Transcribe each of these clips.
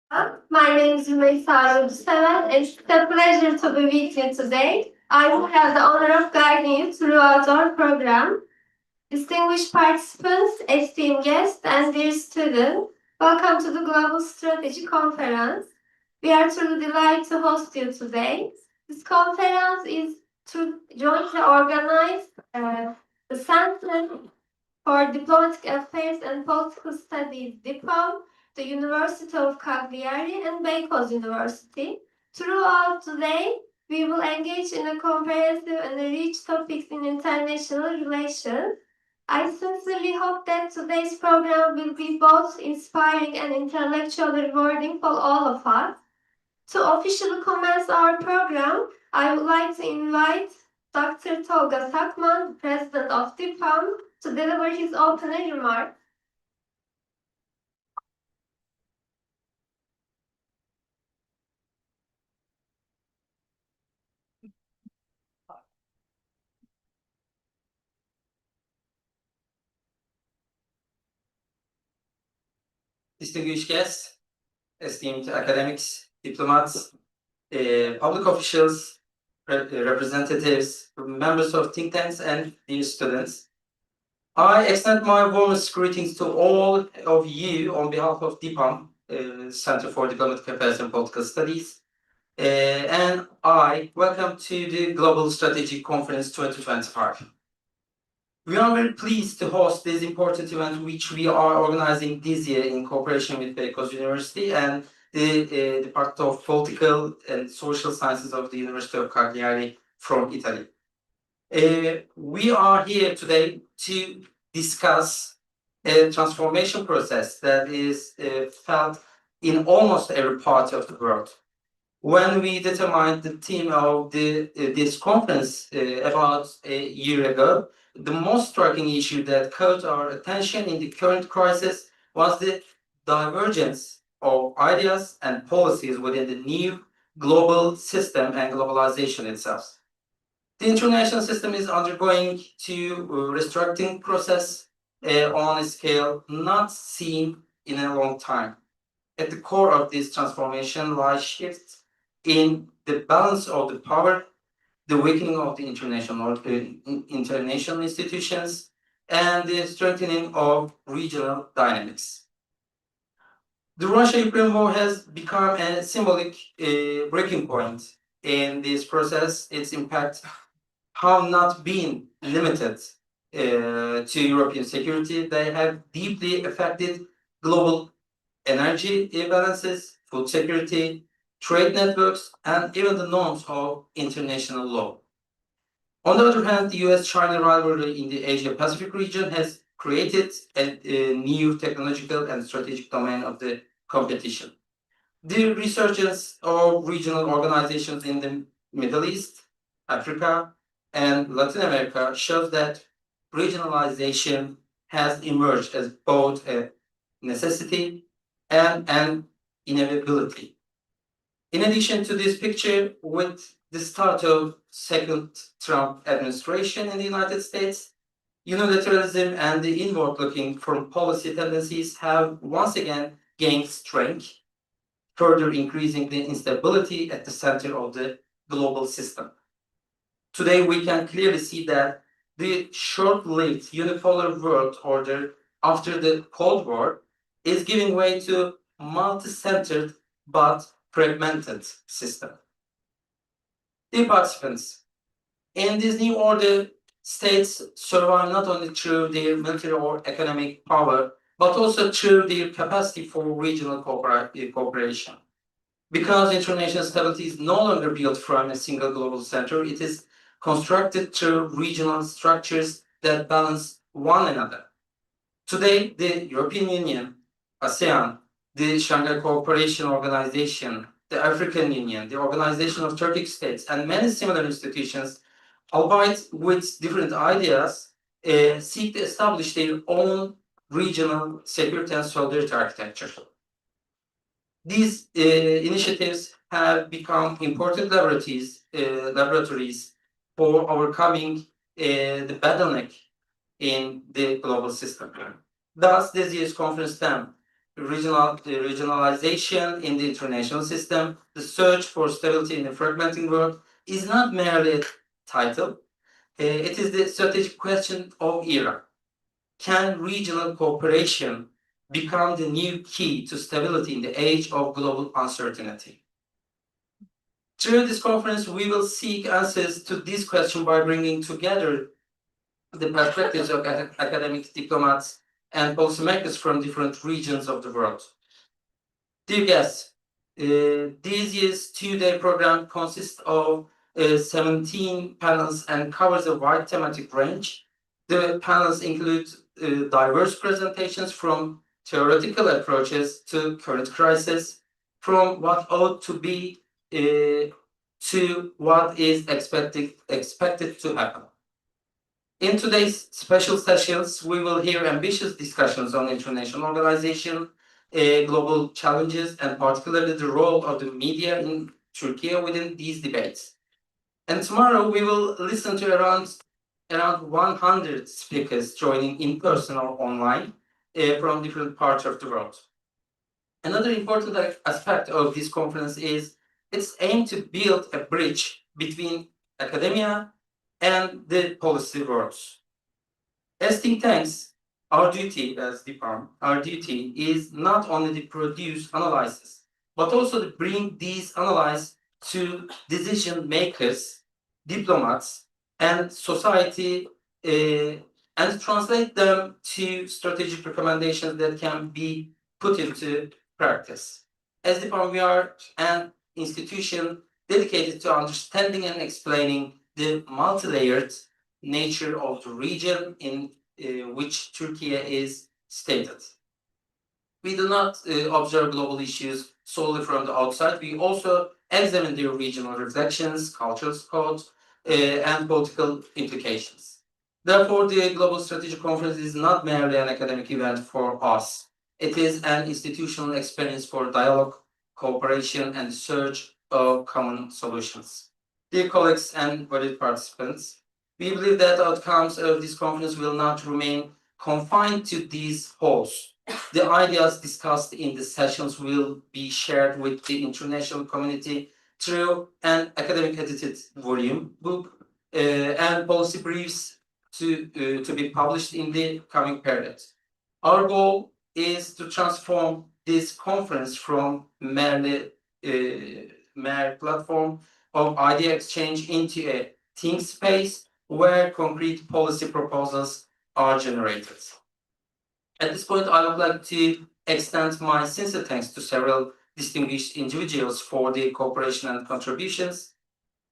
My name is Seven. It's a pleasure to be with you today. I will have the honor of guiding you throughout our program. Distinguished participants, esteemed guests, and dear students, welcome to the Global Strategy Conference. We are truly delighted to host you today. This conference is jointly organized the Center for Diplomatic Affairs and Political Studies, DIPOM, the University of Cagliari, and Beykoz Üniversitesi. Throughout the day, we will engage in a comprehensive and rich topics in international relations. I sincerely hope that today's program will be both inspiring and intellectually rewarding for all of us. To officially commence our program, I would like to invite Dr. Tolga Sakman, President of DIPAM, to deliver his opening remarks. Distinguished guests, esteemed academics, diplomats, public officials, representatives, members of think tanks, and dear students. I extend my warmest greetings to all of you on behalf of DIPAM, Center for Diplomatic Affairs and Political Studies, and I welcome to the Global Strategy Conference 2025. We are very pleased to host this important event, which we are organizing this year in cooperation with Beykoz University and the Department of Political and Social Sciences of the University of Cagliari from Italy. We are here today to discuss a transformation process that is felt in almost every part of the world. When we determined the theme of this conference about a year ago, the most striking issue that caught our attention in the current crisis was the divergence of ideas and policies within the new global system and globalization itself. The international system is undergoing to restructuring process on a scale not seen in a long time. At the core of this transformation lies shifts in the balance of the power, the weakening of the international institutions, and the strengthening of regional dynamics. The Russia-Ukraine war has become a symbolic breaking point in this process. Its impact have not been limited to European security. They have deeply affected global energy imbalances, food security, trade networks, and even the norms of international law. On the other hand, the US-China rivalry in the Asia-Pacific region has created a new technological and strategic domain of the competition. The resurgence of regional organizations in the Middle East, Africa, and Latin America shows that regionalization has emerged as both a necessity and an inevitability. In addition to this picture, with the start of second Trump administration in the United States, unilateralism and the inward-looking foreign policy tendencies have once again gained strength, further increasing the instability at the center of the global system. Today, we can clearly see that the short-lived unipolar world order after the Cold War is giving way to multi-centered but fragmented system. Dear participants, in this new order, states survive not only through their military or economic power, but also through their capacity for regional cooperation. Because international stability is no longer built from a single global center, it is constructed through regional structures that balance one another. Today, the European Union, ASEAN, the Shanghai Cooperation Organization, the African Union, the Organization of Turkic States, and many similar institutions, albeit with different ideas, seek to establish their own regional security and solidarity architecture. These initiatives have become important laboratories for overcoming the bottleneck in the global system. Thus, this year's conference theme, regionalization in the international system, the search for stability in the fragmenting world, is not merely a title. It is the strategic question of era. Can regional cooperation become the new key to stability in the age of global uncertainty? Through this conference, we will seek answers to this question by bringing together the perspectives of academics, diplomats, and policymakers from different regions of the world. Dear guests, this year's two-day program consists of 17 panels and covers a wide thematic range. The panels include diverse presentations from theoretical approaches to current crisis, from what ought to be to what is expected to happen. In today's special sessions, we will hear ambitious discussions on international organization, global challenges, and particularly the role of the media in Turkey within these debates. And tomorrow we will listen to around 100 speakers joining in person or online from different parts of the world. Another important aspect of this conference is its aim to build a bridge between academia and the policy worlds. As think tanks, our duty as DIPAM, our duty is not only to produce analysis, but also to bring these analyses to decision makers, diplomats, and society, and translate them to strategic recommendations that can be put into practice. As DIPAM, we are an institution dedicated to understanding and explaining the multi-layered nature of the region in which Turkey is stated. We do not observe global issues solely from the outside. We also examine their regional reflections, cultural codes, and political implications. Therefore, the Global Strategic Conference is not merely an academic event for us. It is an institutional experience for dialogue, cooperation, and search of common solutions. Dear colleagues and valued participants, we believe that outcomes of this conference will not remain confined to these halls. The ideas discussed in the sessions will be shared with the international community through an academic edited volume book and policy briefs to be published in the coming period. Our goal is to transform this conference from mere platform of idea exchange into a think space where concrete policy proposals are generated. At this point, I would like to extend my sincere thanks to several distinguished individuals for their cooperation and contributions.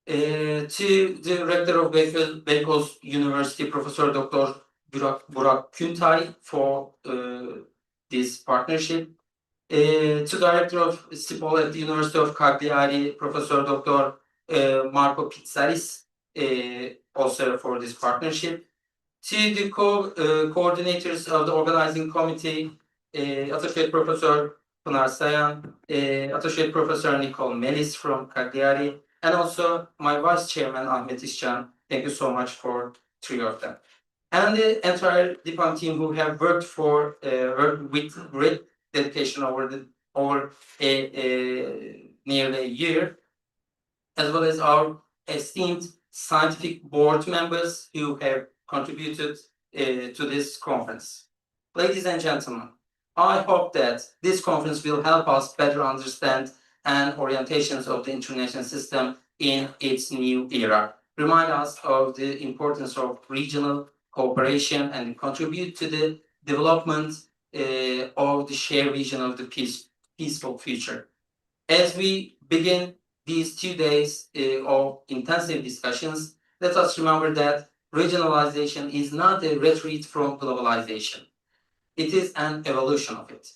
To the Rector of Beykoz Üniversitesi, Professor Dr. Burak Küntay, for this partnership. To Director of SIPOL at the University of Cagliari, Professor Dr. Marco Pizzaris, also for this partnership. To the coordinators of the organizing committee, Associate Professor Pınar Sayan, Associate Professor Nicole Melis from Cagliari, and also my Vice Chairman Ahmet İşcan. Thank you so much for three of them. And the entire DIPAM team who have worked with great dedication over nearly a year, as well as our esteemed scientific board members who have contributed to this conference. Ladies and gentlemen, I hope that this conference will help us better understand and orientations of the international system in its new era, remind us of the importance of regional cooperation, and contribute to the development of the shared vision of the peaceful future. As we begin these 2 days of intensive discussions, let us remember that regionalization is not a retreat from globalization. It is an evolution of it.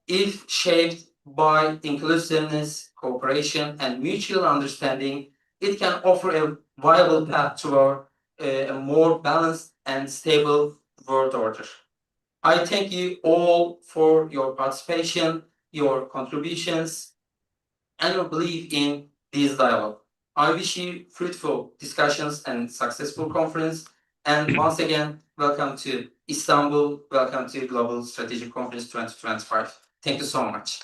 If shaped by inclusiveness, cooperation, and mutual understanding, it can offer a viable path toward a more balanced and stable world order. I thank you all for your participation, your contributions, and your belief in this dialogue. I wish you fruitful discussions and successful conference. And once again, welcome to Istanbul, welcome to Global Strategic Conference 2025. Thank you so much.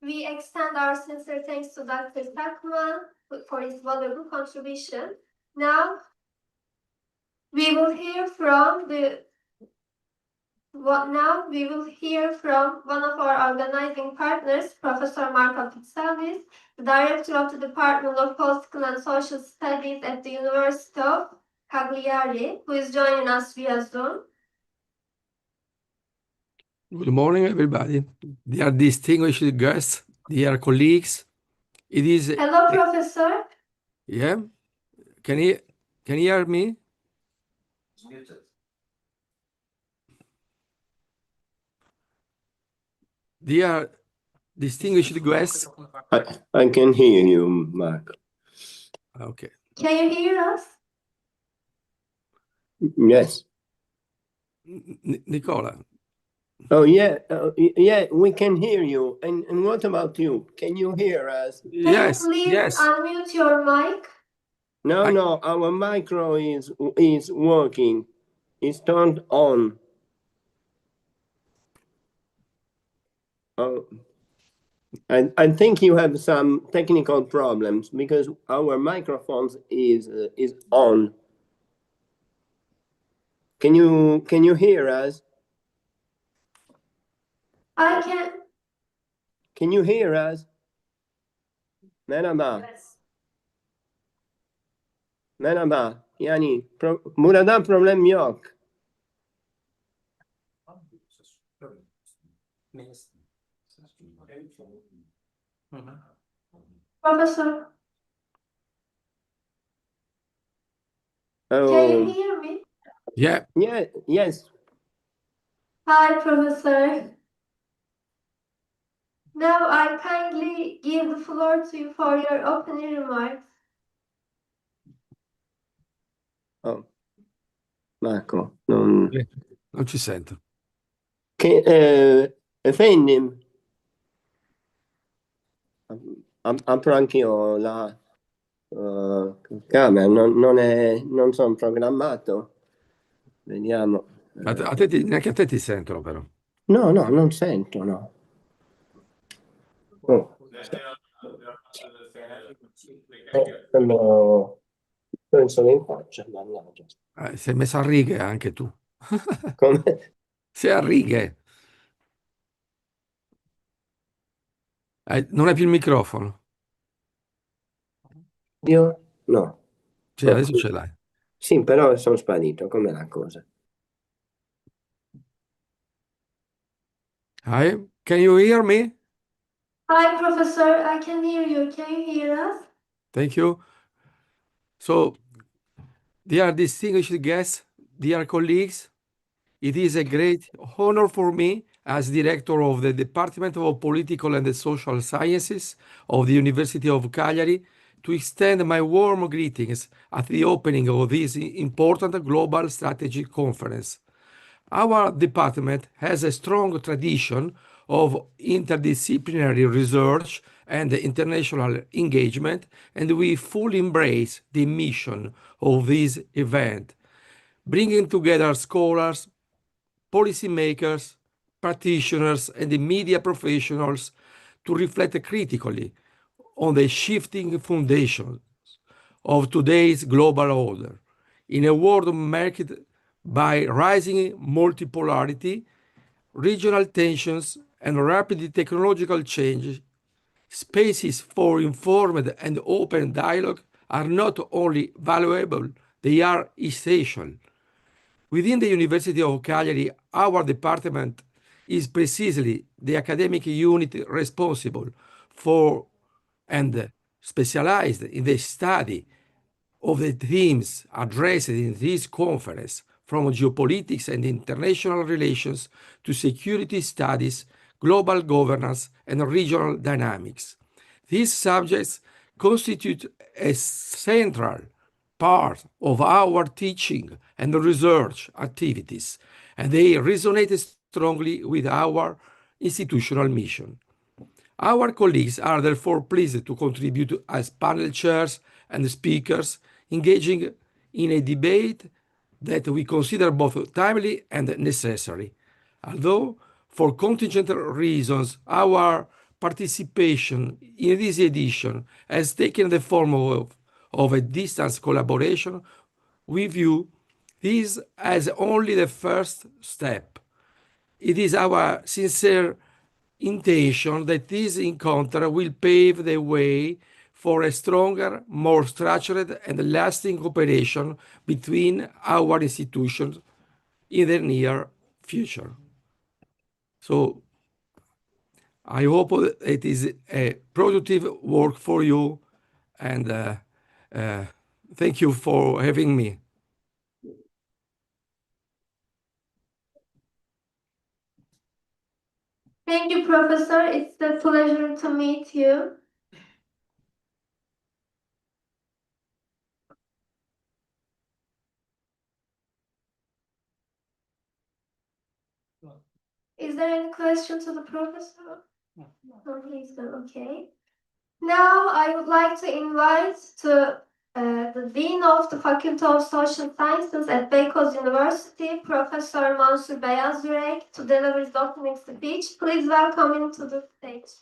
We extend our sincere thanks to Dr. Takman for his valuable contribution. Now, we will hear from one of our organizing partners, Professor Marco Pitsalis, the Director of the Department of Political and Social Studies at the University of Cagliari, who is joining us via Zoom. Good morning, everybody. Dear distinguished guests, dear colleagues, it is... Hello, Professor. Yeah? Can you hear me? Dear distinguished guests... I can hear you, Mark. Okay. Can you hear us? Yes. Nicola. Oh, yeah. Yeah, we can hear you. And what about you? Can you hear us? Yes, Can you please yes. unmute your mic? No, our micro is working. It's turned on. Oh, I think you have some technical problems because our microphones is on. Can you hear us? I can. Can you hear us? Merhaba. Merhaba. Yani burada problem yok. Professor, Oh, can you hear me? Yeah. yeah, yes. Hi, Professor. Now I kindly give the floor to you for your opening remarks. Oh, Marco, non... Non ci sento. Fendi, apro anch'io la camera, non sono programmato. Vediamo. Neanche a te ti sentono, però. No, non sento, no. Oh. Sono in faccia, mannaggia. Sei messo a righe anche tu. Come? Sei a righe. Non hai più il microfono. Io? No. Sì, adesso ce l'hai. Sì, però sono sparito, com'è la cosa? Hi, can you hear me? Hi, Professor. I can hear you. Can you hear us? Thank you. So, dear distinguished guests, dear colleagues, it is a great honor for me as director of the Department of Political and Social Sciences of the University of Cagliari to extend my warm greetings at the opening of this important global strategy conference. Our department has a strong tradition of interdisciplinary research and international engagement, and we fully embrace the mission of this event, bringing together scholars, policymakers, practitioners, and the media professionals to reflect critically on the shifting foundations of today's global order. In a world marked by rising multipolarity, regional tensions, and rapid technological change, spaces for informed and open dialogue are not only valuable, they are essential. Within the University of Cagliari, our department is precisely the academic unit responsible for and specialized in the study of the themes addressed in this conference, from geopolitics and international relations to security studies, global governance, and regional dynamics. These subjects constitute a central part of our teaching and research activities, and they resonate strongly with our institutional mission. Our colleagues are therefore pleased to contribute as panel chairs and speakers, engaging in a debate that we consider both timely and necessary. Although, for contingent reasons, our participation in this edition has taken the form of a distance collaboration, we view this as only the first step. It is our sincere intention that this encounter will pave the way for a stronger, more structured, and lasting cooperation between our institutions in the near future. So I hope it is a productive work for you, and thank you for having me. Thank you, Professor. It's a pleasure to meet you. Is there any question to the professor? No, please go. Okay. Now I would like to invite the Dean of the Faculty of Social Sciences at Beykoz Üniversitesi, Professor Mansur Beyazürek, to deliver his opening speech. Please welcome him to the stage.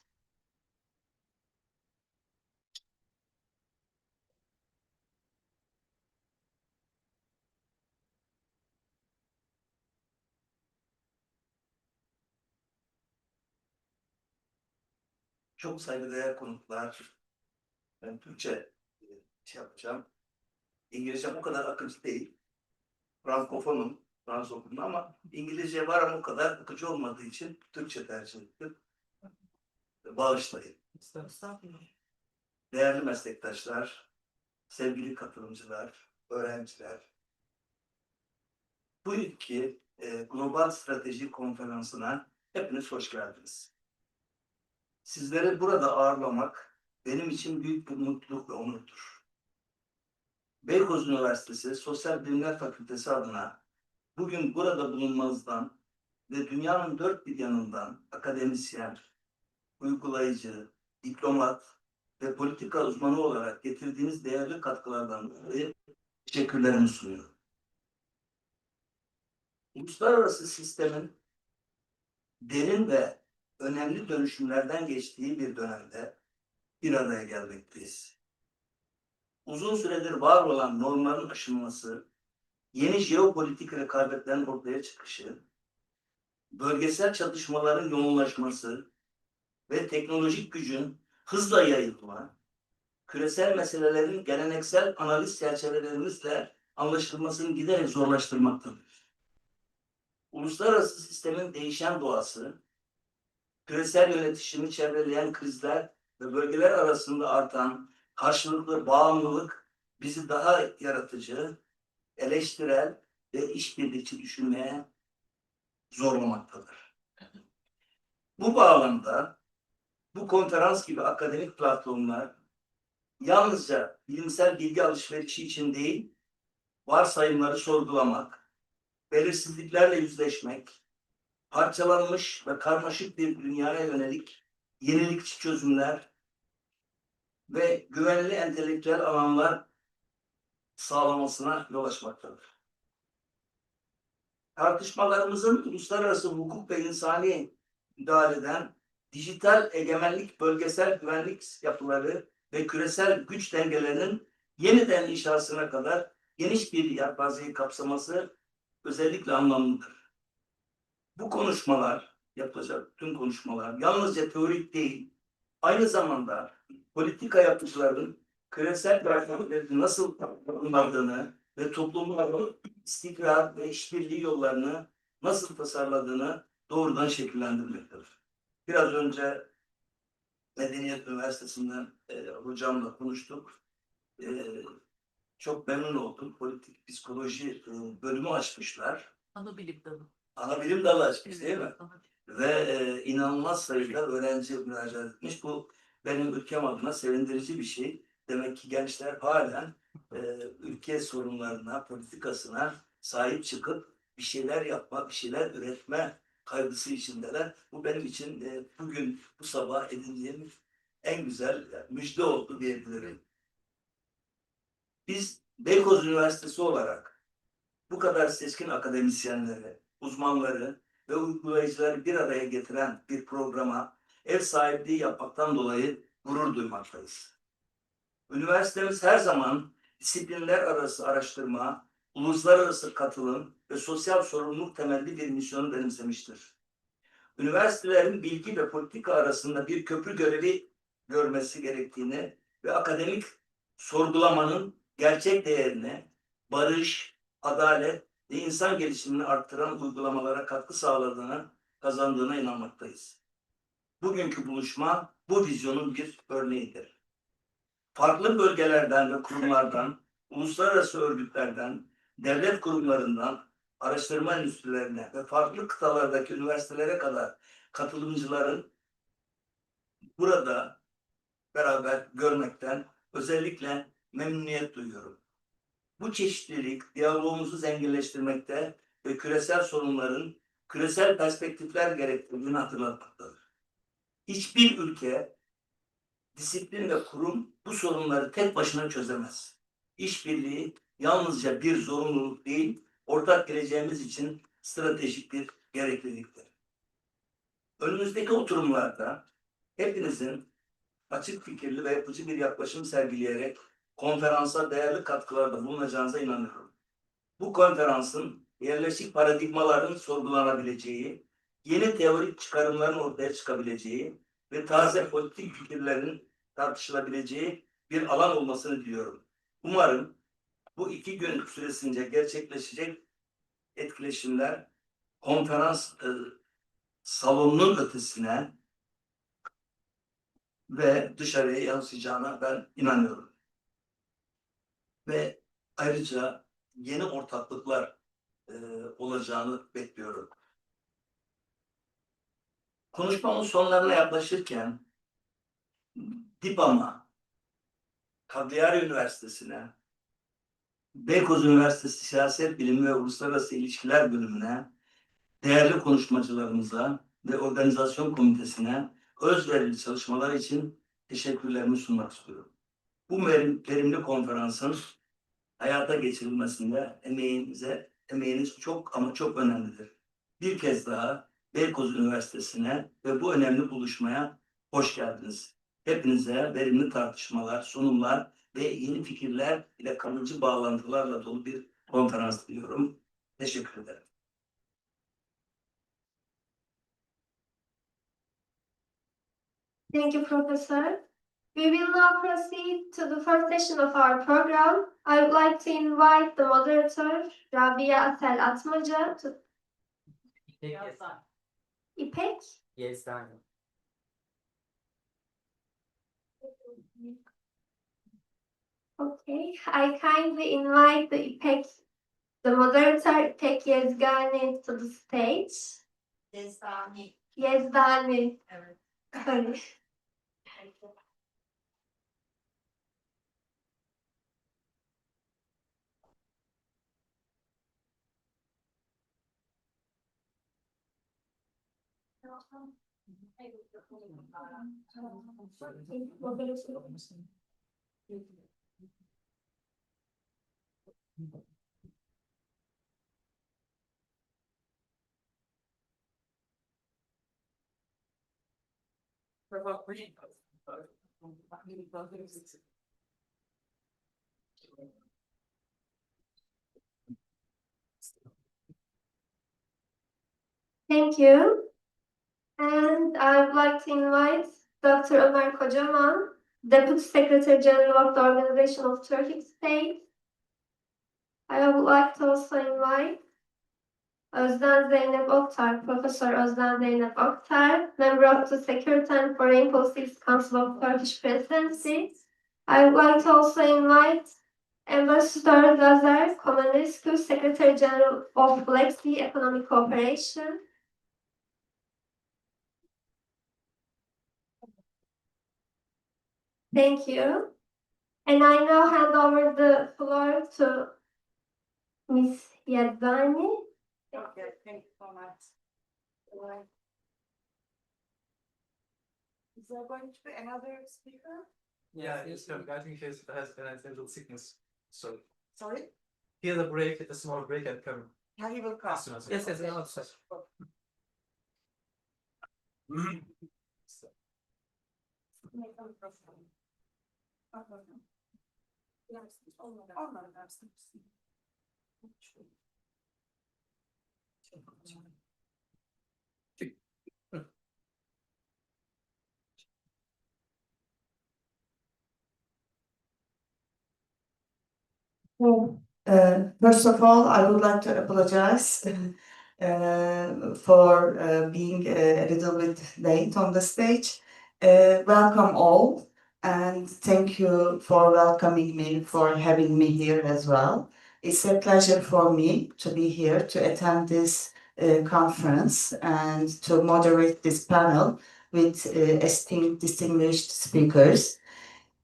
Çok saygıdeğer konuklar. Ben Türkçe yapacağım. İngilizcem o kadar akıcı değil. Frankofonum, Fransız okudum ama İngilizce var ama o kadar akıcı olmadığı için Türkçe tercih ettim. Bağışlayın. Değerli meslektaşlar, sevgili katılımcılar, öğrenciler. Bu yılki Global Strateji Konferansı'na hepiniz hoş geldiniz. Sizleri burada ağırlamak benim için büyük bir mutluluk ve onurdur. Beykoz Üniversitesi Sosyal Bilimler Fakültesi adına bugün burada bulunmanızdan ve dünyanın dört bir yanından akademisyen, uygulayıcı, diplomat ve politika uzmanı olarak getirdiğiniz değerli katkılardan dolayı teşekkürlerimi sunuyorum. Uluslararası sistemin derin ve önemli dönüşümlerden geçtiği bir dönemde bir araya gelmekteyiz. Uzun süredir var olan normların aşılması, yeni jeopolitik rekabetlerin ortaya çıkışı, bölgesel çatışmaların yoğunlaşması ve teknolojik gücün hızla yayılma, küresel meselelerin geleneksel analiz çerçevelerimizle anlaşılmasını giderek zorlaştırmaktadır. Uluslararası sistemin değişen doğası, küresel yönetişimi çevreleyen krizler ve bölgeler arasında artan karşılıklı bağımlılık bizi daha yaratıcı, eleştirel ve işbirlikçi düşünmeye zorlamaktadır. Bu bağlamda bu konferans gibi akademik platformlar yalnızca bilimsel bilgi alışverişi için değil, varsayımları sorgulamak, belirsizliklerle yüzleşmek, parçalanmış ve karmaşık bir dünyaya yönelik yenilikçi çözümler ve güvenli entelektüel alanlar sağlamasına yol açmaktadır. Tartışmalarımızın uluslararası hukuk ve insani müdahaleden dijital egemenlik, bölgesel güvenlik yapıları ve küresel güç dengelerinin yeniden inşasına kadar geniş bir yelpazeyi kapsaması özellikle anlamlıdır. Bu konuşmalar, yapılacak tüm konuşmalar yalnızca teorik değil, aynı zamanda politika yapıcıların küresel güvenlikleri nasıl tanımladığını ve toplumun istikrar ve işbirliği yollarını nasıl tasarladığını doğrudan şekillendirmektedir. Biraz önce Medeniyet Üniversitesi'nden hocamla konuştuk. Çok memnun oldum. Politik psikoloji bölümü açmışlar. Ana bilim dalı. Ana bilim dalı açmış değil mi? Ana bilim. Ve inanılmaz sayıda öğrenci müracaat etmiş. Bu benim ülkem adına sevindirici bir şey. Demek ki gençler halen ülke sorunlarına, politikasına sahip çıkıp bir şeyler yapma, bir şeyler üretme kaygısı içindeler. Bu benim için bugün bu sabah edindiğim en güzel müjde oldu diyebilirim. Biz Beykoz Üniversitesi olarak bu kadar seçkin akademisyenleri, uzmanları ve uygulayıcıları bir araya getiren bir programa ev sahipliği yapmaktan dolayı gurur duymaktayız. Üniversitemiz her zaman disiplinler arası araştırma, uluslararası katılım ve sosyal sorumluluk temelli bir misyonu benimsemiştir. Üniversitelerin bilgi ve politika arasında bir köprü görevi görmesi gerektiğini ve akademik sorgulamanın gerçek değerini, barış, adalet ve insan gelişimini arttıran uygulamalara katkı kazandığına inanmaktayız. Bugünkü buluşma bu vizyonun bir örneğidir. Farklı bölgelerden ve kurumlardan, uluslararası örgütlerden, devlet kurumlarından, araştırma endüstrilerine ve farklı kıtalardaki üniversitelere kadar katılımcıların burada beraber görmekten özellikle memnuniyet duyuyorum. Bu çeşitlilik diyalogumuzu zenginleştirmekte ve küresel sorunların küresel perspektifler gerektirdiğini hatırlatmaktadır. Hiçbir ülke, disiplin ve kurum bu sorunları tek başına çözemez. İşbirliği yalnızca bir zorunluluk değil, ortak geleceğimiz için stratejik bir gerekliliktir. Önümüzdeki oturumlarda hepinizin açık fikirli ve yapıcı bir yaklaşım sergileyerek konferansa değerli katkılarda bulunacağınıza inanıyorum. Bu konferansın yerleşik paradigmaların sorgulanabileceği, yeni teorik çıkarımların ortaya çıkabileceği ve taze politik fikirlerin tartışılabileceği bir alan olmasını diliyorum. Umarım bu 2 gün süresince gerçekleşecek etkileşimler konferans salonunun ötesine ve dışarıya yansıyacağına ben inanıyorum. Ve ayrıca yeni ortaklıklar olacağını bekliyorum. Konuşmamın sonlarına yaklaşırken DİPAM'a, Cagliari Üniversitesi'ne, Beykoz Üniversitesi Siyaset Bilimi ve Uluslararası İlişkiler Bölümüne, değerli konuşmacılarımıza ve organizasyon komitesine özverili çalışmalar için teşekkürlerimi sunmak istiyorum. Bu verimli konferansın hayata geçirilmesinde emeğiniz çok ama çok önemlidir. Bir kez daha Beykoz Üniversitesi'ne ve bu önemli buluşmaya hoş geldiniz. Hepinize verimli tartışmalar, sunumlar ve yeni fikirler ile kalıcı bağlantılarla dolu bir konferans diliyorum. Teşekkür ederim. Thank you, Professor. We will now proceed to the first session of our program. I would like to invite the moderator, Rabia Atel Atmaca, to İpek. Yes, Daniel. Okay, I kindly invite the moderator, İpek Yezgani, to the stage. Yezdani. Evet. Sorry. Thank you. And I would like to invite Dr. Ömer Kocaman, Deputy Secretary General of the Organization of Turkic States. I would like to also invite Özden Zeynep Oktar, Professor Özden Zeynep Oktar, member of the Security and Foreign Policy Council of Turkish Presidency. I would like to also invite Ambassador Gazer Komanescu, Secretary General of Black Sea Economic Cooperation. Thank you. And I now hand over the floor to Ms. Yadzani. Okay, thank you so much. Is there going to be another speaker? Yeah, yes, I think he has a little sickness. So Sorry? he has a break, a small break, and come. Yeah, he will come. Yes, yes, yes. First of all, I would like to apologize for being a little bit late on the stage. Welcome all, and thank you for welcoming me, for having me here as well. It's a pleasure for me to be here to attend this conference and to moderate this panel with esteemed distinguished speakers.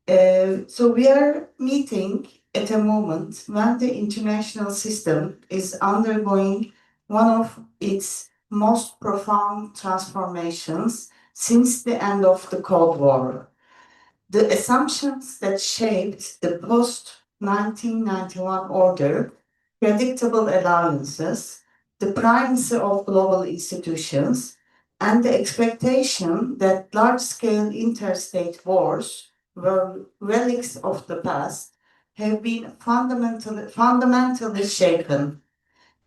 So we are meeting at a moment when the international system is undergoing one of its most profound transformations since the end of the Cold War. The assumptions that shaped the post-1991 order, predictable alliances, the primacy of global institutions, and the expectation that large-scale interstate wars were relics of the past have been fundamentally shaken.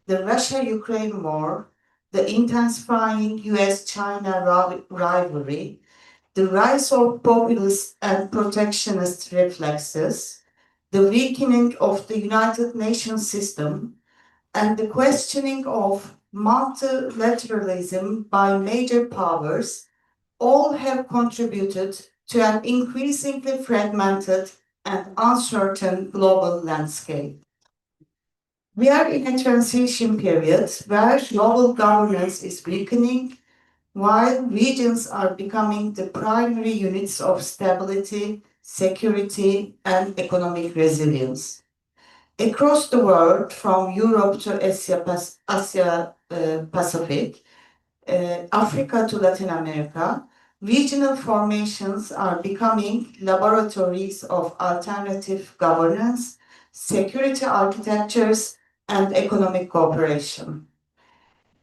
The Russia-Ukraine war, the intensifying US-China rivalry, the rise of populist and protectionist reflexes, the weakening of the United Nations system, and the questioning of multilateralism by major powers all have contributed to an increasingly fragmented and uncertain global landscape. We are in a transition period where global governance is weakening, while regions are becoming the primary units of stability, security, and economic resilience. Across the world, from Europe to Asia Pacific, Africa to Latin America, regional formations are becoming laboratories of alternative governance, security architectures, and economic cooperation.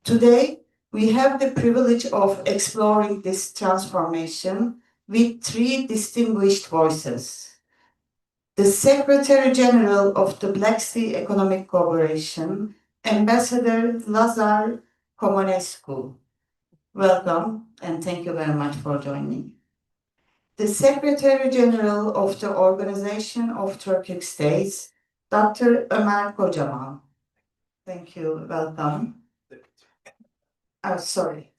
Today, we have the privilege of exploring this transformation with three distinguished voices. The Secretary General of the Black Sea Economic Cooperation, Ambassador Lazar Comonescu. Welcome, and thank you very much for joining. The Secretary General of the Organization of Turkic States, Dr. Ömer Kocaman. Thank you, welcome. Oh, sorry.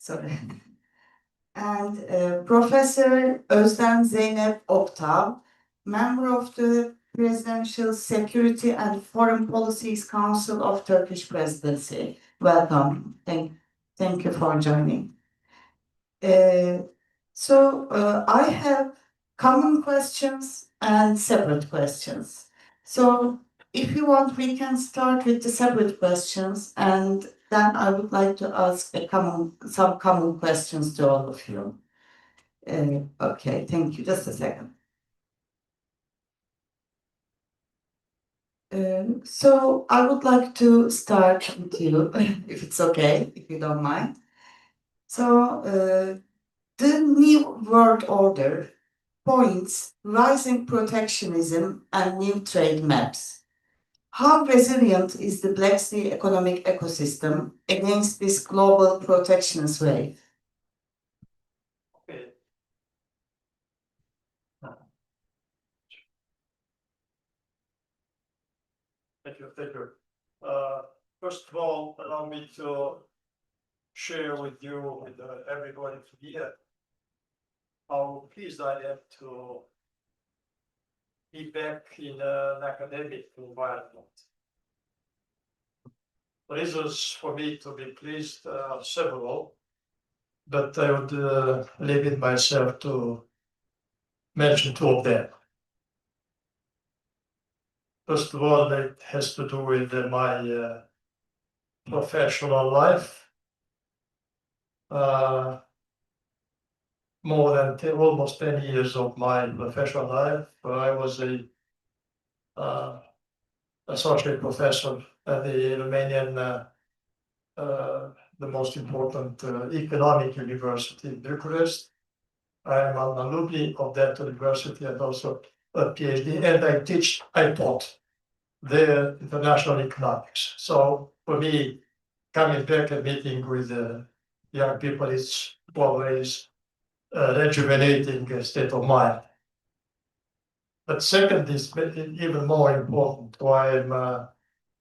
And Professor Özlem Zeynep Oktav, member of the Presidential Security and Foreign Policies Council of Turkish Presidency. Welcome. Thank you for joining. I have common questions and separate questions. So if you want, we can start with the separate questions, and then I would like to ask some common questions to all of you. Okay, thank you. Just a second. So I would like to start with you, if it's okay, if you don't mind. So the New World Order points rising protectionism and new trade maps. How resilient is the Black Sea economic ecosystem against this global protectionist wave? Okay. Thank you. First of all, allow me to share with you, with everybody here, how pleased I am to be back in an academic environment. Reasons for me to be pleased are several, but I would leave it myself to mention two of them. First of all, it has to do with my professional life. more than almost 10 years of my professional life. I was a associate professor at the Romanian, the most important economic university in Bucharest. I am an alumni of that university and also a PhD, and I taught the international economics. So for me, coming back and meeting with young people is always a rejuvenating state of mind. But second is even more important, why I'm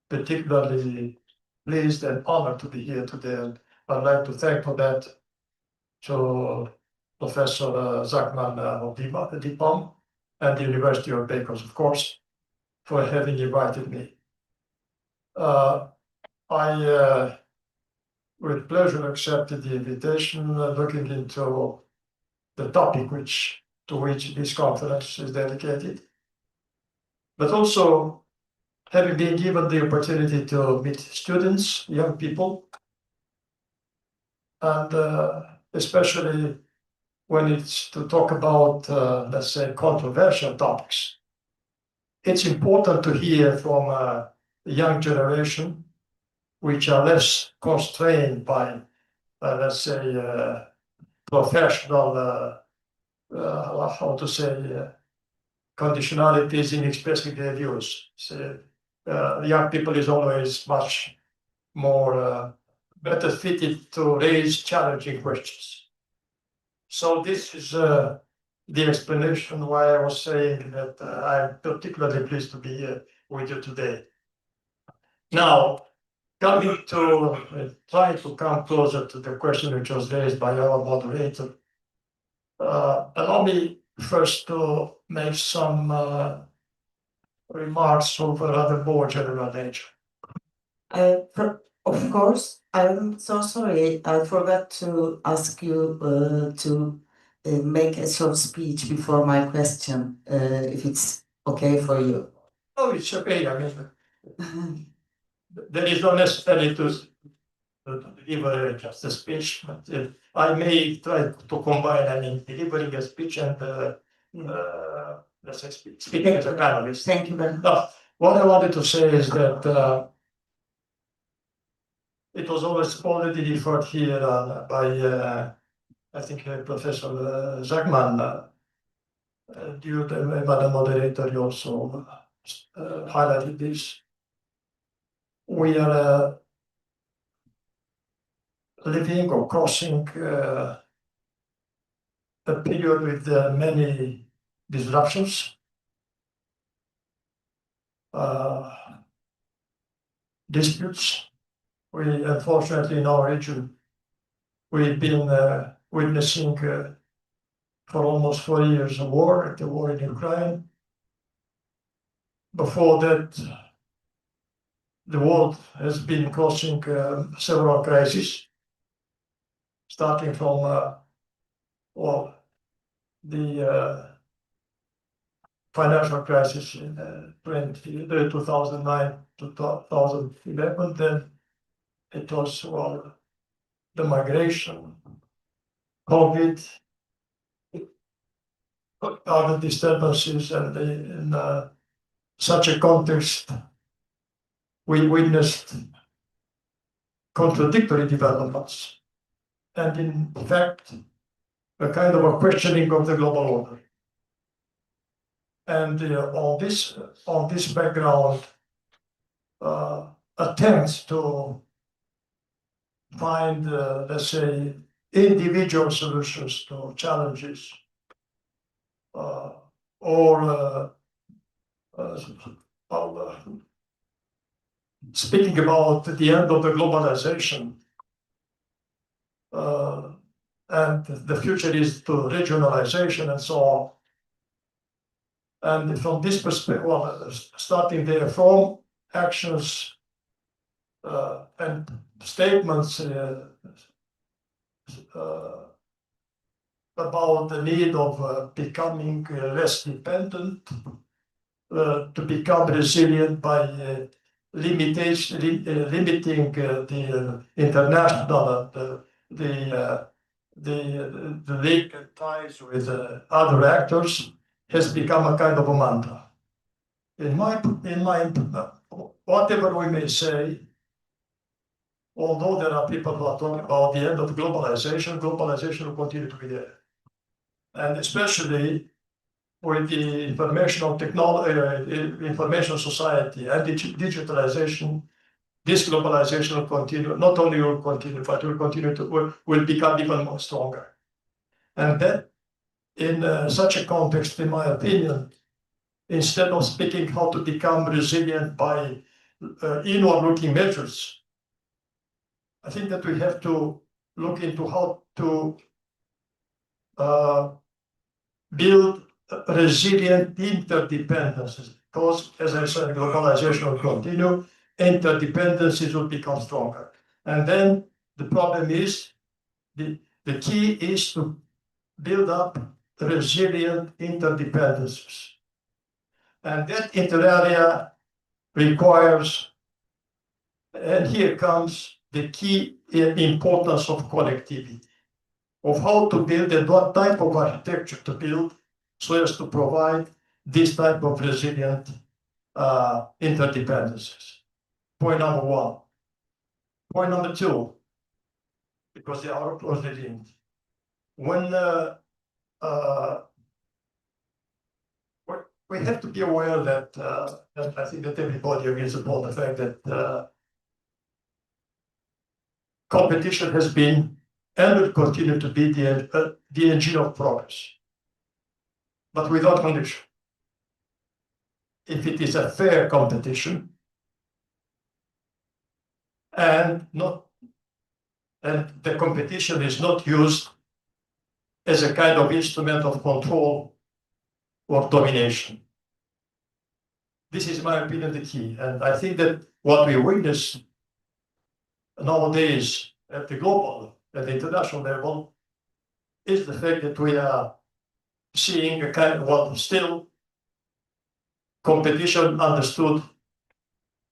particularly pleased and honored to be here today. And I'd like to thank for that to Professor Zachman of DIPAM and the University of Beykoz, of course, for having invited me. I with pleasure accepted the invitation, looking into the topic to which this conference is dedicated, but also having been given the opportunity to meet students, young people, and especially when it's to talk about, let's say, controversial topics. It's important to hear from a young generation, which are less constrained by, let's say, professional, how to say, conditionalities in expressing their views. So, young people is always much more better fitted to raise challenging questions. So this is the explanation why I was saying that I'm particularly pleased to be here with you today. Now, coming to try to come closer to the question which was raised by our moderator, allow me first to make some remarks of a rather more general nature. Of course, I'm so sorry. I forgot to ask you to make a short speech before my question, if it's okay for you. Oh, it's okay. I mean, there is no necessity to give just a speech, but I may try to combine, I mean, delivering a speech and let's say speaking as a panelist. Thank you very much. Now, what I wanted to say is that it was already referred here by, I think, Professor Zachman. Due to Madam Moderator, you also highlighted this. We are living or crossing a period with many disruptions, disputes. We, unfortunately, in our region, we've been witnessing for almost 4 years the war in Ukraine. Before that, the world has been crossing several crises, starting from the financial crisis in 2009 to 2011. Then it was the migration, COVID, other disturbances, and in such a context, we witnessed contradictory developments, and in fact, a kind of a questioning of the global order. And on this background, attempts to find, let's say, individual solutions to challenges, or speaking about the end of the globalization, and the future is to regionalization and so on. And from this perspective, starting there from actions and statements about the need of becoming less dependent, to become resilient by limiting the international the link and ties with other actors has become a kind of a mantra. In my whatever we may say, although there are people who are talking about the end of globalization, globalization will continue to be there. And especially with the information society and digitalization, this globalization will continue, not only will continue, but will become even more stronger. And that, in such a context, in my opinion, instead of speaking how to become resilient by inward-looking measures, I think that we have to look into how to build resilient interdependencies. Because, as I said, globalization will continue, interdependencies will become stronger. And then the problem is, the key is to build up resilient interdependencies. And that inter area requires, and here comes the key importance of connectivity, of how to build and what type of architecture to build so as to provide this type of resilient interdependencies. Point number one. Point number two, because they are closely linked. When we have to be aware that, and I think that everybody agrees upon the fact that competition has been and will continue to be the engine of progress, but without condition. If it is a fair competition and the competition is not used as a kind of instrument of control or domination. This is, in my opinion, the key. And I think that what we witness nowadays at the global, at the international level, is the fact that we are seeing a kind of, well, still competition understood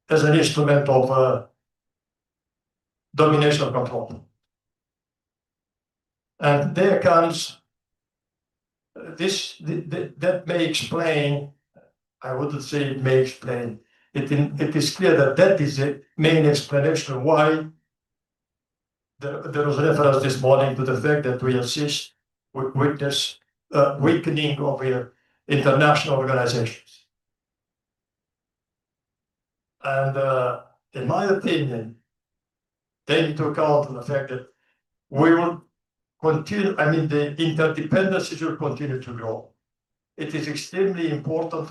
as an instrument of domination and control. And there comes that may explain, I wouldn't say it may explain, it is clear that that is the main explanation why there was reference this morning to the fact that we witness weakening of international organizations. And in my opinion, take into account the fact that we will continue, I mean, the interdependencies will continue to grow. It is extremely important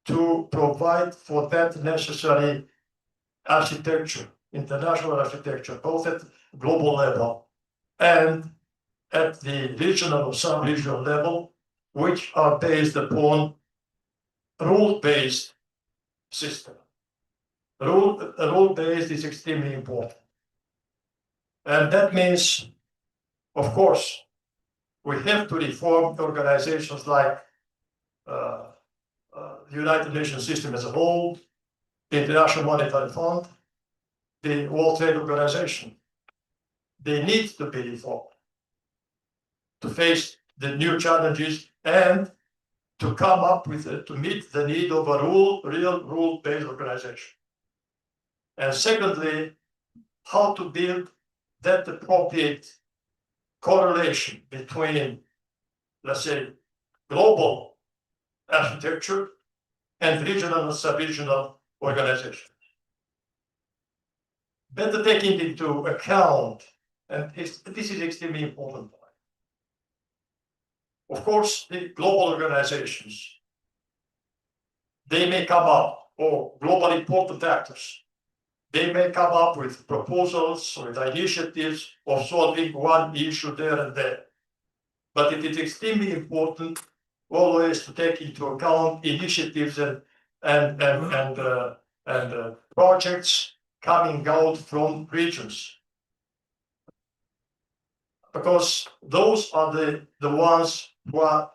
to provide for that necessary architecture, international architecture, both at global level and at the regional or sub-regional level, which are based upon rule-based system. Rule-based is extremely important. And that means, of course, we have to reform organizations like the United Nations system as a whole, the International Monetary Fund, the World Trade Organization. They need to be reformed to face the new challenges and to come up with, to meet the need of a real rule-based organization. And secondly, how to build that appropriate correlation between, let's say, global architecture and regional and sub-regional organizations. Better taking into account, and this is extremely important. Of course, the global organizations, they may come up, or global important actors, they may come up with proposals or with initiatives of solving one issue there and there. But it is extremely important always to take into account initiatives and projects coming out from regions. Because those are the ones who are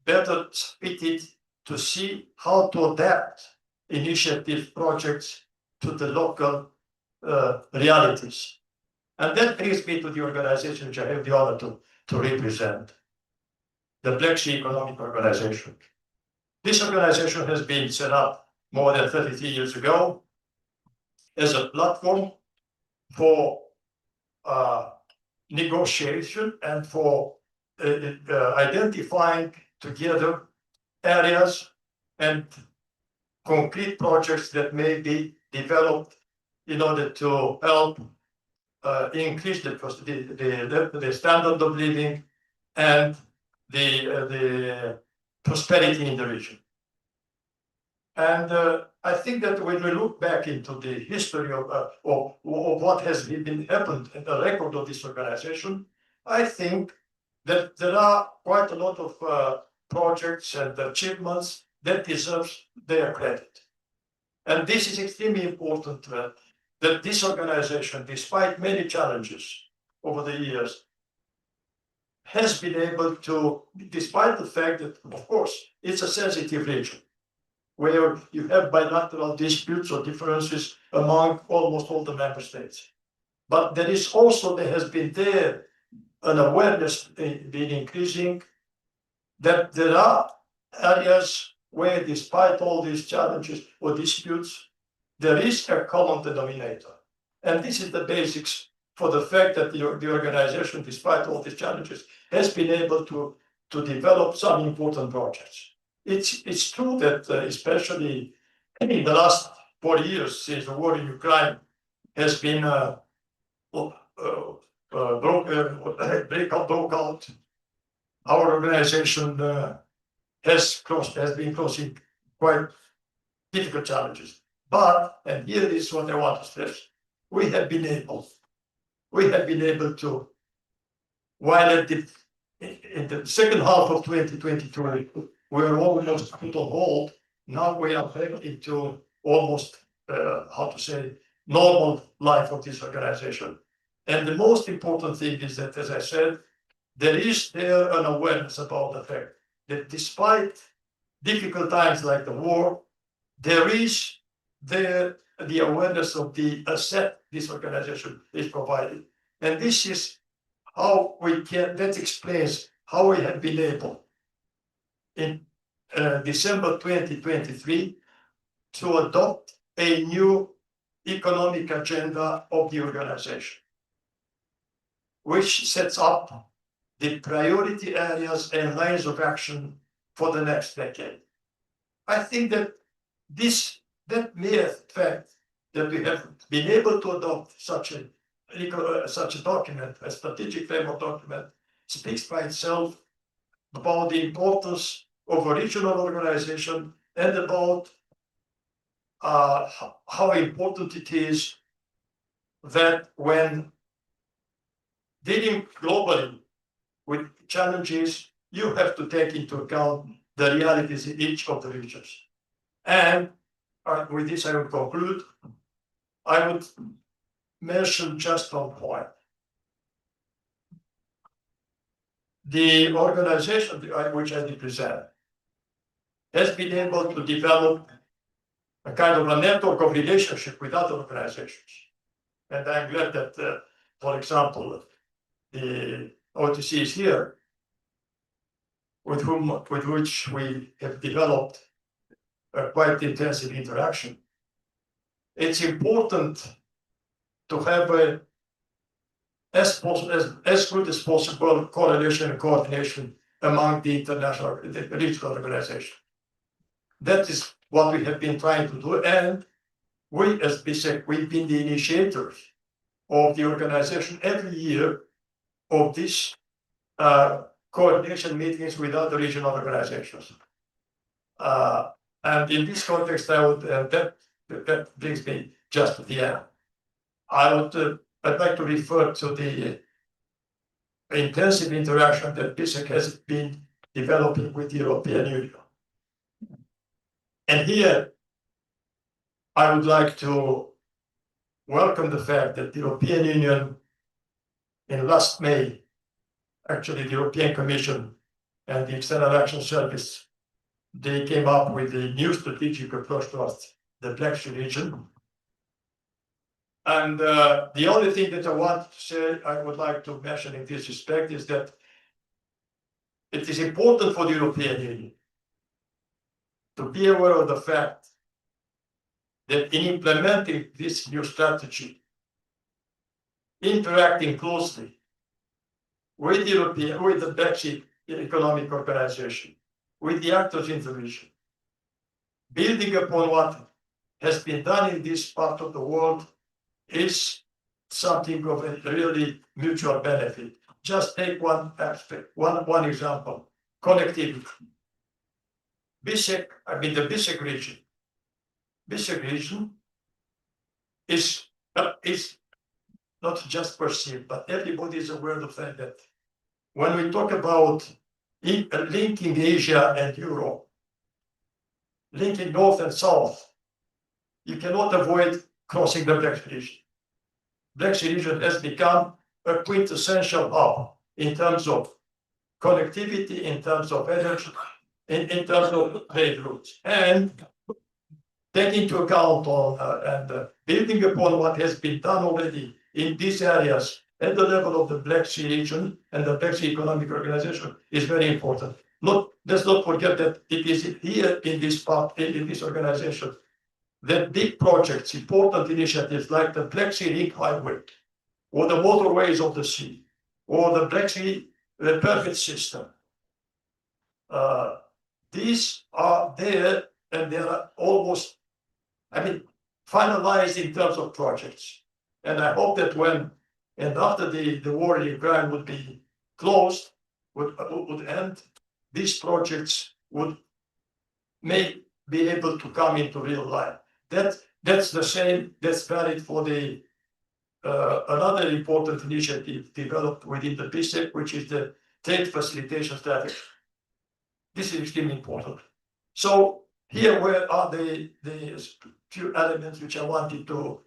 better fitted to see how to adapt initiative projects to the local realities. And that brings me to the organization which I have the honor to represent, the Black Sea Economic Organization. This organization has been set up more than 33 years ago as a platform for negotiation and for identifying together areas and concrete projects that may be developed in order to help increase the standard of living and the prosperity in the region. And I think that when we look back into the history of what has been happened in the record of this organization, I think that there are quite a lot of projects and achievements that deserves their credit. And this is extremely important that this organization, despite many challenges over the years, has been able to, despite the fact that, of course, it's a sensitive region, where you have bilateral disputes or differences among almost all the member states. But there has been there an awareness been increasing that there are areas where, despite all these challenges or disputes, there is a common denominator. And this is the basics for the fact that the organization, despite all these challenges, has been able to develop some important projects. It's true that especially in the last 4 years since the war in Ukraine has been broke out, our organization has been crossing quite difficult challenges. But, and here is what I want to stress, we have been able to, while in the second half of 2022, we were almost put on hold. Now we are back into almost, normal life of this organization. And the most important thing is that, as I said, there is an awareness about the fact that despite difficult times like the war, there is the awareness of the asset this organization is providing. And this is how that explains how we have been able in December 2023 to adopt a new economic agenda of the organization, which sets up the priority areas and lines of action for the next decade. I think that that mere fact that we have been able to adopt such a document, a strategic framework document, speaks by itself about the importance of a regional organization and about how important it is that when dealing globally with challenges, you have to take into account the realities in each of the regions. And with this, I will conclude. I would mention just one point. The organization which I represent has been able to develop a kind of a network of relationship with other organizations. And I'm glad that, for example, the OTC is here, with which we have developed a quite intensive interaction. It's important to have as good as possible correlation and coordination among the regional organization. That is what we have been trying to do, and we, as BSEC, we've been the initiators of the organization every year of this coordination meetings with other regional organizations. And in this context, I would that brings me just to the end. I'd like to refer to the intensive interaction that BSEC has been developing with the European Union. And here, I would like to welcome the fact that the European Union, in last May, actually the European Commission and the External Action Service, they came up with a new strategic approach towards the Black Sea region. And the only thing that I want to say, I would like to mention in this respect is that it is important for the European Union to be aware of the fact that in implementing this new strategy, interacting closely with the Black Sea Economic Organization, with the actors in the region, building upon what has been done in this part of the world is something of a really mutual benefit. Just take one aspect, one example, connectivity. The BISEC region. BISEC region is not just perceived, but everybody is aware of the fact that when we talk about linking Asia and Europe, linking North and South, you cannot avoid crossing the Black Sea region. Black Sea region has become a quintessential hub in terms of connectivity, in terms of energy, in terms of trade routes. And taking into account and building upon what has been done already in these areas at the level of the Black Sea region and the Black Sea Economic Organization is very important. Let's not forget that it is here in this organization that big projects, important initiatives like the Black Sea Link Highway, or the waterways of the sea, or the Black Sea permit system. These are there and they are almost, finalized in terms of projects. And I hope that when and after the war in Ukraine would be closed, would end, these projects may be able to come into real life. That's the same, that's valid for the another important initiative developed within the BISEC, which is the trade facilitation strategy. This is extremely important. So here where are the few elements which I wanted to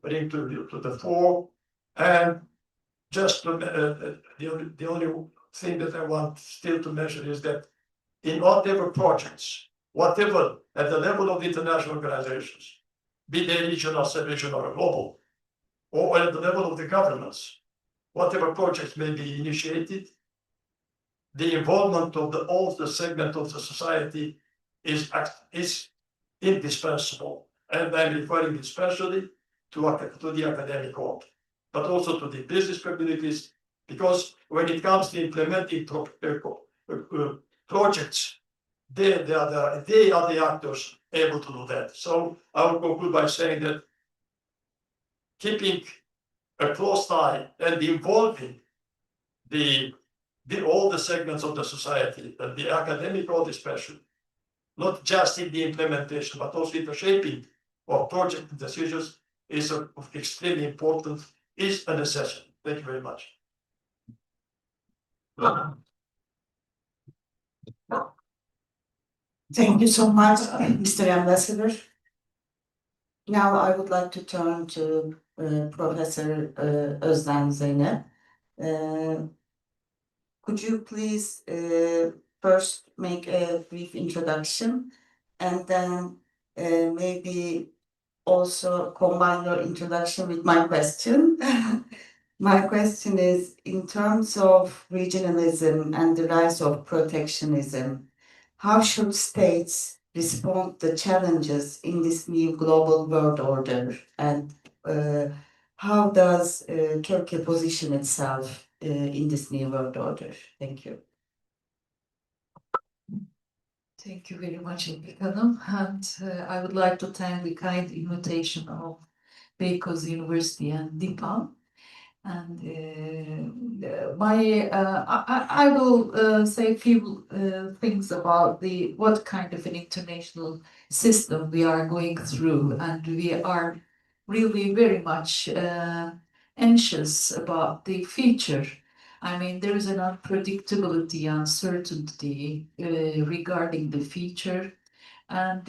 bring to the fore. And just the only thing that I want still to mention is that in whatever projects, whatever at the level of international organizations, be they regional, sub-regional, or global, or at the level of the governments, whatever projects may be initiated, the involvement of all the segment of the society is indispensable. And I'm referring especially to the academic world, but also to the business communities, because when it comes to implementing projects, they are the actors able to do that. So I will conclude by saying that keeping a close eye and involving all the segments of the society, and the academic world especially, not just in the implementation, but also in the shaping of project decisions is of extremely important, is a necessity. Thank you very much. Thank you so much, Mr. Ambassador. Now I would like to turn to Professor Özlem Zeynep. Could you please first make a brief introduction and then maybe also combine your introduction with my question? My question is, in terms of regionalism and the rise of protectionism, how should states respond to the challenges in this new global world order? And how does Turkey position itself in this new world order? Thank you. Thank you very much, İpek Hanım. And I would like to thank the kind invitation of Beykoz University and DIPAM. And I will say a few things about what kind of an international system we are going through, and we are really very much anxious about the future. I mean, there is an unpredictability, uncertainty regarding the future. And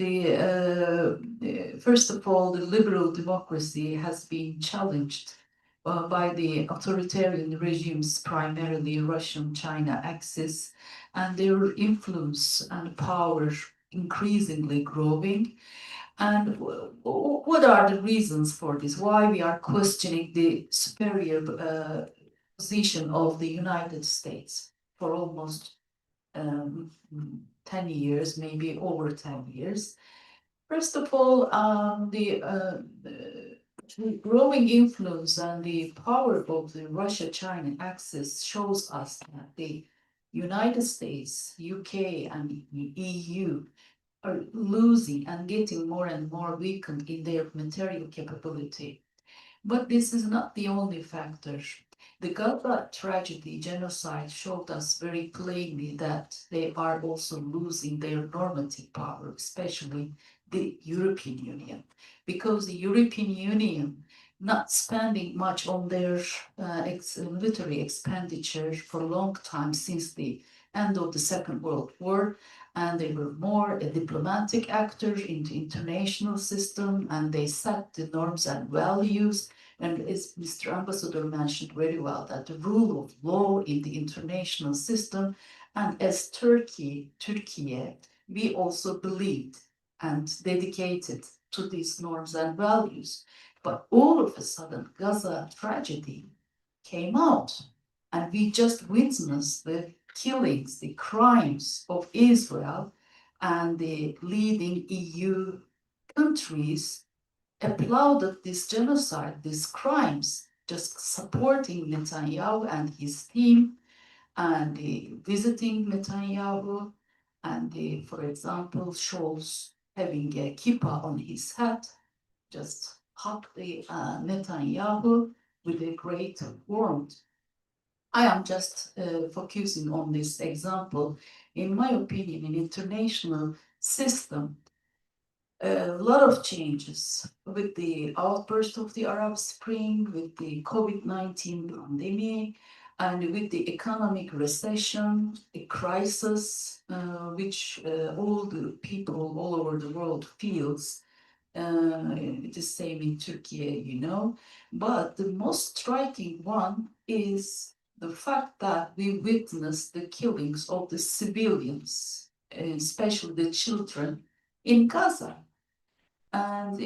first of all, the liberal democracy has been challenged by the authoritarian regimes, primarily Russian China axis, and their influence and power increasingly growing. And what are the reasons for this? Why we are questioning the superior position of the United States for almost 10 years, maybe over 10 years. First of all, the growing influence and the power of the Russia-China axis shows us that the United States, UK, and the EU are losing and getting more and more weakened in their material capability. But this is not the only factor. The Gaza tragedy, genocide, showed us very plainly that they are also losing their normative power, especially the European Union, because the European Union not spending much on their military expenditure for a long time since the end of the Second World War, and they were more a diplomatic actor in the international system, and they set the norms and values. And as Mr. Ambassador mentioned very well, that the rule of law in the international system, and as Turkey, we also believed and dedicated to these norms and values. But all of a sudden, Gaza tragedy came out, and we just witnessed the killings, the crimes of Israel, and the leading EU countries applauded this genocide, these crimes, just supporting Netanyahu and his team, and visiting Netanyahu, and for example, Scholz having a kippah on his head, just hugged the Netanyahu with a great warmth. I am just focusing on this example. In my opinion, in international system, a lot of changes with the outburst of the Arab Spring, with the COVID-19 pandemic, and with the economic recession, the crisis, which all the people all over the world feels. It is same in Turkey, you know. But the most striking one is the fact that we witnessed the killings of the civilians, especially the children, in Gaza. And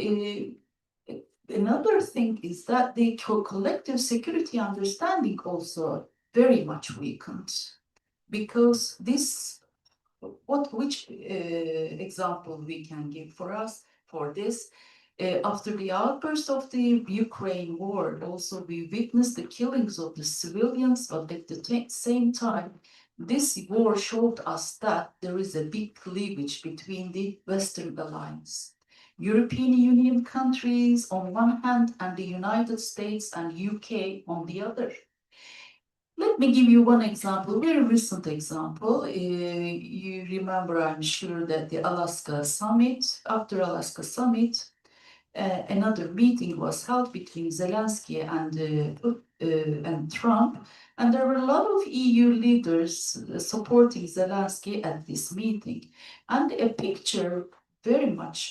another thing is that the collective security understanding also very much weakened, because this, which example we can give for us for this? After the outburst of the Ukraine war, also we witnessed the killings of the civilians, but at the same time, this war showed us that there is a big cleavage between the Western alliance. European Union countries on one hand, and the United States and UK on the other. Let me give you one example, very recent example. You remember, I'm sure, that the Alaska summit, after Alaska summit, another meeting was held between Zelensky and Trump, and there were a lot of EU leaders supporting Zelensky at this meeting. And a picture,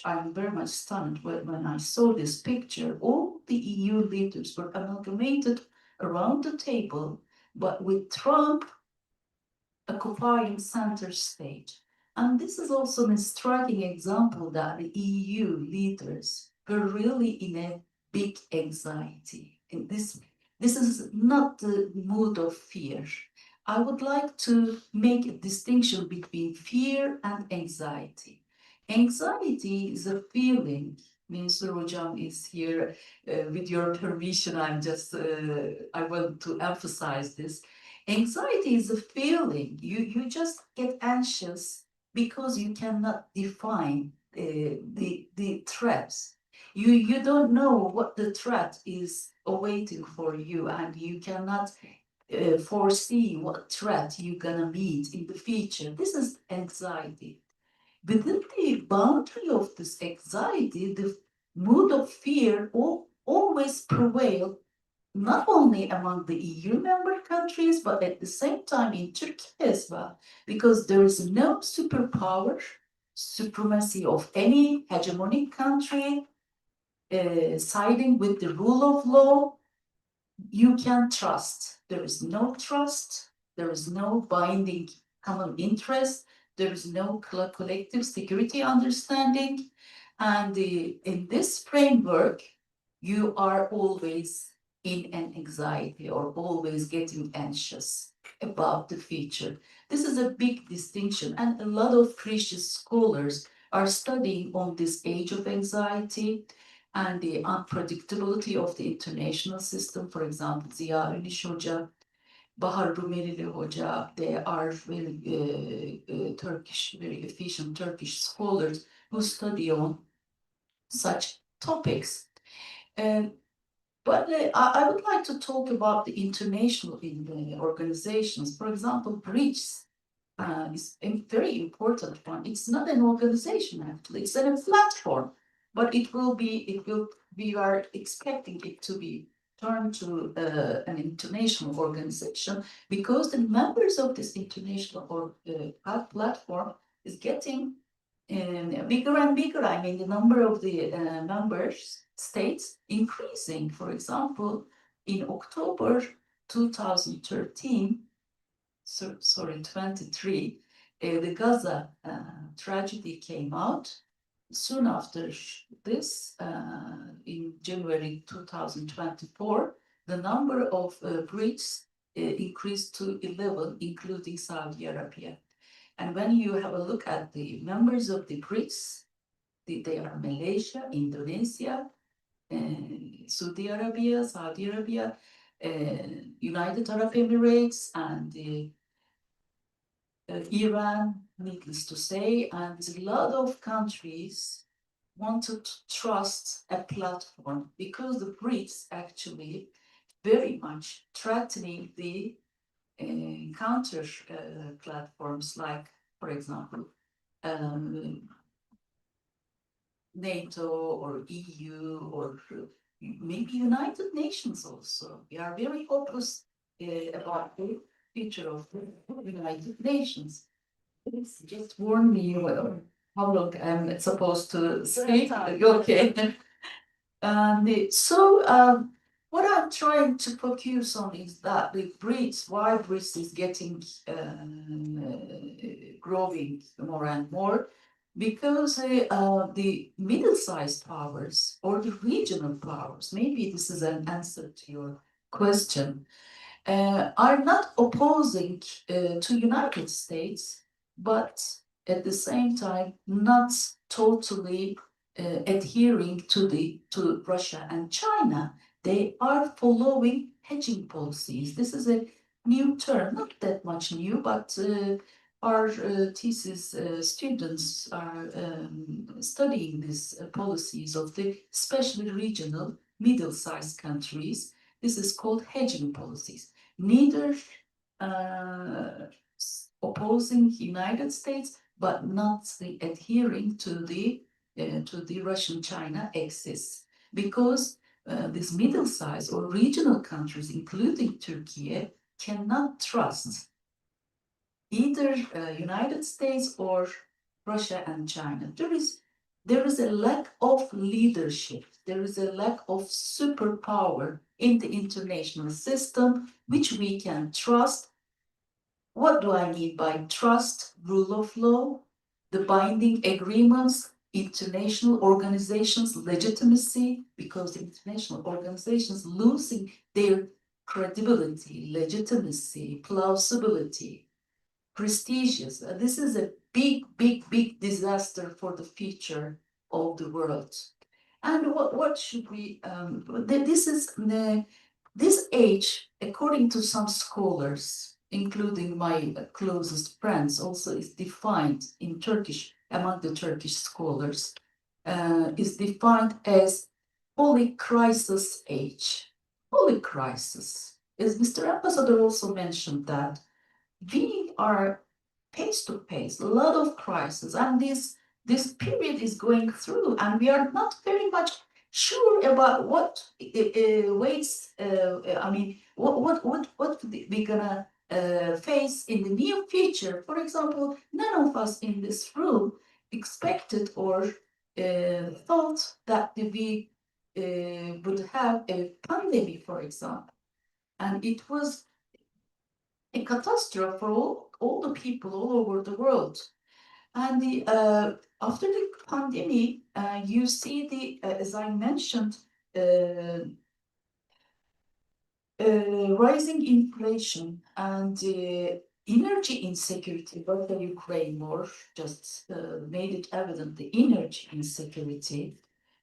I'm very much stunned when I saw this picture. All the EU leaders were amalgamated around the table, but with Trump occupying center stage. And this is also a striking example that the EU leaders were really in a big anxiety. And this is not the mood of fear. I would like to make a distinction between fear and anxiety. Anxiety is a feeling. Mensur Hocam is here. With your permission, I want to emphasize this. Anxiety is a feeling. You just get anxious because you cannot define the threats. You don't know what the threat is awaiting for you, and you cannot foresee what threat you're gonna meet in the future. This is anxiety. Within the boundary of this anxiety, the mood of fear always prevails, not only among the EU member countries, but at the same time in Turkey as well, because there is no superpower, supremacy of any hegemonic country siding with the rule of law. You can trust. There is no trust. There is no binding common interest. There is no collective security understanding. And in this framework, you are always in an anxiety or always getting anxious about the future. This is a big distinction, and a lot of British scholars are studying on this age of anxiety and the unpredictability of the international system. For example, Ziya Ünlüş Hoca, Bahar Rumelili Hoca, they are very Turkish, very efficient Turkish scholars who study on such topics. But I would like to talk about the international organizations. For example, BRICS is a very important one. It's not an organization actually; it's a platform. But we are expecting it to be turned to an international organization because the members of this international platform is getting bigger and bigger. I mean, the number of the members states increasing. For example, in October 2013, 23, the Gaza tragedy came out. Soon after this, in January 2024, the number of BRICS increased to 11, including Saudi Arabia. And when you have a look at the members of the BRICS, they are Malaysia, Indonesia, Saudi Arabia, United Arab Emirates, and Iran, needless to say, and a lot of countries wanted to trust a platform because the BRICS actually very much threatening the counter platforms like, for example, NATO or EU or maybe United Nations also. We are very hopeless about the future of the United Nations. Please just warn me how long I'm supposed to speak. Okay. So what I'm trying to focus on is that the BRICS, why BRICS is getting growing more and more, because the middle-sized powers or the regional powers, maybe this is an answer to your question, are not opposing to United States, but at the same time not totally adhering to Russia and China. They are following hedging policies. This is a new term, not that much new, but our thesis students are studying these policies of the especially regional middle-sized countries. This is called hedging policies. Neither opposing United States, but not adhering to the Russian-China axis, because these middle-sized or regional countries, including Turkey, cannot trust either United States or Russia and China. There is a lack of leadership. There is a lack of superpower in the international system, which we can trust. What do I mean by trust? Rule of law, the binding agreements, international organizations' legitimacy, because international organizations losing their credibility, legitimacy, plausibility, prestigious. This is a big disaster for the future of the world. And what should we? This age, according to some scholars, including my closest friends, also is defined in Turkish, among the Turkish scholars, is defined as polycrisis age. Polycrisis, as Mr. Ambassador also mentioned, that we are face to face, a lot of crises, and this period is going through, and we are not very much sure about what waits. I mean, what we're gonna face in the near future. For example, none of us in this room expected or thought that we would have a pandemic, for example, and it was a catastrophe for all the people all over the world. And after the pandemic, you see as I mentioned, rising inflation and energy insecurity. But the Ukraine war just made it evident, the energy insecurity.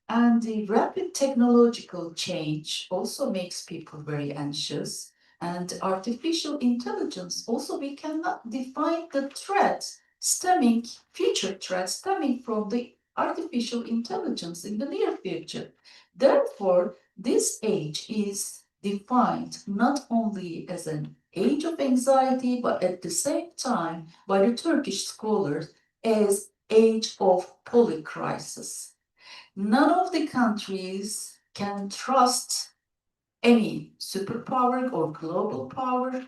And the rapid technological change also makes people very anxious. And artificial intelligence also, we cannot define the threats stemming, future threats stemming from the artificial intelligence in the near future. Therefore, this age is defined not only as an age of anxiety, but at the same time by the Turkish scholars as age of polycrisis. None of the countries can trust any superpower or global power.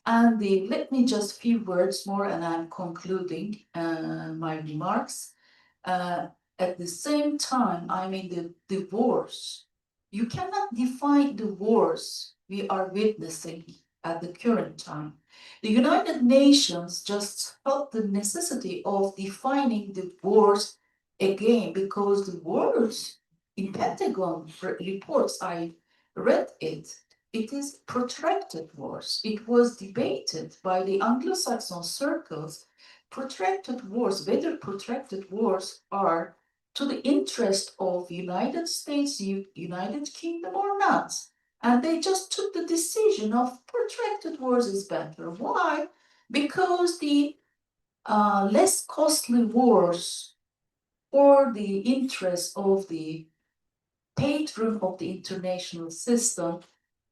And let me just few words more, and I'm concluding my remarks. At the same time, I mean the wars. You cannot define the wars we are witnessing at the current time. The United Nations just felt the necessity of defining the wars again, because the wars in Pentagon reports, I read it, it is protracted wars. It was debated by the Anglo-Saxon circles. Protracted wars, whether protracted wars are to the interest of United States, United Kingdom or not. And they just took the decision of protracted wars is better. Why? Because the less costly wars for the interest of the patron of the international system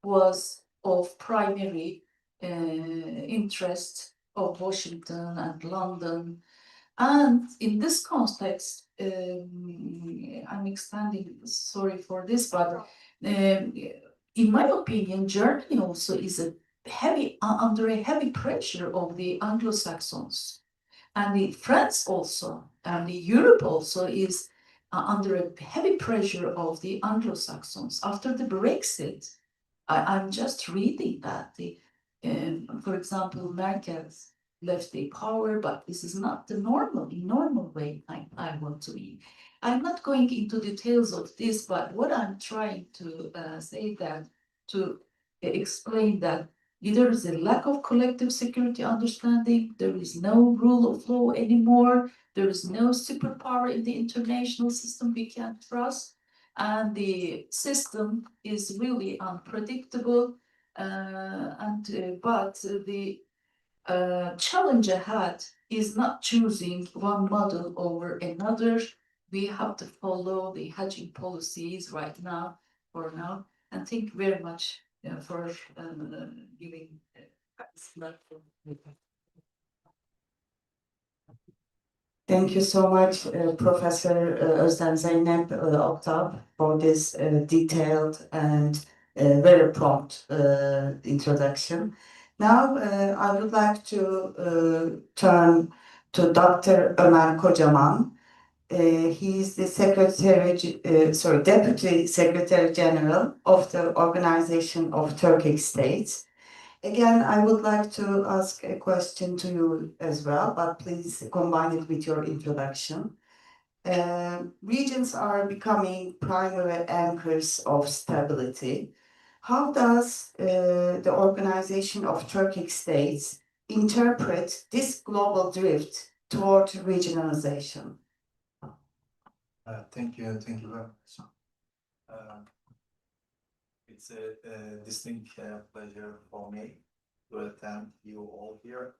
was of primary interest of Washington and London. And in this context, I'm expanding, sorry for this, but in my opinion, Germany also is under a heavy pressure of the Anglo-Saxons. And France also, and Europe also is under a heavy pressure of the Anglo-Saxons. After the Brexit, I'm just reading that, for example, Merkel left the power, but this is not the normal way I want to be. I'm not going into details of this, but what I'm trying to say that, to explain that there is a lack of collective security understanding, there is no rule of law anymore, there is no superpower in the international system we can trust, and the system is really unpredictable. But the challenge ahead is not choosing one model over another. We have to follow the hedging policies right now, for now. And thank you very much for giving this platform. Thank you so much, Professor Özlem Zeynep Oktab, for this detailed and very prompt introduction. Now, I would like to turn to Dr. Ömer Kocaman. He is the Deputy Secretary General of the Organization of Turkic States. Again, I would like to ask a question to you as well, but please combine it with your introduction. Regions are becoming primary anchors of stability. How does the Organization of Turkic States interpret this global drift toward regionalization? Thank you very much. It's a distinct pleasure for me to attend you all here.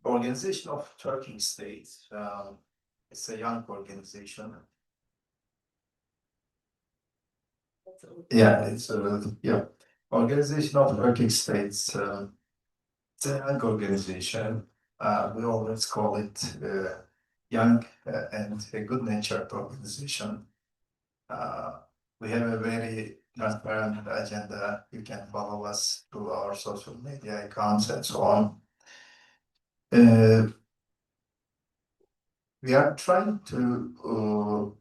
Organization of Turkic States. It's a young organization. Organization of Turkic States. It's a young organization. We always call it young and a good-natured organization. We have a very transparent agenda. You can follow us through our social media accounts and so on. We are trying to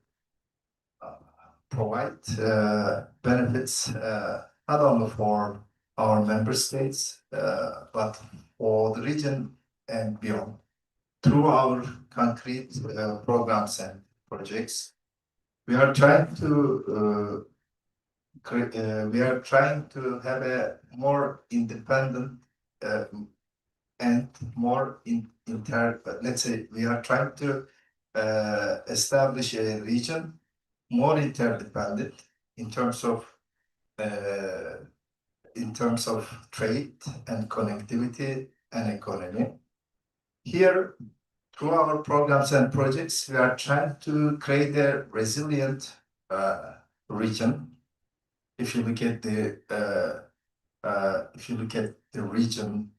provide benefits not only for our member states, but for the region and beyond. Through our concrete programs and projects, we are trying to have a more independent and more let's say we are trying to establish a region more interdependent in terms of trade and connectivity and economy. Here, through our programs and projects, we are trying to create a resilient region. If you look at the region,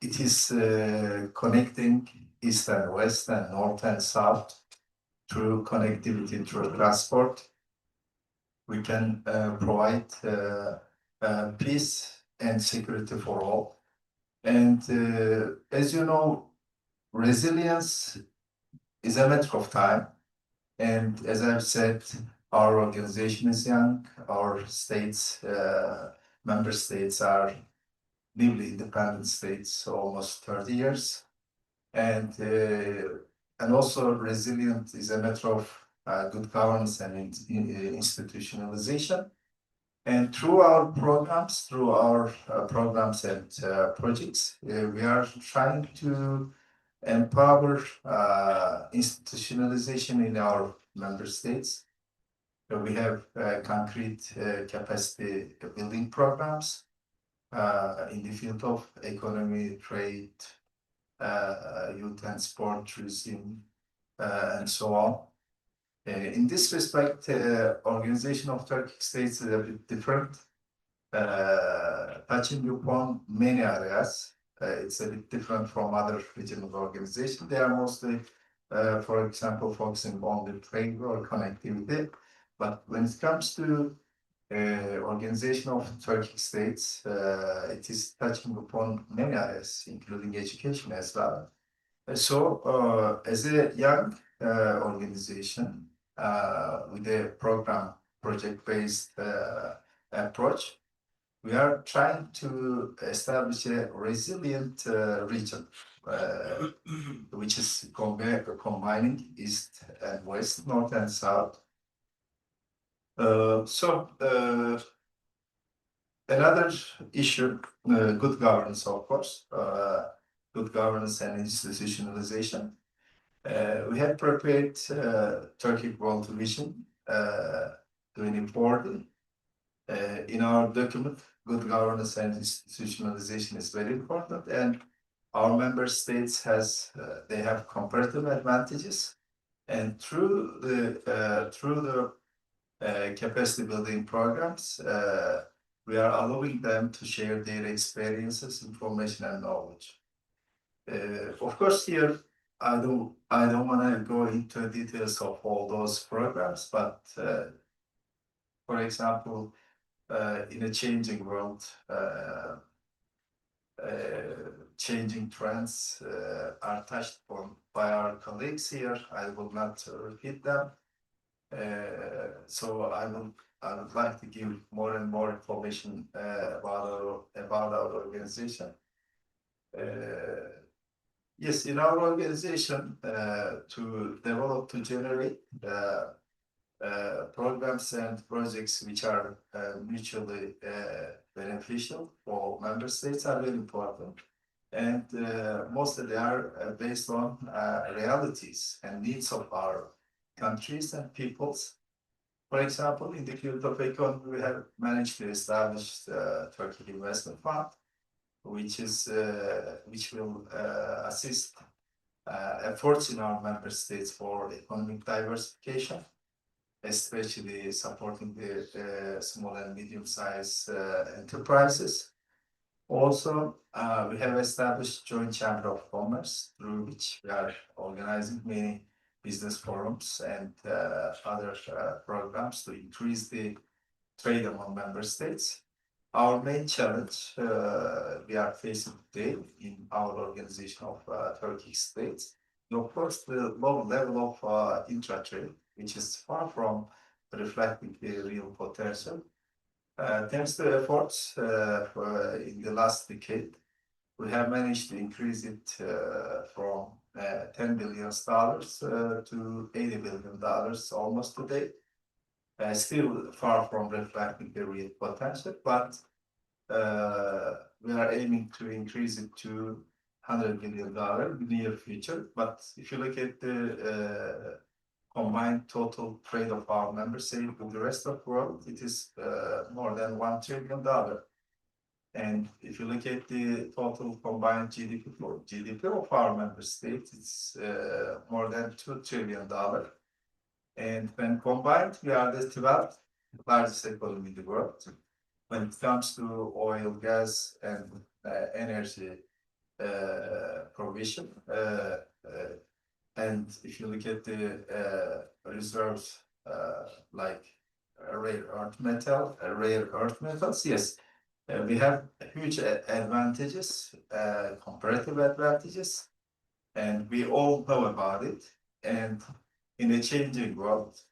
it is connecting east and west and north and south through connectivity through transport. We can provide peace and security for all. And as you know, resilience is a matter of time. And as I've said, our organization is young. Our states, member states are newly independent states, almost 30 years. And also resilient is a matter of good governance and institutionalization. And through our programs, and projects, we are trying to empower institutionalization in our member states. We have concrete capacity building programs in the field of economy, trade, youth and sport, tourism, and so on. In this respect, organization of Turkic states is a bit different, touching upon many areas. It's a bit different from other regional organizations. They are mostly, for example, focusing on the trade or connectivity. But when it comes to organization of Turkic states, it is touching upon many areas, including education as well. So, as a young organization with a project-based approach, we are trying to establish a resilient region, which is combining east and west, north and south. Another issue, good governance, of course, good governance and institutionalization. We have prepared Turkic World Vision 2040. In our document, good governance and institutionalization is very important, and our member states they have comparative advantages, and through the capacity building programs, we are allowing them to share their experiences, information, and knowledge. Of course, here I don't want to go into details of all those programs, but for example, in a changing world, changing trends are touched upon by our colleagues here. I will not repeat them. So I would like to give more and more information about our organization. Yes, in our organization, to generate programs and projects which are mutually beneficial for member states are very important. And mostly they are based on realities and needs of our countries and peoples. For example, in the field of economy, we have managed to establish the Turkic Investment Fund, which will assist efforts in our member states for economic diversification, especially supporting the small and medium-sized enterprises. Also, we have established Joint Chamber of Commerce, through which we are organizing many business forums and other programs to increase the trade among member states. Our main challenge we are facing today in our organization of Turkic states, of course, the low level of intra-trade, which is far from reflecting the real potential. Thanks to efforts in the last decade, we have managed to increase it from $10 billion to $80 billion almost today. Still far from reflecting the real potential, but we are aiming to increase it to $100 billion in the near future. But if you look at the combined total trade of our member states with the rest of the world, it is more than $1 trillion. And if you look at the total combined GDP of our member states, it's more than $2 trillion. And when combined, we are the 12th largest economy in the world. When it comes to oil, gas, and energy provision, and if you look at the reserves, like rare earth metals, yes, we have huge advantages, comparative advantages, and we all know about it. And in a changing world,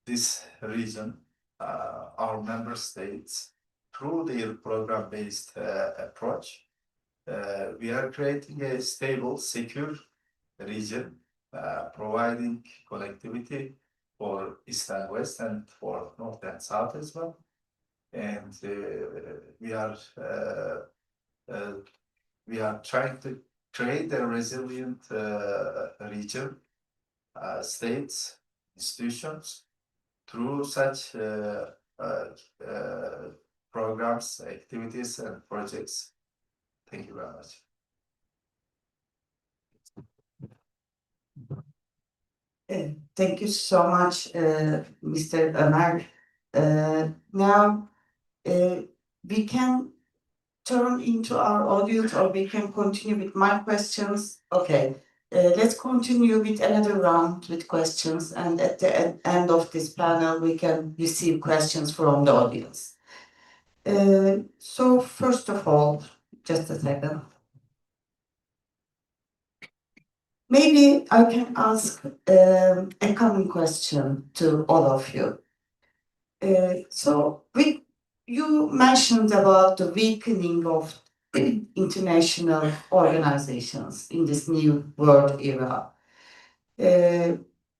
this region, our member states, through their program-based approach, we are creating a stable, secure region, providing connectivity for East and West and for North and South as well. And we are trying to create a resilient region, states, institutions, through such programs, activities, and projects. Thank you very much. Thank you so much, Mr. Ömer. Now, we can turn into our audience, or we can continue with my questions. Okay, let's continue with another round with questions, and at the end of this panel, we can receive questions from the audience. So first of all, just a second. Maybe I can ask a common question to all of you. You mentioned about the weakening of international organizations in this new world era.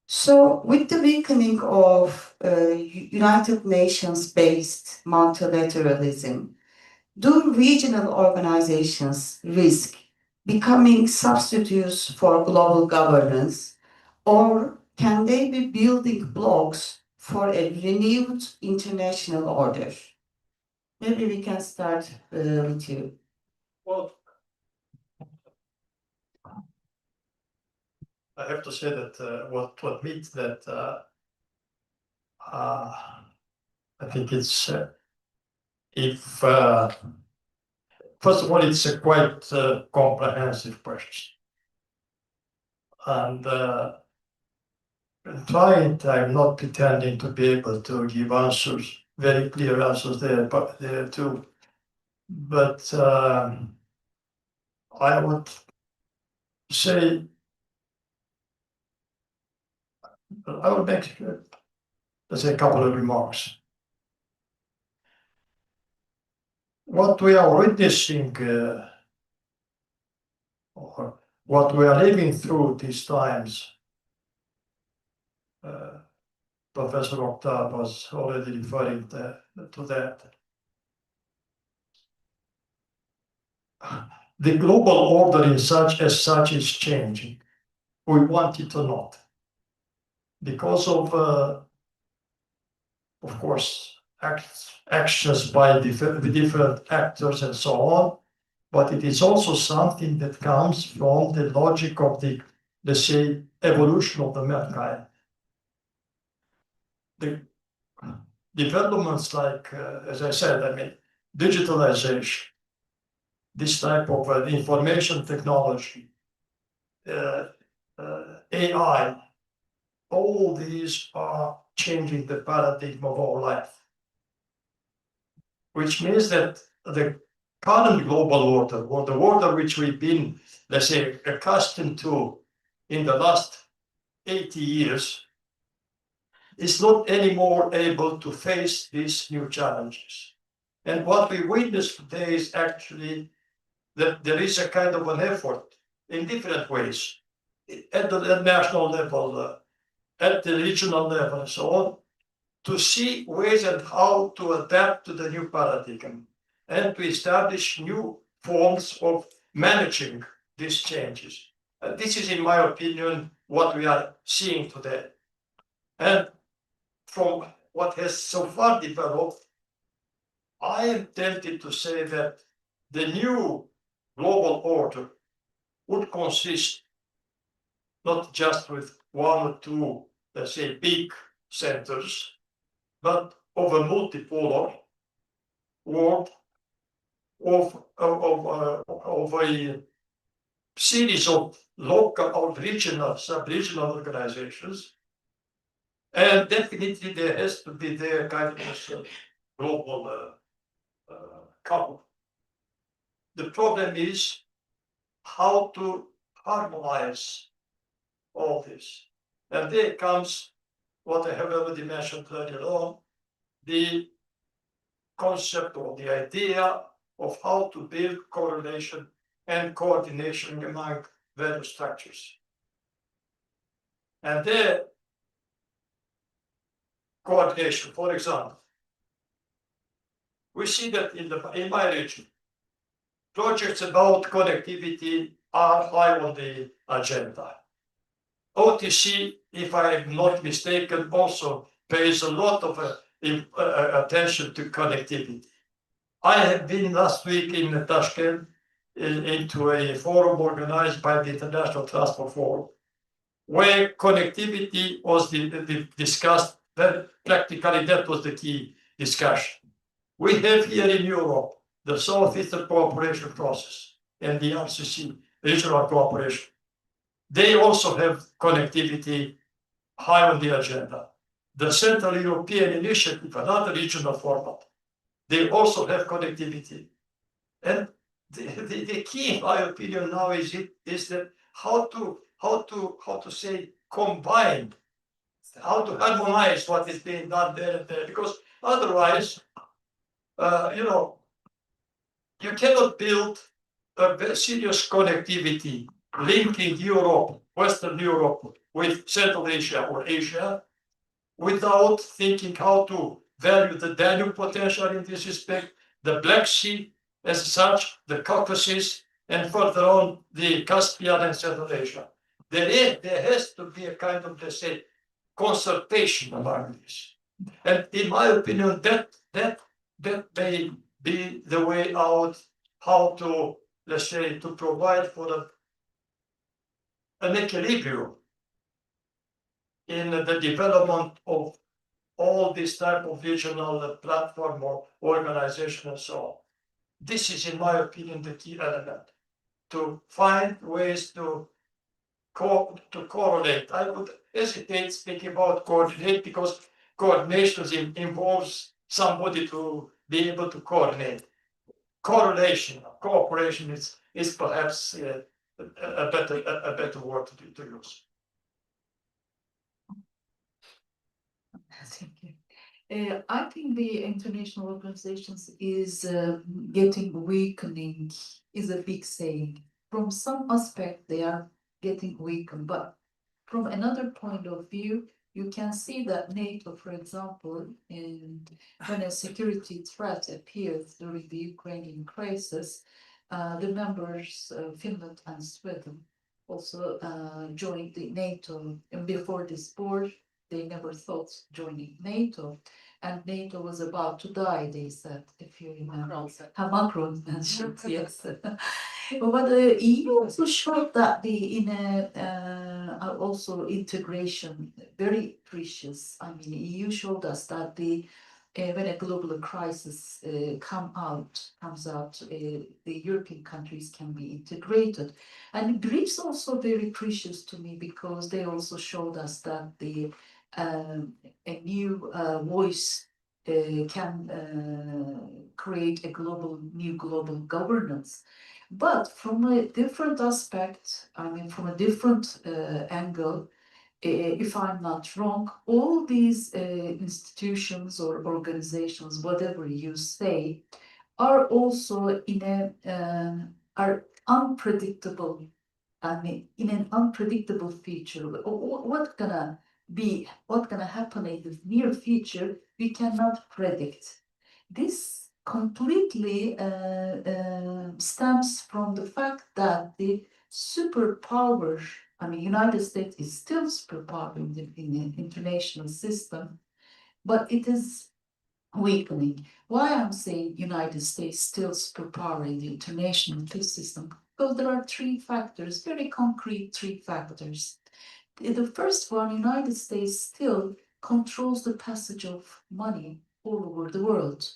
So with the weakening of United Nations-based multilateralism, do regional organizations risk becoming substitutes for global governance, or can they be building blocks for a renewed international order? Maybe we can start with you. Well, I have to say that to admit that I think it's first of all, it's a quite comprehensive question, and I'm not pretending to be able to give answers, very clear answers there too. But I would say, I will make, let's say, a couple of remarks. What we are witnessing, or what we are living through these times, Professor Octav was already referring to that. The global order as such is changing. We want it or not, because of course, actions by different actors and so on. But it is also something that comes from the logic of the, let's say, evolution of the mankind. The developments like, as I said, I mean, digitalization, this type of information technology, AI, all these are changing the paradigm of our life, which means that the current global order, or the order which we've been, let's say, accustomed to in the last 80 years, is not anymore able to face these new challenges. And what we witness today is actually that there is a kind of an effort in different ways at the national level, at the regional level, and so on, to see ways and how to adapt to the new paradigm and to establish new forms of managing these changes. This is, in my opinion, what we are seeing today. And from what has so far developed, I am tempted to say that the new global order would consist not just with one or two, let's say, big centers, but of a multipolar world of a series of local or regional, sub-regional organizations. And definitely there has to be there kind of a global couple. The problem is how to harmonize all this. And there comes what I have already mentioned earlier on, the concept or the idea of how to build correlation and coordination among various structures. And the coordination, for example, we see that in my region, projects about connectivity are high on the agenda. OTC, if I am not mistaken, also pays a lot of attention to connectivity. I have been last week in Tashkent into a forum organized by the International Transport Forum, where connectivity was discussed. That practically that was the key discussion. We have here in Europe the Southeastern Cooperation Process and the RCC, Regional Cooperation. They also have connectivity high on the agenda. The Central European Initiative, another regional format, they also have connectivity. And the key, in my opinion, now is that how to say combine, how to harmonize what is being done there and there, because otherwise, you cannot build a serious connectivity linking Europe, Western Europe, with Central Asia or Asia, without thinking how to value the Danube potential in this respect, the Black Sea as such, the Caucasus, and further on the Caspian and Central Asia. There has to be a kind of, let's say, consultation among these. And in my opinion, that may be the way out, how to, let's say, to provide for an equilibrium in the development of all this type of regional platform or organization and so on. This is, in my opinion, the key element, to find ways to correlate. I would hesitate speaking about coordinate because coordination involves somebody to be able to coordinate. Correlation, cooperation is perhaps a better word to use. Thank you. I think the international organizations is getting weakening is a big saying. From some aspect, they are getting weakened, but from another point of view, you can see that NATO, for example, when a security threat appears during the Ukrainian crisis, the members, Finland and Sweden, also joined the NATO. And before this board, they never thought joining NATO. And NATO was about to die, they said, if you remember. Macron mentioned, yes. But the EU also showed that also integration, very precious. I mean, EU showed us that when a global crisis comes out, the European countries can be integrated. And Greece also very precious to me because they also showed us that a new voice can create a new global governance. But from a different aspect, I mean, from a different angle, if I'm not wrong, all these institutions or organizations, whatever you say, are also in a are unpredictable. I mean, in an unpredictable future. What gonna be? What gonna happen in the near future? We cannot predict. This completely stems from the fact that the superpower, I mean, United States is still superpower in the international system, but it is weakening. Why I'm saying United States still superpower in the international system? Because there are three factors, very concrete three factors. The first one, United States still controls the passage of money all over the world.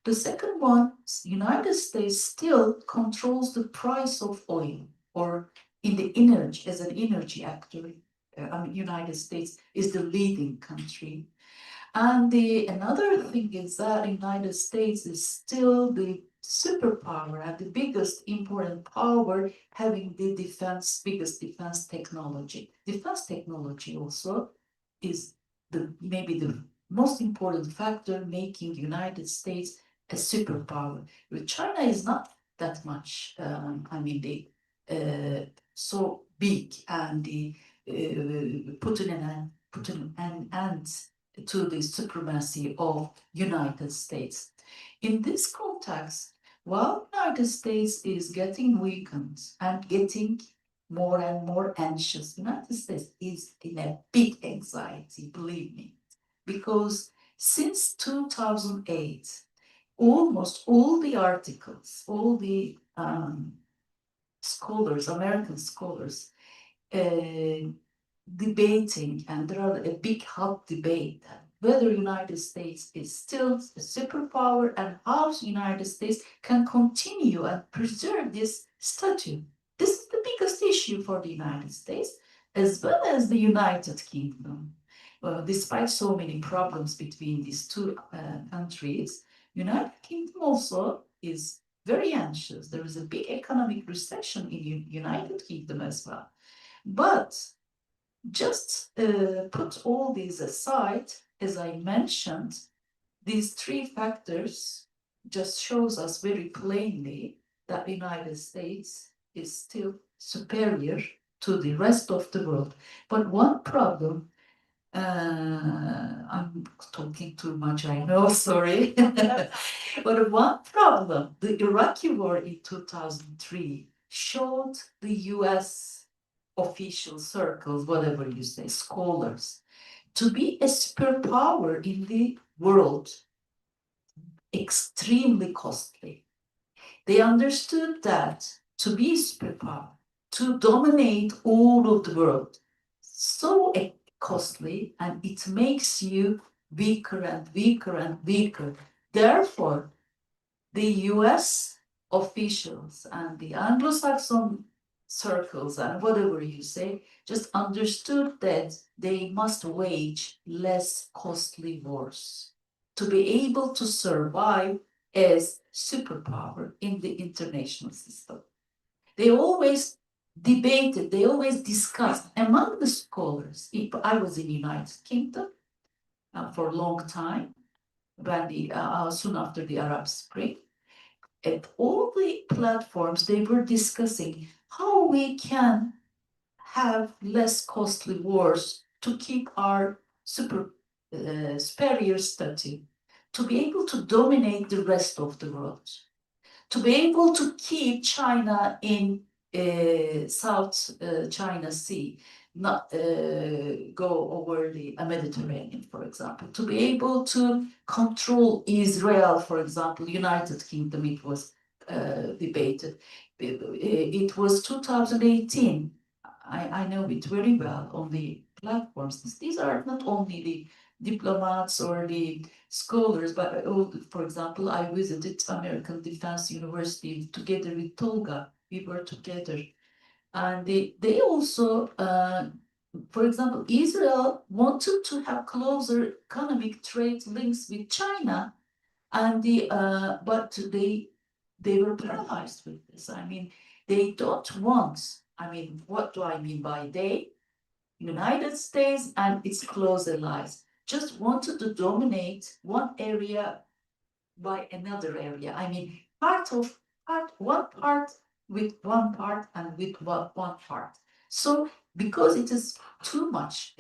The second one, United States still controls the price of oil, or in the energy, as an energy actor, United States is the leading country. And another thing is that United States is still the superpower and the biggest important power, having the biggest defense technology. Defense technology also is maybe the most important factor making United States a superpower. But China is not that much. So big, and putting an end to the supremacy of United States. In this context, while United States is getting weakened and getting more and more anxious, United States is in a big anxiety, believe me, because since 2008, almost all the articles, all the scholars, American scholars, debating, and there are a big hot debate whether United States is still a superpower and how United States can continue and preserve this status. This is the biggest issue for the United States as well as the United Kingdom. Well, despite so many problems between these two countries, United Kingdom also is very anxious. There is a big economic recession in United Kingdom as well. But just put all these aside, as I mentioned, these three factors just shows us very plainly that the United States is still superior to the rest of the world. But one problem, I'm talking too much, I know, sorry. But one problem, the Iraqi war in 2003 showed the US official circles, whatever you say, scholars, to be a superpower in the world, extremely costly. They understood that to be a superpower, to dominate all of the world, so costly, and it makes you weaker and weaker and weaker. Therefore, the US officials and the Anglo-Saxon circles and whatever you say just understood that they must wage less costly wars to be able to survive as superpower in the international system. They always debated, they always discussed among the scholars. I was in the United Kingdom for a long time, when soon after the Arab Spring. At all the platforms, they were discussing how we can have less costly wars to keep our superior status, to be able to dominate the rest of the world, to be able to keep China in South China Sea, not go over the Mediterranean, for example, to be able to control Israel, for example, United Kingdom, it was debated. It was 2018. I know it very well on the platforms. These are not only the diplomats or the scholars, but for example, I visited American Defense University together with Tolga. We were together, and they also, for example, Israel wanted to have closer economic trade links with China, and but they were paralyzed with this. I mean, they don't want. I mean, what do I mean by they? United States and its close allies just wanted to dominate one area by another area. I mean, one part with one part and with one part. So because it is too much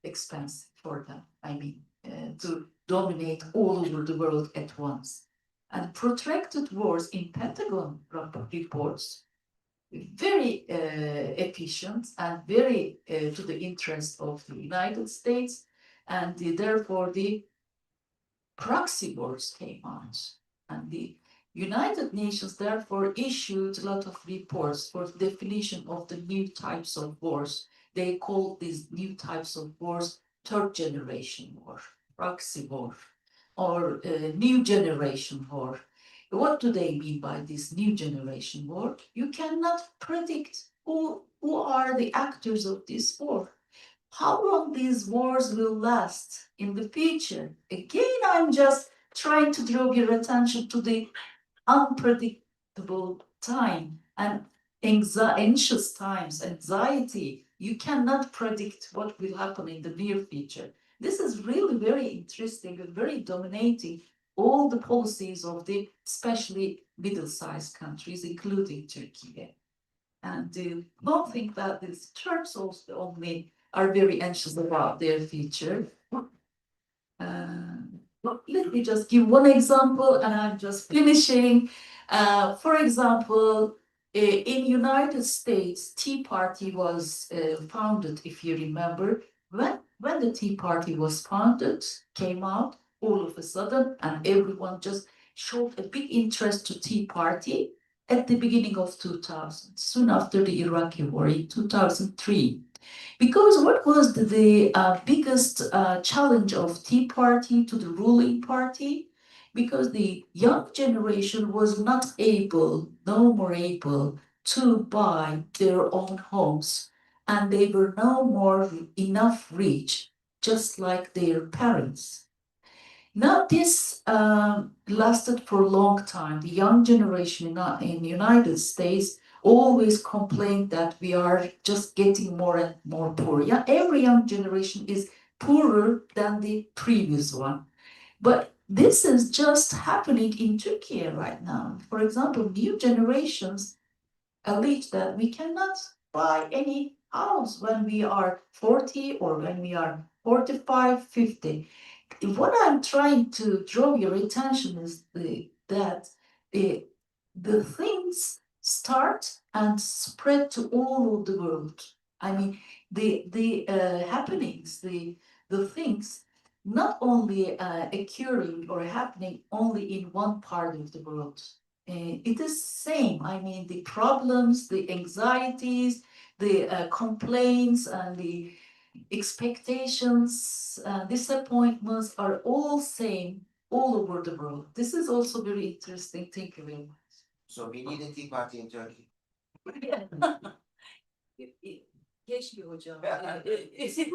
expensive for them, I mean, to dominate all over the world at once. And protracted wars in Pentagon reports very efficient and very to the interest of the United States, and therefore the proxy wars came out, and the United Nations therefore issued a lot of reports for the definition of the new types of wars. They called these new types of wars third generation war, proxy war, or new generation war. What do they mean by this new generation war? You cannot predict who are the actors of this war. How long these wars will last in the future? Again, I'm just trying to draw your attention to the unpredictable time and anxious times, anxiety. You cannot predict what will happen in the near future. This is really very interesting and very dominating all the policies of the especially middle-sized countries, including Turkey. And don't think that these Turks also only are very anxious about their future. Let me just give one example, and I'm just finishing. For example, in United States, Tea Party was founded, if you remember. When the Tea Party was founded, came out all of a sudden, and everyone just showed a big interest to Tea Party at the beginning of 2000, soon after the Iraqi war in 2003. Because what was the biggest challenge of Tea Party to the ruling party? Because the young generation was not able, no more able, to buy their own homes, and they were no more enough rich, just like their parents. Now this lasted for a long time. The young generation in the United States always complained that we are just getting more and more poor. Yeah, every young generation is poorer than the previous one. But this is just happening in Turkey right now. For example, new generations allege that we cannot buy any house when we are 40 or when we are 45, 50. What I'm trying to draw your attention is that the things start and spread to all of the world. I mean, the happenings, the things not only occurring or happening only in one part of the world. It is same. I mean, the problems, the anxieties, the complaints, and the expectations, disappointments are all same all over the world. This is also very interesting. Thank you very much. So we need a tea party in Turkey. Keşke hocam. If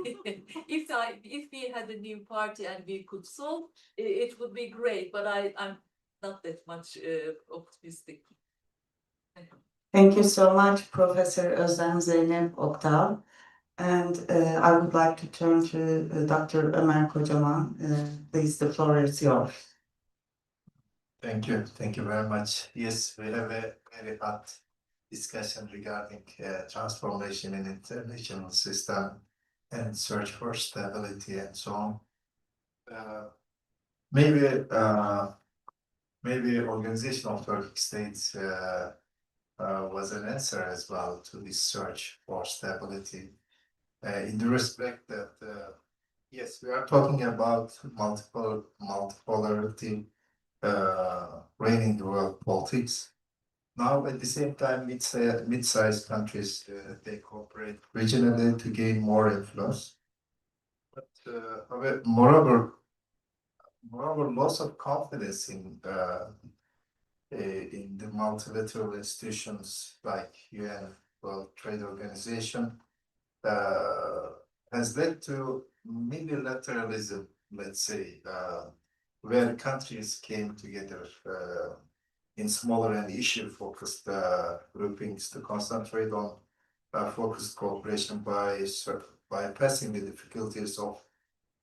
we had a new party and we could solve, it would be great. But I'm not that much optimistic. Thank you so much, Professor Özlem Zeynep Oktal. And I would like to turn to Dr. Ömer Kocaman. Please, the floor is yours. Thank you. Thank you very much. Yes, we have a very hot discussion regarding transformation in international system and search for stability and so on. Maybe Organization of Turkic States was an answer as well to this search for stability. In the respect that yes, we are talking about multipolarity reigning the world politics. Now, at the same time, mid-sized countries they cooperate regionally to gain more influence. But moreover, loss of confidence in the multilateral institutions like UN, World Trade Organization, has led to unilateralism, let's say, where countries came together in smaller and issue-focused groupings to concentrate on focused cooperation by bypassing the difficulties of,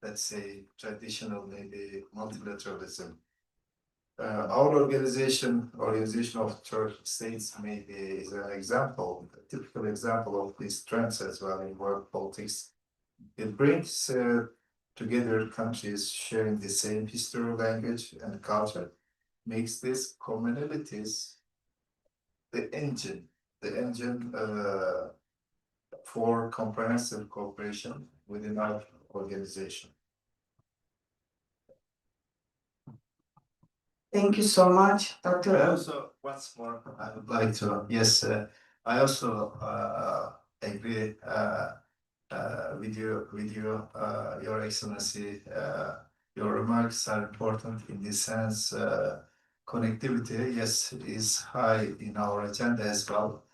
let's say, traditional maybe multilateralism. Our organization of Turkish states maybe is an example, a typical example of these trends as well in world politics. It brings together countries sharing the same history, language, and culture, makes these commonalities the engine for comprehensive cooperation within our organization. Thank you so much, Dr. Also, once more, I would like to, yes, I also agree with you, Your Excellency. Your remarks are important in this sense. Connectivity, yes, is high in our agenda as well.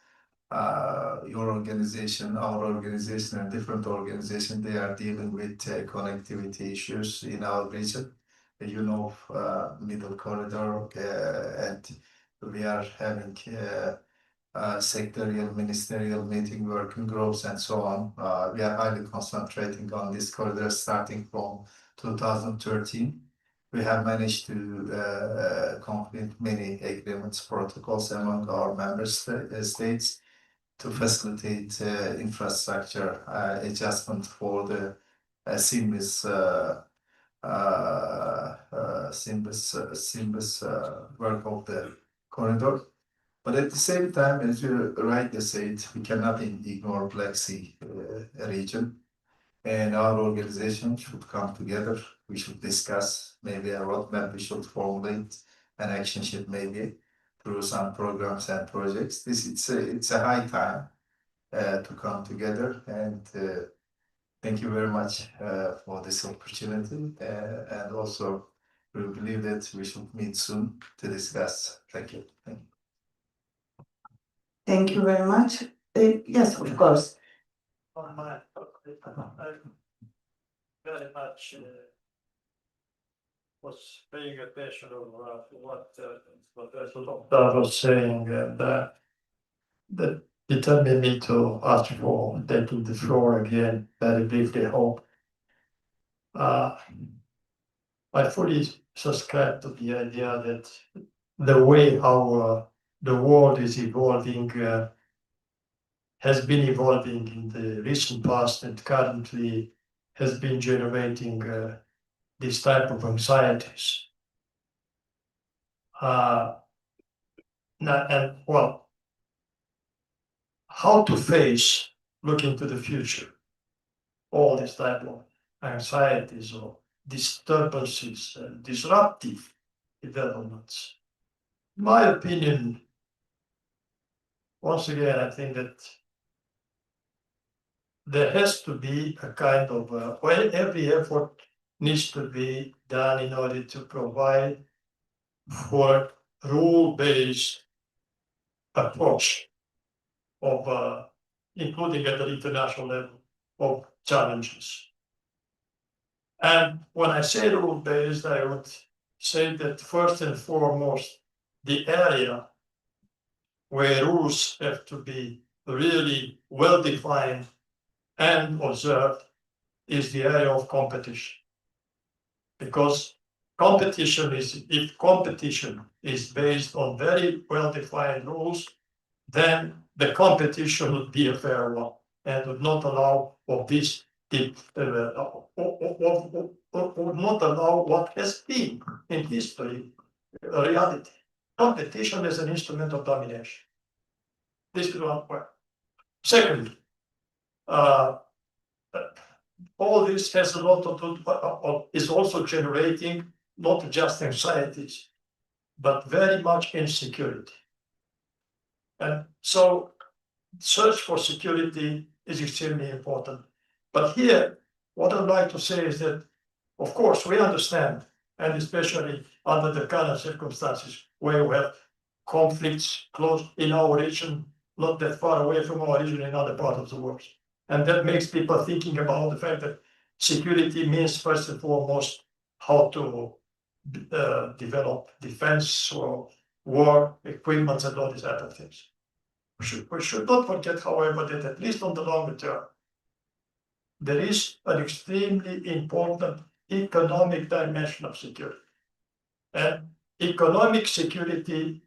Your organization, our organization, and different organizations, they are dealing with connectivity issues in our region. You know, Middle Corridor, and we are having sectorial, ministerial meeting, working groups, and so on. We are highly concentrating on this corridor starting from 2013. We have managed to complete many agreements, protocols among our member states to facilitate infrastructure adjustment for the seamless work of the corridor. But at the same time, as you rightly said, we cannot ignore Black Sea region, and our organization should come together. We should discuss maybe a roadmap. We should formulate an action sheet maybe through some programs and projects. It's a high time to come together, and thank you very much for this opportunity. And also, we believe that we should meet soon to discuss. Thank you. Thank you. Thank you very much. Yes, of course. On my, I very much was paying attention of what Dr. was saying, and that determined me to ask for taking the floor again very briefly. Hope. I fully subscribe to the idea that the way how the world is evolving has been evolving in the recent past and currently has been generating this type of anxieties. And well, how to face, looking to the future, all this type of anxieties or disturbances and disruptive developments. In my opinion, once again, I think that there has to be a kind of, every effort needs to be done in order to provide for rule-based approach of, including at the international level, of challenges. And when I say rule-based, I would say that first and foremost, the area where rules have to be really well-defined and observed is the area of competition. Because if competition is based on very well-defined rules, then the competition would be a fair one and would not allow of this would not allow what has been in history a reality. Competition is an instrument of domination. This is one point. Secondly, all this has a lot to do, is also generating not just anxieties, but very much insecurity. And so search for security is extremely important. But here, what I'd like to say is that, of course, we understand, and especially under the current circumstances where we have conflicts close in our region, not that far away from our region in other parts of the world. And that makes people thinking about the fact that security means first and foremost how to develop defense or war equipment and all these other things. We should not forget, however, that at least on the longer term, there is an extremely important economic dimension of security. And economic security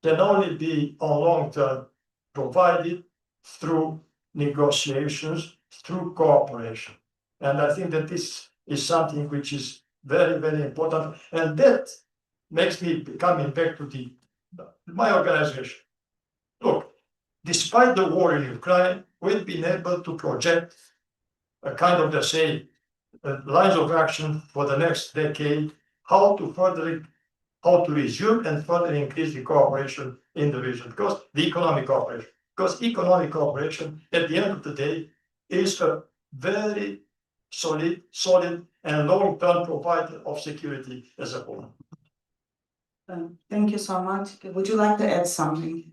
can only be on long term provided through negotiations, through cooperation. And I think that this is something which is very, very important. And that makes me coming back to my organization. Look, despite the war in Ukraine, we've been able to project a kind of, let's say, lines of action for the next decade, how to resume and further increase the cooperation in the region, because economic cooperation, at the end of the day, is a very solid and long-term provider of security as a whole. Thank you so much. Would you like to add something?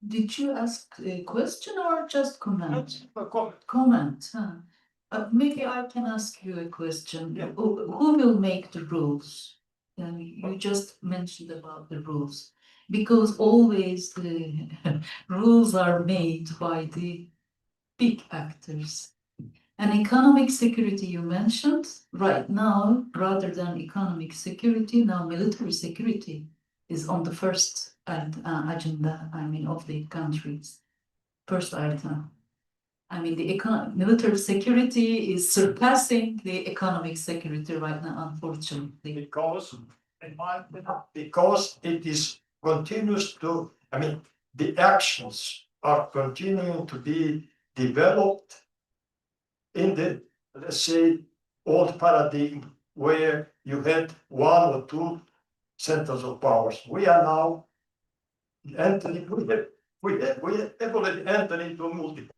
Did you ask a question or just comment? A comment. Comment, huh? Maybe I can ask you a question. Yeah. Who will make the rules? You just mentioned about the rules, because always the rules are made by the big actors. And economic security you mentioned, right now, rather than economic security, now military security is on the first agenda, of the countries. First item. The military security is surpassing the economic security right now, unfortunately. Because, because it is continues to, the actions are continuing to be developed in the, let's say, old paradigm where you had one or two centers of powers. We are now entering, we have already entered into multiple.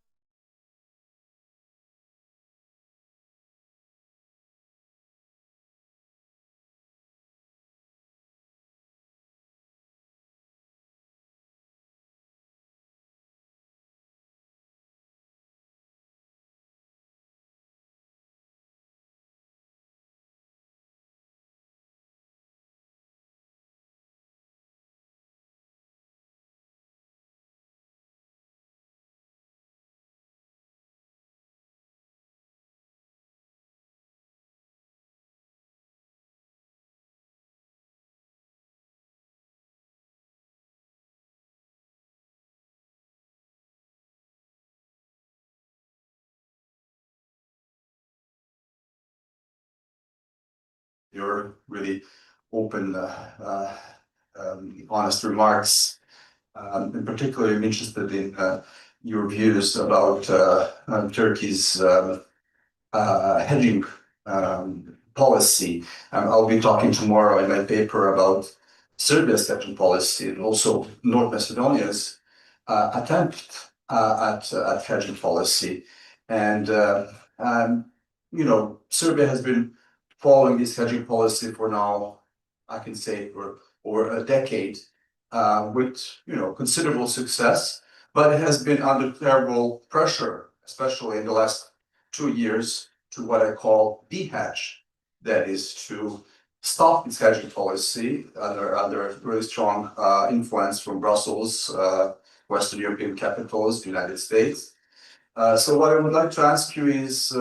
Your really open, honest remarks. In particular, I'm interested in your views about Turkey's hedging policy. I'll be talking tomorrow in my paper about Serbia's hedging policy and also North Macedonia's attempt at hedging policy. And Serbia has been following this hedging policy for now, I can say, for over a decade, with considerable success, but it has been under terrible pressure, especially in the last 2 years, to what I call de-hedge. That is to stop its hedging policy under really strong influence from Brussels, Western European capitals, the United States. So what I would like to ask you is,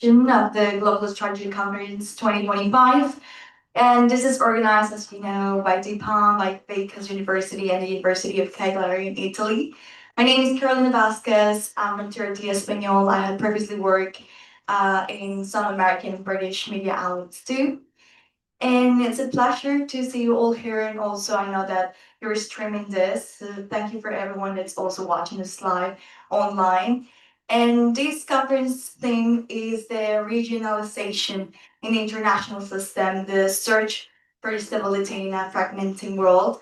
of the Global Strategy Conference 2025. And this is organized, as you know, by DIPAM, by Beykoz University and the University of Cagliari in Italy. My name is Carolina Vasquez. I'm from Turkey Espanol. I had previously worked in some American and British media outlets too. And it's a pleasure to see you all here. And also, I know that you're streaming this. So thank you for everyone that's also watching this live online. And this conference theme is the regionalization in the international system, the search for stability in a fragmenting world.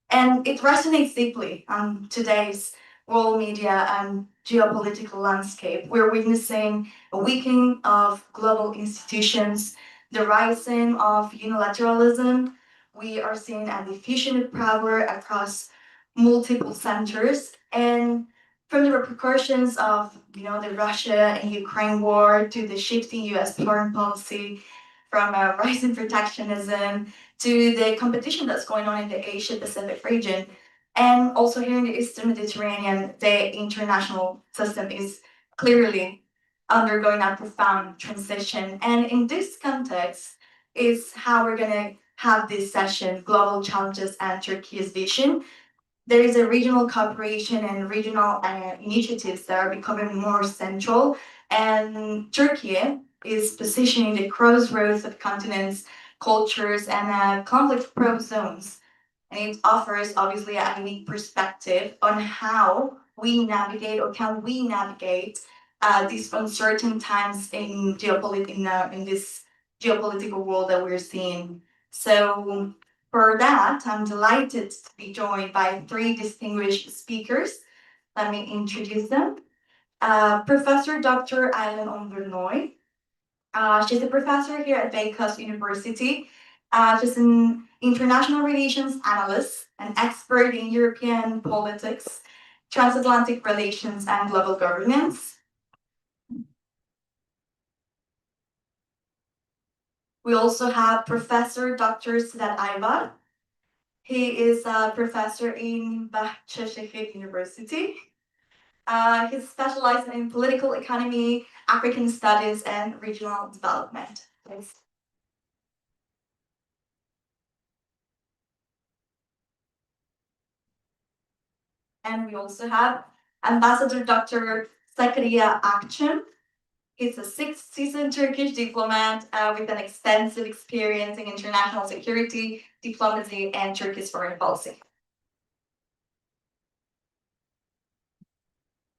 And it resonates deeply on today's world media and geopolitical landscape. We're witnessing a weakening of global institutions, the rising of unilateralism. We are seeing a diffusion of power across multiple centers, and from the repercussions of the Russia and Ukraine war to the shifting U.S. foreign policy, from a rising protectionism to the competition that's going on in the Asia Pacific region. And also here in the Eastern Mediterranean, the international system is clearly undergoing a profound transition. And in this context is how we're gonna have this session, Global Challenges and Turkey's Vision. There is a regional cooperation and regional initiatives that are becoming more central. And Turkey is positioning the crossroads of continents, cultures, and conflict-prone zones. And it offers obviously a unique perspective on how we navigate or can we navigate these uncertain times in this geopolitical world that we're seeing. So for that, I'm delighted to be joined by three distinguished speakers. Let me introduce them. Professor Dr. Aylan Onvernoy. She's a professor here at Beykoz University. She's an international relations analyst, an expert in European politics, transatlantic relations, and global governance. We also have Professor Dr. Sedat Aybar. He is a professor in Bahçeşehir University. He's specialized in political economy, African studies, and regional development. Thanks. And we also have Ambassador Dr. Zakaria Akçım. He's a sixth-seasoned Turkish diplomat with an extensive experience in international security, diplomacy, and Turkish foreign policy.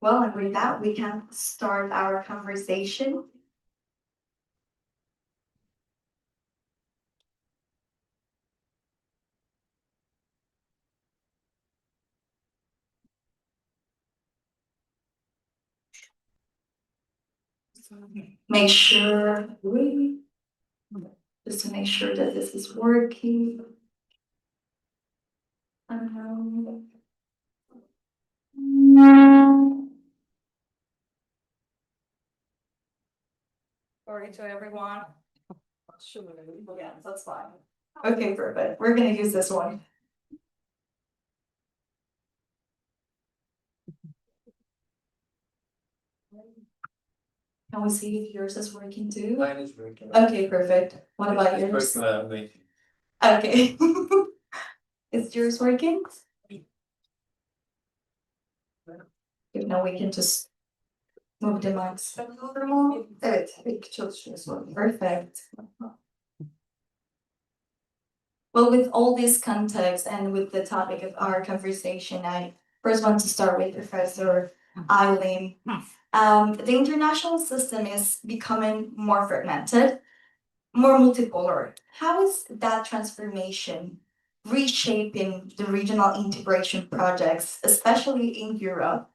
Well, and with that, we can start our conversation. Make sure just to make sure that this is working. Sorry to everyone. Yeah, that's fine. Okay, perfect. We're gonna use this one. Can we see if yours is working too? Mine is working. Okay, perfect. What about It's yours? working, waiting. Okay. Is yours working? If not, we can just move the mics. Evet, peki çalışıyor sonra. Perfect. Well, with all this context and with the topic of our conversation, I first want to start with Professor Aylan. The international system is becoming more fragmented, more multipolar. How is that transformation reshaping the regional integration projects, especially in Europe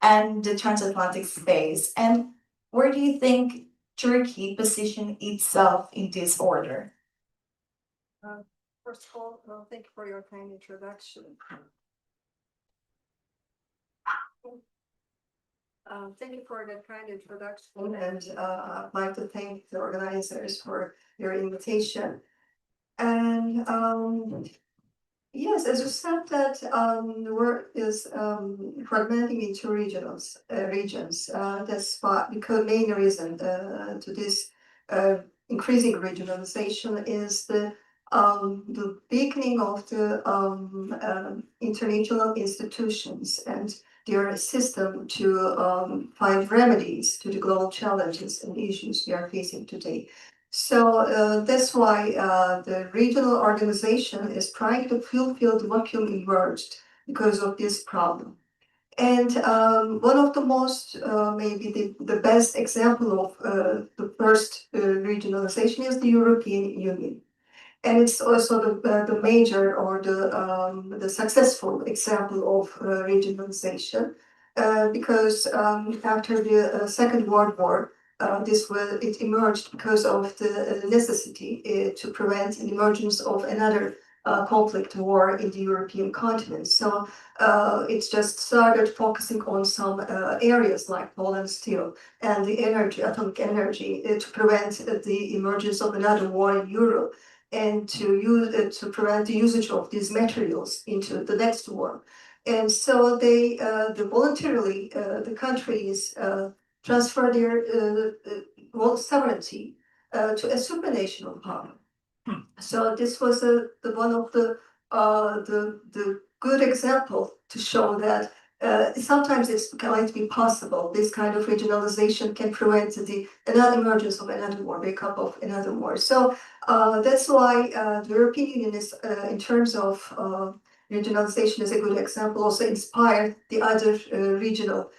and the transatlantic space? And where do you think Turkey positioned itself in this order? First of all, thank you for your kind introduction. Thank you for that kind introduction, and I'd like to thank the organizers for your invitation. And Yes, as you said that the world is fragmenting into regions. That's why, because main reason to this increasing regionalization is the weakening of the international institutions and their system to find remedies to the global challenges and issues we are facing today. So that's why the regional organization is trying to fulfill the vacuum emerged because of this problem. And one of the most, maybe the best example of the first regionalization is the European Union. And it's also the major or the successful example of regionalization because after the Second World War, it emerged because of the necessity to prevent the emergence of another conflict war in the European continent. So it just started focusing on some areas like Poland still and the energy, atomic energy, to prevent the emergence of another war in Europe and to prevent the usage of these materials into the next war. And so they voluntarily the countries transfer their sovereignty to a supranational power. So this was one of the good example to show that sometimes it's going to be possible. This kind of regionalization can prevent the another emergence of another war, breakup of another war. So that's why the European Union is, in terms of regionalization, is a good example. Also inspired the other regional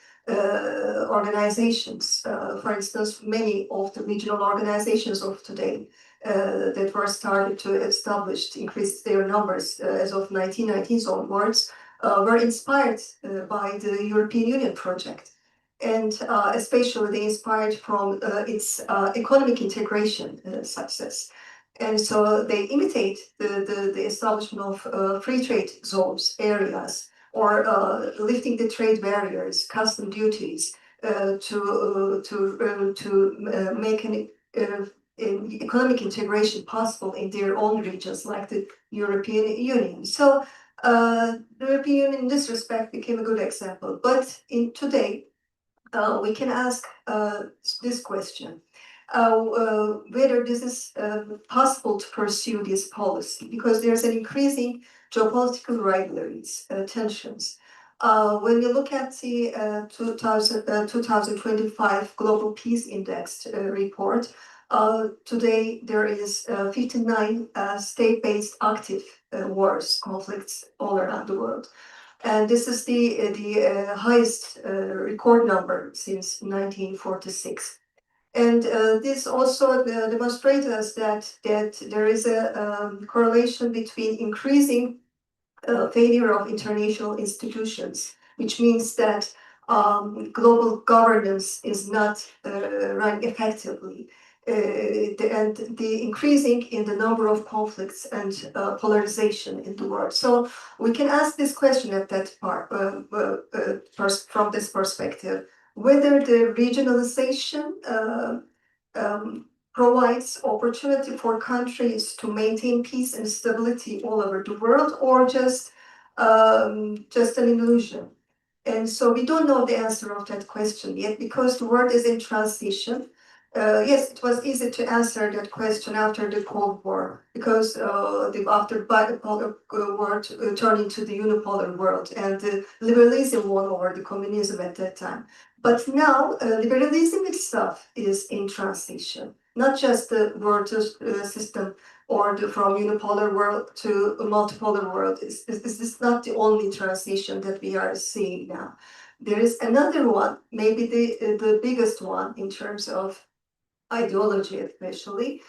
organizations. For instance, many of the regional organizations of today that were started to establish, to increase their numbers as of 1990s onwards, were inspired by the European Union project. And especially they inspired from its economic integration success. And so they imitate the establishment of free trade zones, areas, or lifting the trade barriers, custom duties, to make an economic integration possible in their own regions, like the European Union. So the European Union in this respect became a good example. But in today, we can ask this question. Whether this is possible to pursue this policy, because there's an increasing geopolitical rivalries, tensions. When we look at the 2025 Global Peace Index report, today there is 59 state-based active wars, conflicts all around the world. And this is the highest record number since 1946. And this also demonstrates us that there is a correlation between increasing failure of international institutions, which means that global governance is not run effectively. And the increasing in the number of conflicts and polarization in the world. So we can ask this question at that part from this perspective, whether the regionalization provides opportunity for countries to maintain peace and stability all over the world, or just an illusion. And so we don't know the answer of that question yet, because the world is in transition. Yes, it was easy to answer that question after the Cold War, because after the bipolar world turned into the unipolar world, and the liberalism won over the communism at that time. But now liberalism itself is in transition, not just the world system or from unipolar world to a multipolar world. This is not the only transition that we are seeing now. There is another one, maybe the biggest one in terms of ideology, especially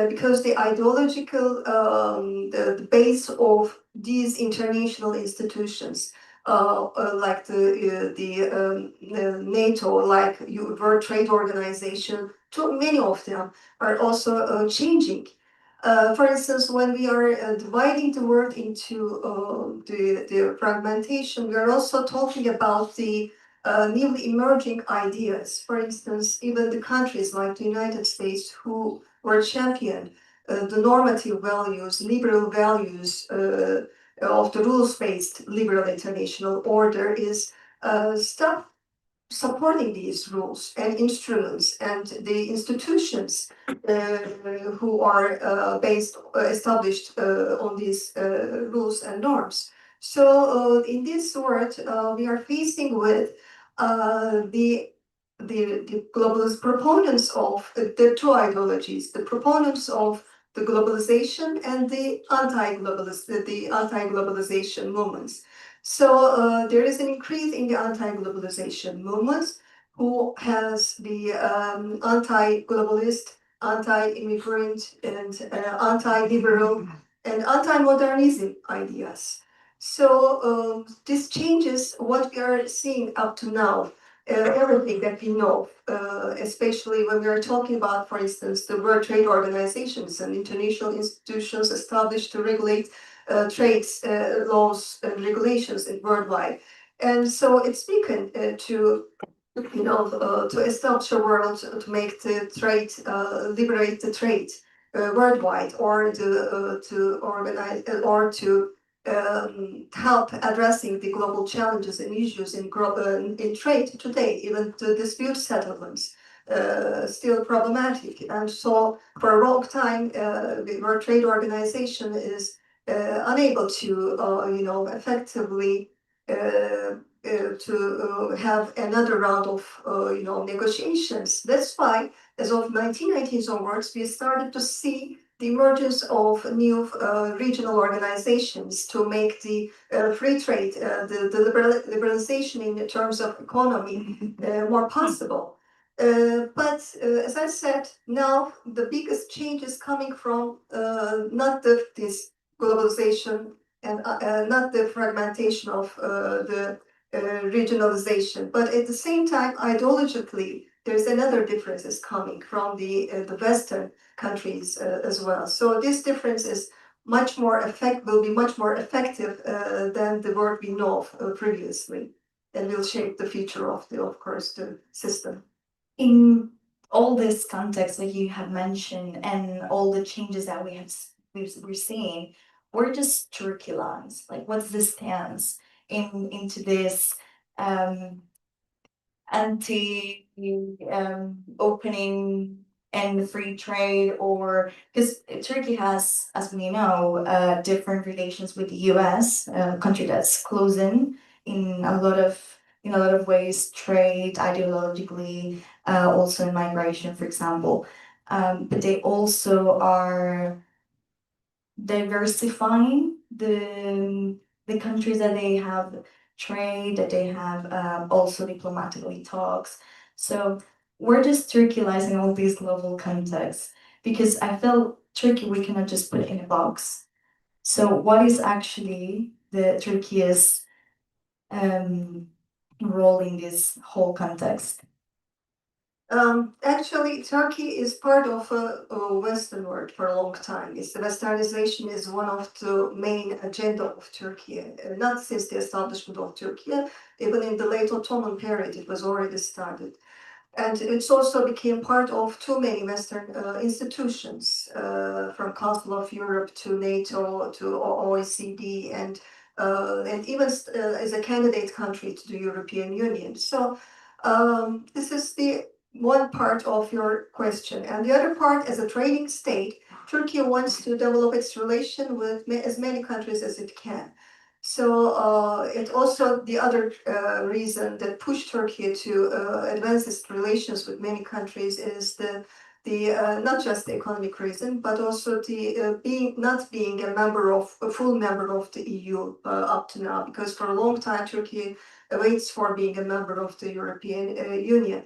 because the ideological the base of these international institutions, like the NATO, like World Trade Organization, too many of them are also changing. For instance, when we are dividing the world into the fragmentation, we are also talking about the newly emerging ideas. For instance, even the countries like the United States, who were championed the normative values, liberal values of the rules-based liberal international order is stop supporting these rules and instruments and the institutions who are established on these rules and norms. So in this world, we are facing with the globalist proponents of the two ideologies, the proponents of the globalization and the anti-globalization movements. So there is an increase in the anti-globalization movements who has the anti-globalist, anti-immigrant and anti-liberal and anti-modernism ideas. So this changes what we are seeing up to now. Everything that we know, especially when we are talking about, for instance, the World Trade Organizations and international institutions established to regulate trades, laws, and regulations worldwide. And so it's beacon to to establish a world to make the trade, liberate the trade worldwide, or to organize or to help addressing the global challenges and issues in trade today, even the dispute settlements still problematic. And so for a long time, the World Trade Organization is unable to, effectively to have another round of, negotiations. That's why, as of 1990s onwards, we started to see the emergence of new regional organizations to make the free trade, the liberalization in terms of economy more possible. But as I said, now the biggest change is coming from not this globalization and not the fragmentation of the regionalization, but at the same time, ideologically, there's another difference is coming from the Western countries as well. So this difference is will be much more effective than the work we know previously, and will shape the future of the system. In all this context that you have mentioned and all the changes that we're seeing, where does Turkey lies? Like, what's the stance into this anti opening and free trade, or because Turkey has, as we know, different relations with the US, a country that's closing in a lot of ways, trade, ideologically, also in migration, for example. But they also are diversifying the countries that they have trade, that they have also diplomatically talks. So where does Turkey lies in all these global contexts? Because I felt Turkey, we cannot just put it in a box. So what is actually the Turkey's role in this whole context? Actually, Turkey is part of a Western world for a long time. The Westernization is one of the main agenda of Turkey, not since the establishment of Turkey, even in the late Ottoman period, it was already started. And it's also became part of too many Western institutions, from Council of Europe to NATO to OECD, and even as a candidate country to the European Union. So this is the one part of your question. And the other part, as a trading state, Turkey wants to develop its relation with as many countries as it can. So it also, the other reason that pushed Turkey to advance its relations with many countries is the not just the economic reason, but also the not being a full member of the EU up to now, because for a long time Turkey waits for being a member of the European Union.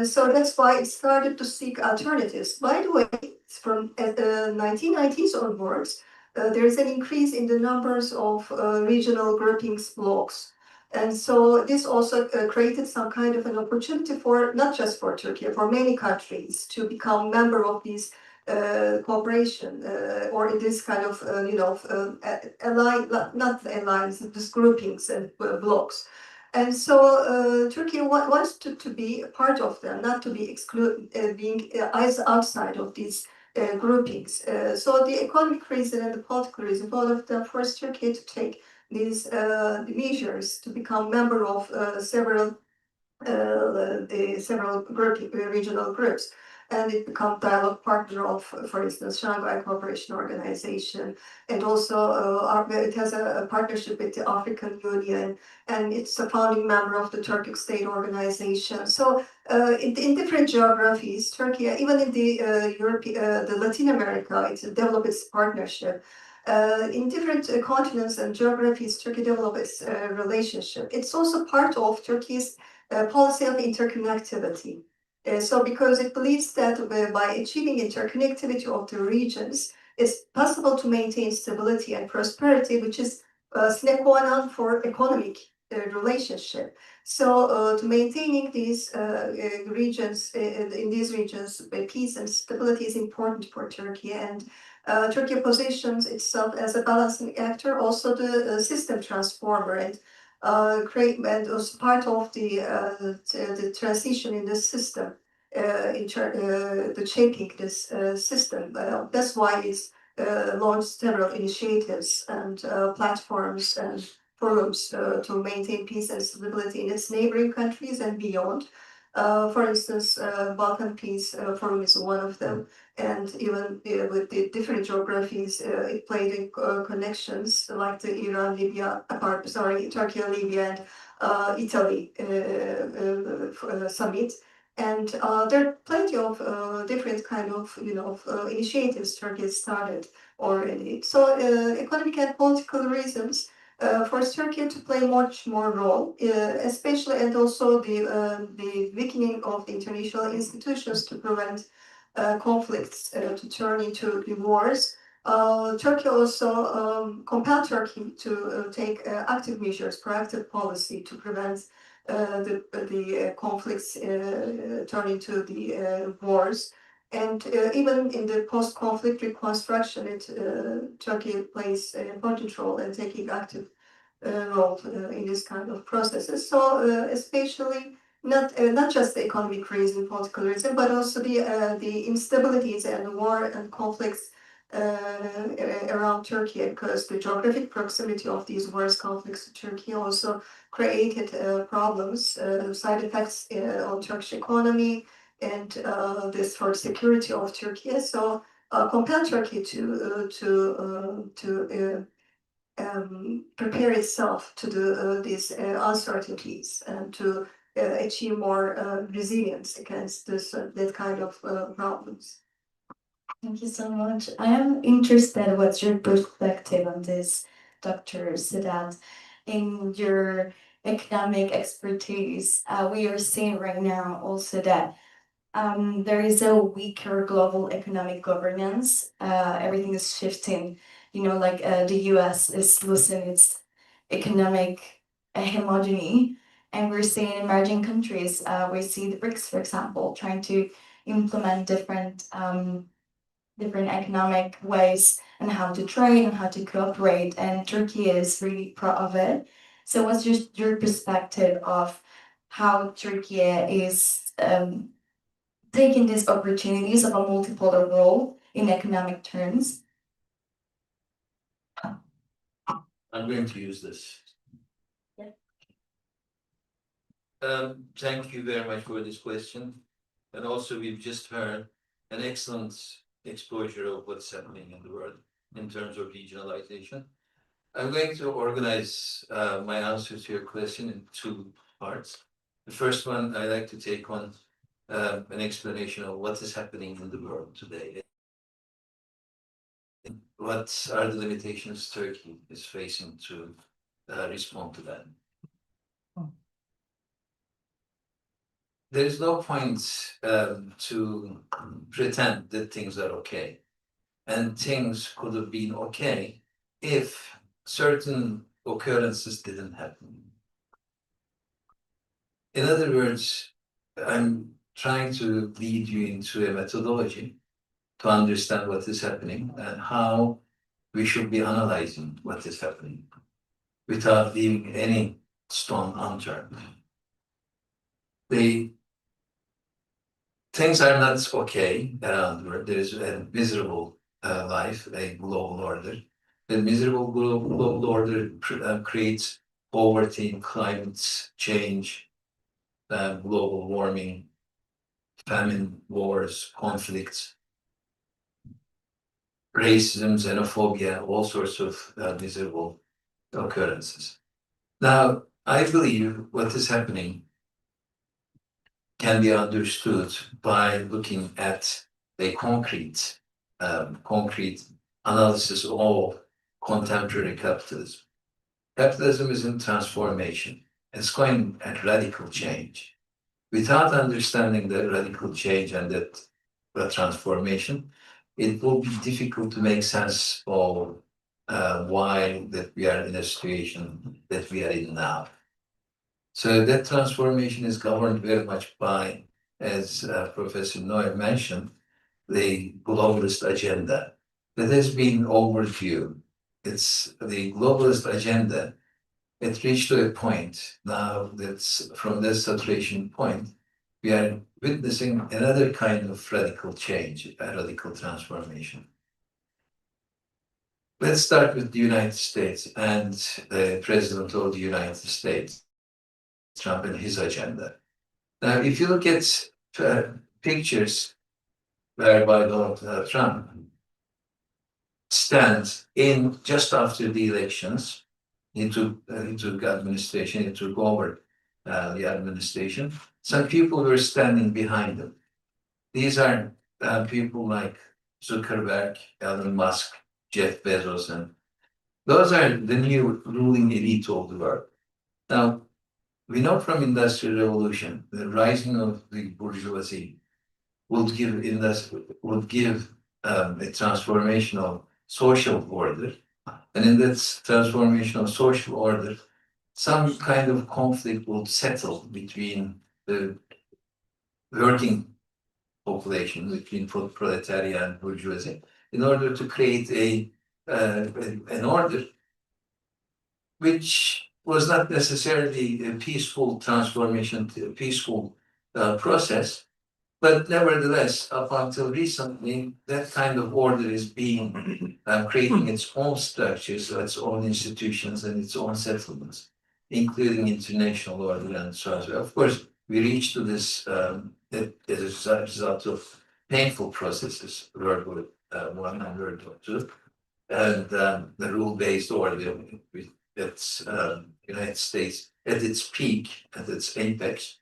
So that's why it started to seek alternatives. By the way, from the 1990s onwards, there is an increase in the numbers of regional groupings, blocs. And so this also created some kind of an opportunity for, not just for Turkey, for many countries to become member of these cooperation or in this kind of, not alliance, just groupings and blocs. And so Turkey wants to be a part of them, not to be being eyes outside of these groupings. So the economic reason and the political reason, both of them forced Turkey to take these measures to become member of several regional groups, and it become dialogue partner of, for instance, Shanghai Cooperation Organization, and also it has a partnership with the African Union, and it's a founding member of the Turkic State Organization. So in different geographies, Turkey, even in the the Latin America, it's developed its partnership. In different continents and geographies, Turkey developed its relationship. It's also part of Turkey's policy of interconnectivity. So because it believes that by achieving interconnectivity of the regions, it's possible to maintain stability and prosperity, which is sine qua non for economic relationship. So to maintaining these regions, in these regions, peace and stability is important for Turkey, and Turkey positions itself as a balancing actor, also the system transformer, and create and was part of the transition in this system, the shaping this system. That's why it's launched several initiatives and platforms and forums to maintain peace and stability in its neighboring countries and beyond. For instance, Balkan Peace Forum is one of them, and even with the different geographies, it played in connections like the Iran, Libya, Turkey, Libya, and Italy summit. And there are plenty of different kind of initiatives Turkey started already. So economic and political reasons forced Turkey to play much more role, especially, and also the weakening of the international institutions to prevent conflicts to turn into the wars. Turkey also compelled Turkey to take active measures, proactive policy to prevent the conflicts turn into the wars. And even in the post-conflict reconstruction, Turkey plays an important role in taking active role in this kind of processes. So especially not just the economic reason, political reason, but also the instabilities and war and conflicts around Turkey, because the geographic proximity of these wars, conflicts to Turkey also created problems, side effects on Turkish economy, and this for security of Turkey. So compel Turkey to prepare itself to these uncertainties and to achieve more resilience against that kind of problems. Thank you so much. I am interested what's your perspective on this, Dr. Sadat. In your economic expertise, we are seeing right now also that there is a weaker global economic governance. Everything is shifting. Like the US is losing its economic hegemony, and we're seeing emerging countries. We see the BRICS, for example, trying to implement different economic ways and how to trade and how to cooperate, and Turkey is really proud of it. So what's your perspective of how Turkey is taking these opportunities of a multipolar role in economic terms? I'm going to use this. Yeah. Thank you very much for this question. And also, we've just heard an excellent exposure of what's happening in the world in terms of regionalization. I'm going to organize my answer to your question in two parts. The first one, I'd like to take on an explanation of what is happening in the world today. What are the limitations Turkey is facing to respond to that? There is no point to pretend that things are okay. And things could have been okay if certain occurrences didn't happen. In other words, I'm trying to lead you into a methodology to understand what is happening and how we should be analyzing what is happening without leaving any stone unturned. The things are not okay around the world. There is a miserable life, a global order. The miserable global order creates poverty, climate change, global warming, famine, wars, conflicts, racism, xenophobia, all sorts of miserable occurrences. Now, I believe what is happening can be understood by looking at a concrete analysis of contemporary capitalism. Capitalism is in transformation. It's going at radical change. Without understanding the radical change and that transformation, it will be difficult to make sense of why that we are in a situation that we are in now. So that transformation is governed very much by, as Professor Noy mentioned, the globalist agenda that has been overdue. It's the globalist agenda. It reached to a point now that's from that saturation point, we are witnessing another kind of radical change, a radical transformation. Let's start with the United States and the President of the United States, Trump, and his agenda. Now, if you look at pictures whereby Donald Trump stands in just after the elections, he took administration, he took over the administration. Some people were standing behind him. These are people like Zuckerberg, Elon Musk, Jeff Bezos, and those are the new ruling elite of the world. Now, we know from Industrial Revolution, the rising of the bourgeoisie would give a transformational social order, and in that transformational social order, some kind of conflict will settle between the working population, between proletariat and bourgeoisie, in order to create an order which was not necessarily a peaceful transformation, a peaceful process, but nevertheless, up until recently, that kind of order is being creating its own structures, its own institutions, and its own settlements, including international order and so on. Of course, we reached to this as a result of painful processes, World War I and World War II, and the rule-based order. It's United States at its peak, at its apex,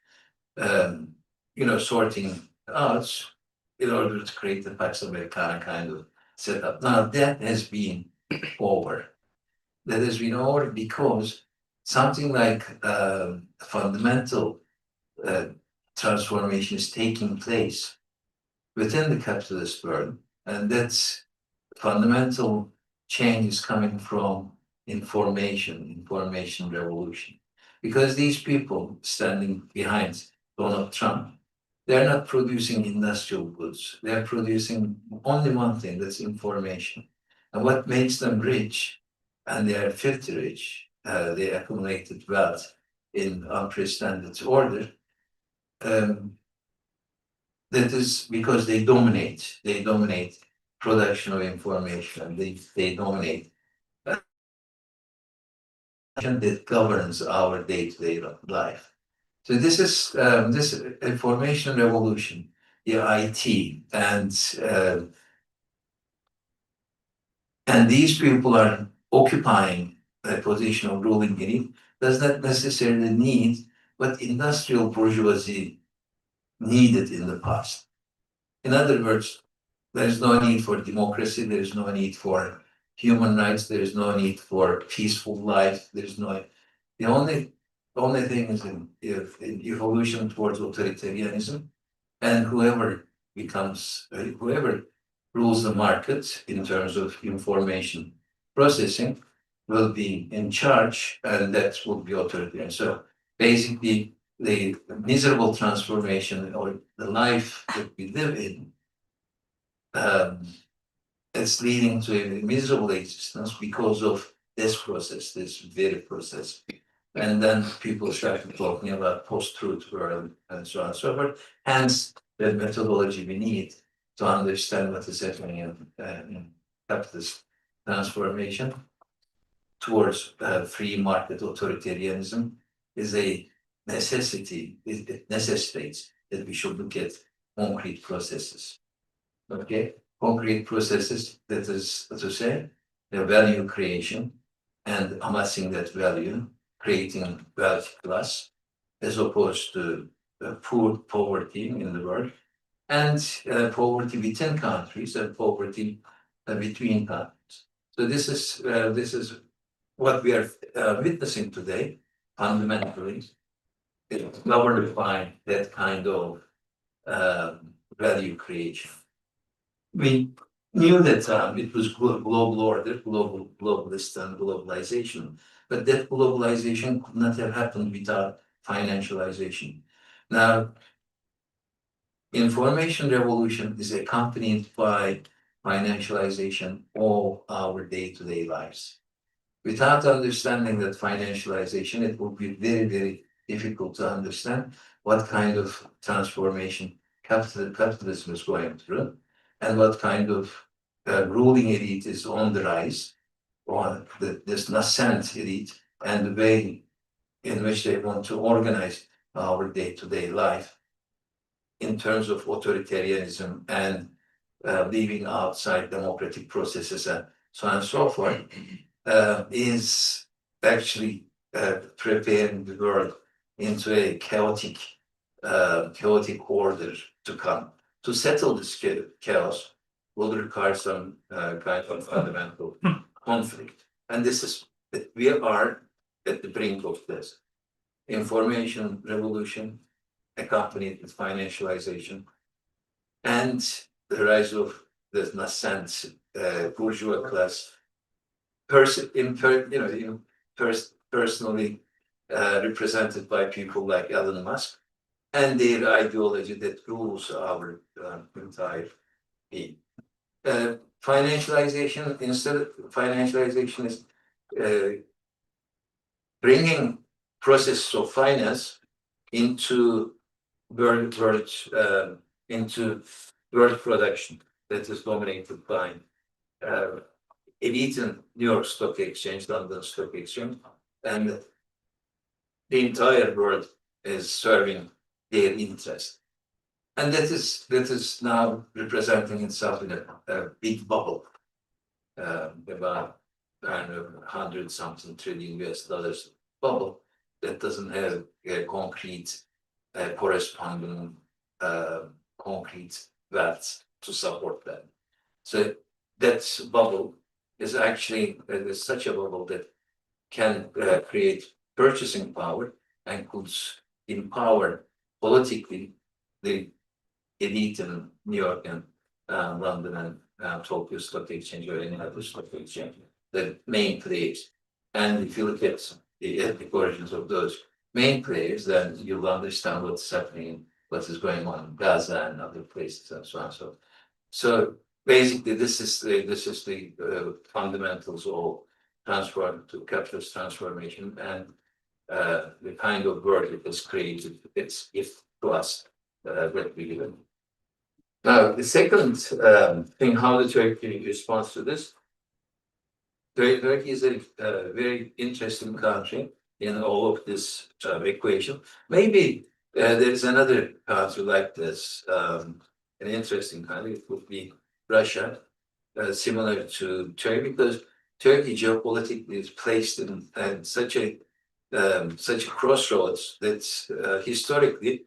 sorting out in order to create the Pax Americana kind of setup. Now that has been over. That has been over because something like fundamental transformation is taking place within the capitalist world, and that's fundamental change is coming from information revolution. Because these people standing behind Donald Trump, they're not producing industrial goods. They're producing only one thing, that's information. And what makes them rich, and they are filthy rich, they accumulated wealth in unprecedented order, that is because they dominate production of information, they dominate that governs our day-to-day life. So this is this information revolution, the IT, and these people are occupying a position of ruling elite does not necessarily need what industrial bourgeoisie needed in the past. In other words, there is no need for democracy, there is no need for human rights, there is no need for peaceful life, there's no, the only thing is in evolution towards authoritarianism, and whoever rules the market in terms of information processing will be in charge, and that will be authoritarian. So basically, the miserable transformation or the life that we live in, it's leading to a miserable existence because of this process, this very process And then people started talking about post-truth world and so on and so forth. Hence, the methodology we need to understand what is happening in capitalist transformation towards free market authoritarianism is a necessity. It necessitates that we should look at concrete processes. Okay, concrete processes, that is to say, the value creation and amassing that value, creating wealth class, as opposed to poor poverty in the world, and poverty within countries and poverty between countries. So this is what we are witnessing today, fundamentally, is governed by that kind of value creation. We knew that it was global order, globalist and globalization, but that globalization could not have happened without financialization. Now, information revolution is accompanied by financialization of our day-to-day lives. Without understanding that financialization, it would be very, very difficult to understand what kind of transformation capitalism is going through and what kind of ruling elite is on the rise, or this nascent elite, and the way in which they want to organize our day-to-day life in terms of authoritarianism and leaving outside democratic processes and so on and so forth, is actually preparing the world into a chaotic order to come. To settle this chaos will require some kind of fundamental conflict. And this is, we are at the brink of this. Information revolution accompanied with financialization and the rise of the nascent bourgeois class, personally represented by people like Elon Musk, and their ideology that rules our entire being. Financialization is bringing process of finance into world production that is dominated by elite in New York Stock Exchange, London Stock Exchange, and the entire world is serving their interest. And that is now representing itself in a big bubble, about $100-something trillion US bubble that doesn't have a concrete corresponding concrete wealth to support that. So that bubble is actually such a bubble that can create purchasing power and could empower politically the elite in New York and London and Tokyo Stock Exchange or any other stock exchange, the main players. And if you look at the ethnic origins of those main players, then you'll understand what's happening, what is going on in Gaza and other places and so on. So basically, this is the fundamentals of capitalist transformation and the kind of world it has created. It's gift to us that we live in. Now, the second thing, how the Turkey responds to this. Turkey is a very interesting country in all of this equation. Maybe there is another country like this, an interesting country. It would be Russia, similar to Turkey, because Turkey geopolitically is placed in such a crossroads that historically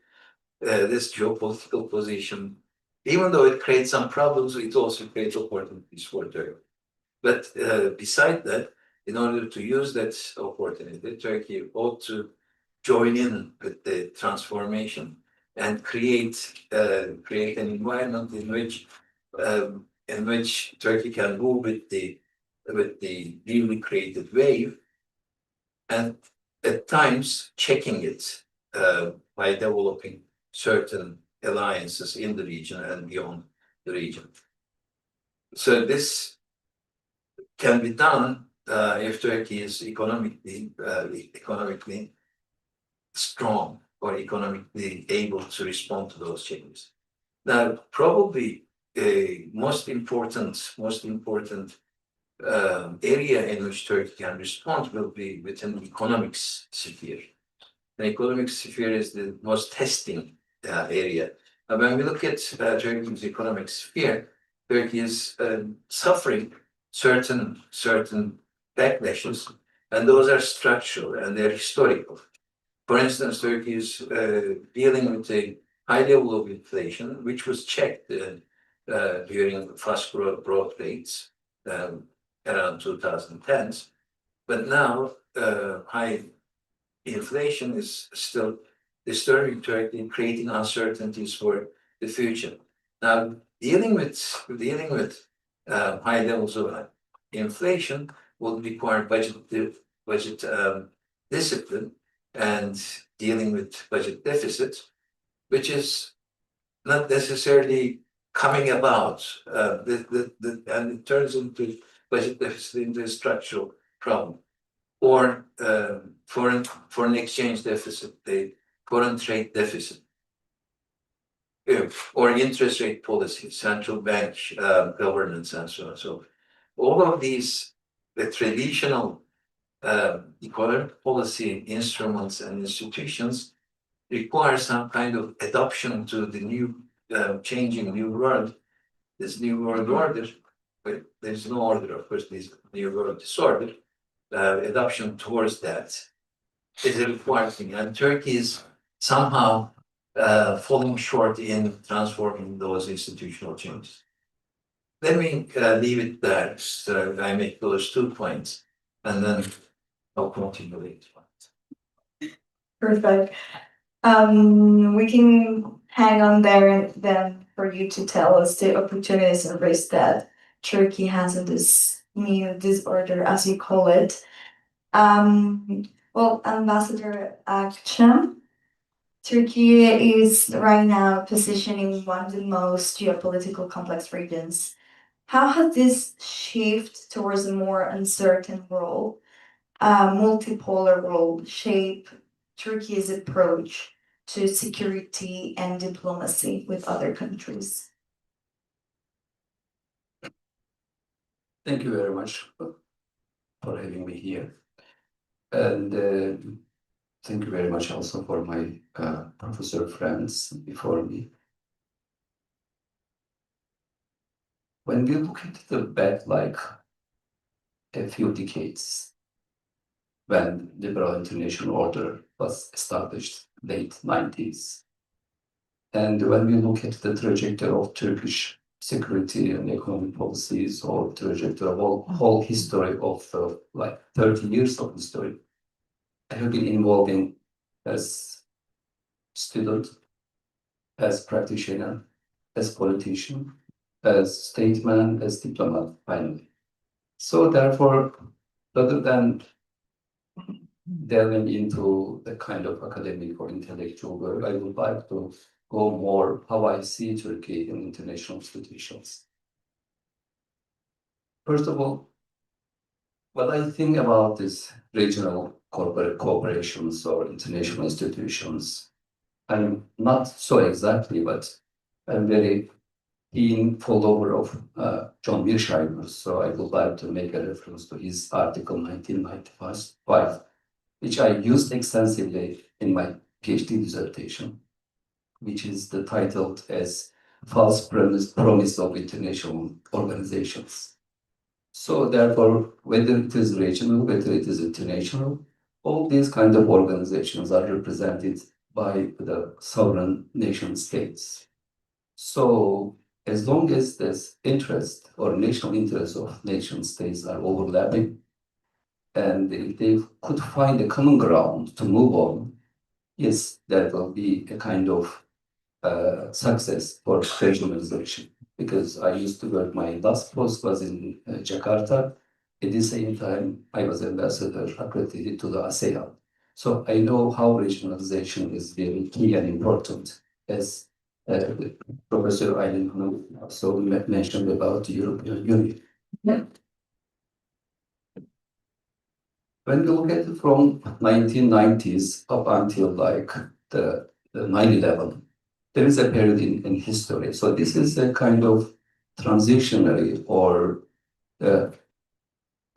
this geopolitical position, even though it creates some problems, it also creates opportunities for Turkey. But beside that, in order to use that opportunity, Turkey ought to join in with the transformation and create an environment in which Turkey can move with the newly created wave, and at times checking it by developing certain alliances in the region and beyond the region. So this can be done if Turkey is economically strong or economically able to respond to those changes. Now, probably a most important area in which Turkey can respond will be within the economics sphere. The economic sphere is the most testing area. When we look at Turkey's economic sphere, Turkey is suffering certain backlashes, and those are structural and they're historical. For instance, Turkey is dealing with a high level of inflation, which was checked during fast growth rates around 2010s. But now high inflation is still disturbing Turkey, creating uncertainties for the future. Now, dealing with high levels of inflation will require budget discipline and dealing with budget deficits, which is not necessarily coming about, and it turns into budget deficit into a structural problem, or foreign exchange deficit, the foreign trade deficit, or interest rate policy, central bank governance, and so on. So all of these, the traditional economic policy instruments and institutions require some kind of adoption to the new changing new world, this new world order. But there's no order, of course, this new world disorder. Adoption towards that is a required thing, and Turkey is somehow falling short in transforming those institutional changes. Let me leave it there. So I make those 2 points, and then I'll continue later. Perfect. We can hang on there and then for you to tell us the opportunities and risks that Turkey has in this new disorder, as you call it. Well, Ambassador Akçam, Turkey is right now positioning one of the most geopolitical complex regions. How has this shift towards a more uncertain world, multipolar world, shape Turkey's approach to security and diplomacy with other countries? Thank you very much for having me here. And thank you very much also for my professor friends before me. When we look at the back, like a few decades, when liberal international order was established, late 90s, and when we look at the trajectory of Turkish security and economic policies, or trajectory of whole history of like 30 years of history, I have been involving as student, as practitioner, as politician, as statesman, as diplomat, finally. So therefore, rather than delving into the kind of academic or intellectual work, I would like to go more how I see Turkey in international institutions. First of all, what I think about this regional corporate cooperations or international institutions, I'm not so exactly, but I'm very keen follower of John Mearsheimer. So I would like to make a reference to his article 1995, which I used extensively in my PhD dissertation, which is titled as False Promise of International Organizations. So therefore, whether it is regional, whether it is international, all these kind of organizations are represented by the sovereign nation states. So as long as this interest or national interests of nation states are overlapping, and if they could find a common ground to move on, yes, that will be a kind of success for regionalization. Because I used to work, my last post was in Jakarta. At the same time, I was ambassador accredited to the ASEAN. So I know how regionalization is very key and important, as Professor Aylin also mentioned about the European Union. when you look at it from 1990s up until like the 9/11, there is a period in history. So this is a kind of transitionary or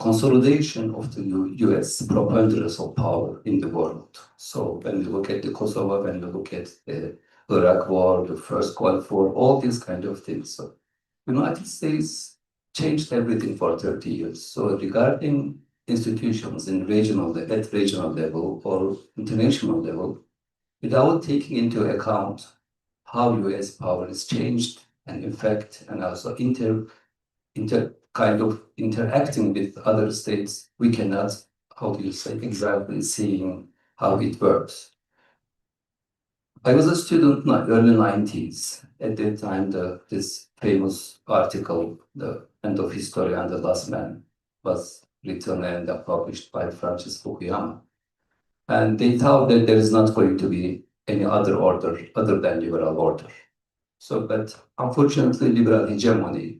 consolidation of the US preponderance of power in the world. So when you look at the Kosovo, when you look at the Iraq War, the First Gulf War, all these kind of things. So United States changed everything for 30 years. So regarding institutions at regional level or international level, without taking into account how US power is changed and effect and also kind of interacting with other states, we cannot, how do you say, exactly seeing how it works. I was a student in the early 90s. At that time, this famous article, The End of History and the Last Man, was written and published by Francis Fukuyama. And they thought that there is not going to be any other order other than liberal order. So, but unfortunately, liberal hegemony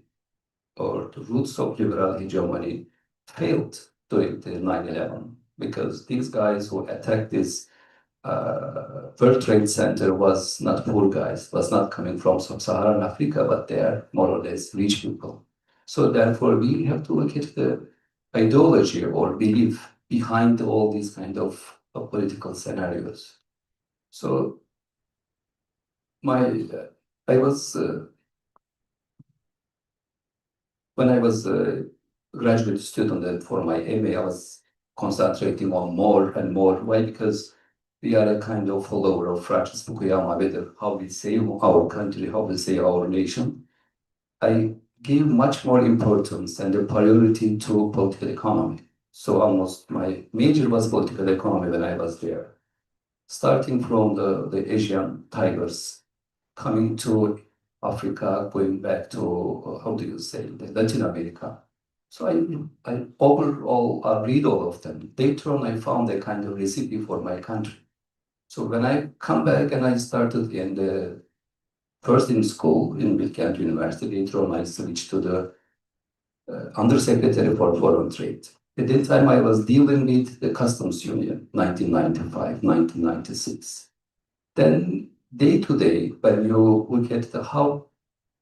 or the roots of liberal hegemony failed during the 9/11 because these guys who attacked this World Trade Center was not poor guys, was not coming from sub-Saharan Africa, but they are more or less rich people. So therefore, we have to look at the ideology or belief behind all these kind of political scenarios. So I was when I was a graduate student and for my MA, I was concentrating on more and more. Why? Because we are a kind of follower of Francis Fukuyama, whether how we say our country, how we say our nation. I gave much more importance and a priority to political economy. So almost my major was political economy when I was there. Starting from the Asian tigers, coming to Africa, going back to, how do you say, Latin America. So I overall read all of them. Later on, I found a kind of recipe for my country. So when I come back and I started first in school in Beykoz Üniversitesi, later on I switched to the Undersecretary for Foreign Trade. At that time, I was dealing with the Customs Union, 1995, 1996. Then day to day, when you look at how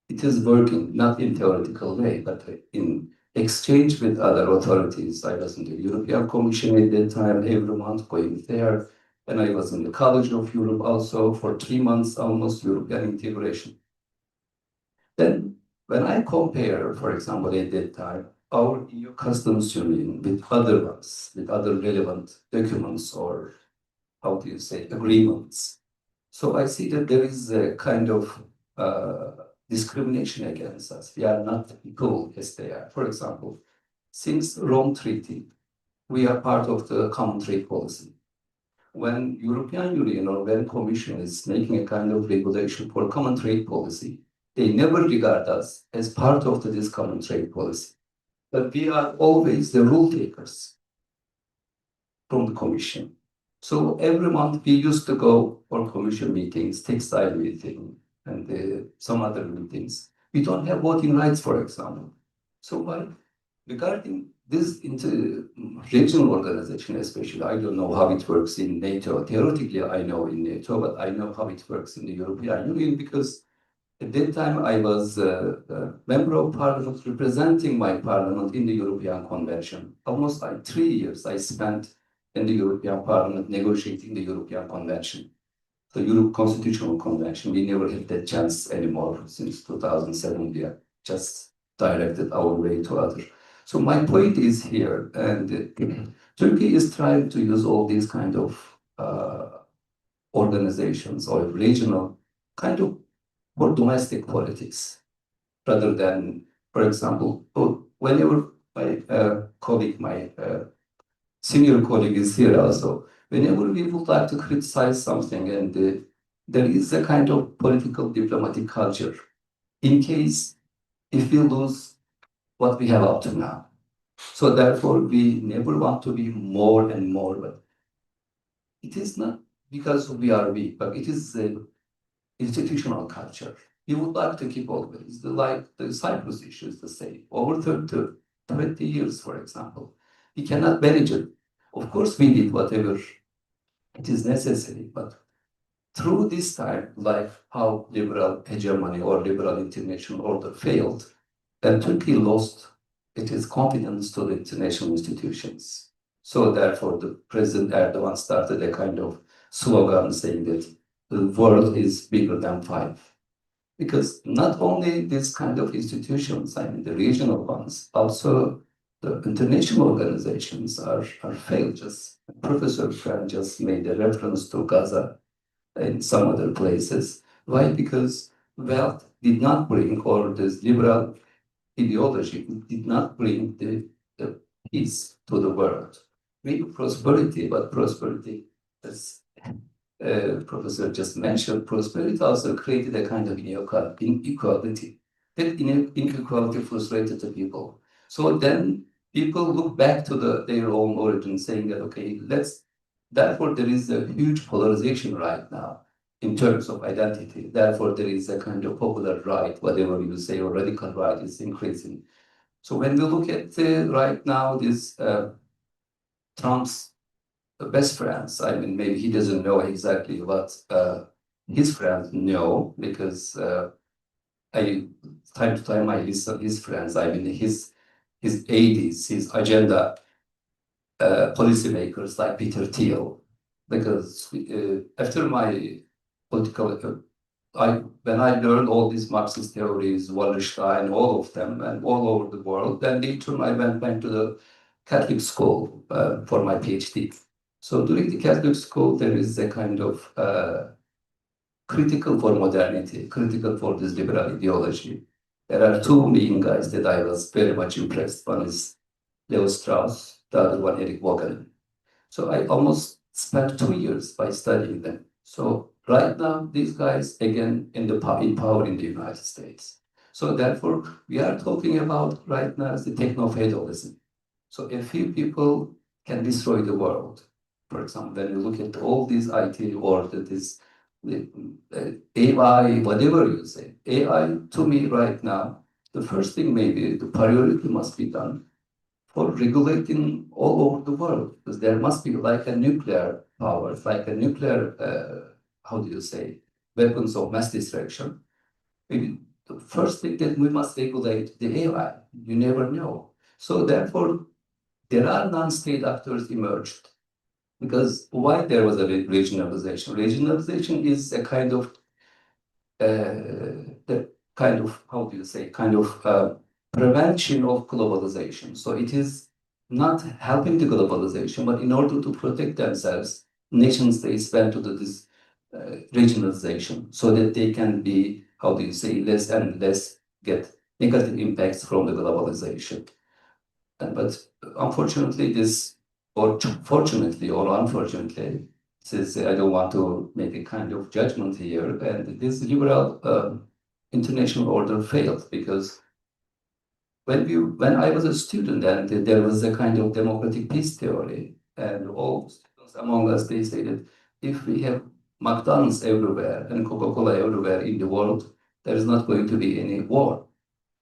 it is working, not in theoretical way, but in exchange with other authorities. I was in the European Commission at that time, every month going there. And I was in the College of Europe also for 3 months, almost European integration. Then when I compare, for example, at that time, our EU Customs Union with other ones, with other relevant documents or, how do you say, agreements. So I see that there is a kind of discrimination against us. We are not equal as they are. For example, since Rome Treaty, we are part of the common trade policy. When European Union or when Commission is making a kind of regulation for common trade policy, they never regard us as part of this common trade policy. But we are always the rule takers from the Commission. So every month we used to go for Commission meetings, textile meeting, and some other meetings. We don't have voting rights, for example. So regarding this regional organization, especially, I don't know how it works in NATO. Theoretically, I know in NATO, but I know how it works in the European Union because at that time I was a member of parliament representing my parliament in the European Convention. Almost 3 years I spent in the European Parliament negotiating the European Convention. The Europe Constitutional Convention, we never had that chance anymore since 2007. We have just directed our way to others. So my point is here, and Turkey is trying to use all these kind of organizations or regional kind of for domestic politics, rather than, for example, whenever my colleague, my senior colleague is here also, whenever we would like to criticize something and there is a kind of political diplomatic culture in case if we lose what we have up to now. So therefore, we never want to be more and more, but it is not because we are weak, but it is the institutional culture. We would like to keep always, like the Cyprus issue is the same. Over 20 years, for example, we cannot manage it. Of course, we did whatever it is necessary, but through this time, like how liberal hegemony or liberal international order failed, and Turkey lost its confidence to the international institutions. So therefore, the President Erdogan started a kind of slogan saying that the world is bigger than five. Because not only this kind of institutions, I mean the regional ones, also the international organizations are failed. Just Professor Fran just made a reference to Gaza and some other places. Why? Because wealth did not bring, or this liberal ideology did not bring the peace to the world. Maybe prosperity, but prosperity, as Professor just mentioned, prosperity also created a kind of inequality. That inequality frustrated the people. So then people look back to their own origin, saying that, okay, therefore there is a huge polarization right now in terms of identity. Therefore, there is a kind of popular right, whatever you say, or radical right is increasing. So when we look at right now, this Trump's best friends, I mean, maybe he doesn't know exactly what his friends know, because time to time I listen his friends, I mean, his aides, his agenda policymakers like Peter Thiel, because after my political, when I learned all these Marxist theories, Wallerstein, all of them, and all over the world, then later I went to the Catholic school for my PhD. So during the Catholic school, there is a kind of critical for modernity, critical for this liberal ideology. There are two main guys that I was very much impressed. One is Leo Strauss, the other one Eric Vogelin. So I almost spent 2 years by studying them. So right now, these guys, again, in power in the United States. So therefore, we are talking about right now is the techno-feudalism. So a few people can destroy the world. For example, when you look at all these IT or AI, whatever you say, AI to me right now, the first thing maybe the priority must be done for regulating all over the world, because there must be like a nuclear power, like a nuclear, how do you say, weapons of mass destruction. Maybe the first thing that we must regulate the AI. You never know. So therefore, there are non-state actors emerged. Because why there was a regionalization? Regionalization is a kind of how do you say, prevention of globalization. So it is not helping the globalization, but in order to protect themselves, nation states went to this regionalization so that they can be, how do you say, less and less get negative impacts from the globalization. But unfortunately, or fortunately or unfortunately, since I don't want to make a kind of judgment here, and this liberal international order failed, because when I was a student and there was a kind of democratic peace theory, and all students among us, they say that if we have McDonald's everywhere and Coca-Cola everywhere in the world, there is not going to be any war.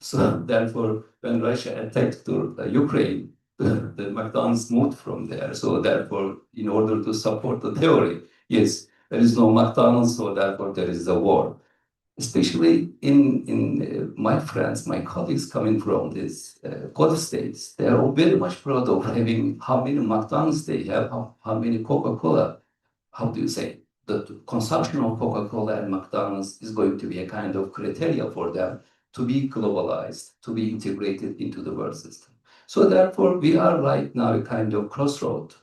So therefore, when Russia attacked Ukraine, the McDonald's moved from there. So therefore, in order to support the theory, yes, there is no McDonald's, so therefore there is a war. Especially in my friends, my colleagues coming from these Gulf states, they are all very much proud of having how many McDonald's they have, how many Coca-Cola, how do you say, the consumption of Coca-Cola and McDonald's is going to be a kind of criteria for them to be globalized, to be integrated into the world system. So therefore, we are right now a kind of crossroad,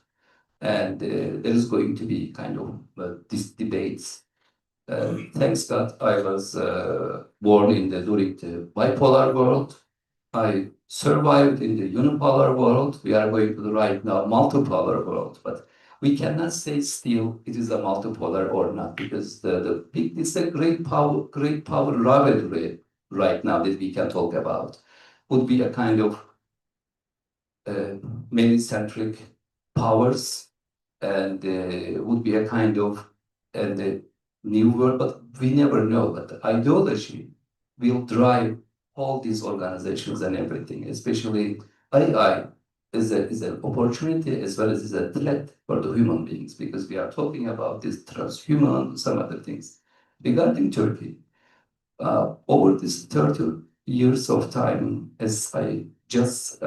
and there is going to be kind of these debates. Thanks God, I was born during the bipolar world. I survived in the unipolar world. We are going to the right now multipolar world, but we cannot say still it is a multipolar or not, because it's a great power rivalry right now that we can talk about. Would be a kind of many-centric powers, and would be a kind of and new world, but we never know. But the ideology will drive all these organizations and everything, especially AI. is an opportunity as well as is a threat for the human beings, because we are talking about this transhuman, some other things. Regarding Turkey, over this 30 years of time, as I just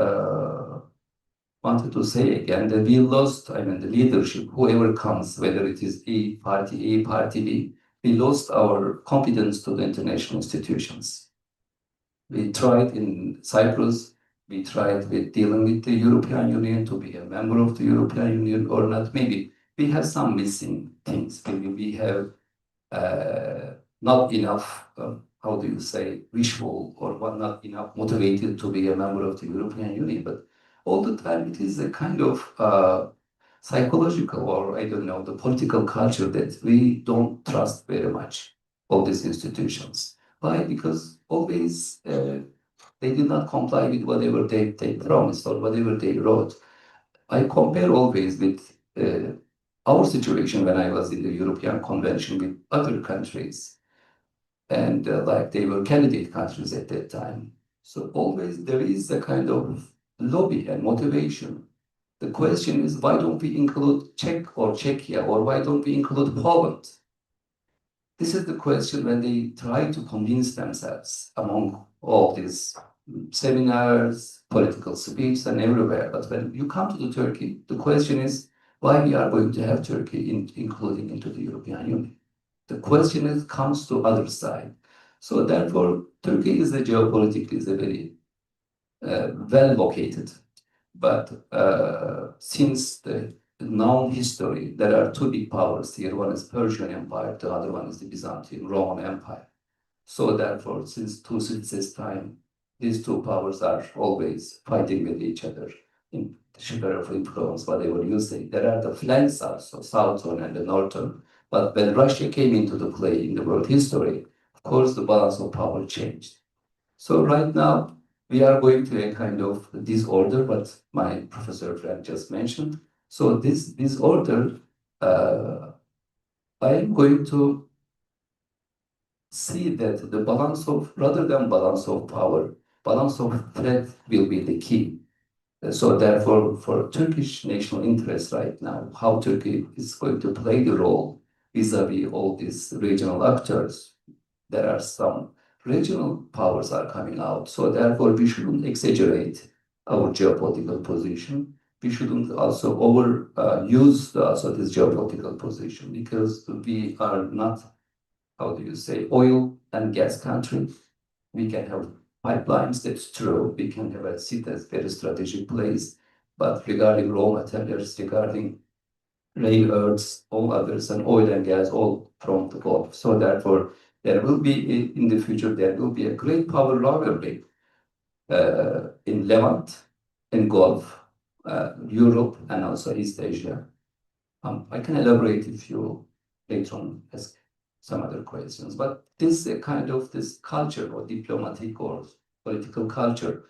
wanted to say again, that we lost, I mean, the leadership, whoever comes, whether it is A, Party B, we lost our confidence to the international institutions. We tried in Cyprus, we tried with dealing with the European Union to be a member of the European Union or not. Maybe we have some missing things. Maybe we have not enough, how do you say, visual or not enough motivated to be a member of the European Union. But all the time it is a kind of psychological, or I don't know, the political culture that we don't trust very much all these institutions. Why? Because always they did not comply with whatever they promised or whatever they wrote. I compare always with our situation when I was in the European Convention with other countries, and like they were candidate countries at that time. So always there is a kind of lobby and motivation. The question is, why don't we include Czech or Czechia, or why don't we include Poland? This is the question when they try to convince themselves among all these seminars, political speeches, and everywhere. But when you come to the Turkey, the question is why we are going to have Turkey including into the European Union. The question is, comes to other side. So therefore, Turkey is a geopolitically is a very well located. But since the known history, there are two big powers here. One is Persian Empire, the other one is the Byzantine Roman Empire. So therefore, since Thucydides's time, these two powers are always fighting with each other in the sphere of influence, whatever you say. There are the flanks also, southern and the northern. But when Russia came into the play in the world history, of course, the balance of power changed. So right now, we are going to a kind of disorder, what my professor friend just mentioned. So this disorder, I am going to see that the balance of, rather than balance of power, balance of threat will be the key. So therefore, for Turkish national interest right now, how Turkey is going to play the role vis-a-vis all these regional actors, there are some regional powers are coming out. So therefore, we shouldn't exaggerate our geopolitical position. We shouldn't also overuse also this geopolitical position, because we are not, how do you say, oil and gas country. We can have pipelines, that's true. We can have a city that's very strategic place. But regarding raw materials, regarding rare earths, all others, and oil and gas, all from the Gulf. So therefore, there will be, in the future, there will be a great power rivalry in Levant, in Gulf, Europe, and also East Asia. I can elaborate if you later on ask some other questions, but this kind of this culture or diplomatic or political culture,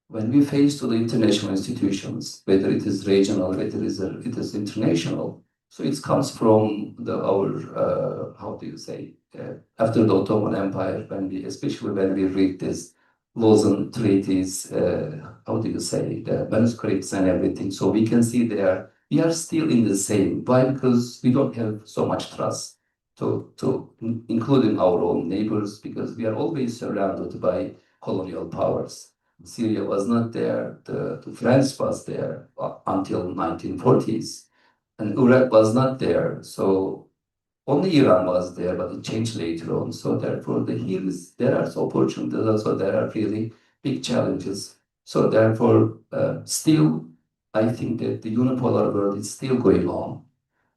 when we face to the international institutions, whether it is regional, whether it is international, so it comes from our how do you say, after the Ottoman Empire, especially when we read this Lausanne treaties, how do you say, the manuscripts and everything, so we can see we are still in the same. Why? Because we don't have so much trust to including our own neighbors, because we are always surrounded by colonial powers. Syria was not there, the France was there until 1940s, and Iraq was not there. So only Iran was there, but it changed later on. So therefore, there are opportunities, also there are really big challenges. So therefore, still, I think that the unipolar world is still going on.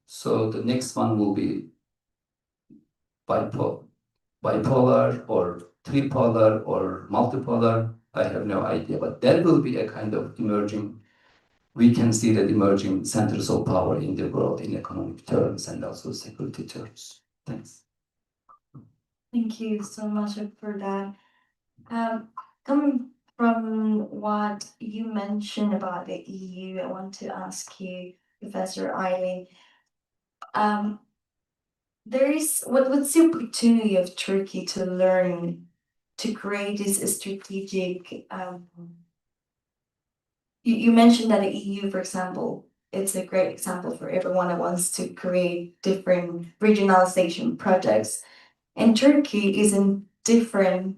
So the next one will be bipolar or tripolar or multipolar. I have no idea, but there will be a kind of emerging, we can see that emerging centers of power in the world in economic terms and also security terms. Thanks. Thank you so much for that. Coming from what you mentioned about the EU, I want to ask you, Professor Eileen, what's the opportunity of Turkey to learn to create this strategic you mentioned that the EU, for example, it's a great example for everyone that wants to create different regionalization projects. And Turkey is in different,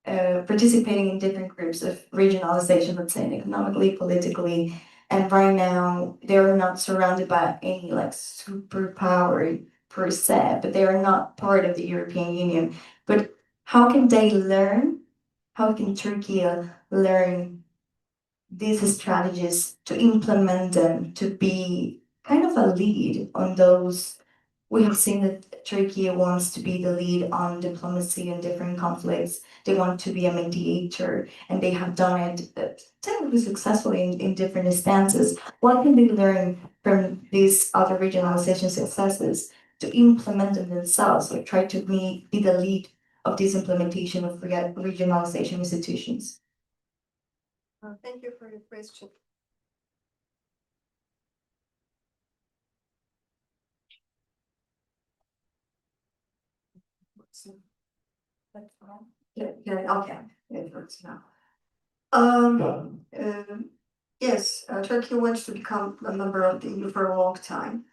participating in different groups of regionalization, let's say economically, politically. And right now, they're not surrounded by any like superpower per se, but they are not part of the European Union. But how can they learn? How can Turkey learn these strategies to implement them to be kind of a lead on those? We have seen that Turkey wants to be the lead on diplomacy in different conflicts. They want to be a mediator, and they have done it technically successfully in different instances. What can they learn from these other regionalization successes to implement them themselves, like try to be the lead of this implementation of regionalization institutions? Thank you for your question. Okay, it works now. Yes, Turkey wants to become a member of the EU for a long time.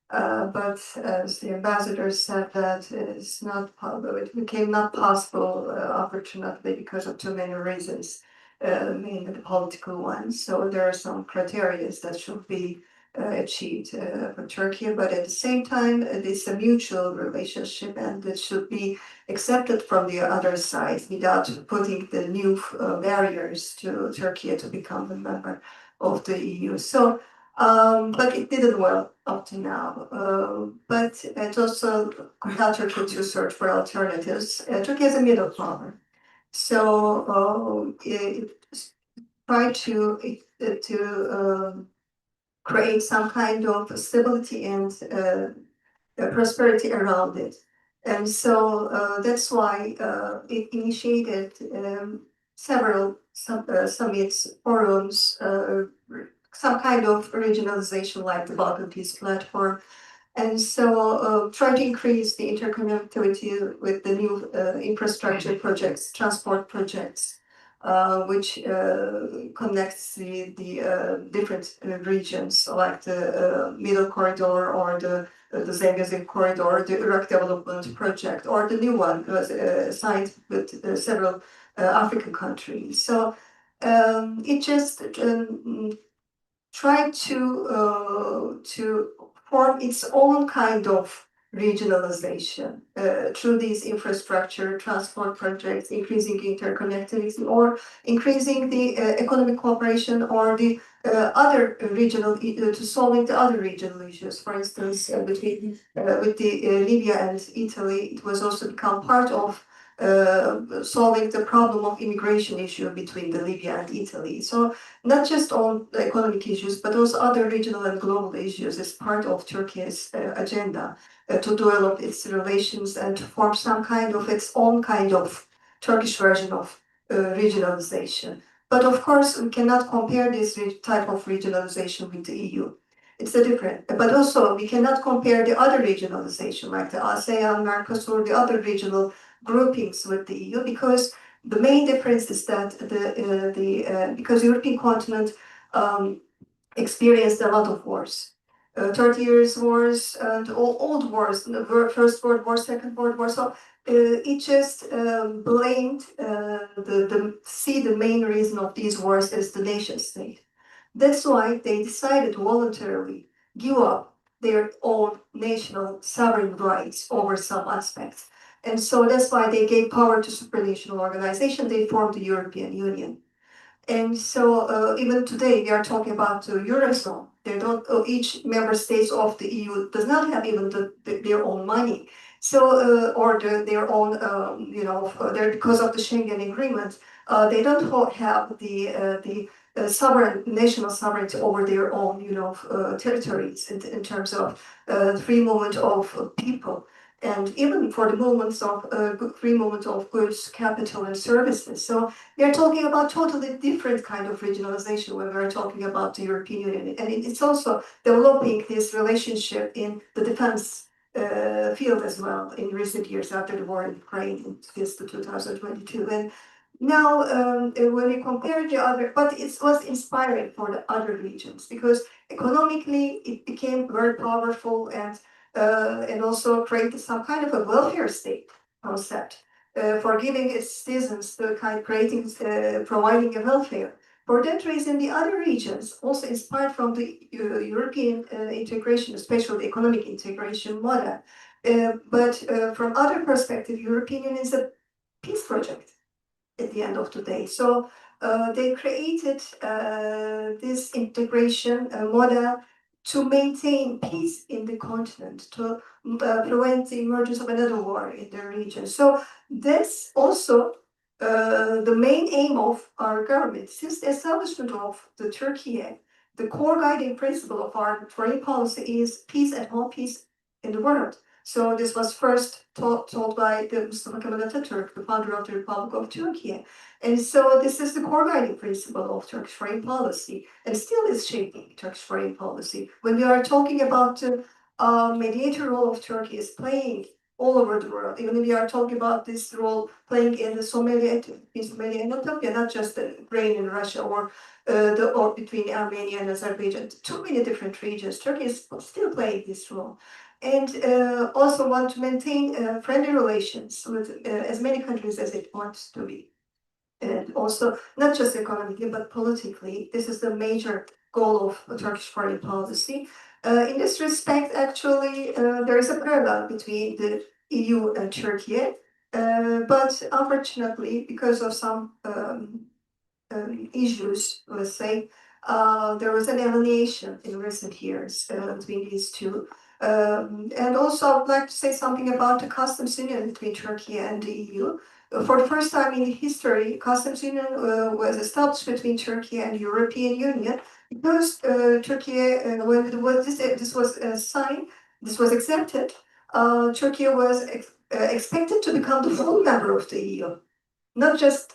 But as the ambassador said, that it's not it became not possible, unfortunately, because of too many reasons, mainly the political ones. So there are some criteria that should be achieved for Turkey, but at the same time, it's a mutual relationship, and it should be accepted from the other side without putting the new barriers to Turkey to become a member of the EU. So. But it didn't well up to now. But it also compelled Turkey to search for alternatives. Turkey is a middle power, so it tried to create some kind of stability and prosperity around it. And so that's why it initiated several summits, forums, some kind of regionalization like the Balkan Peace Platform. And so try to increase the interconnectivity with the new infrastructure projects, transport projects, which connects the different regions, like the Middle Corridor or the Zengezur Corridor, the Iraq Development Project, or the new one was signed with several African countries. So it just tried to form its own kind of regionalization through these infrastructure transport projects, increasing interconnectivity or increasing the economic cooperation or the other regional to solving the other regional issues. For instance, between with the Libya and Italy, it was also become part of solving the problem of immigration issue between the Libya and Italy. So not just on the economic issues, but also other regional and global issues as part of Turkey's agenda to develop its relations and to form some kind of its own kind of Turkish version of regionalization. But of course, we cannot compare this type of regionalization with the EU. It's a different, but also we cannot compare the other regionalization like the ASEAN, Mercosur, the other regional groupings with the EU, because the main difference is that because European continent experienced a lot of wars, 30 years wars and old wars, the First World War, Second World War. So it just blamed the main reason of these wars is the nation state. That's why they decided to voluntarily give up their own national sovereign rights over some aspects. And so that's why they gave power to supranational organization. They formed the European Union. And so even today we are talking about the Eurozone. They don't. Each member states of the EU does not have even their own money. So or their own, because of the Schengen Agreement, they don't have the sovereign national sovereignty over their own, territories in terms of free movement of people. And even for the movements of free movement of goods, capital, and services. So we are talking about totally different kind of regionalization when we're talking about the European Union. And it's also developing this relationship in the defense field as well in recent years after the war in Ukraine since 2022. And Now, when we compare the other, but it was inspiring for the other regions because economically it became very powerful and also created some kind of a welfare state concept for giving its citizens the kind of creating, providing a welfare. For that reason, the other regions, also inspired from the European integration, especially the economic integration model, but from other perspective, European Union is a peace project at the end of the day. So they created this integration model to maintain peace in the continent, to prevent the emergence of another war in the region. So that's also the main aim of our government. Since the establishment of the Turkey, the core guiding principle of our foreign policy is peace at home, peace in the world. So this was first told by the Mustafa Kemal Atatürk, the founder of the Republic of Turkey. And so this is the core guiding principle of Turkish foreign policy and still is shaping Turkish foreign policy. When we are talking about the mediator role of Turkey is playing all over the world, even if we are talking about this role playing in the Somalia and Ethiopia, not just the Ukraine and Russia or between Armenia and Azerbaijan, too many different regions. Turkey is still playing this role. And also want to maintain friendly relations with as many countries as it wants to be. And also, not just economically, but politically, this is the major goal of Turkish foreign policy. In this respect, actually, there is a parallel between the EU and Turkey, but unfortunately, because of some issues, let's say, there was an alienation in recent years between these two. And also, I would like to say something about the customs union between Turkey and the EU. For the first time in history, customs union was established between Turkey and the European Union because Turkey, when this was signed, this was accepted, Turkey was expected to become the full member of the EU, not just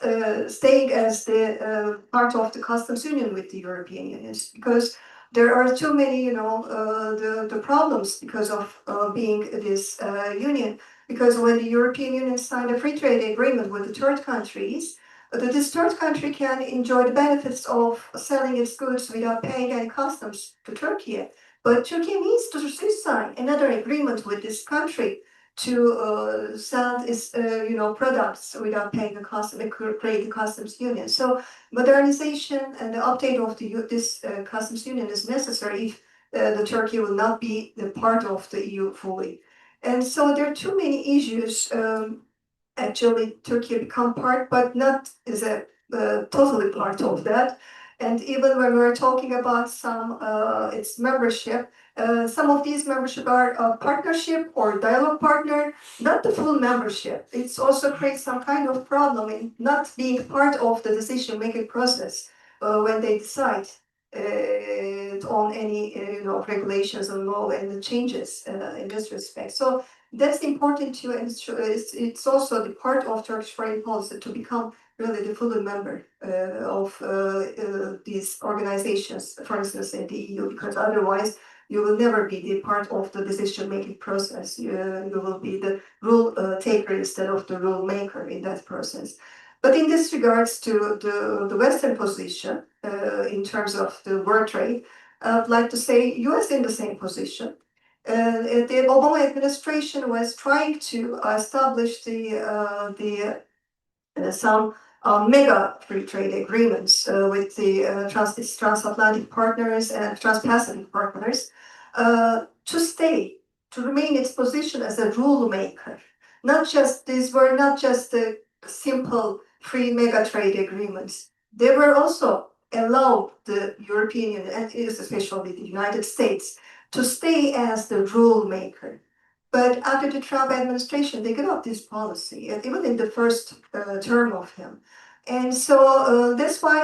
staying as the part of the customs union with the European Union, because there are too many, the problems because of being this union. Because when the European Union signed a free trade agreement with the third countries, this third country can enjoy the benefits of selling its goods without paying any customs to Turkey. But Turkey needs to sign another agreement with this country to sell its products without paying the cost, create the customs union. So modernization and the update of this customs union is necessary if the Turkey will not be the part of the EU fully. And so there are too many issues. Actually, Turkey become part, but not as a totally part of that. And even when we're talking about some its membership, some of these membership are a partnership or dialogue partner, not the full membership. It's also creates some kind of problem in not being part of the decision-making process when they decide on any regulations and law and the changes in this respect. So that's important too, and it's also the part of Turkish foreign policy to become really the full member of these organizations, for instance, in the EU, because otherwise you will never be the part of the decision-making process. You will be the rule taker instead of the rule maker in that process. But in this regards to the Western position in terms of the world trade, I'd like to say US in the same position. The Obama administration was trying to establish some mega free trade agreements with the transatlantic partners and trans-Pacific partners to remain its position as a rule maker. These were not just the simple free mega trade agreements. They were also allowed the European Union and especially the United States to stay as the rule maker. But after the Trump administration, they got off this policy, even in the first term of him. And so that's why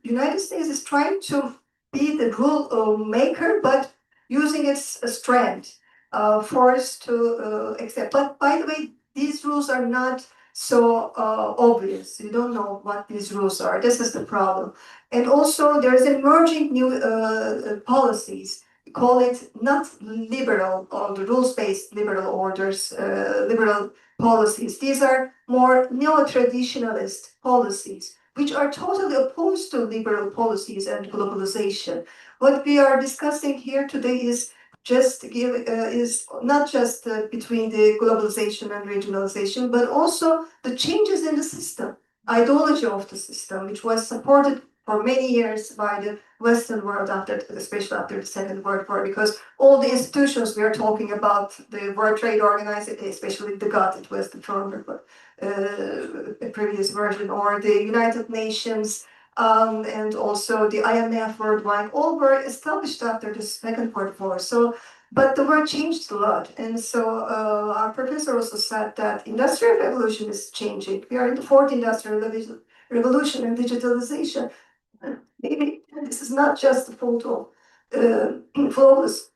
United States is trying to be the rule maker, but using its strength, forced to accept. But by the way, these rules are not so obvious. You don't know what these rules are. This is the problem. And also, there's emerging new policies call it not liberal or the rules-based liberal orders, liberal policies. These are more neo-traditionalist policies, which are totally opposed to liberal policies and globalization. What we are discussing here today is not just between the globalization and regionalization, but also the changes in the system, ideology of the system, which was supported for many years by the Western world especially after the Second World War, because all the institutions we are talking about, the World Trade Organization, especially the GATT, it was the former previous version, or the United Nations, and also the IMF, World Bank, all were established after the Second World War. So, but the world changed a lot, and so our professor also said that industrial revolution is changing. We are in the fourth industrial revolution and digitalization. Maybe this is not just the fault of flawless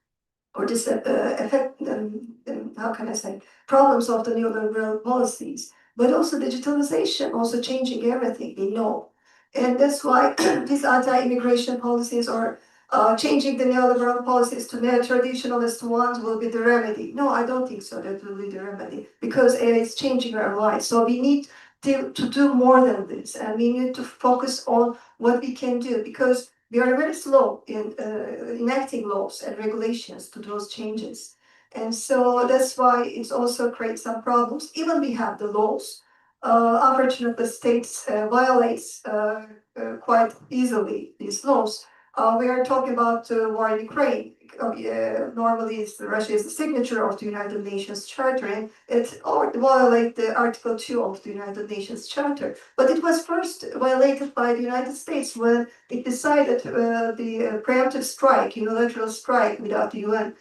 or this effect, how can I say, problems of the neoliberal policies, but also digitalization, also changing everything we know. And that's why these anti-immigration policies or changing the neoliberal policies to neo-traditionalist ones will be the remedy. No, I don't think so. That will be the remedy because it's changing our lives. So we need to do more than this, and we need to focus on what we can do because we are very slow in enacting laws and regulations to those changes. And so that's why it also creates some problems. Even we have the laws, unfortunately, states violates quite easily these laws. We are talking about war in Ukraine. Normally, Russia is the signature of the United Nations Charter, and it violates the Article 2 of the United Nations Charter. But it was first violated by the United States when it decided the preemptive strike, unilateral strike without the UN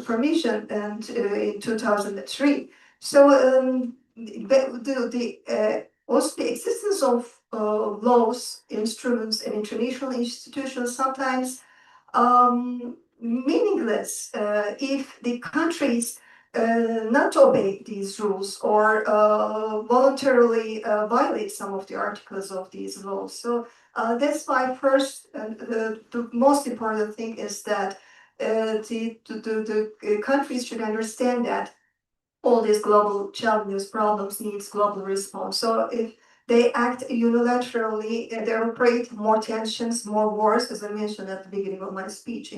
permission, and in 2003. So also the existence of laws, instruments, and international institutions sometimes meaningless if the countries not obey these rules or voluntarily violate some of the articles of these laws. So that's why first the most important thing is that the countries should understand that all these global challenges, problems needs global response. So if they act unilaterally, they will create more tensions, more wars, as I mentioned at the beginning of my speech.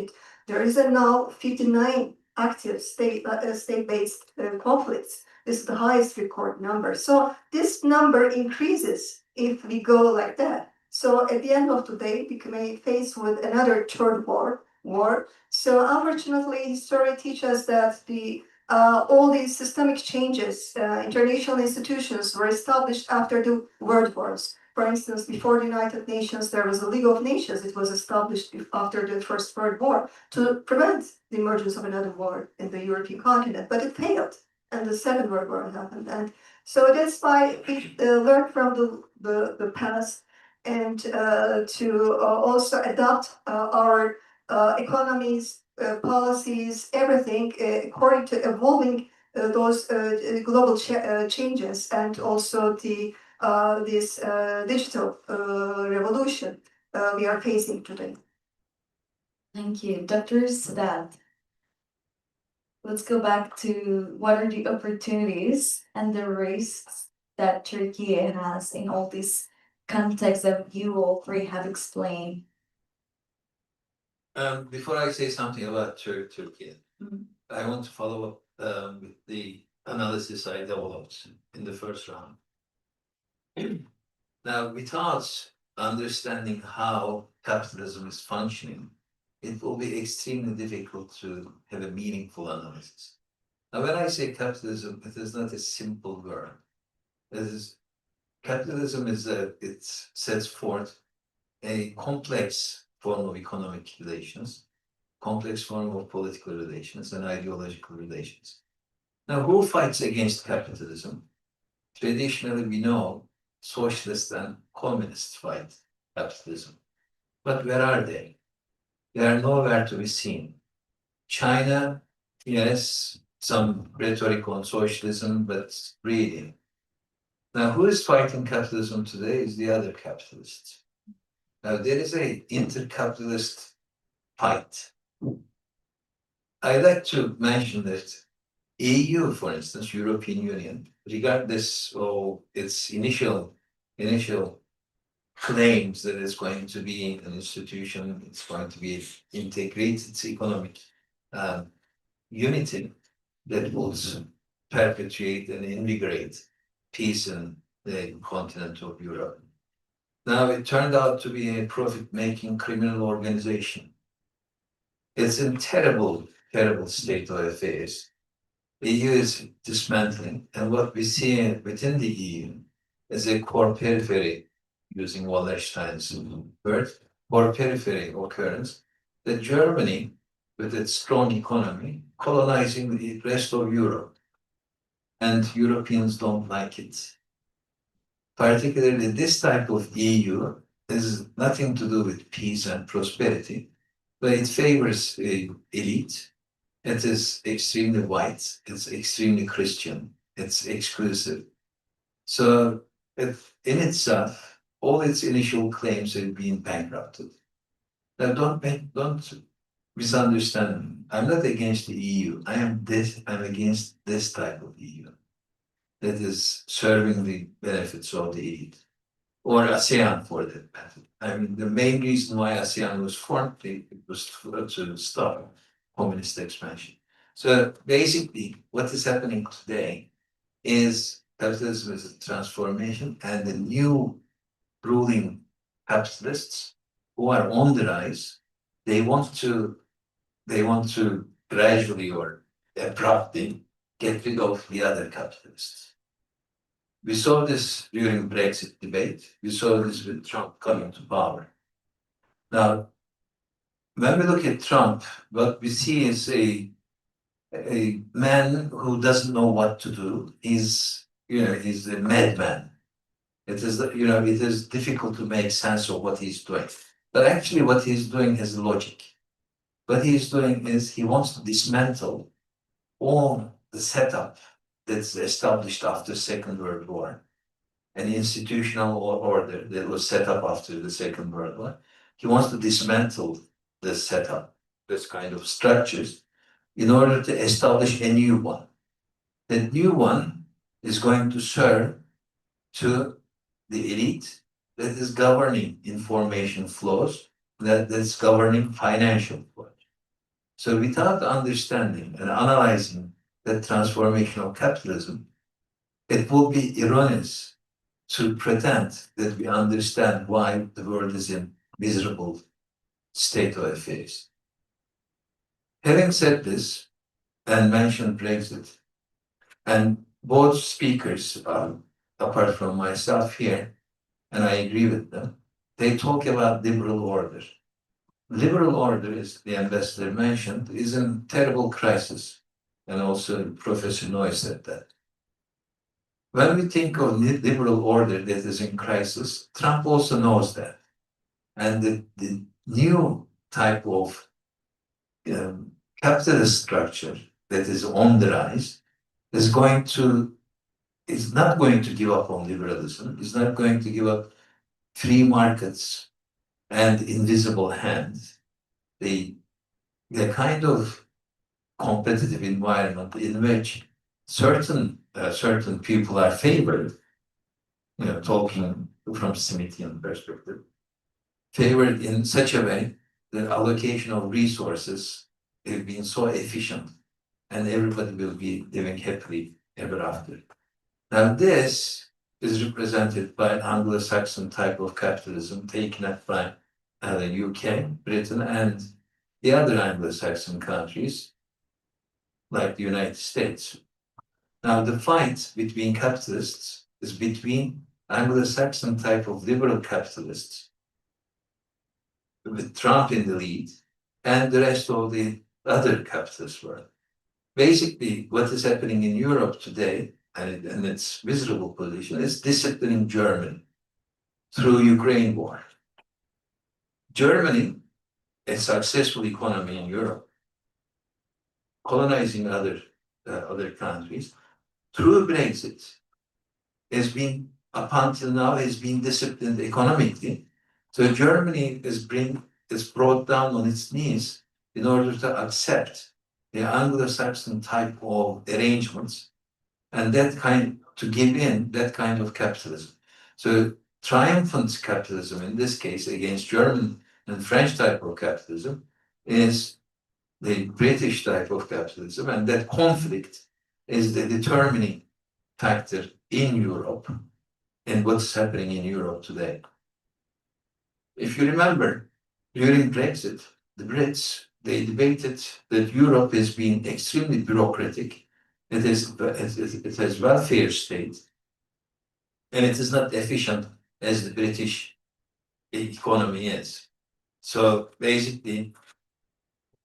There is now 59 active state-based conflicts. This is the highest record number. So this number increases if we go like that. So at the end of the day, we may face with another third war. So unfortunately, history teaches that all these systemic changes, international institutions were established after the world wars. For instance, before the United Nations, there was a League of Nations. It was established after the First World War to prevent the emergence of another war in the European continent, but it failed, and the Second World War happened. And so that's why we learn from the past and to also adapt our economies, policies, everything according to evolving those global changes, and also this digital revolution we are facing today. Thank you, Dr. Sadat. Let's go back to what are the opportunities and the risks that Turkey has in all these contexts that you all three have explained. Before I say something about Turkey, Mhm. I want to follow up with the analysis I developed in the first round. Now, without understanding how capitalism is functioning, it will be extremely difficult to have a meaningful analysis. Now, when I say capitalism, it is not a simple word. Capitalism it sets forth a complex form of economic relations, complex form of political relations, and ideological relations. Now, who fights against capitalism? Traditionally, we know socialists and communists fight capitalism. But where are they? They are nowhere to be seen. China, yes, some rhetoric on socialism, but really. Now, who is fighting capitalism today is the other capitalists. Now, there is a inter-capitalist fight I like to mention that EU, for instance, European Union, regardless of its initial claims that it's going to be an institution, it's going to be integrated economic unity that will perpetuate and invigorate peace in the continent of Europe. Now it turned out to be a profit-making criminal organization. It's in terrible, terrible state of affairs. The EU is dismantling, and what we see within the EU is a core periphery, using Wallerstein's word, core periphery occurrence, that Germany, with its strong economy, colonizing the rest of Europe. And Europeans don't like it. Particularly this type of EU has nothing to do with peace and prosperity, but it favors elite. It is extremely white, it's extremely Christian, it's exclusive. So in itself, all its initial claims have been bankrupted. Now don't misunderstand me. I'm not against the EU. I'm against this type of EU that is serving the benefits of the elite, or ASEAN for that matter. I mean, the main reason why ASEAN was formed, it was to stop communist expansion. So basically, what is happening today is capitalism is a transformation, and the new ruling capitalists who are on the rise, they want to gradually or abruptly get rid of the other capitalists. We saw this during Brexit debate. We saw this with Trump coming to power. Now, when we look at Trump, what we see is a man who doesn't know what to do. He's a madman. It is difficult to make sense of what he's doing. But actually what he's doing has logic. What he's doing is he wants to dismantle all the setup that's established after the Second World War, an institutional order that was set up after the Second World War. He wants to dismantle this setup, this kind of structures, in order to establish a new one. That new one is going to serve to the elite that is governing information flows, that's governing financial flows. So without understanding and analyzing that transformation of capitalism, it will be erroneous to pretend that we understand why the world is in miserable state of affairs. Having said this, and mentioned Brexit, and both speakers, apart from myself here, and I agree with them, they talk about liberal order. Liberal order, as the ambassador mentioned, is in terrible crisis, and also Professor Noy said that. When we think of liberal order that is in crisis, Trump also knows that. And the new type of capitalist structure that is on the rise is not going to give up on liberalism, is not going to give up free markets and invisible hands. The kind of competitive environment in which certain people are favored, talking from Smithian perspective, favored in such a way that allocation of resources have been so efficient, and everybody will be living happily ever after. Now this is represented by an Anglo-Saxon type of capitalism taken up by the UK, Britain, and the other Anglo-Saxon countries, like the United States. Now the fight between capitalists is between Anglo-Saxon type of liberal capitalists, with Trump in the lead, and the rest of the other capitalist world. Basically, what is happening in Europe today, and its miserable position, is disciplining Germany through Ukraine war. Germany, a successful economy in Europe, colonizing other countries, through Brexit, has been, up until now, has been disciplined economically. So Germany is brought down on its knees in order to accept the Anglo-Saxon type of arrangements, and that kind to give in that kind of capitalism. So triumphant capitalism in this case against German and French type of capitalism is the British type of capitalism, and that conflict is the determining factor in Europe and what's happening in Europe today. If you remember, during Brexit, the Brits, they debated that Europe has been extremely bureaucratic. It has welfare state, and it is not efficient as the British economy is. So basically,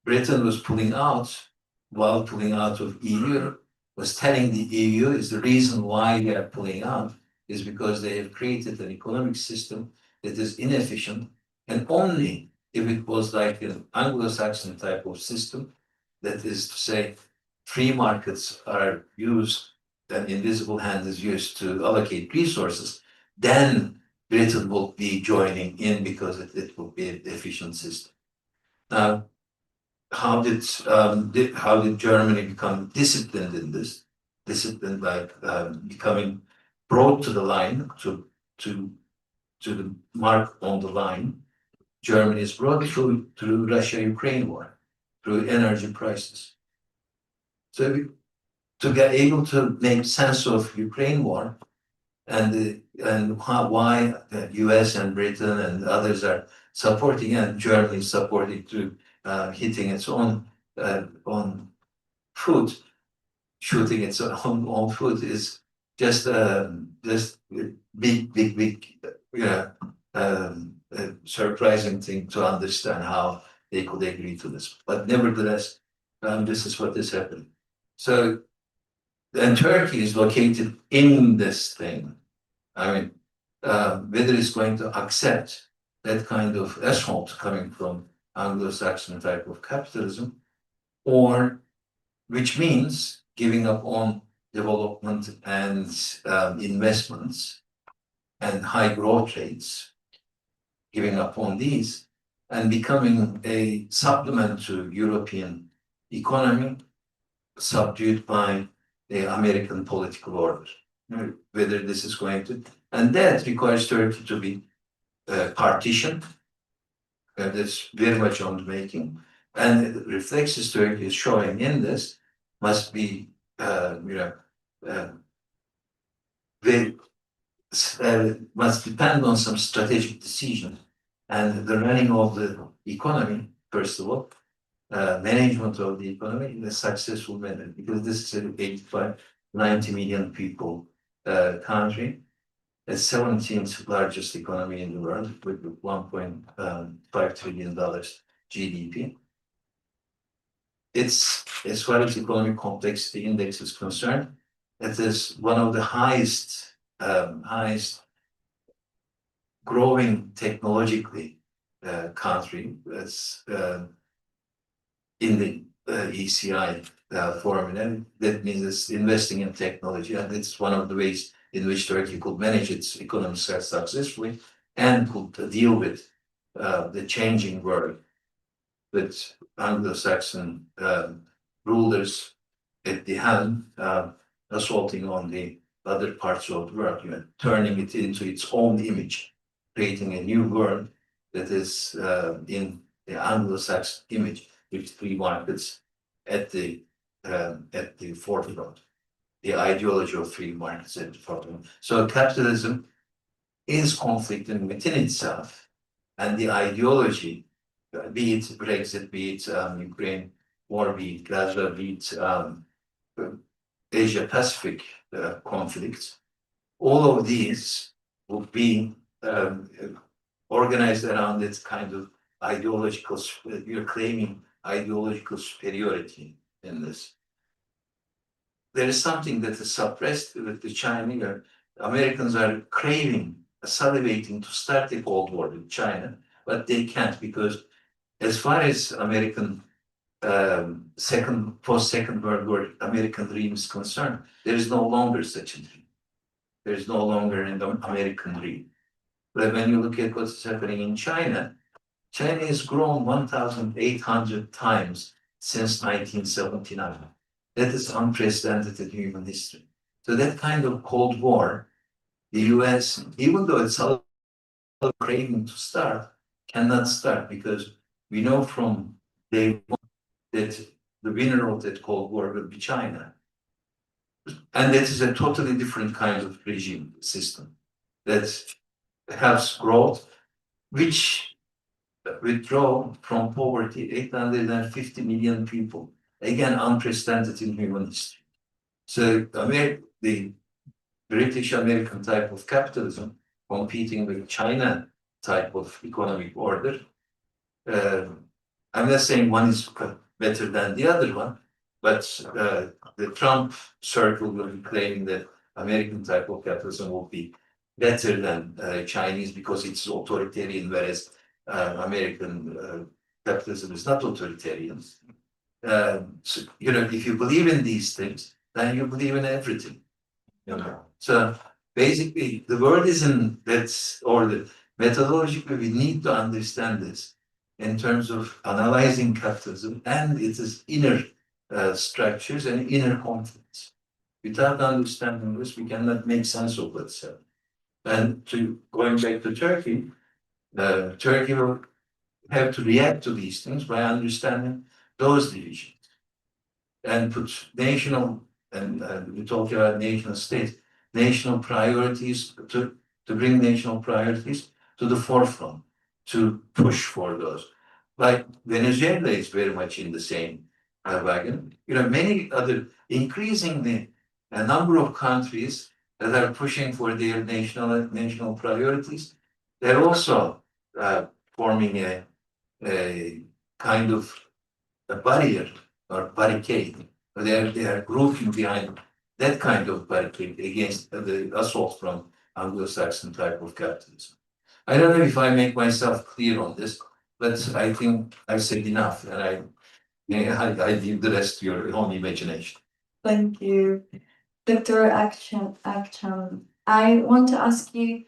Britain was pulling out, while pulling out of EU, was telling the EU is the reason why they are pulling out is because they have created an economic system that is inefficient, and only if it was like an Anglo-Saxon type of system, that is to say, free markets are used, an invisible hand is used to allocate resources, then Britain will be joining in because it will be an efficient system. Now, how did Germany become disciplined in this? Disciplined like becoming brought to the line to the mark on the line. Germany is brought through Russia-Ukraine war, through energy prices. So to get able to make sense of Ukraine war and why the US and Britain and others are supporting, and Germany is supporting through hitting its own food, shooting its own food is just big, surprising thing to understand how they could agree to this. But nevertheless, this is what is happening. So, and Turkey is located in this thing. I mean, whether it's going to accept that kind of assault coming from Anglo-Saxon type of capitalism, or which means giving up on development and investments and high growth rates, giving up on these and becoming a supplement to European economy, subdued by the American political order. Whether this is going to, and that requires Turkey to be partitioned. That's very much on the making, and the reflexes Turkey is showing in this must be, they must depend on some strategic decision and the running of the economy, first of all, management of the economy in a successful manner, because this is an 85, 90 million people country, the 17th largest economy in the world with $1.5 trillion GDP. It's, as far as economic complexity index is concerned, it is one of the highest growing technologically country that's in the ECI forum, and that means it's investing in technology, and it's one of the ways in which Turkey could manage its economy successfully and could deal with the changing world with Anglo-Saxon rulers at the helm, assaulting on the other parts of the world, turning it into its own image, creating a new world that is in the Anglo-Saxon image, with free markets at the forefront, the ideology of free markets at the forefront. So capitalism is conflicting within itself, and the ideology, be it Brexit, be it Ukraine war, be it Gaza, be it Asia Pacific conflicts, all of these will be organized around this kind of ideological, you're claiming ideological superiority in this. There is something that is suppressed with the Chinese. Americans are craving, salivating to start a Cold War with China, but they can't, because as far as American post-Second World War American dream is concerned, there is no longer such a dream. There is no longer an American dream. But when you look at what's happening in China, China has grown 1,800 times since 1979. That is unprecedented in human history. So that kind of Cold War, the US, even though it's all craving to start, cannot start because we know from day one that the winner of that Cold War will be China. And that is a totally different kind of regime system that has growth, which withdraw from poverty 850 million people. Again, unprecedented in human history. So the British American type of capitalism competing with China type of economic order. I'm not saying one is better than the other one, but the Trump circle will be claiming that American type of capitalism will be better than Chinese because it's authoritarian, whereas American capitalism is not authoritarian. So, if you believe in these things, then you believe in everything. So basically, the word isn't that's or the methodologically we need to understand this in terms of analyzing capitalism and its inner structures and inner conflicts. Without understanding this, we cannot make sense of what's happening. And going back to Turkey, Turkey will have to react to these things by understanding those divisions and put national and we talk about national states, national priorities to bring national priorities to the forefront, to push for those. Like Venezuela is very much in the same wagon. Many other increasingly a number of countries that are pushing for their national priorities. They're also forming a kind of a barrier or barricade. They are grouping behind that kind of barricade against the assault from Anglo-Saxon type of capitalism. I don't know if I make myself clear on this, but I think I've said enough, and I leave the rest to your own imagination. Thank you. Dr. Akçam, I want to ask you,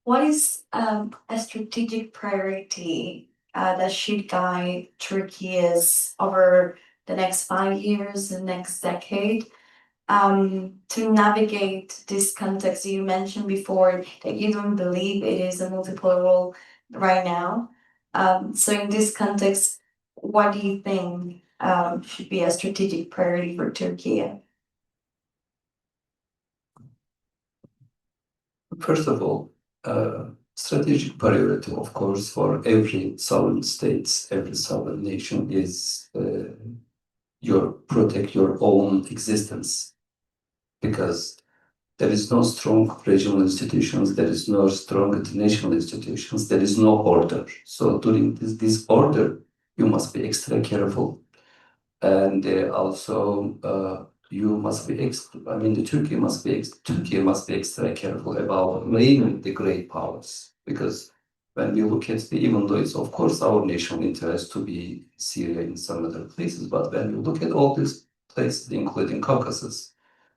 what is a strategic priority that should guide Turkey's over the next 5 years, the next decade, to navigate this context? You mentioned before that you don't believe it is a multipolar world right now. So in this context, what do you think should be a strategic priority for Turkey? First of all, strategic priority, of course, for every sovereign states, every sovereign nation is protect your own existence, because there is no strong regional institutions, there is no strong international institutions, there is no order. So during this order, you must be extra careful, and also you must be Turkey must be extra careful about playing with the great powers, because when we look at even though it's of course our national interest to be Syria in some other places, but when you look at all these places, including Caucasus,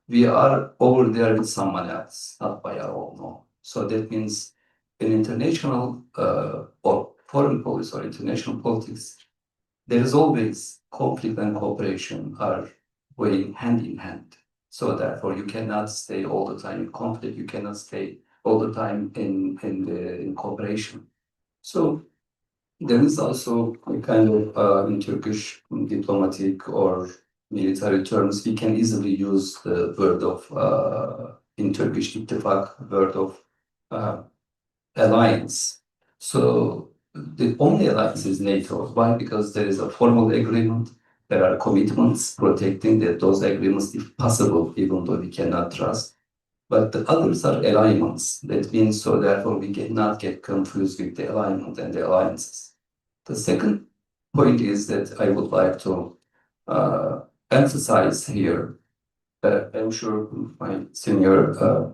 we are over there with someone else, not by our own. No. So that means in international or foreign policy or international politics, there is always conflict and cooperation are going hand in hand. So therefore, you cannot stay all the time in conflict. You cannot stay all the time in cooperation. So there is also a kind of in Turkish diplomatic or military terms, we can easily use the word of in Turkish ittifak, word of alliance. So the only alliance is NATO. Why? Because there is a formal agreement. There are commitments protecting those agreements, if possible, even though we cannot trust. But the others are alignments. That means so therefore we cannot get confused with the alignment and the alliances. The second point is that I would like to emphasize here. I'm sure my senior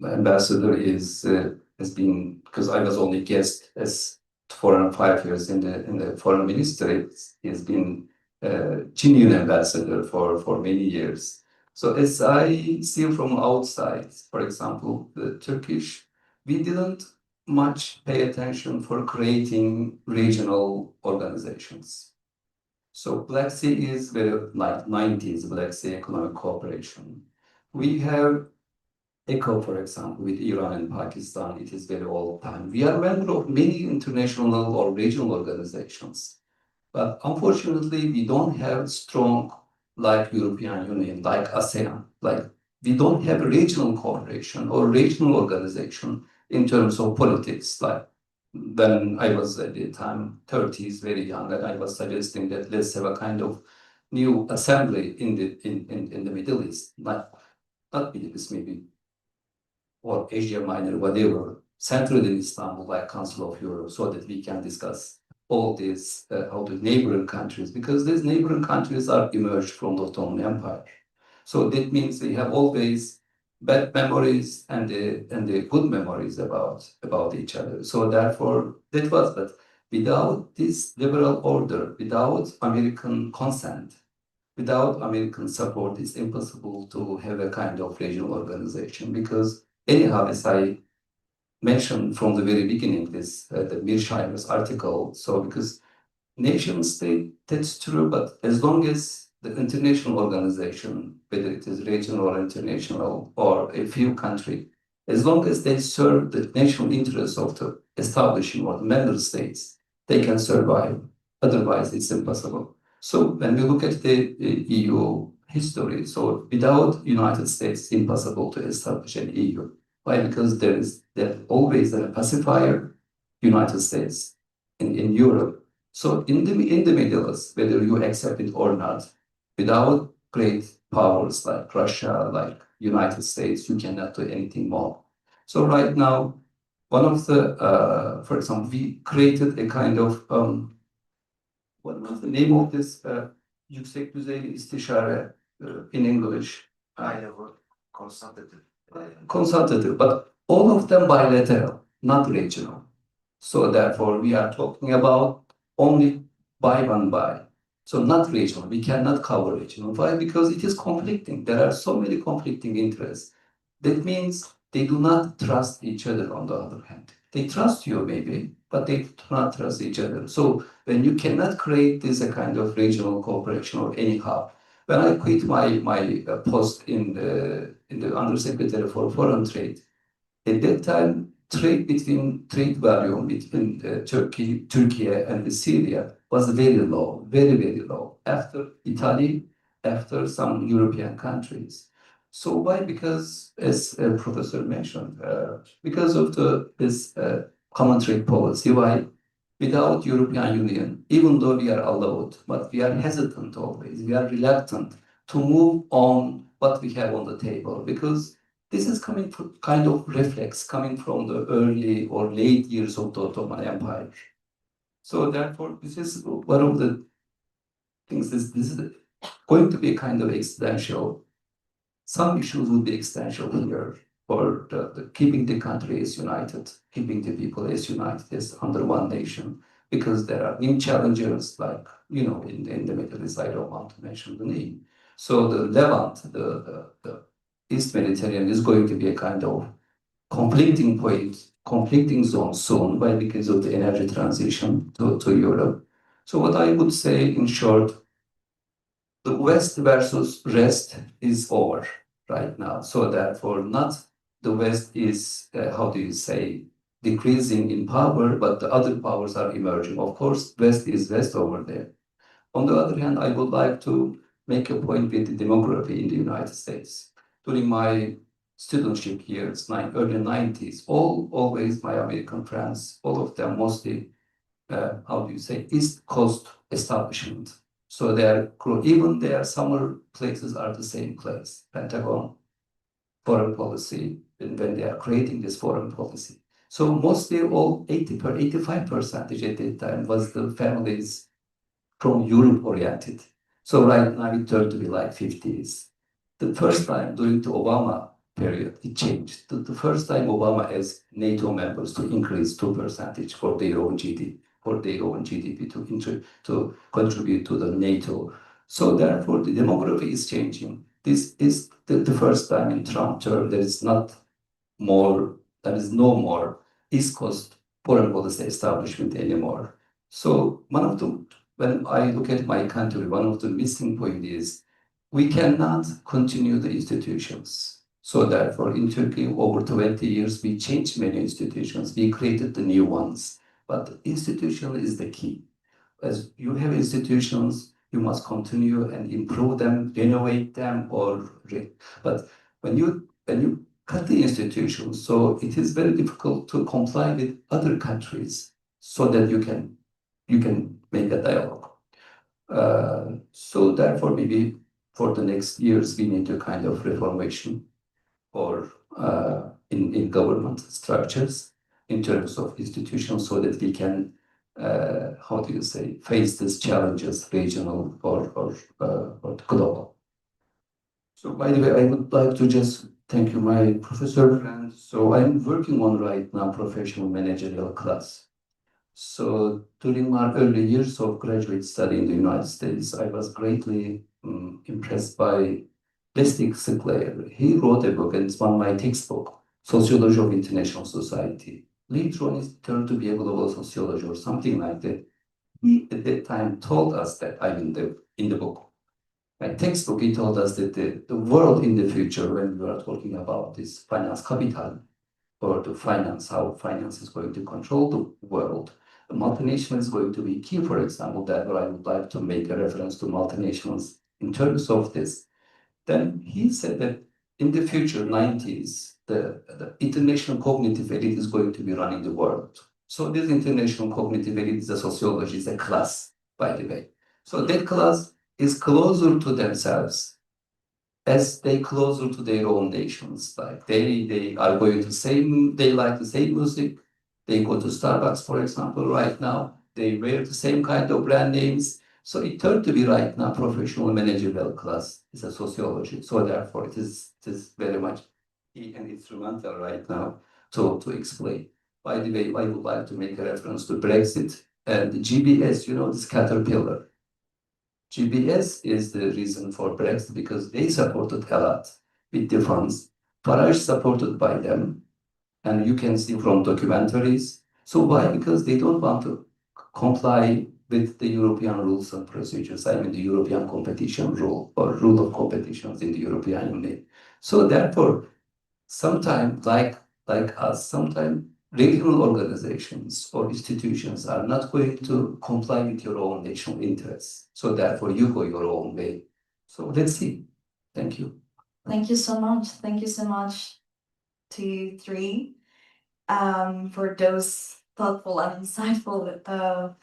ambassador has been, because I was only guest as 4 and 5 years in the foreign ministry. He's been genuine ambassador for many years. So as I see from outside, for example, the Turkish, we didn't much pay attention for creating regional organizations. So Black Sea is very like 90s Black Sea economic cooperation. We have ECO, for example, with Iran and Pakistan. It is very old time. We are member of many international or regional organizations. But unfortunately, we don't have strong like European Union, like ASEAN, like we don't have regional cooperation or regional organization in terms of politics. Like when I was at the time 30s, very young, and I was suggesting that let's have a kind of new assembly in the Middle East, not Middle East, maybe, or Asia Minor, whatever, centered in Istanbul, like Council of Europe, so that we can discuss all these how the neighboring countries, because these neighboring countries are emerged from the Ottoman Empire. So that means we have always bad memories and the good memories about each other. So therefore, that was, but without this liberal order, without American consent, without American support, it's impossible to have a kind of regional organization. Because anyhow, as I mentioned from the very beginning, this the Mearsheimer's article. So because nation state, that's true, but as long as the international organization, whether it is regional or international or a few country, as long as they serve the national interests of the establishing or the member states, they can survive. Otherwise, it's impossible. So when we look at the EU history, so without United States, it's impossible to establish an EU. Why? Because there's always a pacifier, United States, in Europe. So in the Middle East, whether you accept it or not, without great powers like Russia, like United States, you cannot do anything more. So right now, one of the, for example, we created a kind of, what was the name of this yüksek düzeyli istişare in English? High level consultative. Consultative, but all of them bilateral, not regional. So therefore, we are talking about only by one by. So not regional. We cannot cover regional. Why? Because it is conflicting. There are so many conflicting interests. That means they do not trust each other on the other hand. They trust you maybe, but they do not trust each other. So when you cannot create this a kind of regional cooperation or any hub, when I quit my post in the Undersecretary for Foreign Trade, at that time, trade volume between Turkey and Syria was very low, very, very low. After Italy, after some European countries. So why? Because, as Professor mentioned, because of this common trade policy. Why? Without European Union, even though we are allowed, but we are hesitant always. We are reluctant to move on what we have on the table, because this is coming from kind of reflex coming from the early or late years of the Ottoman Empire. So therefore, this is one of the things. This is going to be a kind of existential. Some issues will be existential here for the keeping the country as united, keeping the people as united as under one nation. Because there are new challenges, like in the Middle East. I don't want to mention the name. So the Levant, the East Mediterranean is going to be a kind of conflicting point, conflicting zone soon, by because of the energy transition to Europe. So what I would say in short, the West versus rest is over right now. So therefore, not the West is, how do you say, decreasing in power, but the other powers are emerging. Of course, West is West over there. On the other hand, I would like to make a point with the demography in the United States. During my studentship years, early 90s, always my American friends, all of them mostly, how do you say, East Coast establishment. So even their summer places are the same place, Pentagon, foreign policy, when they are creating this foreign policy. So mostly all 85% at that time was the families from Europe oriented. So right now it turned to be like 50s. The first time during the Obama period, it changed. The first time Obama asked NATO members to increase 2% for their own GDP, to contribute to the NATO. So therefore, the demography is changing. This is the first time in Trump term there is no more East Coast foreign policy establishment anymore. So one of the when I look at my country, one of the missing point is we cannot continue the institutions. So therefore, in Turkey, over 20 years, we changed many institutions. We created the new ones. But institution is the key. As you have institutions, you must continue and improve them, renovate them, but when you cut the institutions, so it is very difficult to comply with other countries so that you can make a dialogue. So therefore, maybe for the next years, we need a kind of reformation or in government structures in terms of institutions so that we can, how do you say, face these challenges, regional or global. So by the way, I would like to just thank you, my professor. And so I'm working on right now professional managerial class. So during my early years of graduate study in the United States, I was greatly impressed by Leslie Sinclair. He wrote a book, and it's one of my textbook, Sociology of International Society. Later on, it turned to be a global sociology or something like that. He at that time told us that, in the book, my textbook, he told us that the world in the future, when we are talking about this finance capital, or the finance, how finance is going to control the world, the multinational is going to be key, for example. Therefore, I would like to make a reference to multinationals in terms of this. Then he said that in the future, 90s, the international cognitive elite is going to be running the world. So this international cognitive elite is a sociology, is a class, by the way. So that class is closer to themselves as they closer to their own nations. Like they are going to same, they like the same music. They go to Starbucks, for example, right now. They wear the same kind of brand names. So it turned to be right now professional managerial class is a sociology. So therefore it is very much key and instrumental right now to explain. By the way, I would like to make a reference to Brexit and the GBS, this caterpillar. GBS is the reason for Brexit because they supported a lot with the funds. Farage supported by them, and you can see from documentaries. So why? Because they don't want to comply with the European rules and procedures. I mean, the European competition rule or rule of competitions in the European Union. So therefore, sometimes, like us, sometimes regional organizations or institutions are not going to comply with your own national interests. So therefore, you go your own way. So let's see. Thank you. Thank you so much. Thank you so much to you three for those thoughtful and insightful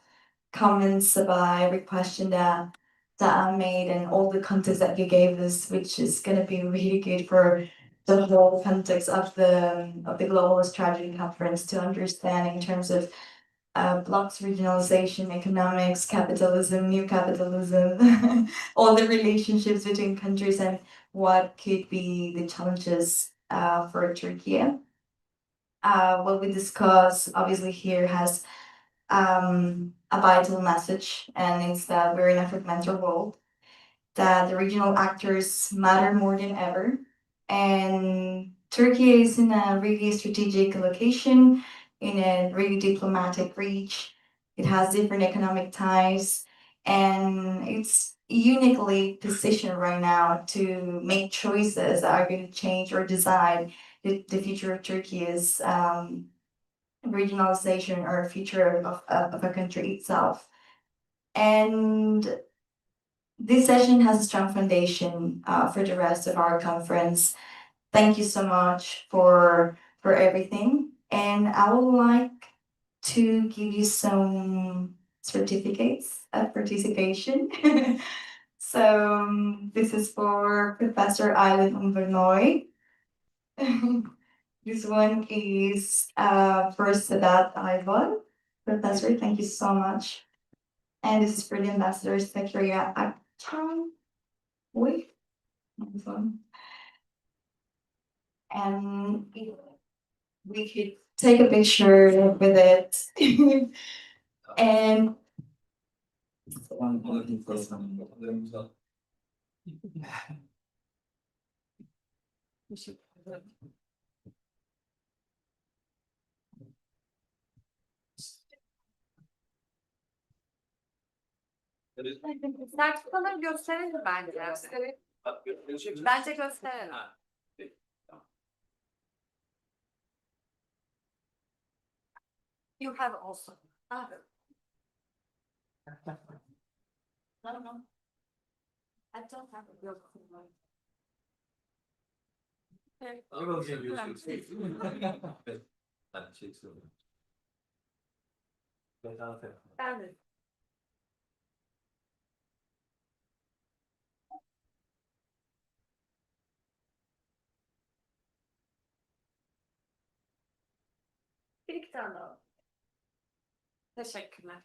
comments about every question that I made and all the context that you gave us, which is going to be really good for the whole context of the Global Strategy Conference to understand in terms of blocks, regionalization, economics, capitalism, new capitalism, all the relationships between countries and what could be the challenges for Turkey. What we discuss obviously here has a vital message, and it's that we're in a fragmented world, that the regional actors matter more than ever, and Turkey is in a really strategic location, in a really diplomatic reach. It has different economic ties, and it's uniquely positioned right now to make choices that are going to change or decide the future of Turkey's regionalization or future of a country itself. And this session has a strong foundation for the rest of our conference. Thank you so much for everything. And I would like to give you some certificates of participation. So this is for Professor Eileen Umbernoy. This one is for Sadat Ivan. Professor, thank you so much. And this is for the Ambassador Zakaria Akchan. Wait, this one. And we could take a picture with it. And Sertifikaları gösterelim bence. Bence gösterelim. You have also. No. I don't have a real clue. I will give you 6. And 6. Ben de. Bir iki tane daha. Teşekkürler.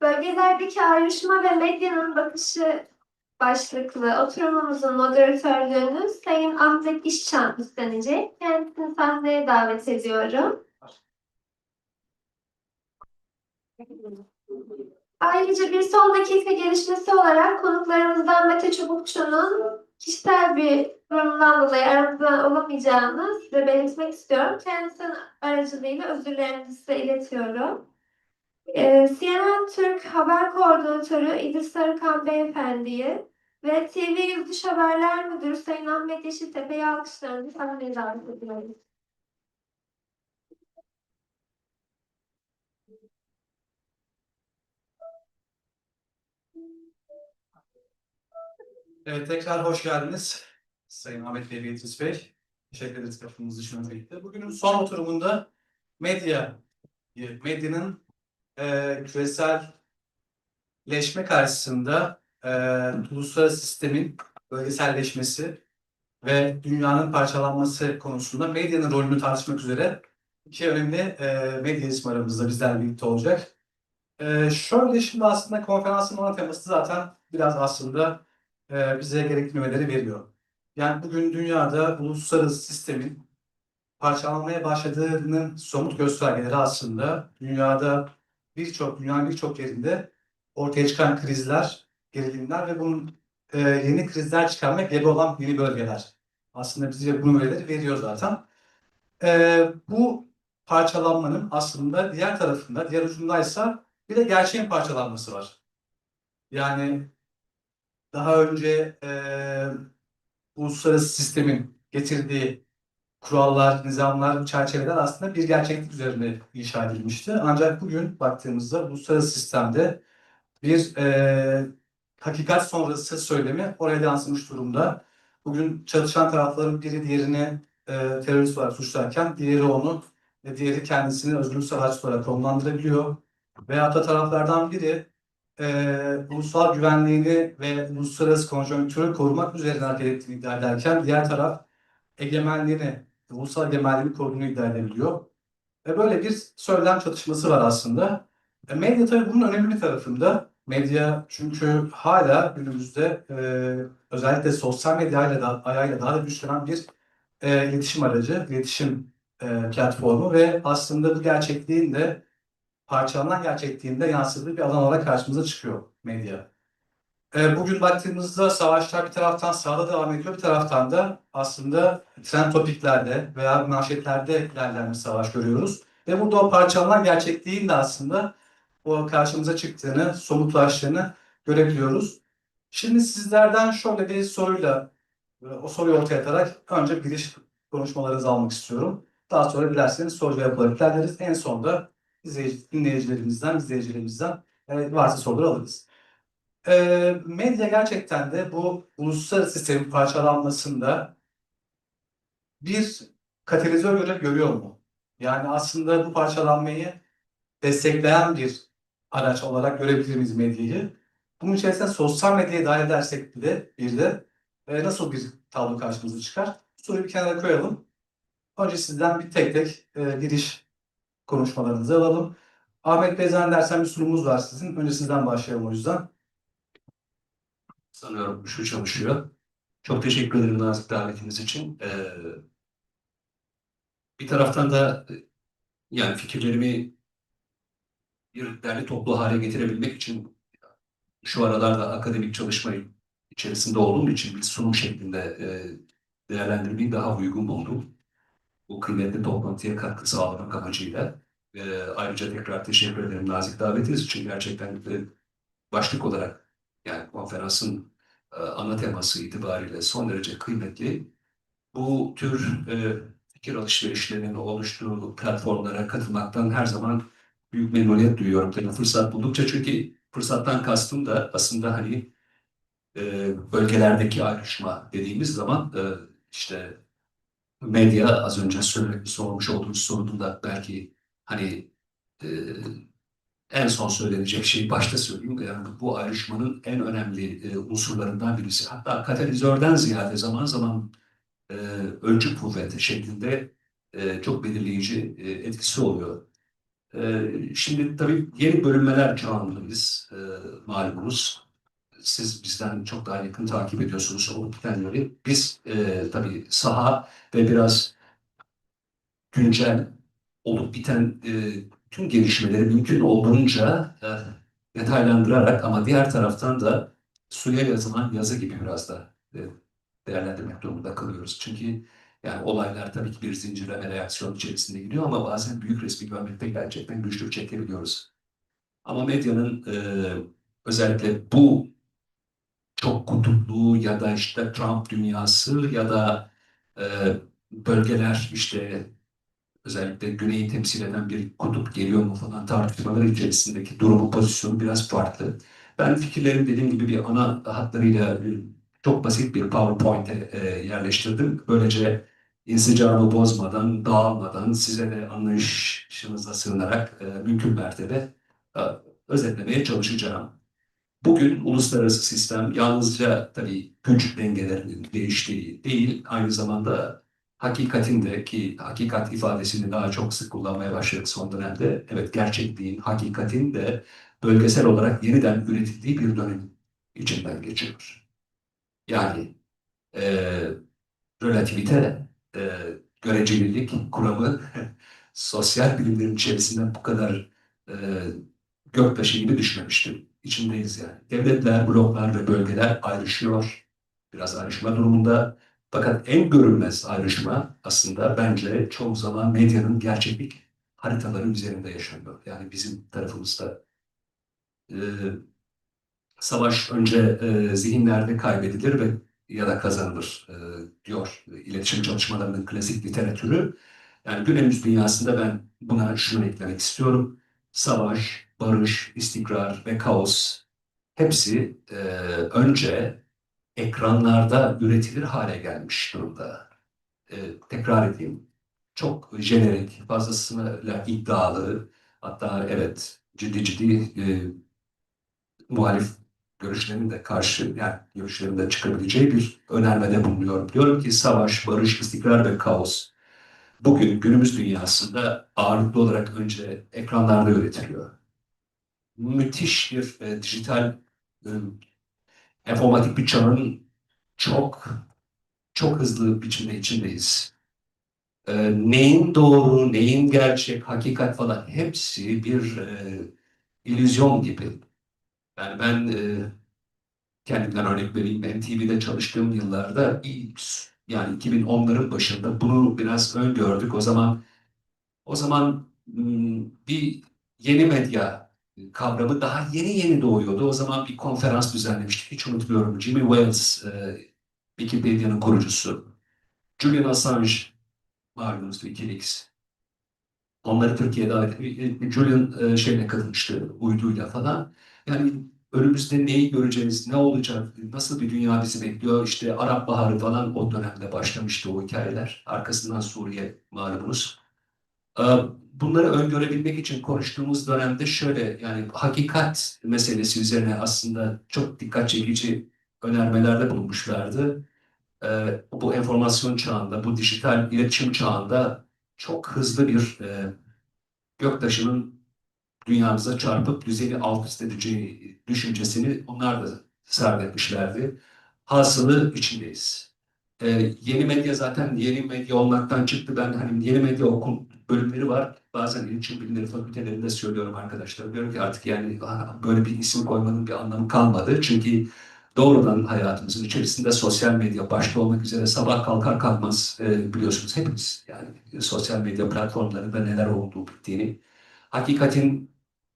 Bölgelerdeki ayrışma ve medyanın bakışı başlıklı oturumumuzun moderatörlüğünü Sayın Ahmet İşçan üstlenecek. Kendisini sahneye davet ediyorum. Ayrıca bir son dakika gelişmesi olarak konuklarımızdan Mete Çubukçu'nun kişisel bir durumdan dolayı aramızda olamayacağını size belirtmek istiyorum. Kendisinin aracılığıyla özürlerimi size iletiyorum. CNN Türk Haber Koordinatörü İdris Sarıkan Beyefendi'yi ve TV Yurtdışı Haberler Müdürü Sayın Ahmet Yeşiltepe'yi alkışlarınızı sahneye davet ediyoruz. Evet, tekrar hoş geldiniz. Sayın Ahmet Bey ve İdris Bey. Teşekkür ederiz katılımınız için öncelikle. Bugünün son oturumunda medyanın küreselleşme karşısında uluslararası sistemin bölgeselleşmesi ve dünyanın parçalanması konusunda medyanın rolünü tartışmak üzere iki önemli medya ismi aramızda bizlerle birlikte olacak. Şöyle şimdi aslında konferansın ana teması zaten biraz aslında bize gerekli nüveleri veriyor. Yani bugün dünyada uluslararası sistemin parçalanmaya başladığının somut göstergeleri aslında dünyanın birçok yerinde ortaya çıkan krizler, gerilimler ve bunun yeni krizler çıkarmak gebe olan yeni bölgeler. Aslında bize bu nüveleri veriyor zaten. Bu parçalanmanın aslında diğer tarafında, diğer ucundaysa bir de gerçeğin parçalanması var. Yani daha önce uluslararası sistemin getirdiği kurallar, nizamlar, çerçeveler aslında bir gerçeklik üzerine inşa edilmişti. Ancak bugün baktığımızda uluslararası sistemde bir hakikat sonrası söylemi oraya yansımış durumda. Bugün çalışan tarafların biri diğerini terörist olarak suçlarken diğeri kendisini özgürlük savaşçısı olarak konumlandırabiliyor. Veyahut da taraflardan biri ulusal güvenliğini ve uluslararası konjonktürü korumak üzerine hareket ettiğini iddia ederken diğer taraf ulusal egemenliğini koruduğunu iddia edebiliyor. Ve böyle bir söylem çatışması var aslında. Medya tabii bunun önemli bir tarafında. Medya çünkü hala günümüzde özellikle sosyal medya ayağıyla daha da güçlenen bir iletişim aracı, iletişim platformu ve aslında bu gerçekliğin de parçalanan gerçekliğinde yansıdığı bir alan olarak karşımıza çıkıyor medya. Bugün baktığımızda savaşlar bir taraftan sağda devam ediyor, bir taraftan da aslında trend topiklerde veya manşetlerde ilerleyen bir savaş görüyoruz. Ve burada o parçalanan gerçekliğin de aslında o karşımıza çıktığını, somutlaştığını görebiliyoruz. Şimdi sizlerden şöyle bir soruyla, o soruyu ortaya atarak önce giriş konuşmalarınızı almak istiyorum. Daha sonra dilerseniz soru cevapları ilerleriz. En sonunda izleyicilerimizden varsa soruları alırız. Medya gerçekten de bu uluslararası sistemin parçalanmasında bir katalizör görev görüyor mu? Yani aslında bu parçalanmayı destekleyen bir araç olarak görebilir miyiz medyayı? Bunun içerisinde sosyal medyayı dahil edersek bir de nasıl bir tablo karşımıza çıkar? Soruyu bir kenara koyalım. Önce sizden bir tek tek giriş konuşmalarınızı alalım. Ahmet Bey zannedersem bir sunumumuz var sizin. Önce sizden başlayalım o yüzden. Sanıyorum şu çalışıyor. Çok teşekkür ederim nazik davetiniz için. Bir taraftan da yani fikirlerimi bir derli toplu hale getirebilmek için şu aralarda akademik çalışmayı içerisinde olduğum için bir sunum şeklinde değerlendirmeyi daha uygun buldum. Bu kıymetli toplantıya katkı sağlamak amacıyla. Ayrıca tekrar teşekkür ederim nazik davetiniz için. Gerçekten başlık olarak yani konferansın ana teması itibariyle son derece kıymetli. Bu tür fikir alışverişlerinin oluştuğu platformlara katılmaktan her zaman büyük memnuniyet duyuyorum. Tabii fırsat buldukça çünkü fırsattan kastım da aslında hani bölgelerdeki ayrışma dediğimiz zaman işte medya az önce sormuş olduğunuz sorunun da belki hani e, en son söylenecek şeyi başta söyleyeyim. Yani bu ayrışmanın en önemli unsurlarından birisi. Hatta katalizörden ziyade zaman zaman öncü kuvvet şeklinde çok belirleyici etkisi oluyor. Şimdi tabii yeni bölünmeler çağındayız, malumunuz. Siz bizden çok daha yakın takip ediyorsunuz olup bitenleri. Biz tabii saha ve biraz güncel olup biten tüm gelişmeleri mümkün olduğunca detaylandırarak ama diğer taraftan da suya yazılan yazı gibi biraz da değerlendirmek durumunda kalıyoruz. Çünkü yani olaylar tabii ki bir zincirleme reaksiyon içerisinde gidiyor ama bazen büyük resmi görmekte gerçekten güçlük çekebiliyoruz. Ama medyanın özellikle bu çok kutuplu ya da işte Trump dünyası ya da e, bölgeler işte özellikle Güney'i temsil eden bir kutup geliyor mu falan tartışmaları içerisindeki durumu, pozisyonu biraz farklı. Ben fikirlerimi dediğim gibi bir ana hatlarıyla çok basit bir PowerPoint'e yerleştirdim. Böylece insicamı bozmadan, dağılmadan size de anlayışınıza sığınarak mümkün mertebe e, özetlemeye çalışacağım. Bugün uluslararası sistem yalnızca tabii güç dengelerinin değiştiği değil, aynı zamanda hakikatin de ki hakikat ifadesini daha çok sık kullanmaya başladık son dönemde. Evet, gerçekliğin, hakikatin de bölgesel olarak yeniden üretildiği bir dönem içinden geçiyor. Yani e, relativite, görecelilik kuramı sosyal bilimlerin içerisinden bu kadar e, göktaşı gibi düşmemiştir. İçindeyiz yani. Devletler, bloklar ve bölgeler ayrışıyor. Biraz ayrışma durumunda. Fakat en görünmez ayrışma aslında bence çoğu zaman medyanın gerçeklik haritaları üzerinde yaşanıyor. Yani bizim tarafımızda. E, Savaş önce zihinlerde kaybedilir ve ya da kazanılır diyor iletişim çalışmalarının klasik literatürü. Yani günümüz dünyasında ben buna şunu eklemek istiyorum. Savaş, barış, istikrar ve kaos hepsi önce ekranlarda üretilir hale gelmiş durumda. Tekrar edeyim. Çok jenerik, fazlasıyla iddialı, hatta evet ciddi ciddi muhalif görüşlerinin de karşı yani görüşlerin de çıkabileceği bir önermede bulunuyorum. Diyorum ki savaş, barış, istikrar ve kaos bugün günümüz dünyasında ağırlıklı olarak önce ekranlarda üretiliyor. Müthiş bir dijital e, enformatik bir çağın çok çok hızlı biçimde içindeyiz. Neyin doğru, neyin gerçek, hakikat falan hepsi bir illüzyon gibi. Yani ben kendimden örnek vereyim. NTV'de çalıştığım yıllarda yani 2010'ların başında bunu biraz öngördük. O zaman bir yeni medya kavramı daha yeni yeni doğuyordu. O zaman bir konferans düzenlemiştik. Hiç unutmuyorum. Jimmy Wales, Wikipedia'nın kurucusu. Julian Assange, malumunuz Wikileaks. Onları Türkiye'ye davet edip Julian şeyle katılmıştı, uyduyla falan. Yani önümüzde neyi göreceğiz, ne olacak, nasıl bir dünya bizi bekliyor? İşte Arap Baharı falan o dönemde başlamıştı o hikayeler. Arkasından Suriye malumunuz. Ee, Bunları öngörebilmek için konuştuğumuz dönemde şöyle yani hakikat meselesi üzerine aslında çok dikkat çekici önermelerde bulunmuşlardı. Bu enformasyon çağında, bu dijital iletişim çağında çok hızlı bir göktaşının dünyamıza çarpıp düzeni alt üst edeceği düşüncesini onlar da serdetmişlerdi. Hasılı içindeyiz. Yeni medya zaten yeni medya olmaktan çıktı. Ben hani yeni medya okul bölümleri var. Bazen iletişim bilimleri fakültelerinde söylüyorum arkadaşlar. Diyorum ki artık yani böyle bir isim koymanın bir anlamı kalmadı. Çünkü doğrudan hayatımızın içerisinde sosyal medya başta olmak üzere sabah kalkar kalkmaz biliyorsunuz hepimiz yani sosyal medya platformlarında neler olduğu bittiğini, hakikatin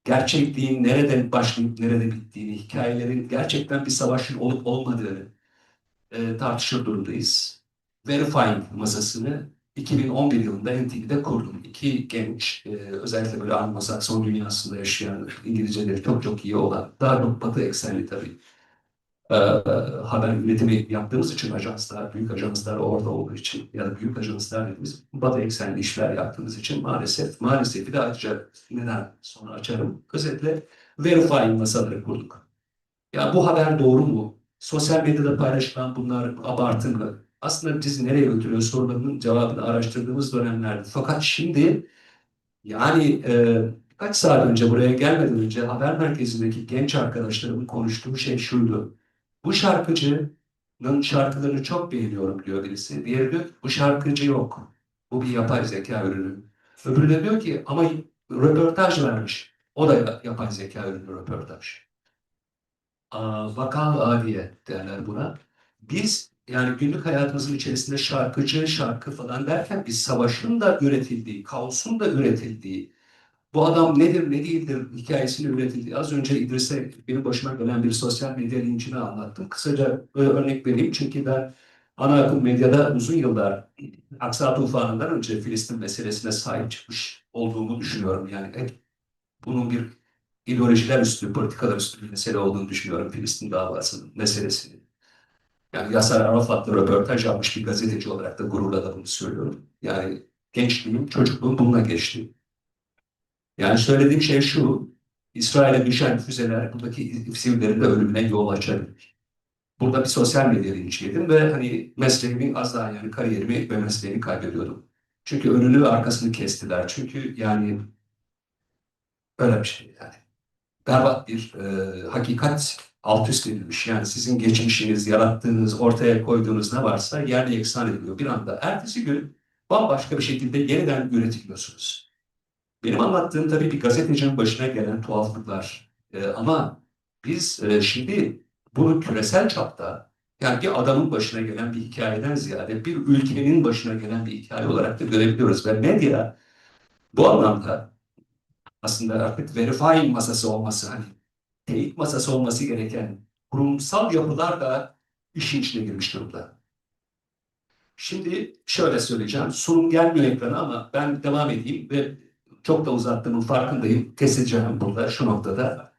gerçekliğin nereden başlayıp nerede bittiğini, hikayelerin gerçekten bir savaşın olup olmadığını tartışır durumdayız. Verifying masasını 2011 yılında NTV'de kurdum. İki genç, özellikle böyle Anglo-Sakson dünyasında yaşayan, İngilizceleri çok çok iyi olan, daha çok batı eksenli tabii, e, haber üretimi yaptığımız için ajanslar, büyük ajanslar orada olduğu için ya da büyük ajanslar dediğimiz batı eksenli işler yaptığımız için maalesef bir de ayrıca neden sonra açarım. Özetle verifying masaları kurduk. Ya bu haber doğru mu? Sosyal medyada paylaşılan bunlar abartı mı? Aslında bizi nereye götürüyor sorularının cevabını araştırdığımız dönemlerdi. Fakat şimdi yani Kaç saat önce buraya gelmeden önce haber merkezindeki genç arkadaşlarımın konuştuğu şey şuydu. Bu şarkıcının şarkılarını çok beğeniyorum diyor birisi. Diğeri diyor ki bu şarkıcı yok. Bu bir yapay zeka ürünü. Öbürü de diyor ki ama röportaj vermiş. O da yapay zeka ürünü röportaj. Vakal adiye derler buna. Biz yani günlük hayatımızın içerisinde şarkıcı, şarkı falan derken biz savaşın da üretildiği, kaosun da üretildiği, bu adam nedir ne değildir hikayesini üretildiği. Az önce İdris'e benim başıma gelen bir sosyal medya linçini anlattım. Kısaca örnek vereyim çünkü ben ana akım medyada uzun yıllar Aksa tufanından önce Filistin meselesine sahip çıkmış olduğumu düşünüyorum. Yani hep bunun bir ideolojiler üstü, politikalar üstü bir mesele olduğunu düşünüyorum Filistin davasının meselesini. Yani Yasser Arafat'la röportaj yapmış bir gazeteci olarak da gururla da bunu söylüyorum. Yani gençliğim, çocukluğum bununla geçti. Yani söylediğim şey şu, İsrail'e düşen füzeler buradaki sivillerin de ölümüne yol açabilir. Burada bir sosyal medya linçiydim ve hani mesleğimi az daha yani kariyerimi ve mesleğimi kaybediyordum. Çünkü önünü ve arkasını kestiler. Çünkü yani öyle bir şey yani. Berbat bir hakikat alt üst edilmiş. Yani sizin geçmişiniz, yarattığınız, ortaya koyduğunuz ne varsa yerle yeksan ediliyor bir anda. Ertesi gün bambaşka bir şekilde yeniden üretiliyorsunuz. Benim anlattığım tabii bir gazetecinin başına gelen tuhaflıklar. Ama biz şimdi bunu küresel çapta yani bir adamın başına gelen bir hikayeden ziyade bir ülkenin başına gelen bir hikaye olarak da görebiliyoruz. Ve medya bu anlamda aslında artık verifying masası olması, hani teyit masası olması gereken kurumsal yapılar da işin içine girmiş durumda. Şimdi şöyle söyleyeceğim. Sunum gelmiyor ekrana ama ben devam edeyim ve çok da uzattığımın farkındayım. Keseceğim burada şu noktada.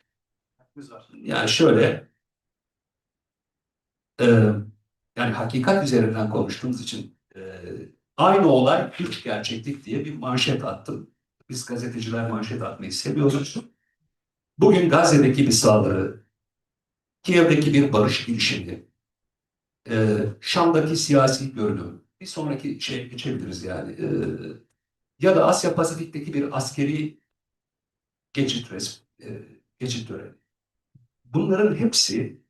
Yani şöyle e, yani hakikat üzerinden konuştuğumuz için aynı olay üç gerçeklik diye bir manşet attım. Biz gazeteciler manşet atmayı seviyoruz. Bugün Gazze'deki bir saldırı, Kiev'deki bir barış girişimi, Şam'daki siyasi görünüm, bir sonraki şeye geçebiliriz yani. Ya da Asya Pasifik'teki bir askeri geçit resmi, geçit töreni. Bunların hepsi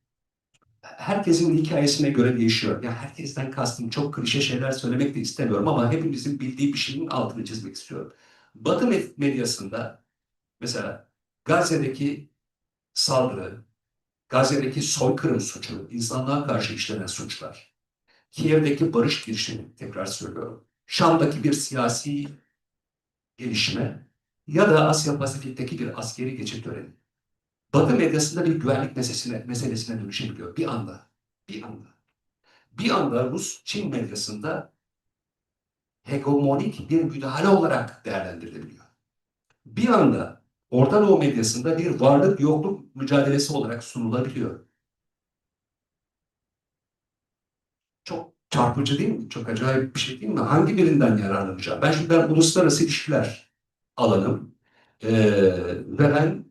herkesin hikayesine göre değişiyor. Yani herkesten kastım çok klişe şeyler söylemek de istemiyorum ama hepimizin bildiği bir şeyin altını çizmek istiyorum. Batı medyasında mesela Gazze'deki saldırı, Gazze'deki soykırım suçu, insanlığa karşı işlenen suçlar, Kiev'deki barış girişimi, tekrar söylüyorum, Şam'daki bir siyasi gelişme ya da Asya Pasifik'teki bir askeri geçit töreni. Batı medyasında bir güvenlik meselesine dönüşebiliyor bir anda. Bir anda. Bir anda Rus-Çin medyasında hegemonik bir müdahale olarak değerlendirilebiliyor. Bir anda Orta Doğu medyasında bir varlık yokluk mücadelesi olarak sunulabiliyor. Çok çarpıcı değil mi? Çok acayip bir şey değil mi? Hangi birinden yararlanacağım? Ben uluslararası ilişkiler alanım. Ve ben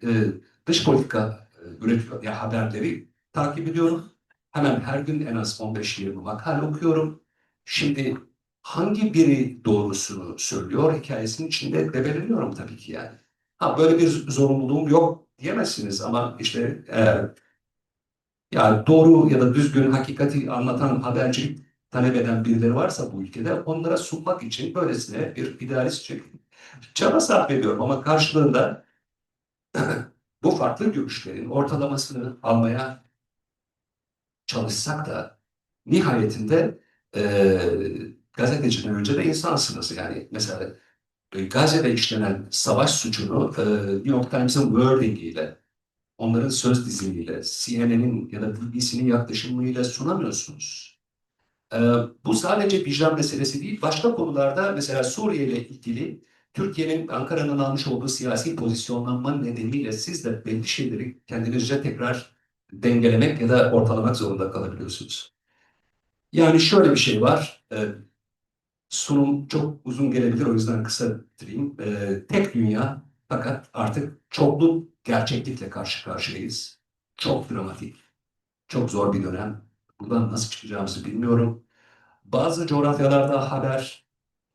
dış politika üretiyor, yani haberleri takip ediyorum. Hemen her gün en az 15-20 makale okuyorum. Şimdi hangi biri doğrusunu söylüyor hikayesinin içinde debeleniyorum tabii ki yani. Ha böyle bir zorunluluğum yok diyemezsiniz ama işte yani doğru ya da düzgün hakikati anlatan habercilik talep eden birileri varsa bu ülkede onlara sunmak için böylesine bir idealistçe çaba sarf ediyorum ama karşılığında bu farklı görüşlerin ortalamasını almaya çalışsak da nihayetinde gazeteciden önce de insansınız. Yani mesela Gazze'de işlenen savaş suçunu New York Times'ın wordingiyle, onların söz dizimiyle, CNN'in ya da BBC'nin yaklaşımıyla sunamıyorsunuz. Bu sadece vicdan meselesi değil, başka konularda mesela Suriye ile ilgili Türkiye'nin Ankara'nın almış olduğu siyasi pozisyonlanma nedeniyle siz de belli şeyleri kendinizce tekrar dengelemek ya da ortalamak zorunda kalabiliyorsunuz. Yani şöyle bir şey var, sunum çok uzun gelebilir o yüzden kısa bitireyim. Tek dünya fakat artık çoklu gerçeklikle karşı karşıyayız. Çok dramatik, çok zor bir dönem. Buradan nasıl çıkacağımızı bilmiyorum. Bazı coğrafyalarda haber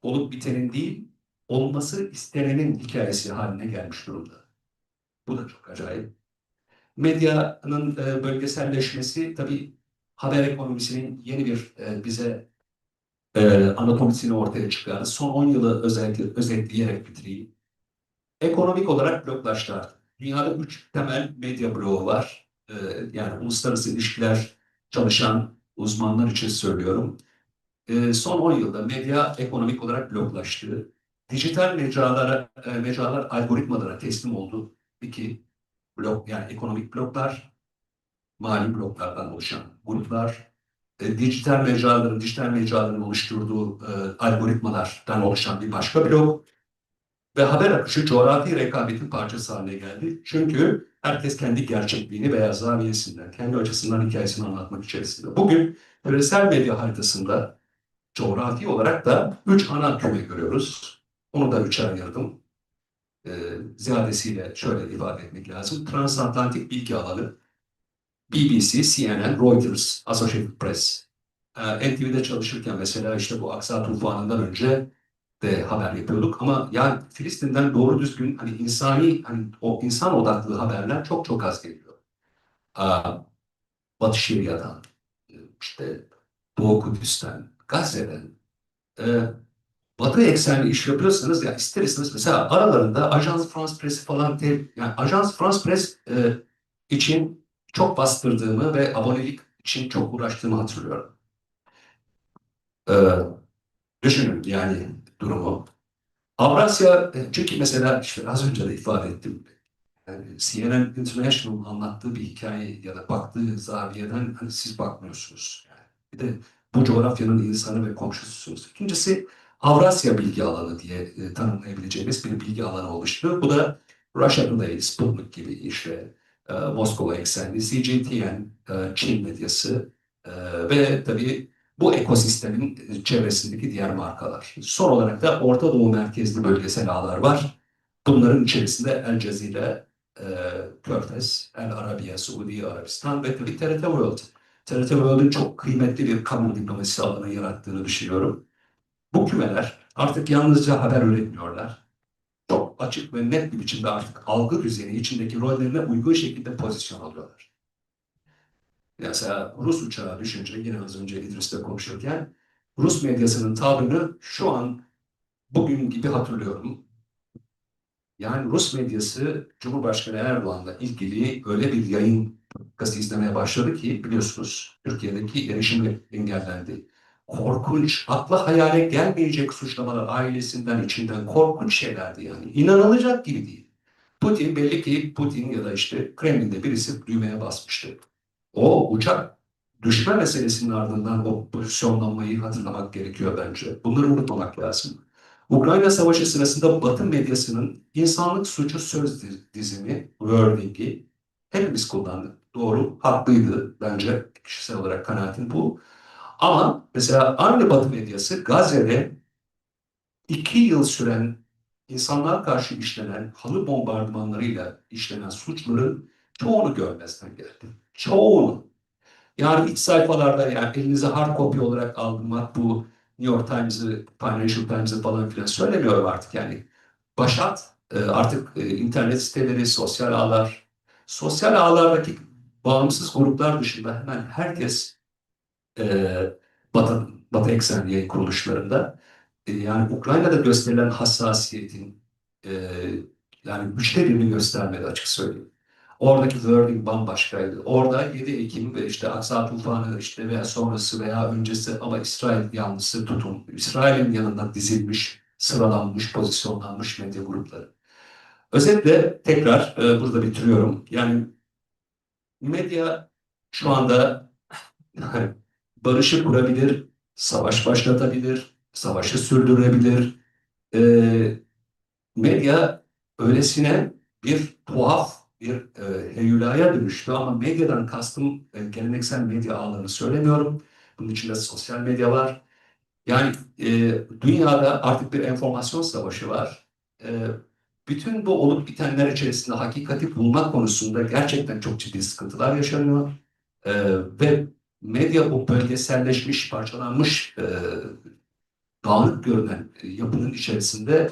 olup bitenin değil, olması istenenin hikayesi haline gelmiş durumda. Bu da çok acayip. Medyanın bölgeselleşmesi tabii haber ekonomisinin yeni bir bize anatomisini ortaya çıkardı. Son 10 yılı özellikle özetleyerek bitireyim. Ekonomik olarak bloklaştı artık. Dünyada 3 temel medya bloğu var. Yani uluslararası ilişkiler çalışan uzmanlar için söylüyorum. Son 10 yılda medya ekonomik olarak bloklaştı. Dijital mecralar algoritmalara teslim oldu. İki blok, yani ekonomik bloklar, mali bloklardan oluşan gruplar, dijital mecraların oluşturduğu algoritmalardan oluşan bir başka blok ve haber akışı coğrafi rekabetin parçası haline geldi. Çünkü herkes kendi gerçekliğini veya zaviyesinden, kendi açısından hikayesini anlatmak içerisinde. Bugün küresel medya haritasında coğrafi olarak da 3 ana küme görüyoruz. Onu da 3'e ayırdım. Ziyadesiyle şöyle ifade etmek lazım. Transatlantik bilgi alanı, BBC, CNN, Reuters, Associated Press. NTV'de çalışırken mesela işte bu Aksa tufanından önce de haber yapıyorduk ama yani Filistin'den doğru düzgün hani insani, hani o insan odaklı haberler çok çok az geliyor. Batı Şeria'dan, işte Doğu Kudüs'ten, Gazze'den, Batı eksenli iş yapıyorsanız ya ister istemez mesela aralarında Ajans France Presse falan değil, yani Ajans France Presse için çok bastırdığımı ve abonelik için çok uğraştığımı hatırlıyorum. E, Düşünün yani durumu. Avrasya, çünkü mesela işte az önce de ifade ettim. Yani CNN International anlattığı bir hikaye ya da baktığı zaviyeden hani siz bakmıyorsunuz. Yani bir de bu coğrafyanın insanı ve komşususunuz. İkincisi Avrasya bilgi alanı diye tanımlayabileceğimiz bir bilgi alanı oluştu. Bu da Russia Today, Sputnik gibi işte Moskova eksenli, CGTN, Çin medyası ve tabii bu ekosistemin çevresindeki diğer markalar. Son olarak da Orta Doğu merkezli bölgesel ağlar var. Bunların içerisinde El Cezire, Körfez, El Arabiya, Suudi Arabistan ve tabii TRT World. TRT World'un çok kıymetli bir kamu diplomasisi alanı yarattığını düşünüyorum. Bu kümeler artık yalnızca haber üretmiyorlar. Çok açık ve net bir biçimde artık algı düzeni içindeki rollerine uygun şekilde pozisyon alıyorlar. Mesela Rus uçağı düşünce yine az önce İdris'le konuşurken Rus medyasının tavrını şu an bugün gibi hatırlıyorum. Yani Rus medyası Cumhurbaşkanı Erdoğan'la ilgili öyle bir yayın politikası izlemeye başladı ki biliyorsunuz Türkiye'deki erişim engellendi. Korkunç, akla hayale gelmeyecek suçlamalar ailesinden, içinden korkunç şeylerdi yani. İnanılacak gibi değil. Putin belli ki Putin ya da işte Kremlin'de birisi düğmeye basmıştı. O uçak düşme meselesinin ardından o pozisyonlanmayı hatırlamak gerekiyor bence. Bunları unutmamak lazım. Ukrayna Savaşı sırasında Batı medyasının insanlık suçu söz dizimi, wording'i hepimiz kullandık. Doğru, haklıydı bence kişisel olarak kanaatim bu. Ama mesela aynı Batı medyası Gazze'de 2 yıl süren insanlığa karşı işlenen halı bombardımanlarıyla işlenen suçların çoğunu görmezden geldi. Çoğunu. Yani iç sayfalarda yani elinize hard copy olarak aldırmak bu New York Times'ı, Financial Times'ı falan filan söylemiyorum artık yani. Başat artık internet siteleri, sosyal ağlardaki bağımsız gruplar dışında hemen herkes Batı eksenli yayın kuruluşlarında yani Ukrayna'da gösterilen hassasiyetin e, yani güçte birini göstermedi açık söyleyeyim. Oradaki wording bambaşkaydı. Orada 7 Ekim ve işte Aksa Tufanı işte veya sonrası veya öncesi ama İsrail yanlısı tutum. İsrail'in yanında dizilmiş, sıralanmış, pozisyonlanmış medya grupları. Özetle tekrar burada bitiriyorum. Yani medya şu anda barışı kurabilir, savaş başlatabilir, savaşı sürdürebilir. Medya öylesine bir tuhaf bir heyulaya dönüştü ama medyadan kastım geleneksel medya ağlarını söylemiyorum. Bunun içinde sosyal medya var. Yani dünyada artık bir enformasyon savaşı var. Bütün bu olup bitenler içerisinde hakikati bulmak konusunda gerçekten çok ciddi sıkıntılar yaşanıyor. Ve medya bu bölgeselleşmiş, parçalanmış, dağınık görünen yapının içerisinde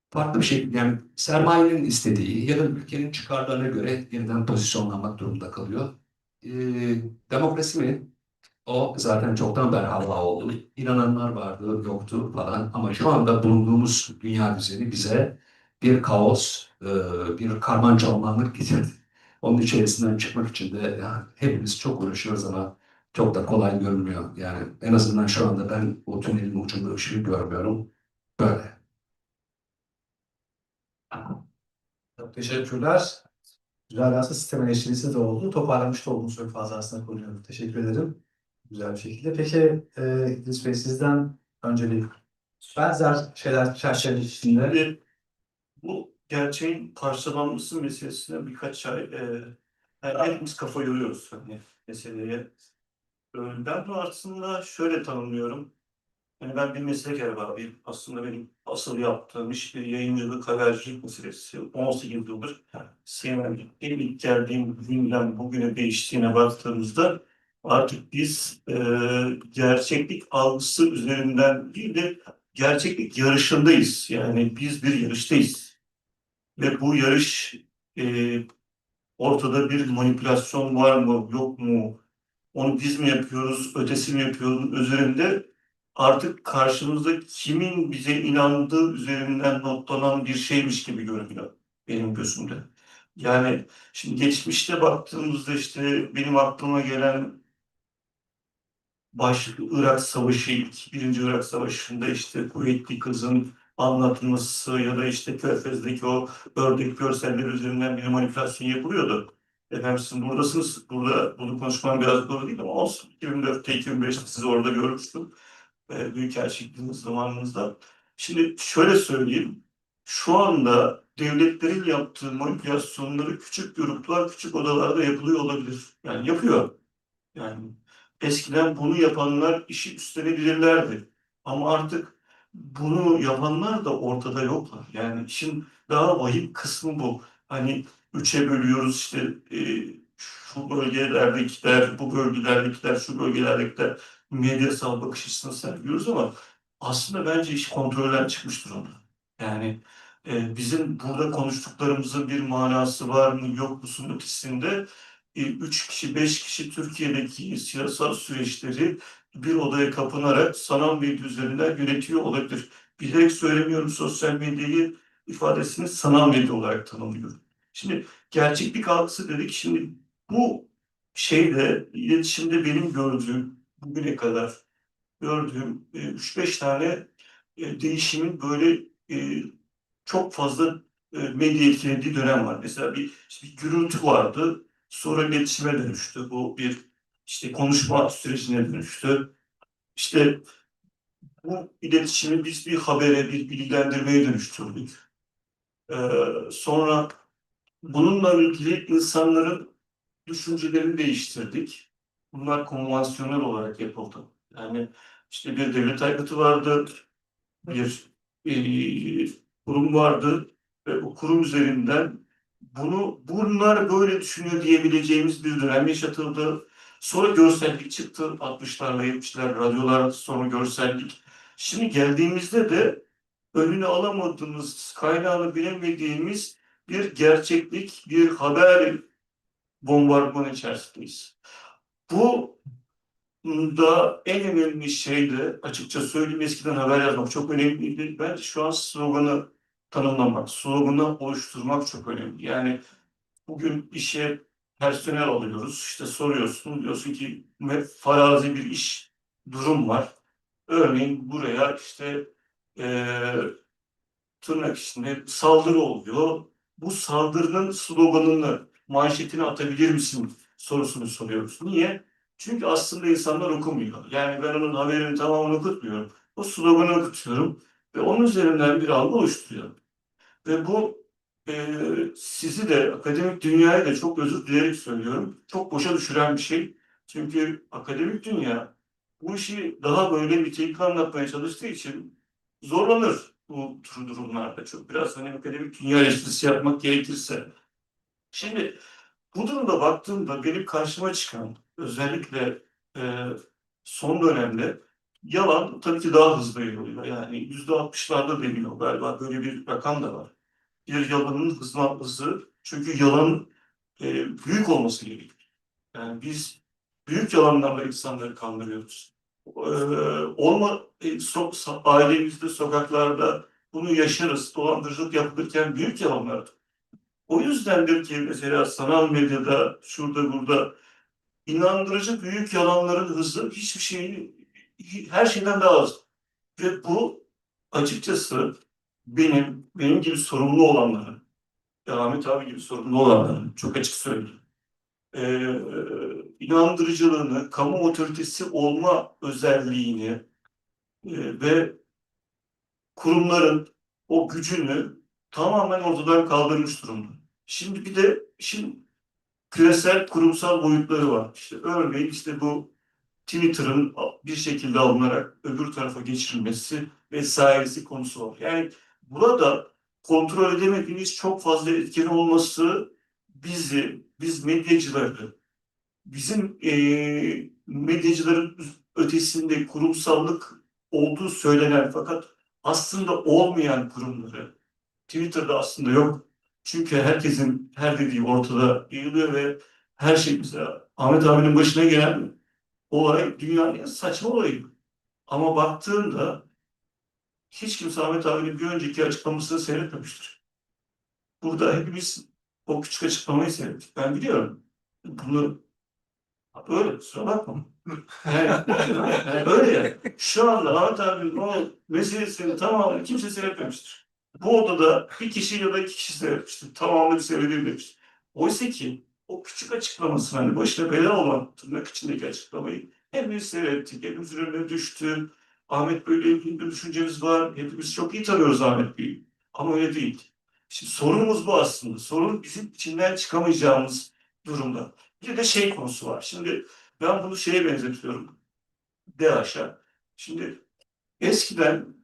farklı bir şekilde yani sermayenin istediği ya da ülkenin çıkarlarına göre yeniden pozisyonlanmak durumunda kalıyor. Ee, Demokrasi mi? O zaten çoktan berhava oldu. İnananlar vardı, yoktu falan. Ama şu anda bulunduğumuz dünya düzeni bize bir kaos, bir karman çormanlık getirdi. Onun içerisinden çıkmak için de yani hepimiz çok uğraşıyoruz ama çok da kolay görünmüyor. Yani en azından şu anda ben o tünelin ucunda ışığı görmüyorum. Böyle. Çok teşekkürler. Güzel aslında sistem eleştirisi de oldu. Toparlamış da olduğunu çok fazla aslında konuyu. Teşekkür ederim. Güzel bir şekilde. Peki İdris Bey sizden öncelik benzer şeyler çerçevesinde. Bu gerçeğin parçalanması meselesine birkaç ay hepimiz kafa yoruyoruz hani meseleye. Ben bunu aslında şöyle tanımlıyorum. Yani ben bir meslek erbabıyım. Aslında benim asıl yaptığım iş bir yayıncılık, habercilik meselesi. 18 yıldır CNN'de ilk geldiğim günden bugüne değiştiğine baktığımızda artık biz gerçeklik algısı üzerinden değil de gerçeklik yarışındayız. Yani biz bir yarıştayız. Ve bu yarış ortada bir manipülasyon var mı, yok mu? Onu biz mi yapıyoruz, ötesi mi yapıyoruz üzerinde artık karşımızda kimin bize inandığı üzerinden notlanan bir şeymiş gibi görünüyor benim gözümde. Yani şimdi geçmişte baktığımızda işte benim aklıma gelen Irak Savaşı, Birinci Irak Savaşı'nda işte kuvvetli kızın anlatması ya da işte Körfez'deki o ördek görselleri üzerinden bir manipülasyon yapılıyordu. Efendim siz buradasınız, burada bunu konuşmam biraz doğru değil ama olsun. 2004'te, 2005'te sizi orada görmüştüm. Büyükelçiliğiniz zamanınızda. Şimdi şöyle söyleyeyim, şu anda devletlerin yaptığı manipülasyonları küçük gruplar, küçük odalarda yapılıyor olabilir. Yani yapıyor. Yani eskiden bunu yapanlar işi üstlenebilirlerdi. Ama artık bunu yapanlar da ortada yoklar. Yani işin daha vahim kısmı bu. Hani üçe bölüyoruz işte şu bölgelerdekiler, bu bölgelerdekiler, şu bölgelerdekiler medyasal bakış açısını sergiliyoruz ama aslında bence iş kontrolden çıkmış durumda. Yani bizim burada konuştuklarımızın bir manası var mı yok musunun ötesinde 3 kişi, 5 kişi Türkiye'deki siyasal süreçleri bir odaya kapanarak sanal medya üzerinden yönetiyor olabilir. Bilerek söylemiyorum sosyal medyayı ifadesini sanal medya olarak tanımlıyorum. Şimdi gerçeklik algısı dedik. Şimdi bu şeyde iletişimde benim gördüğüm bugüne kadar gördüğüm 3-5 tane değişimin böyle çok fazla medya etkilediği dönem var. Mesela işte bir gürültü vardı. Sonra iletişime dönüştü. Bu bir işte konuşma sürecine dönüştü. İşte bu iletişimi biz bir habere, bir bilgilendirmeye dönüştürdük. Sonra bununla ilgili insanların düşüncelerini değiştirdik. Bunlar konvansiyonel olarak yapıldı. Yani işte bir devlet aygıtı vardı, bir kurum vardı ve o kurum üzerinden bunlar böyle düşünüyor diyebileceğimiz bir dönem yaşatıldı. Sonra görsellik çıktı. 60'larla 70'ler radyolar sonra görsellik. Şimdi geldiğimizde de önünü alamadığımız, kaynağını bilemediğimiz bir gerçeklik, bir haber bombardımanı içerisindeyiz. Bu da en önemli şey de açıkça söyleyeyim eskiden haber yazmak çok önemliydi. Ben şu an sloganı tanımlamak, sloganı oluşturmak çok önemli. Yani bugün işe personel alıyoruz. İşte soruyorsun, diyorsun ki farazi bir iş durum var. Örneğin buraya işte eee tırnak içinde saldırı oluyor. Bu saldırının sloganını, manşetini atabilir misin sorusunu soruyoruz. Niye? Çünkü aslında insanlar okumuyor. Yani ben onun haberinin tamamını okutmuyorum. O sloganı okutuyorum ve onun üzerinden bir algı oluşturuyor. Ve bu sizi de akademik dünyayı da çok özür dileyerek söylüyorum. Çok boşa düşüren bir şey. Çünkü akademik dünya bu işi daha böyle nitelikli anlatmaya çalıştığı için zorlanır bu tür durumlarda. Çok biraz hani akademik dünya eleştirisi yapmak gerekirse. Şimdi bu durumda baktığımda benim karşıma çıkan özellikle son dönemde yalan tabii ki daha hızlı yayılıyor. Yani %60'larda deniyor galiba, böyle bir rakam da var. Bir yalanın hızı, çünkü yalan büyük olması gerekiyor. Yani biz büyük yalanlarla insanları kandırıyoruz. Ailemizde, sokaklarda bunu yaşarız. Dolandırıcılık yapılırken büyük yalanlar. O yüzdendir ki mesela sanal medyada, şurada burada inandırıcı büyük yalanların hızı hiçbir şeyin, her şeyden daha az. Ve bu açıkçası benim gibi sorumlu olanların, Ahmet abi gibi sorumlu olanların, çok açık söyleyeyim, inandırıcılığını, kamu otoritesi olma özelliğini ve kurumların o gücünü tamamen ortadan kaldırmış durumda. Şimdi bir de küresel kurumsal boyutları var. İşte örneğin işte bu Twitter'ın bir şekilde alınarak öbür tarafa geçirilmesi vesairesi konusu var. Yani burada kontrol edemediğimiz çok fazla etken olması biz medyacıları, bizim medyacıların ötesinde kurumsallık olduğu söylenen fakat aslında olmayan kurumları, Twitter'da aslında yok. Çünkü herkesin her dediği ortada yayılıyor ve her şey, mesela Ahmet abinin başına gelen olay dünyanın en saçma olayı. Ama baktığında hiç kimse Ahmet abinin bir önceki açıklamasını seyretmemiştir. Burada hepimiz o küçük açıklamayı seyrettik. Ben biliyorum. Bunu öyle, kusura bakma. Yani öyle ya. Şu anda Ahmet abinin o meselesini tamamını kimse seyretmemiştir. Bu odada bir kişi ya da iki kişi seyretmiştir. Tamamını seyredilmemiştir. Oysa ki o küçük açıklamasını, hani başına bela olan tırnak içindeki açıklamayı hepimiz seyrettik. Hepimiz önüne düştü. Ahmet Bey'le ilgili bir düşüncemiz var. Hepimiz çok iyi tanıyoruz Ahmet Bey'i. Ama öyle değil. Şimdi sorunumuz bu aslında. Sorun bizim içinden çıkamayacağımız durumda. Bir de şey konusu var. Şimdi ben bunu şeye benzetiyorum. DAEŞ'a. Şimdi eskiden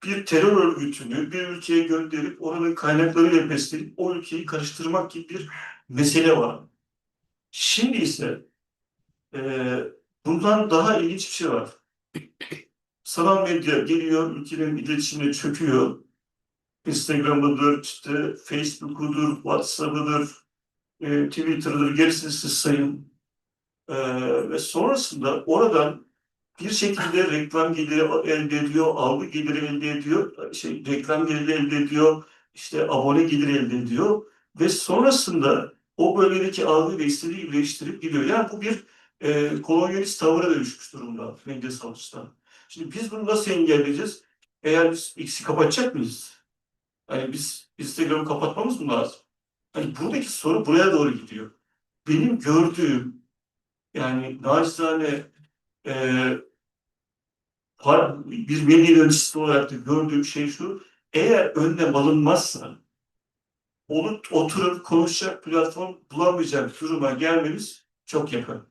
bir terör örgütünü bir ülkeye gönderip oranın kaynaklarıyla besleyip o ülkeyi karıştırmak gibi bir mesele var. Şimdi ise bundan daha ilginç bir şey var. Sanal medya geliyor, ülkenin iletişimine çöküyor. Instagram'ıdır, işte Facebook'udur, WhatsApp'ıdır, Twitter'ıdır, gerisini siz sayın. Ve sonrasında oradan bir şekilde reklam geliri elde ediyor, algı geliri elde ediyor, reklam geliri elde ediyor, işte abone geliri elde ediyor ve sonrasında o bölgedeki algıyı da istediği gibi değiştirip gidiyor. Yani bu bir kolonyalist tavıra dönüşmüş durumda medyasal açıdan. Şimdi biz bunu nasıl engelleyeceğiz? Eğer biz X'i kapatacak mıyız? Hani biz Instagram'ı kapatmamız mı lazım? Hani buradaki soru buraya doğru gidiyor. Benim gördüğüm, yani naçizane bir medya yöneticisi olarak da gördüğüm şey şu: eğer önlem alınmazsa oturup konuşacak platform bulamayacak duruma gelmemiz çok yakın.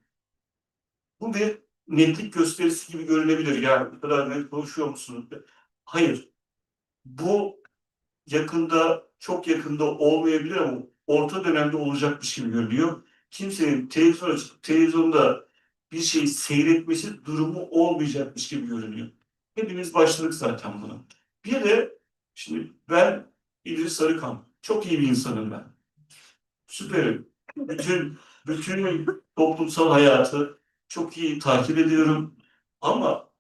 Bu bir netlik gösterisi gibi görünebilir. Yani bu kadar net konuşuyor musunuz? Hayır. Bu yakında, çok yakında olmayabilir ama orta dönemde olacakmış gibi görünüyor. Kimsenin televizyon açıp televizyonda bir şeyi seyretmesi durumu olmayacakmış gibi görünüyor. Hepimiz başladık zaten buna. Bir de şimdi ben İdris Sarıkan. Çok iyi bir insanım ben. Süperim. Bütün toplumsal hayatı çok iyi takip ediyorum. Ama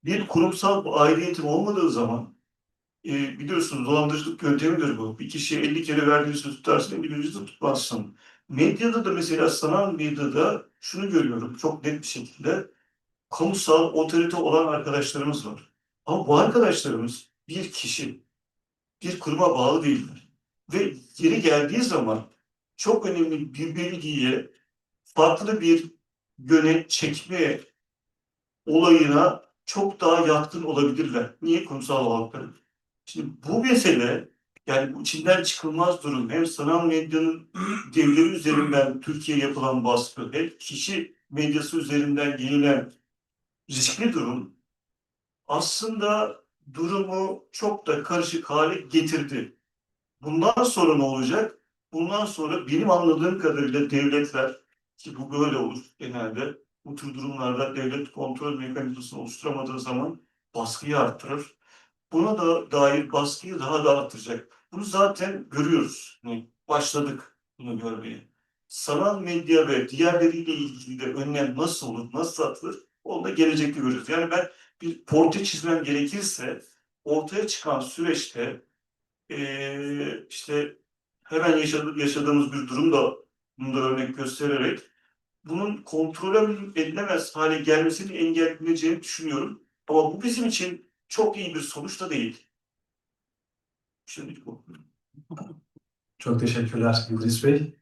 bir kurumsal aidiyetim olmadığı zaman biliyorsunuz dolandırıcılık yöntemidir bu. Bir kişiye 50 kere verdiğini söz tutarsın, 51. tutmazsın. Medyada da, mesela sanal medyada şunu görüyorum çok net bir şekilde. Kamusal otorite olan arkadaşlarımız var. Ama bu arkadaşlarımız bir kişi, bir kuruma bağlı değiller. Ve yeri geldiği zaman çok önemli bir bilgiye farklı bir yöne çekme olayına çok daha yatkın olabilirler. Niye? Kurumsal olarak. Şimdi bu mesele, yani bu içinden çıkılmaz durum, hem sanal medyanın devleri üzerinden Türkiye'ye yapılan baskı, hem kişi medyası üzerinden gelinen riskli durum aslında durumu çok da karışık hale getirdi. Bundan sonra ne olacak? Bundan sonra benim anladığım kadarıyla devletler, ki bu böyle olur genelde, bu tür durumlarda devlet kontrol mekanizmasını oluşturamadığı zaman baskıyı arttırır. Buna da dair baskıyı daha da arttıracak. Bunu zaten görüyoruz. Yani başladık bunu görmeye. Sanal medya ve diğerleriyle ilgili de önlem nasıl olur, nasıl atılır onu da gelecekte göreceğiz. Yani ben bir portre çizmem gerekirse ortaya çıkan süreçte işte hemen yaşadığımız bir durum da bunu da örnek göstererek bunun kontrol edilemez hale gelmesini engelleyeceğini düşünüyorum. Ama bu bizim için çok iyi bir sonuç da değil. Şimdi bu. Çok teşekkürler İdris Bey.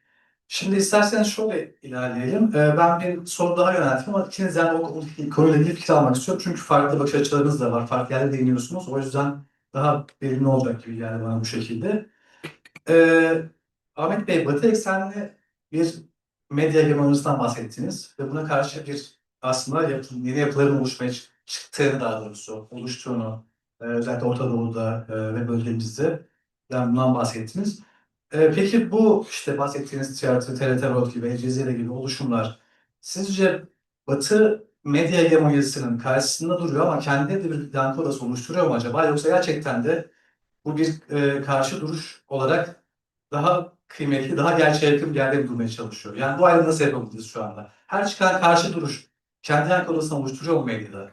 Şimdi isterseniz şöyle ilerleyelim. Ben bir soru daha yönelteyim ama ikinizden o konuyla ilgili fikir almak istiyorum. Çünkü farklı bakış açılarınız da var. Farklı yerlere değiniyorsunuz. O yüzden daha verimli olacak gibi geldi bana bu şekilde. Ahmet Bey, Batı eksenli bir medya hegemonisinden bahsettiniz ve buna karşı bir aslında yeni yapıların oluşmaya çıktığını, daha doğrusu oluştuğunu, özellikle Orta Doğu'da ve bölgemizde bundan bahsettiniz. Peki bu işte bahsettiğiniz tiyatro, TRT World gibi, El Cezire gibi oluşumlar sizce Batı medya hegemonisinin karşısında duruyor ama kendi de bir yankı odası oluşturuyor mu acaba? Yoksa gerçekten de bu bir karşı duruş olarak daha kıymetli, daha gerçeğe yakın bir yerde mi durmaya çalışıyor? Yani bu ayrımı nasıl yapabiliriz şu anda? Her çıkan karşı duruş kendi yankı odasını oluşturuyor mu medyada?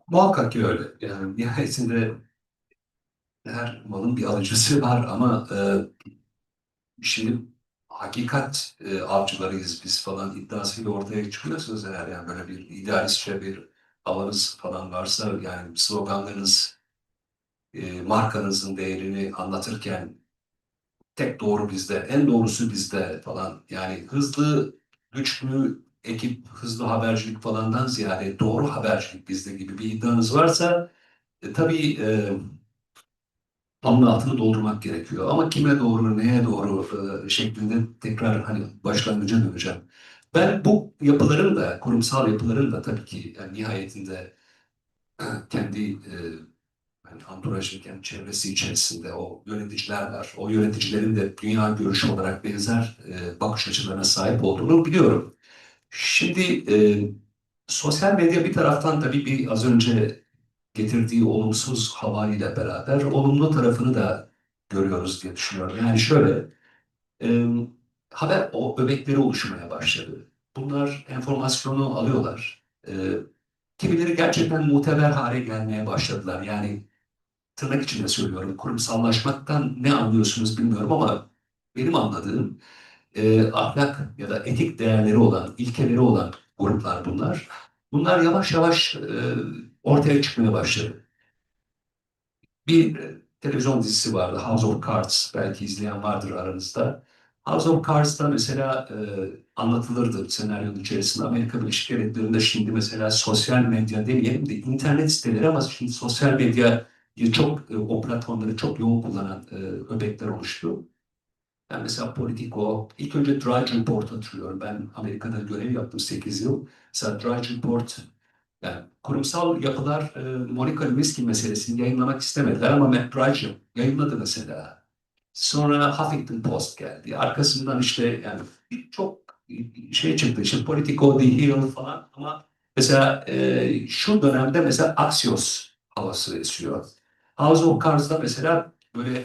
Muhakkak ki öyle. Yani nihayetinde her malın bir alıcısı var ama şimdi hakikat avcılarıyız biz falan iddiasıyla ortaya çıkıyorsunuz eğer yani böyle bir idealistçe bir havanız falan varsa yani sloganlarınız markanızın değerini anlatırken tek doğru bizde, en doğrusu bizde falan yani hızlı, güçlü ekip, hızlı habercilik falandan ziyade doğru habercilik bizde gibi bir iddianız varsa tabii damla altını doldurmak gerekiyor. Ama kime doğru, neye doğru şeklinde tekrar hani başlangıca döneceğim. Ben bu yapıların da, kurumsal yapıların da tabii ki yani nihayetinde kendi yani anturajı, kendi çevresi içerisinde o yöneticiler var. O yöneticilerin de dünya görüşü olarak benzer bakış açılarına sahip olduğunu biliyorum. Şimdi sosyal medya bir taraftan tabii bir az önce getirdiği olumsuz havayla beraber olumlu tarafını da görüyoruz diye düşünüyorum. Yani şöyle, e, haber o öbekleri oluşmaya başladı. Bunlar enformasyonu alıyorlar. Kimileri gerçekten muteber hale gelmeye başladılar. Yani tırnak içinde söylüyorum, kurumsallaşmaktan ne anlıyorsunuz bilmiyorum ama benim anladığım ahlak ya da etik değerleri olan, ilkeleri olan gruplar bunlar. Bunlar yavaş yavaş ortaya çıkmaya başladı. Bir televizyon dizisi vardı, House of Cards. Belki izleyen vardır aranızda. House of Cards'ta mesela anlatılırdı senaryonun içerisinde. Amerika Birleşik Devletleri'nde şimdi mesela sosyal medya demeyelim de internet siteleri ama şimdi sosyal medya çok o platformları çok yoğun kullanan öbekler oluştu. Ben mesela Politico, ilk önce Drudge Report hatırlıyorum. Ben Amerika'da görev yaptım 8 yıl. Mesela Drudge Report, yani kurumsal yapılar Monica Lewinsky meselesini yayınlamak istemediler ama Matt Drudge yayınladı mesela. Sonra Huffington Post geldi. Arkasından işte yani çok şey çıktı. İşte Politico, The Hill falan ama mesela şu dönemde mesela Axios havası esiyor. House of Cards'da mesela böyle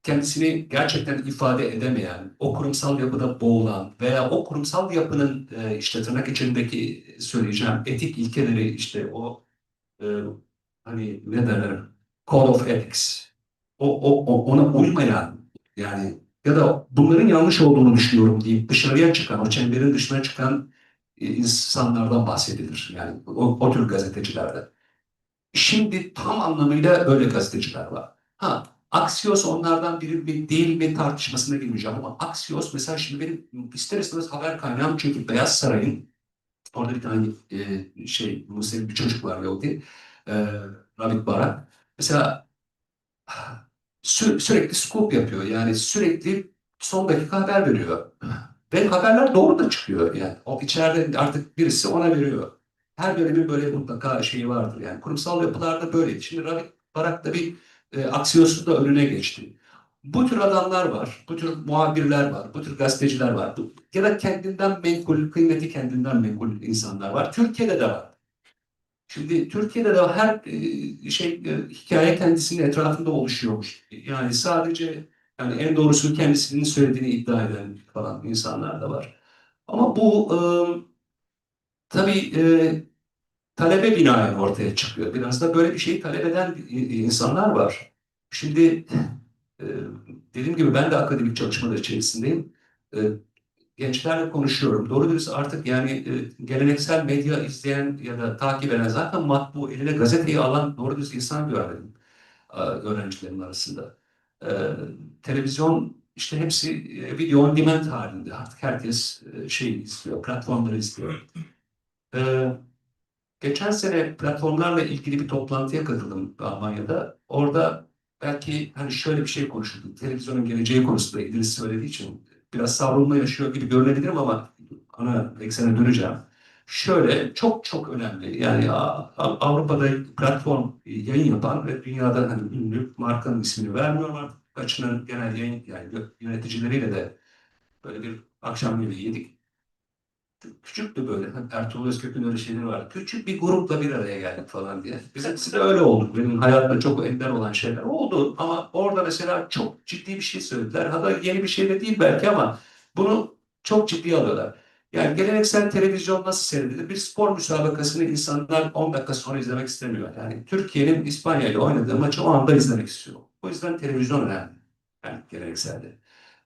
kendisini gerçekten ifade edemeyen, o kurumsal yapıda boğulan veya o kurumsal yapının işte tırnak içindeki söyleyeceğim etik ilkeleri işte o e, hani ne derler Code of Ethics ona uymayan yani ya da bunların yanlış olduğunu düşünüyorum deyip dışarıya çıkan, o çemberin dışına çıkan insanlardan bahsedilir. Yani o tür gazetecilerden. Şimdi tam anlamıyla öyle gazeteciler var. Ha, Axios onlardan biri mi değil mi tartışmasına girmeyeceğim ama Axios mesela şimdi benim ister istemez haber kaynağım çünkü Beyaz Saray'ın orada bir tane Musevi bir çocuk var Yahudi, Ravid Barak. Mesela sürekli scoop yapıyor yani sürekli son dakika haber veriyor. Ve haberler doğru da çıkıyor yani. O içeride artık birisi ona veriyor. Her dönemin böyle mutlaka şeyi vardır yani. Kurumsal yapılarda böyleydi. Şimdi Ravi Barak da bir Aksiyos'un da önüne geçti. Bu tür adamlar var, bu tür muhabirler var, bu tür gazeteciler var. Ya da kendinden menkul, kıymeti kendinden menkul insanlar var. Türkiye'de de var. Şimdi Türkiye'de de her hikaye kendisinin etrafında oluşuyormuş. Yani sadece yani en doğrusunu kendisinin söylediğini iddia eden falan insanlar da var. Ama bu tabii talebe binaen ortaya çıkıyor. Biraz da böyle bir şeyi talep eden insanlar var. Şimdi e, dediğim gibi ben de akademik çalışmalar içerisindeyim. E, Gençlerle konuşuyorum. Doğru dürüst artık yani geleneksel medya izleyen ya da takip eden zaten matbu eline gazeteyi alan doğru dürüst insan görmedim öğrencilerin arasında. E, Televizyon işte hepsi video on demand halinde. Artık herkes şey izliyor, platformları izliyor. E, Geçen sene platformlarla ilgili bir toplantıya katıldım Almanya'da. Orada belki hani şöyle bir şey konuşuldu. Televizyonun geleceği konusunda İdris söylediği için biraz savrulma yaşıyor gibi görünebilirim ama ana eksene döneceğim. Şöyle çok çok önemli. Yani Avrupa'da platform yayın yapan ve dünyada hani ünlü markanın ismini vermiyorum artık. Kaçının genel yayın yani yöneticileriyle de böyle bir akşam yemeği yedik. Küçüktü böyle. Ertuğrul Özkök'ün öyle şeyleri var. Küçük bir grupla bir araya geldik falan diye. Bizimkisi de öyle olduk. Benim hayatta çok ender olan şeyler oldu. Ama orada mesela çok ciddi bir şey söylediler. Hatta yeni bir şey de değil belki ama bunu çok ciddiye alıyorlar. Yani geleneksel televizyon nasıl seyredilir? Bir spor müsabakasını insanlar 10 dakika sonra izlemek istemiyor. Yani Türkiye'nin İspanya ile oynadığı maçı o anda izlemek istiyor. O yüzden televizyon önemli. Yani gelenekselde.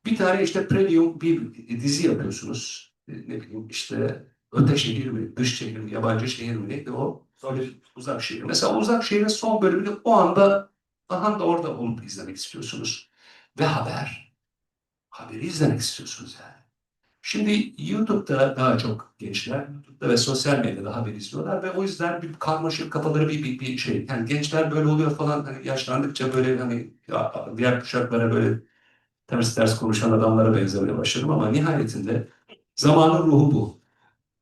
Bir tane işte premium bir dizi yapıyorsunuz. Ne bileyim işte öte şehir mi, dış şehir mi, yabancı şehir mi neydi o? Böyle uzak şehir. Mesela uzak şehrin son bölümünü o anda aha da orada olup izlemek istiyorsunuz. Ve haber. Haberi izlemek istiyorsunuz yani. Şimdi YouTube'da daha çok gençler YouTube'da ve sosyal medyada haber izliyorlar ve o yüzden bir karmaşık kafaları bir şey. Yani gençler böyle oluyor falan hani yaşlandıkça böyle hani diğer kuşaklara böyle ters ters konuşan adamlara benzemeye başladım ama nihayetinde zamanın ruhu bu.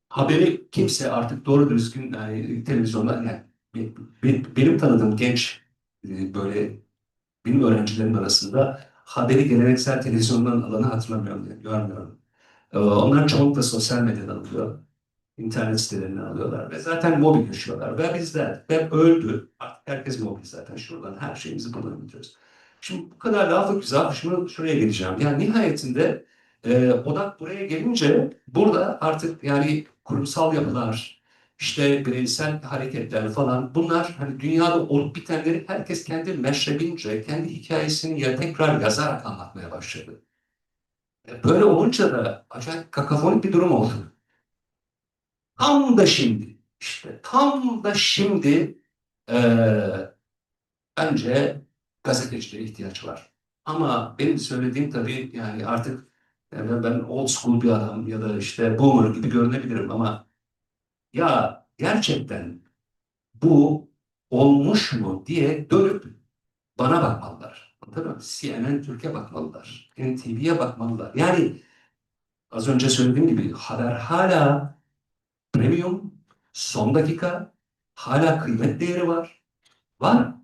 Haberi kimse artık doğru düzgün yani televizyonda yani benim tanıdığım genç böyle benim öğrencilerim arasında haberi geleneksel televizyondan alanı hatırlamıyorum, görmüyorum. Onlar çoğunlukla sosyal medyadan alıyor. İnternet sitelerinden alıyorlar ve zaten mobil yaşıyorlar. Ve bizler web öldü. Artık herkes mobil zaten. Şuradan her şeyimizi buradan biliyoruz. Şimdi bu kadar lafı güzel. Şuraya geleceğim. Yani nihayetinde odak buraya gelince burada artık yani kurumsal yapılar, işte bireysel hareketler falan bunlar hani dünyada olup bitenleri herkes kendi meşrebince, kendi hikayesini ya tekrar yazarak anlatmaya başladı. Böyle olunca da acayip kakafonik bir durum oldu. Tam da şimdi, işte tam da şimdi bence gazetecilere ihtiyaç var. Ama benim söylediğim tabii yani artık yani ben old school bir adam ya da işte boomer gibi görünebilirim ama ya gerçekten bu olmuş mu diye dönüp bana bakmalılar. Tabii CNN Türkiye bakmalılar. NTV'ye bakmalılar. Yani az önce söylediğim gibi haber hala premium, son dakika, hala kıymet değeri var. Var.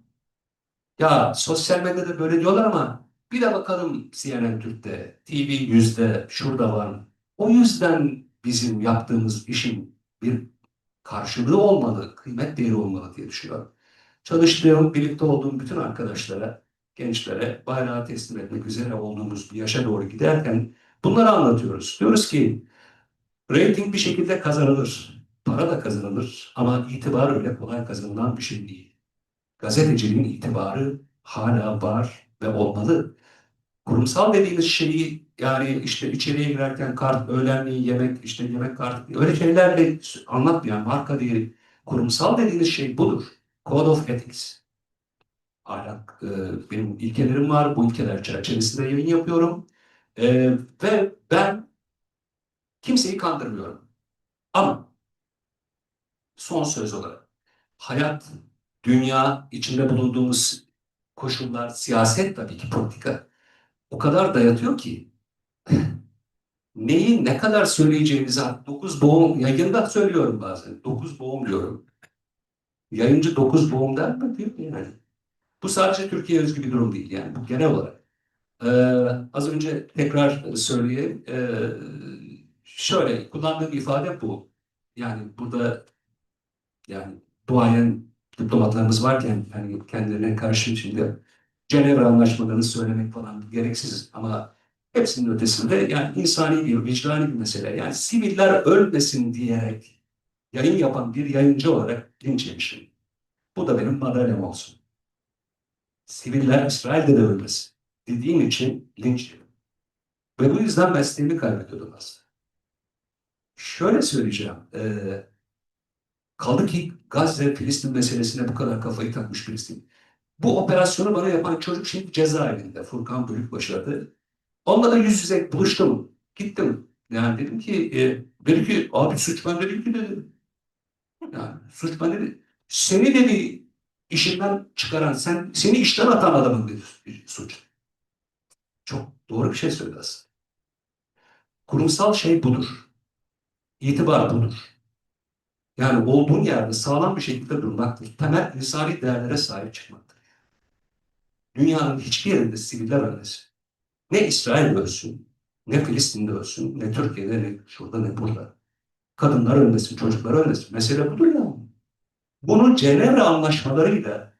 Ya sosyal medyada böyle diyorlar ama bir de bakalım CNN Türk'te, TV yüzde şurada var. O yüzden bizim yaptığımız işin bir karşılığı olmalı, kıymet değeri olmalı diye düşünüyorum. Çalıştığım, birlikte olduğum bütün arkadaşlara, gençlere bayrağı teslim etmek üzere olduğumuz bir yaşa doğru giderken bunları anlatıyoruz. Diyoruz ki rating bir şekilde kazanılır, para da kazanılır ama itibar öyle kolay kazanılan bir şey değil. Gazeteciliğin itibarı hala var ve olmalı. Kurumsal dediğimiz şeyi yani işte içeriye girerken kart, öğlenliği yemek, işte yemek kartı öyle şeylerle anlatmayan marka değeri. Kurumsal dediğimiz şey budur. Code of Ethics. Ahlak, benim ilkelerim var. Bu ilkeler çerçevesinde yayın yapıyorum. Ve ben kimseyi kandırmıyorum. Ama son söz olarak hayat, dünya, içinde bulunduğumuz koşullar, siyaset tabii ki politika o kadar dayatıyor ki neyi ne kadar söyleyeceğimizi artık 9 boğum yayında söylüyorum bazen. 9 boğum diyorum. Yayıncı 9 boğum der mi? Diyor yani. Bu sadece Türkiye özgü bir durum değil yani bu genel olarak. Az önce tekrar söyleyeyim. Şöyle kullandığım ifade bu. Yani burada yani duayen diplomatlarımız varken hani kendilerine karşı şimdi Cenevre anlaşmalarını söylemek falan gereksiz ama hepsinin ötesinde yani insani bir, vicdani bir mesele. Yani siviller ölmesin diyerek yayın yapan bir yayıncı olarak linç yemişim. Bu da benim madalyam olsun. Siviller İsrail'de de ölmesin dediğim için linç yedim. Ve bu yüzden mesleğimi kaybediyordum aslında. Şöyle söyleyeceğim. Kaldı ki Gazze, Filistin meselesine bu kadar kafayı takmış birisiyim. Bu operasyonu bana yapan çocuk şimdi cezaevinde. Furkan Bölükbaşı adı. Onunla da yüz yüze buluştum. Gittim. Yani dedim ki, dedi ki abi suç bende değil ki dedi. Yani suç bende değil. Seni dedi işinden çıkaran, seni işten atan adamın dedi suç. Çok doğru bir şey söyledi aslında. Kurumsal şey budur. İtibar budur. Yani olduğun yerde sağlam bir şekilde durmaktır. Temel insani değerlere sahip çıkmaktır. Dünyanın hiçbir yerinde siviller ölmesin. Ne İsrail ölsün, ne Filistin'de ölsün, ne Türkiye'de, ne şurada, ne burada. Kadınlar ölmesin, çocuklar ölmesin. Mesele budur ya. Bunun Cenevre anlaşmalarıyla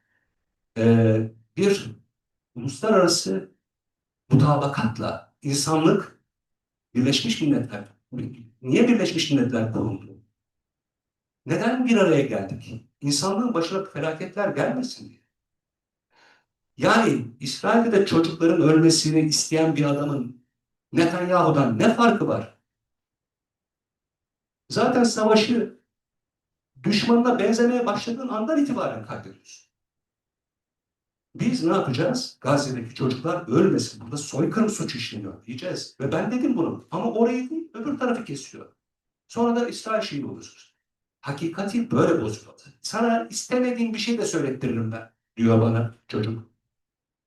bir uluslararası mutabakatla insanlık Birleşmiş Milletler, niye Birleşmiş Milletler kuruldu? Neden bir araya geldik? İnsanlığın başına felaketler gelmesin diye. Yani İsrail'de de çocukların ölmesini isteyen bir adamın Netanyahu'dan ne farkı var? Zaten savaşı düşmanına benzemeye başladığın andan itibaren kaybediyorsun. Biz ne yapacağız? Gazze'deki çocuklar ölmesin. Burada soykırım suç işleniyor diyeceğiz. Ve ben dedim bunu. Ama orayı değil, öbür tarafı kesiyor. Sonra da İsrail şeyi olursunuz. Hakikati böyle bozulmadı. Sana istemediğin bir şey de söylettiririm ben, diyor bana çocuk.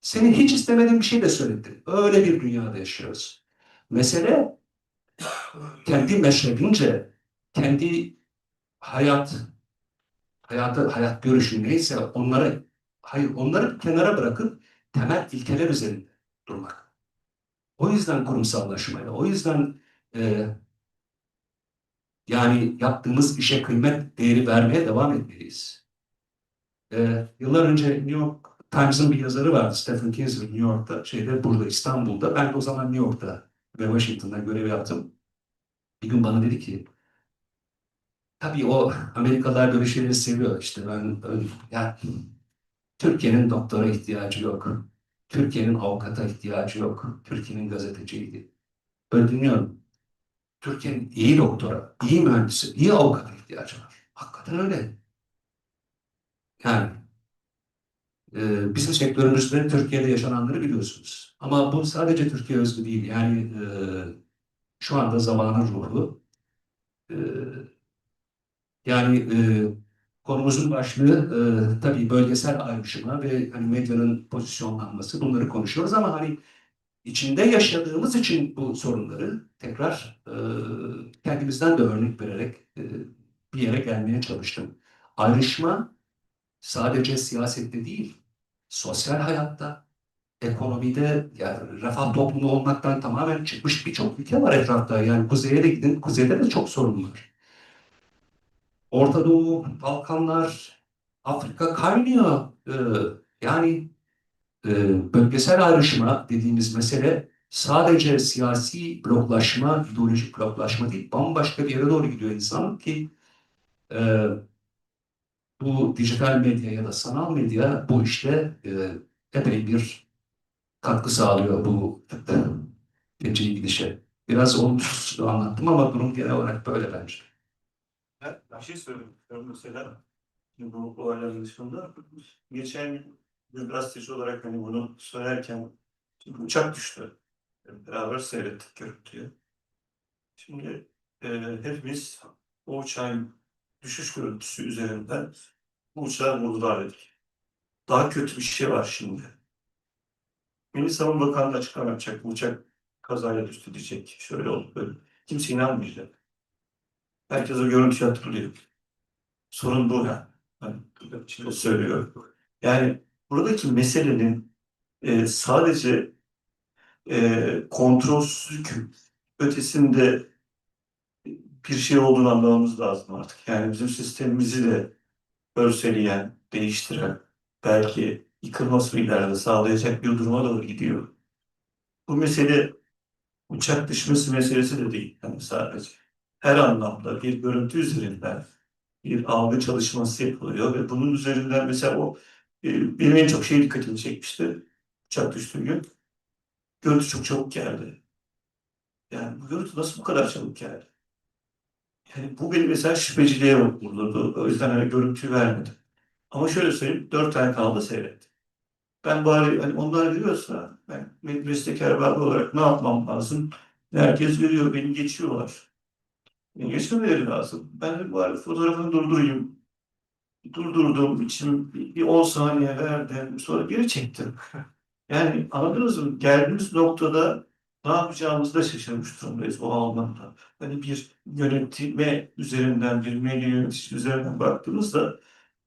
Senin hiç istemediğin bir şey de söylettiririm. Öyle bir dünyada yaşıyoruz. Mesele kendi meşrebince, kendi hayat görüşü neyse onları kenara bırakıp temel ilkeler üzerinde durmak. O yüzden kurumsallaşmaya, o yüzden e, yani yaptığımız işe kıymet değeri vermeye devam etmeliyiz. Yıllar önce New York Times'ın bir yazarı vardı, Stephen Kinzer, New York'ta, burada İstanbul'da. Ben de o zaman New York'ta ve Washington'da görev yaptım. Bir gün bana dedi ki, tabii o Amerikalılar böyle şeyleri seviyor işte yani Türkiye'nin doktora ihtiyacı yok. Türkiye'nin avukata ihtiyacı yok. Türkiye'nin gazeteciydi. Böyle dinliyorum. Türkiye'nin iyi doktora, iyi mühendisi, iyi avukata ihtiyacı var. Hakikaten öyle. Yani bizim sektörümüzde Türkiye'de yaşananları biliyorsunuz. Ama bu sadece Türkiye özgü değil. Yani şu anda zamanın ruhu. E, yani konumuzun başlığı tabii bölgesel ayrışma ve hani medyanın pozisyonlanması. Bunları konuşuyoruz ama hani içinde yaşadığımız için bu sorunları tekrar kendimizden de örnek vererek bir yere gelmeye çalıştım. Ayrışma sadece siyasette değil, sosyal hayatta, ekonomide, yani refah toplumu olmaktan tamamen çıkmış birçok ülke var etrafta. Yani kuzeye de gidin, kuzeyde de çok sorun var. Orta Doğu, Balkanlar, Afrika kaynıyor. Yani bölgesel ayrışma dediğimiz mesele sadece siyasi bloklaşma, ideolojik bloklaşma değil, bambaşka bir yere doğru gidiyor insan ki e, bu dijital medya ya da sanal medya bu işte epey bir katkı sağlıyor bu feci gidişe. Biraz olumsuz anlattım ama durum genel olarak böyle bence. Ben bir şey söyleyeyim. Mesela şimdi bu olayların dışında geçen gün bir gazeteci olarak hani bunu söylerken şimdi uçak düştü. Beraber seyrettik görüntüyü. Şimdi hepimiz o uçağın düşüş görüntüsü üzerinden bu uçağı vurdular dedik. Daha kötü bir şey var şimdi. Milli Savunma Bakanı açıklama yapacak. Bu uçak kazayla düştü diyecek. Şöyle oldu böyle. Kimse inanmayacak. Herkes o görüntüyü hatırlıyor. Sorun bu yani. Hani, şimdi söylüyor. Yani buradaki meselenin sadece kontrolsüzlük ötesinde bir şey olduğunu anlamamız lazım artık. Yani bizim sistemimizi de örseleyen, değiştiren, belki yıkılmasını ileride sağlayacak bir duruma doğru gidiyor. Bu mesele uçak düşmesi meselesi de değil. Yani sadece her anlamda bir görüntü üzerinden bir algı çalışması yapılıyor ve bunun üzerinden mesela benim en çok şey dikkatimi çekmişti. Uçak düştüğü gün. Görüntü çok çabuk geldi. Yani bu görüntü nasıl bu kadar çabuk geldi? Yani bu beni mesela şüpheciliğe vurdu. O yüzden hani görüntüyü vermedim. Ama şöyle söyleyeyim, 4 tane kanalda seyrettim. Ben bari hani onlar veriyorsa ben mesleki erbabı olarak ne yapmam lazım? Herkes veriyor, beni geçiyorlar. Beni geçmemeleri lazım. Ben de bari fotoğrafını durdurayım. Durdurduğum için bir 10 saniye verdim. Sonra geri çektim. Yani anladınız mı? Geldiğimiz noktada ne yapacağımızı da şaşırmış durumdayız o anlamda. Hani bir yönetime üzerinden, bir medya yöneticisi üzerinden baktığımızda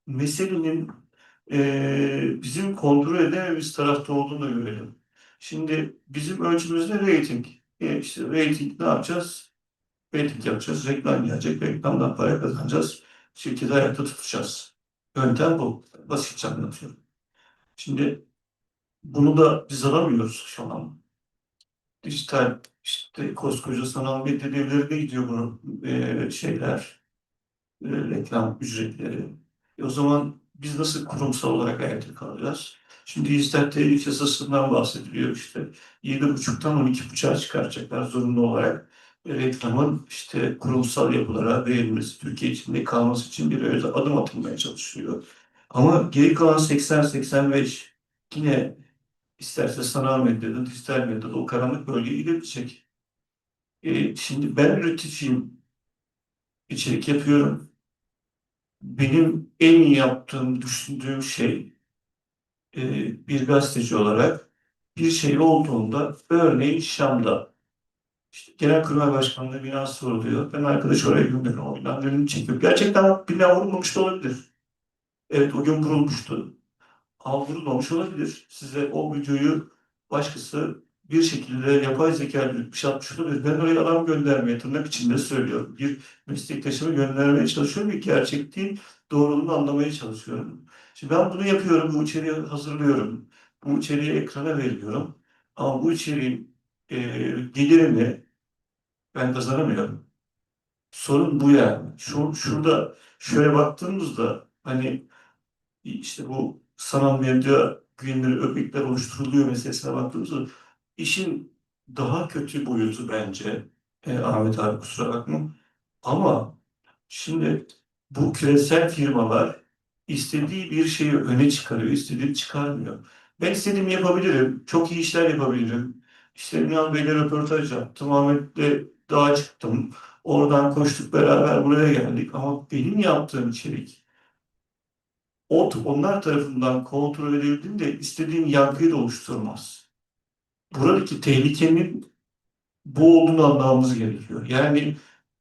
meselenin bizim kontrol edememiz tarafta olduğunu da görelim. Şimdi bizim ölçümüz ne? Rating. İşte rating ne yapacağız? Rating yapacağız, reklam gelecek, reklamdan para kazanacağız, şirketi ayakta tutacağız. Yöntem bu. Basitçe anlatıyorum. Şimdi bunu da biz alamıyoruz şu an. Dijital işte koskoca sanal medya devlerine gidiyor bu reklam ücretleri. O zaman biz nasıl kurumsal olarak ayakta kalacağız? Şimdi dijital telif yasasından bahsediliyor işte. 7,5'tan 12,5'a çıkaracaklar zorunlu olarak. Reklamın işte kurumsal yapılara verilmesi, Türkiye içinde kalması için bir öyle adım atılmaya çalışıyor. Ama geri kalan 80-85 yine isterse sanal medyada, dijital medyada o karanlık bölgeye gidebilecek. Şimdi ben üreticiyim, içerik yapıyorum. Benim en iyi yaptığım, düşündüğüm şey bir gazeteci olarak bir şey olduğunda örneğin Şam'da işte Genelkurmay Başkanlığı binası vuruluyor. Ben arkadaş oraya gönderiyorum. O binanın önünü çekiyor. Gerçekten bina vurulmamış da olabilir. Evet o gün vurulmuştu. Algılanmamış olabilir. Size o videoyu başkası bir şekilde yapay zeka üretmiş atmış olabilir. Ben oraya adam göndermeye tırnak içinde söylüyorum. Bir meslektaşımı göndermeye çalışıyorum ve gerçekliğin doğruluğunu anlamaya çalışıyorum. Şimdi ben bunu yapıyorum, bu içeriği hazırlıyorum. Bu içeriği ekrana veriyorum. Ama bu içeriğin e, gelirini ben kazanamıyorum. Sorun bu yani. Şurada şöyle baktığımızda hani işte bu sanal medya güvenleri, örnekler oluşturuluyor meselesine baktığımızda işin daha kötü boyutu bence Ahmet abi kusura bakma. Ama şimdi bu küresel firmalar istediği bir şeyi öne çıkarıyor, istediğini çıkarmıyor. Ben istediğimi yapabilirim, çok iyi işler yapabilirim. İşte Ünal Bey'le röportaj yaptım, Ahmet'le dağa çıktım. Oradan koştuk beraber buraya geldik. Ama benim yaptığım içerik onlar tarafından kontrol edildiğinde istediğin yankıyı da oluşturmaz. Buradaki tehlikenin bu olduğunu anlamamız gerekiyor. Yani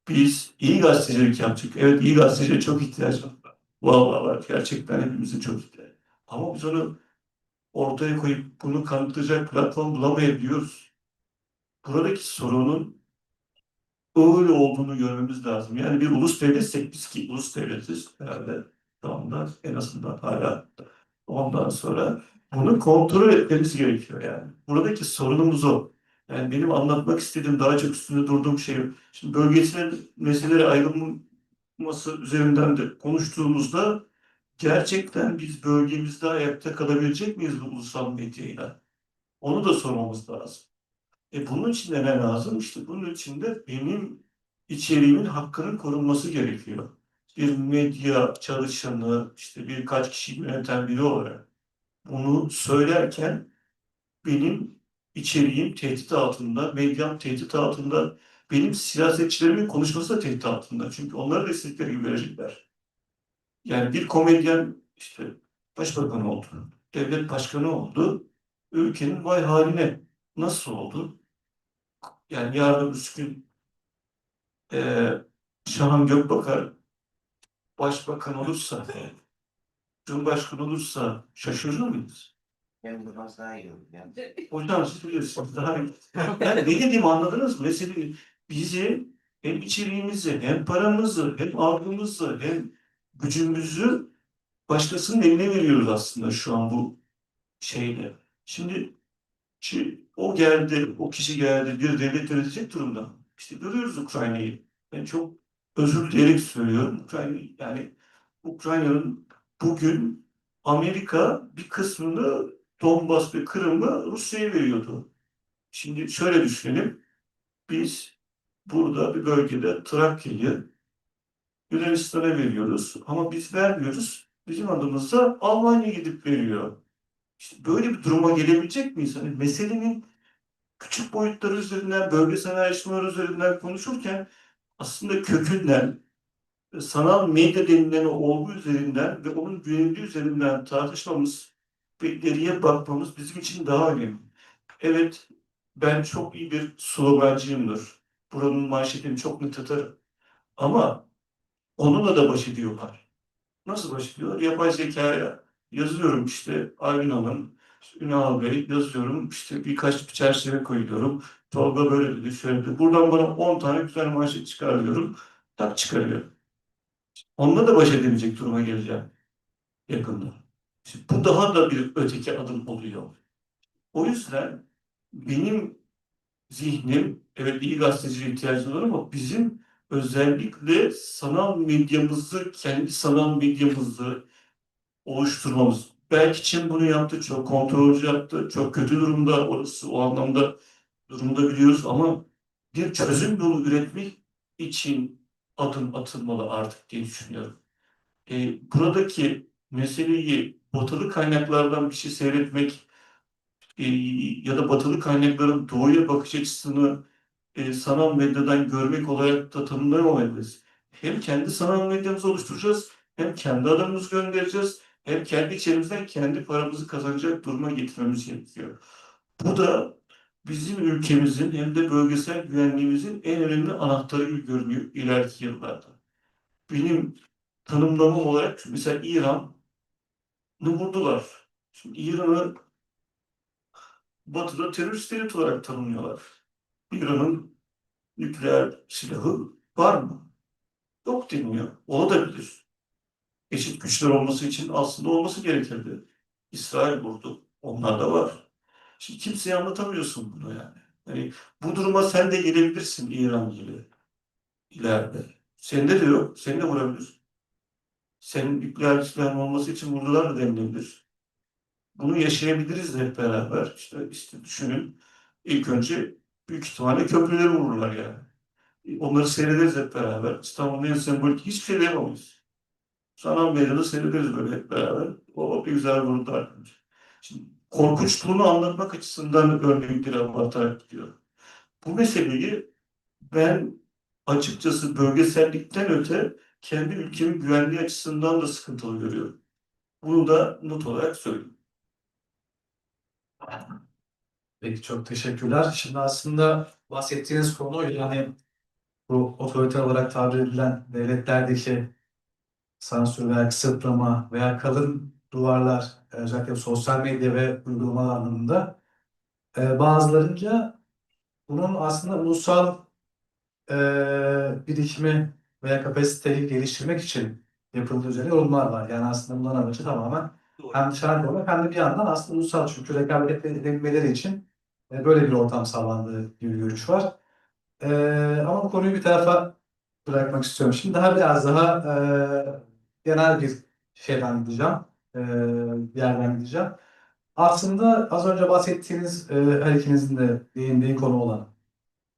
biz iyi gazetecilik yaptık. Evet iyi gazeteciye çok ihtiyaç var. Vallahi var. Gerçekten hepimizin çok ihtiyacı. Ama biz onu ortaya koyup bunu kanıtlayacak platform bulamayabiliyoruz. Buradaki sorunun öyle olduğunu görmemiz lazım. Yani bir ulus devletsek biz ki ulus devletiz herhalde şu anda en azından hala. Ondan sonra bunu kontrol etmemiz gerekiyor yani. Buradaki sorunumuz o. Yani benim anlatmak istediğim daha çok üstünde durduğum şey. Şimdi bölgesel meseleleri ayrılması üzerinden de konuştuğumuzda gerçekten biz bölgemizde ayakta kalabilecek miyiz bu ulusal medyayla? Onu da sormamız lazım. Bunun için de ne lazım? İşte bunun için de benim içeriğimin hakkının korunması gerekiyor. Bir medya çalışanı, işte birkaç kişi yöneten biri olarak bunu söylerken benim içeriğim tehdit altında, medyam tehdit altında, benim siyasetçilerimin konuşması da tehdit altında. Çünkü onları da istedikleri gibi verecekler. Yani bir komedyen işte başbakan oldu, devlet başkanı oldu, ülkenin vay haline nasıl oldu? Yani yarın üç gün Şahan Gökbakar başbakan olursa, cumhurbaşkanı olursa şaşırır mıyız? Yani biraz daha iyi olur. Yani. Hocam siz biliyorsunuz daha iyi. Yani ne dediğimi anladınız mı? Mesela bizi hem içeriğimizi, hem paramızı, hem algımızı, hem gücümüzü başkasının eline veriyoruz aslında şu an bu şeyle. Şimdi o geldi, o kişi geldi, bir devlet yönetecek durumda. İşte görüyoruz Ukrayna'yı. Ben çok özür dileyerek söylüyorum. Yani Ukrayna'nın bugün Amerika bir kısmını Donbas ve Kırım'ı Rusya'ya veriyordu. Şimdi şöyle düşünelim. Biz burada bir bölgede Trakya'yı Yunanistan'a veriyoruz ama biz vermiyoruz. Bizim adımıza Almanya gidip veriyor. İşte böyle bir duruma gelebilecek miyiz? Hani meselenin küçük boyutları üzerinden, bölgesel ayrışmalar üzerinden konuşurken aslında kökünden, sanal medya denilen o olgu üzerinden ve onun güvenliği üzerinden tartışmamız ve ileriye bakmamız bizim için daha önemli. Evet, ben çok iyi bir slogancıyımdır. Buranın manşetini çok net atarım. Ama onunla da baş ediyorlar. Nasıl baş ediyorlar? Yapay zekaya yazıyorum işte Aylin Hanım, işte Ünal Bey yazıyorum işte birkaç bir çerçeve koyuyorum. Tolga böyle dedi, şöyle dedi. Buradan bana 10 tane güzel manşet çıkarıyorum. Tak çıkarıyor. Onunla da baş edemeyecek duruma geleceğim yakında. Şimdi bu daha da bir öteki adım oluyor. O yüzden benim zihnim, evet iyi gazeteciye ihtiyacı var ama bizim özellikle sanal medyamızı, kendi sanal medyamızı oluşturmamız. Belki Çin bunu yaptı, çok kontrolcü yaptı, çok kötü durumda orası o anlamda durumda biliyoruz ama bir çözüm yolu üretmek için adım atılmalı artık diye düşünüyorum. Buradaki meseleyi batılı kaynaklardan bir şey seyretmek e, ya da batılı kaynakların doğuya bakış açısını sanal medyadan görmek olarak da tanımlayamayız. Hem kendi sanal medyamızı oluşturacağız, hem kendi adamımızı göndereceğiz, hem kendi içerimizden kendi paramızı kazanacak duruma getirmemiz gerekiyor. Bu da bizim ülkemizin hem de bölgesel güvenliğimizin en önemli anahtarı gibi görünüyor ileriki yıllarda. Benim tanımlamam olarak mesela İran'ı vurdular. Şimdi İran'ı Batı'da terörist devlet olarak tanımlıyorlar. İran'ın nükleer silahı var mı? Yok deniyor. Olabilir. Eşit güçler olması için aslında olması gerekirdi. İsrail vurdu. Onlar da var. Şimdi kimseye anlatamıyorsun bunu yani. Hani bu duruma sen de gelebilirsin İran gibi ileride. Sende de yok. Seni de vurabilir. Senin nükleer silahın olması için vurdular da denilebilir. Bunu yaşayabiliriz hep beraber. İşte düşünün. İlk önce büyük ihtimalle köprüleri vururlar yani. Onları seyrederiz hep beraber. İstanbul'un en sembolik hiçbir şey de yapamayız. Sanal medyada seyrederiz böyle hep beraber. O bir güzel vurdular. Şimdi korkunçluğunu anlatmak açısından örnekleri anlatarak gidiyor. Bu meseleyi ben açıkçası bölgesellikten öte kendi ülkemin güvenliği açısından da sıkıntılı görüyorum. Bunu da not olarak söyleyeyim. Peki çok teşekkürler. Şimdi aslında bahsettiğiniz konu yani bu otoriter olarak tabir edilen devletlerdeki sansür veya kısıtlama veya kalın duvarlar özellikle sosyal medya ve uygulamalar anlamında bazılarınca bunun aslında ulusal birikimi veya kapasiteyi geliştirmek için yapıldığı üzerine yorumlar var. Yani aslında bunların amacı tamamen hem dışarıda olmak hem de bir yandan aslında ulusal çünkü rekabet edebilmeleri için böyle bir ortam sağlandığı gibi bir görüş var. Ama bu konuyu bir tarafa bırakmak istiyorum. Şimdi biraz daha genel bir şeyden gideceğim. Bir yerden gideceğim. Aslında az önce bahsettiğiniz her ikinizin de değindiği konu olan.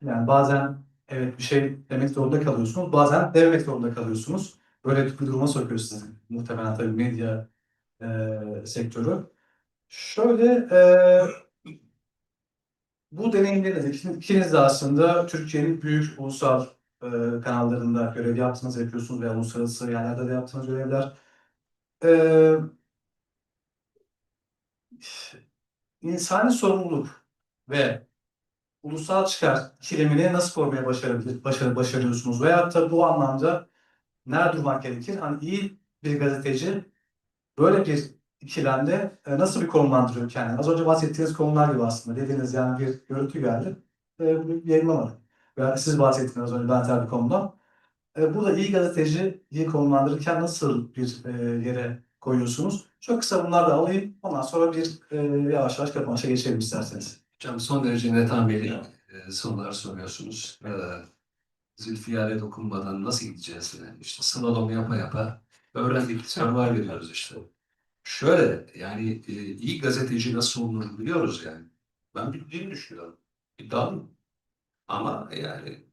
Yani bazen evet bir şey demek zorunda kalıyorsunuz. Bazen dememek zorunda kalıyorsunuz. Böyle bir duruma sokuyor sizi. Muhtemelen tabii medya sektörü. Şöyle bu deneyimleriniz ikiniz de aslında Türkiye'nin büyük ulusal kanallarında görev yaptınız, yapıyorsunuz veya uluslararası yerlerde de yaptığınız görevler. E, insani sorumluluk ve ulusal çıkar ikilemini nasıl korumaya başarıyorsunuz? Veyahut da bu anlamda nerede durmak gerekir? Hani iyi bir gazeteci böyle bir ikilemde nasıl bir konumlandırıyor kendini? Az önce bahsettiğiniz konular gibi aslında. Dediğiniz yani bir görüntü geldi. Yayınlamadık. Veya siz bahsettiniz az önce benzer bir konuda. Burada iyi gazeteciyi konumlandırırken nasıl bir yere koyuyorsunuz? Çok kısa bunlar da alayım. Ondan sonra bir yavaş yavaş kapanışa geçelim isterseniz. Hocam son derece netameli sorular soruyorsunuz. Zülfiyar'a dokunmadan nasıl gideceğiz? Yani işte slalom yapa yapa öğrendik. Survival veriyoruz işte. Şöyle yani iyi gazeteci nasıl olunur biliyoruz yani. Ben bildiğini düşünüyorum. İddialıyım. Ama yani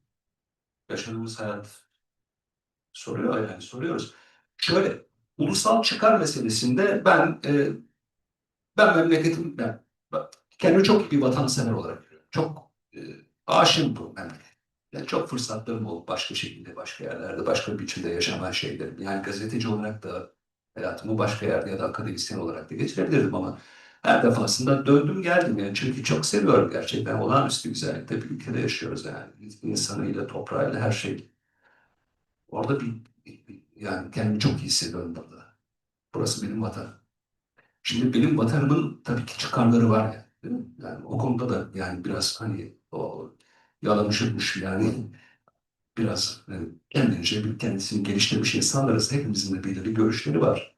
yaşadığımız hayat soruyor yani soruyoruz. Şöyle ulusal çıkar meselesinde ben memleketim ben kendimi çok iyi bir vatansever olarak görüyorum. Çok aşığım bu memlekete. Yani çok fırsatlarım oldu başka şekilde, başka yerlerde, başka biçimde yaşanan şeylerim. Yani gazeteci olarak da hayatımı başka yerde ya da akademisyen olarak da geçirebilirdim ama her defasında döndüm geldim yani. Çünkü çok seviyorum gerçekten. Olağanüstü güzellikte bir ülkede yaşıyoruz yani. İnsanıyla, toprağıyla her şey. Orada yani kendimi çok iyi hissediyorum burada. Burası benim vatanım. Şimdi benim vatanımın tabii ki çıkarları var ya. Değil mi? Yani o konuda da yani biraz hani o yalamışılmış yani biraz kendince bir kendisini geliştirmiş insanlarız. Hepimizin de belirli görüşleri var.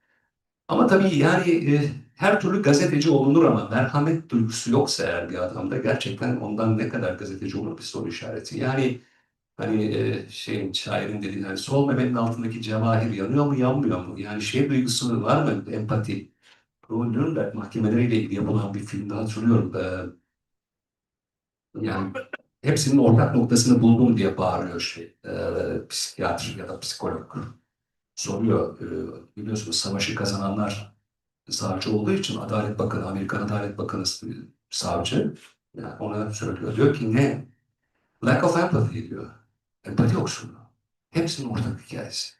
Ama tabii yani her türlü gazeteci olunur ama merhamet duygusu yoksa eğer bir adamda gerçekten ondan ne kadar gazeteci olur bir soru işareti. Yani hani şeyin şairin dediği yani sol memenin altındaki cevahir yanıyor mu yanmıyor mu? Yani şey duygusu var mı? Empati. Bu Nürnberg mahkemeleriyle ilgili yapılan bir filmde hatırlıyorum. Yani hepsinin ortak noktasını buldum diye bağırıyor psikiyatr ya da psikolog. Soruyor. Biliyorsunuz savaşı kazananlar savcı olduğu için Adalet Bakanı, Amerikan Adalet Bakanı savcı. Yani ona söylüyor. Diyor ki ne? Lack of empathy diyor. Empati yoksunluğu. Hepsinin ortak hikayesi.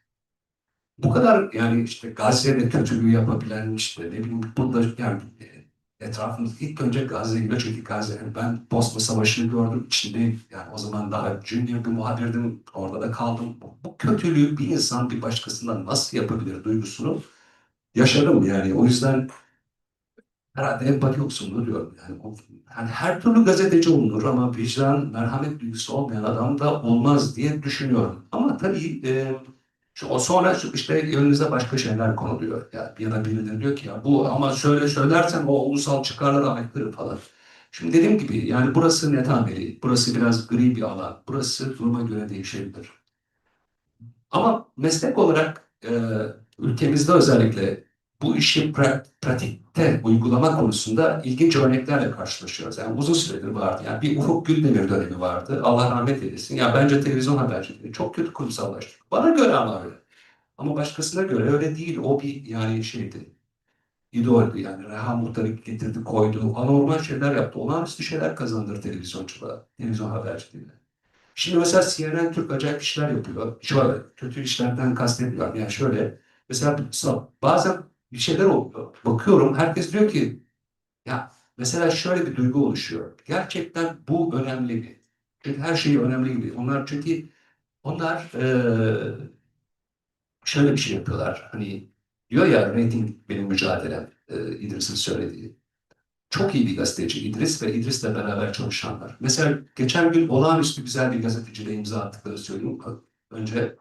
Bu kadar yani işte Gazze'de kötülüğü yapabilen işte ne bileyim burada yani etrafımız ilk önce Gazze gibi çünkü Gazze yani ben Bosna Savaşı'nı gördüm içinde yani o zaman daha junior bir muhabirdim orada da kaldım. Bu kötülüğü bir insan bir başkasından nasıl yapabilir duygusunu yaşadım yani o yüzden herhalde empati yoksunluğu diyorum yani, yani her türlü gazeteci olunur ama vicdan, merhamet duygusu olmayan adam da olmaz diye düşünüyorum. Ama tabii o sonra işte önünüze başka şeyler konuluyor. Yani ya da birileri diyor ki ya bu ama söylersen o ulusal çıkarlara aykırı falan. Şimdi dediğim gibi yani burası netameli, burası biraz gri bir alan, burası duruma göre değişebilir. Ama meslek olarak ülkemizde özellikle bu işi pratikte uygulama konusunda ilginç örneklerle karşılaşıyoruz. Yani uzun süredir vardı. Yani bir Ufuk Güldemir dönemi vardı. Allah rahmet eylesin. Ya bence televizyon habercileri çok kötü kurumsallaştı. Bana göre ama öyle. Ama başkasına göre öyle değil. O bir yani şeydi. İdoldü yani. Reha Muhtar'ı getirdi, koydu. Anormal şeyler yaptı. Olağanüstü şeyler kazandırdı televizyonculuğa. Televizyon haberciliğine. Şimdi mesela CNN Türk acayip işler yapıyor. Şöyle, kötü işlerden kastetmiyorum. Yani şöyle, mesela bazen bir şeyler oluyor. Bakıyorum, herkes diyor ki, ya mesela şöyle bir duygu oluşuyor. Gerçekten bu önemli mi? Çünkü her şey önemli gibi. Onlar şöyle bir şey yapıyorlar. Hani diyor ya, rating benim mücadelem, İdris'in söylediği. Çok iyi bir gazeteci İdris ve İdris'le beraber çalışanlar. Mesela geçen gün olağanüstü güzel bir gazetecide imza attıkları söyleyeyim. Önce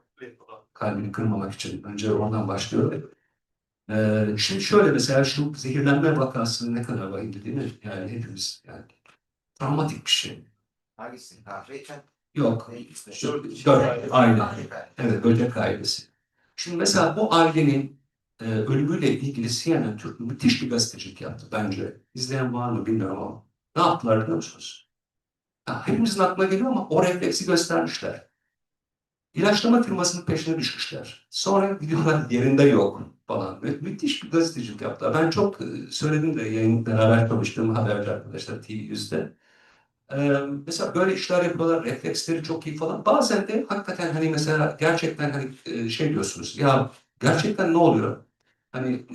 kalbini kırmamak için önce oradan başlıyorum. Şimdi şöyle mesela şu zehirlenme vakası ne kadar vahimdi değil mi? Yani hepimiz yani travmatik bir şey. Hangisi? Kahve. Yok. Dört aile. Evet, böcek ailesi. Şimdi mesela bu ailenin ölümüyle ilgili CNN Türk müthiş bir gazetecilik yaptı bence. İzleyen var mı bilmiyorum ama. Ne yaptılar biliyor musunuz? Ya, hepimizin aklına geliyor ama o refleksi göstermişler. İlaçlama firmasının peşine düşmüşler. Sonra gidiyorlar yerinde yok falan. Müthiş bir gazetecilik yaptılar. Ben çok söyledim de yayın beraber çalıştığım haberci arkadaşlar TV100'de. Mesela böyle işler yapıyorlar, refleksleri çok iyi falan. Bazen de hakikaten hani mesela gerçekten hani şey diyorsunuz ya gerçekten ne oluyor? Hani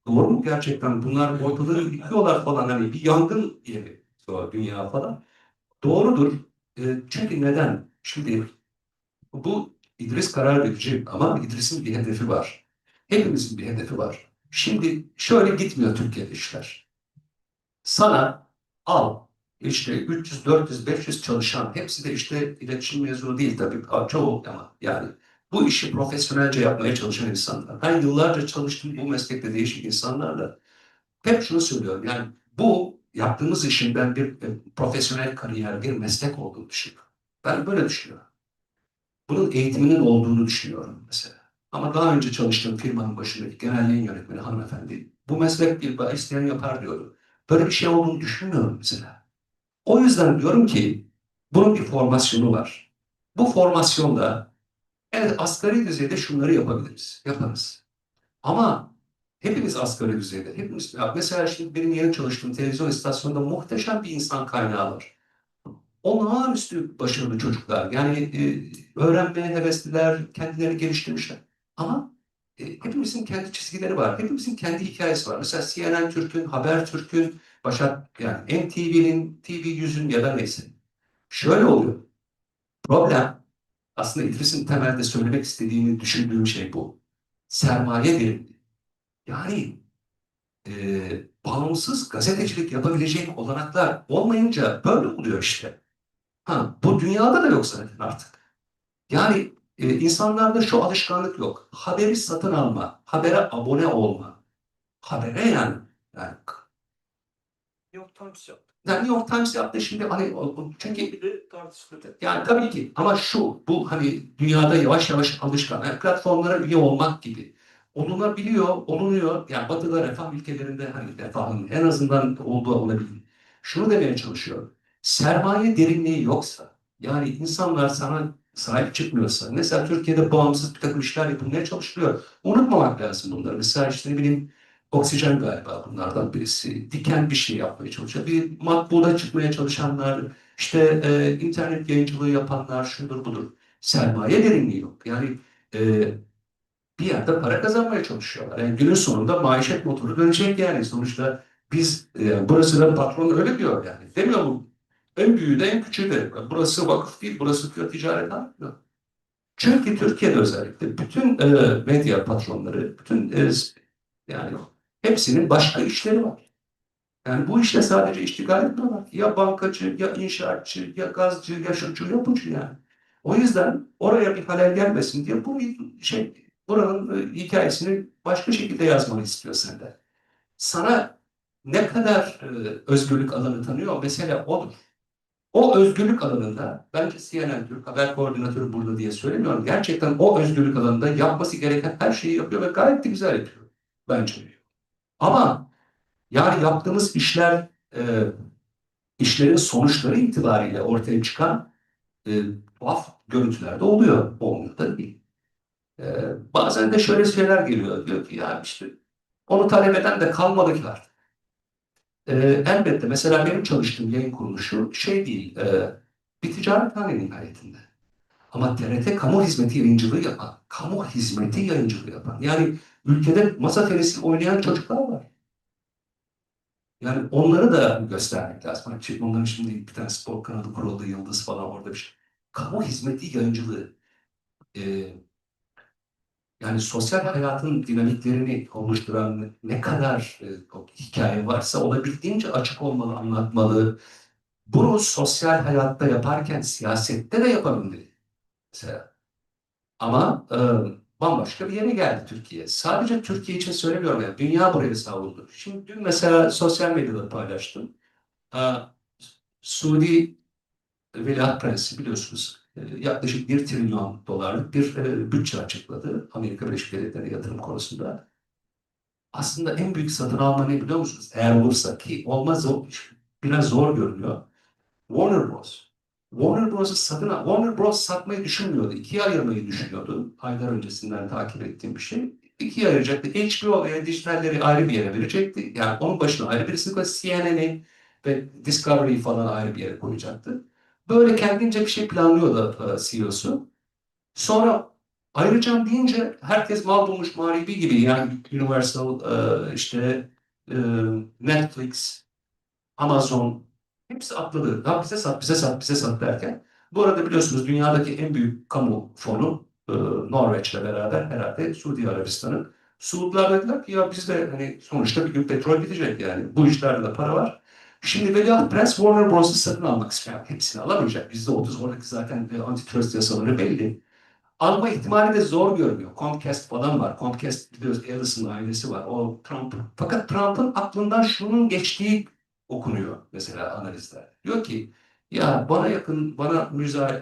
doğru mu gerçekten bunlar ortalığı yıkıyorlar falan hani bir yangın yeri o dünya falan. Doğrudur. Çünkü neden? Şimdi bu İdris karar verici ama İdris'in bir hedefi var. Hepimizin bir hedefi var. Şimdi şöyle gitmiyor Türkiye'de işler. Sana al işte 300, 400, 500 çalışan, hepsi de işte iletişim mezunu değil tabii. Çoğu ama yani bu işi profesyonelce yapmaya çalışan insanlar. Ben yıllarca çalıştım bu meslekte değişik insanlarla. Hep şunu söylüyorum yani bu yaptığımız işin ben bir profesyonel kariyer, bir meslek olduğunu düşünüyorum. Ben böyle düşünüyorum. Bunun eğitiminin olduğunu düşünüyorum mesela. Ama daha önce çalıştığım firmanın başındaki genel yayın yönetmeni hanımefendi bu meslek bir isteyen yapar diyordu. Böyle bir şey olduğunu düşünmüyorum mesela. O yüzden diyorum ki bunun bir formasyonu var. Bu formasyonda evet asgari düzeyde şunları yapabiliriz, yaparız. Ama hepimiz asgari düzeyde, hepimiz ya mesela şimdi benim yeni çalıştığım televizyon istasyonunda muhteşem bir insan kaynağı var. Olağanüstü başarılı çocuklar. Yani öğrenmeye hevesliler, kendilerini geliştirmişler. Ama hepimizin kendi çizgileri var. Hepimizin kendi hikayesi var. Mesela CNN Türk'ün, Habertürk'ün, Başak yani NTV'nin, TV100'ün ya da neyse. Şöyle oluyor. Problem aslında İdris'in temelde söylemek istediğini düşündüğüm şey bu. Sermaye derinliği. Yani bağımsız gazetecilik yapabilecek olanaklar olmayınca böyle oluyor işte. Ha, bu dünyada da yok zaten artık. Yani insanlarda şu alışkanlık yok. Haberi satın alma, habere abone olma. Habere yani New York Times yaptı. yani New York Times yaptı şimdi hani çünkü yani tabii ki ama bu hani dünyada yavaş yavaş alışkan yani platformlara üye olmak gibi olunabiliyor, olunuyor. Yani Batı'da refah ülkelerinde hani refahın en azından olduğu olabilir. Şunu demeye çalışıyorum. Sermaye derinliği yoksa yani insanlar sana sahip çıkmıyorsa mesela Türkiye'de bağımsız bir takım işler yapılmaya çalışılıyor. Unutmamak lazım bunları. Mesela işte ne bileyim Oksijen galiba bunlardan birisi. Diken bir şey yapmaya çalışıyor. Bir matbuada çıkmaya çalışanlar, işte internet yayıncılığı yapanlar, şudur budur. Sermaye derinliği yok. Yani e, bir yerde para kazanmaya çalışıyorlar. Yani günün sonunda maişet motoru dönecek yani. Sonuçta biz, burası da patron öyle diyor yani. Demiyor mu? En büyüğü de en küçüğü de. Burası vakıf değil, burası ticaret yapmıyor. Çünkü Türkiye'de özellikle bütün medya patronları, bütün yani hepsinin başka işleri var. Yani bu işte sadece iştigal etmiyorlar. Ya bankacı, ya inşaatçı, ya gazcı, ya şucu, ya bucu yani. O yüzden oraya bir halel gelmesin diye bu buranın hikayesini başka şekilde yazmanı istiyor senden. Sana ne kadar özgürlük alanı tanıyor mesele odur. O özgürlük alanında bence CNN Türk haber koordinatörü burada diye söylemiyorum. Gerçekten o özgürlük alanında yapması gereken her şeyi yapıyor ve gayet de güzel yapıyor bence. Ama yani yaptığımız işlerin sonuçları itibariyle ortaya çıkan tuhaf görüntüler de oluyor. Olmuyor da değil. Bazen de şöyle şeyler geliyor. Diyor ki ya işte onu talep eden de kalmadı ki artık. Elbette mesela benim çalıştığım yayın kuruluşu şey değil, bir ticarethane nihayetinde. Ama TRT kamu hizmeti yayıncılığı yapan, kamu hizmeti yayıncılığı yapan. Yani ülkede masa tenisi oynayan çocuklar var. Yani onları da göstermek lazım. Hani onların şimdi bir tane spor kanalı kuruldu, Yıldız falan orada bir şey. Kamu hizmeti yayıncılığı. Ee, Yani sosyal hayatın dinamiklerini oluşturan ne kadar o hikaye varsa olabildiğince açık olmalı, anlatmalı. Bunu sosyal hayatta yaparken siyasette de yapabilmeli. Mesela. Ama bambaşka bir yere geldi Türkiye. Sadece Türkiye için söylemiyorum yani. Dünya buraya savruldu. Şimdi dün mesela sosyal medyada paylaştım. Suudi Veliaht Prensi biliyorsunuz yaklaşık 1 trilyon dolarlık bir bütçe açıkladı Amerika Birleşik Devletleri yatırım konusunda. Aslında en büyük satın alma ne biliyor musunuz? Eğer olursa ki olmaz biraz zor görünüyor. Warner Bros. Warner Bros satmayı düşünmüyordu. İkiye ayırmayı düşünüyordu. Aylar öncesinden takip ettiğim bir şey. İkiye ayıracaktı. HBO ve dijitalleri ayrı bir yere verecekti. Yani onun başına ayrı birisini koyup CNN'i ve Discovery'yi falan ayrı bir yere koyacaktı. Böyle kendince bir şey planlıyordu CEO'su. Sonra ayıracağım deyince herkes mal bulmuş mağribi gibi yani Universal, işte e, Netflix, Amazon hepsi atladı. Ya bize sat, bize sat, bize sat derken. Bu arada biliyorsunuz dünyadaki en büyük kamu fonu Norveç'le beraber herhalde Suudi Arabistan'ın Suudlar dediler ki ya biz de hani sonuçta bir gün petrol bitecek yani. Bu işlerde de para var. Şimdi Veliaht Prens Warner Bros'u satın almak istiyor. Hepsini alamayacak. %30 oradaki zaten antitrust yasaları belli. Alma ihtimali de zor görünüyor. Comcast falan var. Comcast biliyoruz Ellis'in ailesi var. O Trump. Fakat Trump'ın aklından şunun geçtiği okunuyor mesela analizler. Diyor ki ya bana yakın, bana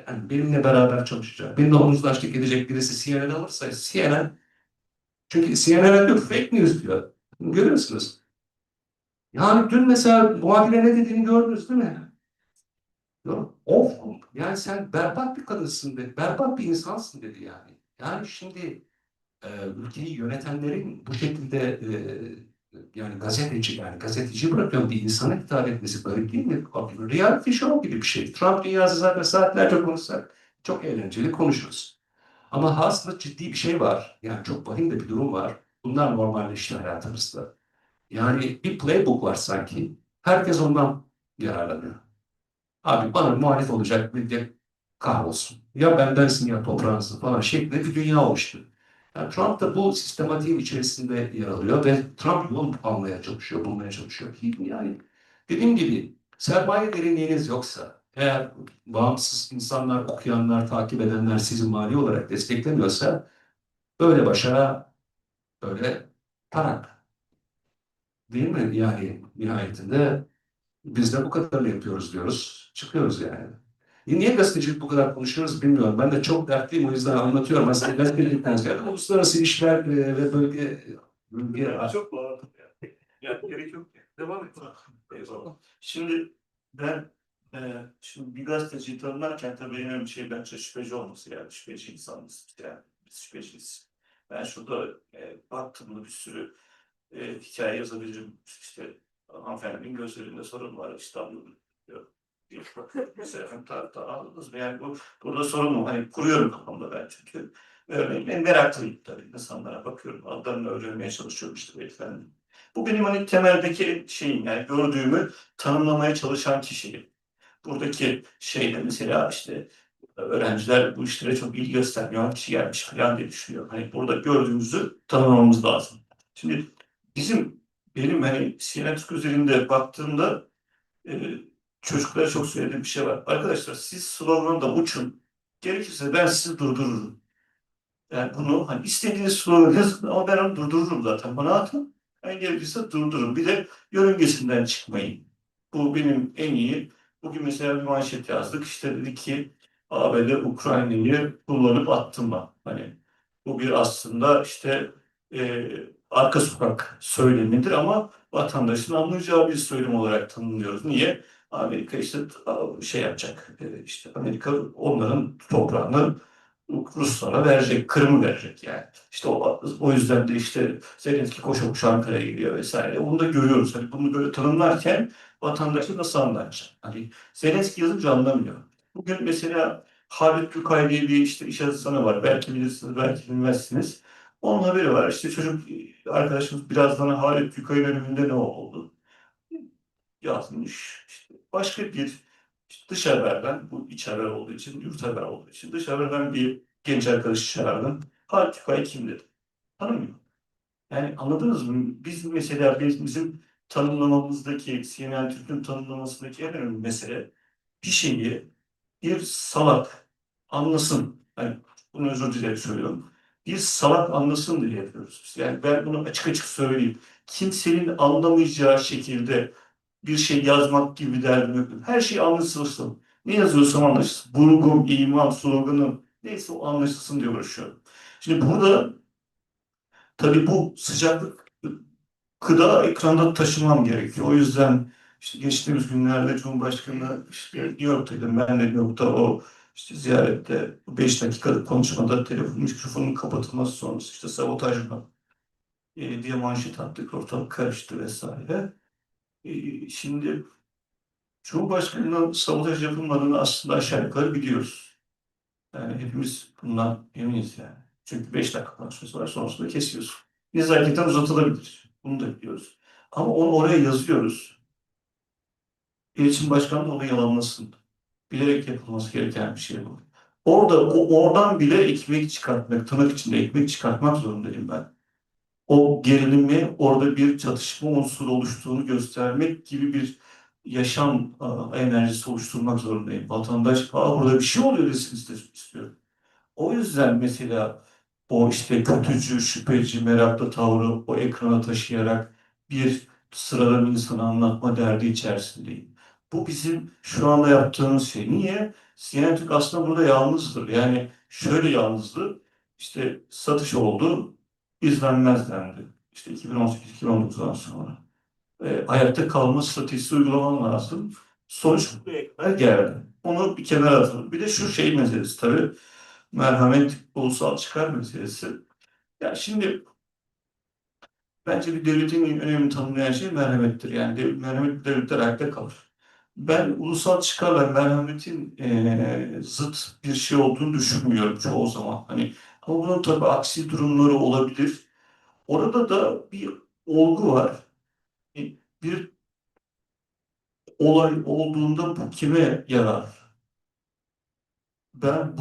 yani benimle beraber çalışacak, benimle omuzlaştık edecek birisi CNN alırsa CNN, çünkü CNN diyor fake news diyor. Görüyorsunuz. Yani dün mesela muhabire ne dediğini gördünüz değil mi? Diyorum, of, yani sen berbat bir kadınsın dedi, berbat bir insansın dedi yani. Yani şimdi ülkeyi yönetenlerin bu şekilde yani gazeteci, yani gazeteci bırakıyorum bir insana hitap etmesi garip değil mi? Reality show gibi bir şey. Trump dünyası zaten saatlerce konuşsak çok eğlenceli konuşuruz. Ama aslında ciddi bir şey var. Yani çok vahim de bir durum var. Bunlar normalleşti hayatımızda. Yani bir playbook var sanki. Herkes ondan yararlanıyor. Abi bana muhalif olacak bir de kahrolsun. Ya bendensin ya toprağınızın falan şeklinde bir dünya oluştu. Yani Trump da bu sistematiğin içerisinde yer alıyor ve Trump yol almaya çalışıyor, bulmaya çalışıyor. Yani dediğim gibi sermaye derinliğiniz yoksa, eğer bağımsız insanlar, okuyanlar, takip edenler sizi mali olarak desteklemiyorsa böyle başa böyle tarak. Değil mi? Yani nihayetinde biz de bu kadarını yapıyoruz diyoruz. Çıkıyoruz yani. Niye gazetecilik bu kadar konuşuyoruz bilmiyorum. Ben de çok dertliyim o yüzden anlatıyorum. Aslında gazetecilikten ziyade uluslararası ilişkiler ve bölge Çok doğru. Yani gerek yok. Devam et. Eyvallah. Şimdi ben şimdi bir gazeteciyi tanımlarken tabii en önemli şey bence şüpheci olması, yani şüpheci insanız. Yani biz şüpheciyiz. Ben şurada baktığımda bir sürü hikaye yazabilirim. İşte hanımefendinin gözlerinde sorun var İstanbul'un diyor. Mesela anladınız mı? Yani burada sorun mu? Hani kuruyorum kafamda ben çünkü. Örneğin ben meraklıyım tabii. İnsanlara bakıyorum. Adlarını öğrenmeye çalışıyorum işte beyefendi. Bu benim hani temeldeki şeyim, yani gördüğümü tanımlamaya çalışan kişiyim. Buradaki şeyde mesela işte öğrenciler bu işlere çok ilgi göstermiyor. Kişi gelmiş falan diye düşünüyor. Hani burada gördüğümüzü tanımlamamız lazım. Şimdi benim hani CNN Türk üzerinde baktığımda e, çocuklara çok söylediğim bir şey var. Arkadaşlar siz sloganla uçun. Gerekirse ben sizi durdururum. Yani bunu hani istediğiniz slogan yazın ama ben onu durdururum zaten. Bana atın. Ben gerekirse durdururum. Bir de yörüngesinden çıkmayın. Bu benim en iyi. Bugün mesela bir manşet yazdık. İşte dedi ki ABD Ukrayna'yı kullanıp attı mı? Hani bu bir aslında işte arka sokak söylemidir ama vatandaşın anlayacağı bir söylem olarak tanımlıyoruz. Niye? Amerika işte şey yapacak. İşte Amerika onların toprağını Ruslara verecek, Kırım'ı verecek yani. İşte o yüzden de işte Zelenski koşa koşa Ankara'ya gidiyor vesaire. Bunu da görüyoruz. Hani bunu böyle tanımlarken vatandaşı nasıl anlayacak? Hani Zelenski yazınca anlamıyor. Bugün mesela Halit Türkay diye bir işte iş yazısı var. Belki bilirsiniz, belki bilmezsiniz. Onun haberi var. İşte çocuk arkadaşımız birazdan Halit Türkay'ın ölümünde ne oldu? Yazmış. İşte başka bir işte dış haberden, bu iç haber olduğu için, yurt haber olduğu için dış haberden bir genç arkadaşı çağırdım. Halit Tüfay kim dedi. Tanımıyor. Yani anladınız mı? Biz mesela bizim tanımlamamızdaki, CNN Türk'ün tanımlamasındaki en önemli mesele bir şeyi bir salak anlasın. Hani bunu özür dilerim söylüyorum. Bir salak anlasın diye yapıyoruz. Yani ben bunu açık açık söyleyeyim. Kimsenin anlamayacağı şekilde bir şey yazmak gibi bir derdim yok. Her şey anlaşılsın. Ne yazıyorsam anlaşılsın. Vurgum, iman, sloganım neyse o anlaşılsın diye uğraşıyorum. Şimdi burada tabii bu sıcaklık gıda ekranda taşımam gerekiyor. O yüzden işte geçtiğimiz günlerde Cumhurbaşkanı işte New York'taydım. Ben de New York'ta o işte ziyarette 5 dakikalık konuşmada telefon mikrofonun kapatılması sonrası işte sabotaj mı diye manşet attık. Ortalık karıştı vesaire. Şimdi Cumhurbaşkanı'nın sabotaj yapılmadığını aslında aşağı yukarı biliyoruz. Yani hepimiz bundan eminiz yani. Çünkü 5 dakika konuşması var sonrasında kesiyorsun. Nezaketen uzatılabilir. Bunu da biliyoruz. Ama onu oraya yazıyoruz. İletişim Başkanı da onu yalanlasın. Bilerek yapılması gereken bir şey bu. Oradan bile ekmek çıkartmak, tırnak içinde ekmek çıkartmak zorundayım ben. o gerilimi orada bir çatışma unsuru oluştuğunu göstermek gibi bir yaşam enerjisi oluşturmak zorundayım. Vatandaş, burada bir şey oluyor desin istiyorum. O yüzden mesela o işte kötücü, şüpheci, meraklı tavrı o ekrana taşıyarak bir sıradan insanı anlatma derdi içerisindeyim. Bu bizim şu anda yaptığımız şey. Niye? CNN Türk aslında burada yalnızdır. Yani şöyle yalnızdı. İşte satış oldu, izlenmez dendi. İşte 2018-2019'dan sonra. Ayakta kalma stratejisi uygulaman lazım. Sonuç buraya kadar geldi. Onu bir kenara atalım. Bir de şu şey meselesi tabii. Merhamet, ulusal çıkar meselesi. Ya şimdi bence bir devletin en önemli tanımlayan şey merhamettir. Yani merhamet devletler ayakta kalır. Ben ulusal çıkarla merhametin zıt bir şey olduğunu düşünmüyorum çoğu zaman. Hani ama bunun tabii aksi durumları olabilir. Orada da bir olgu var. Bir olay olduğunda bu kime yarar? Ben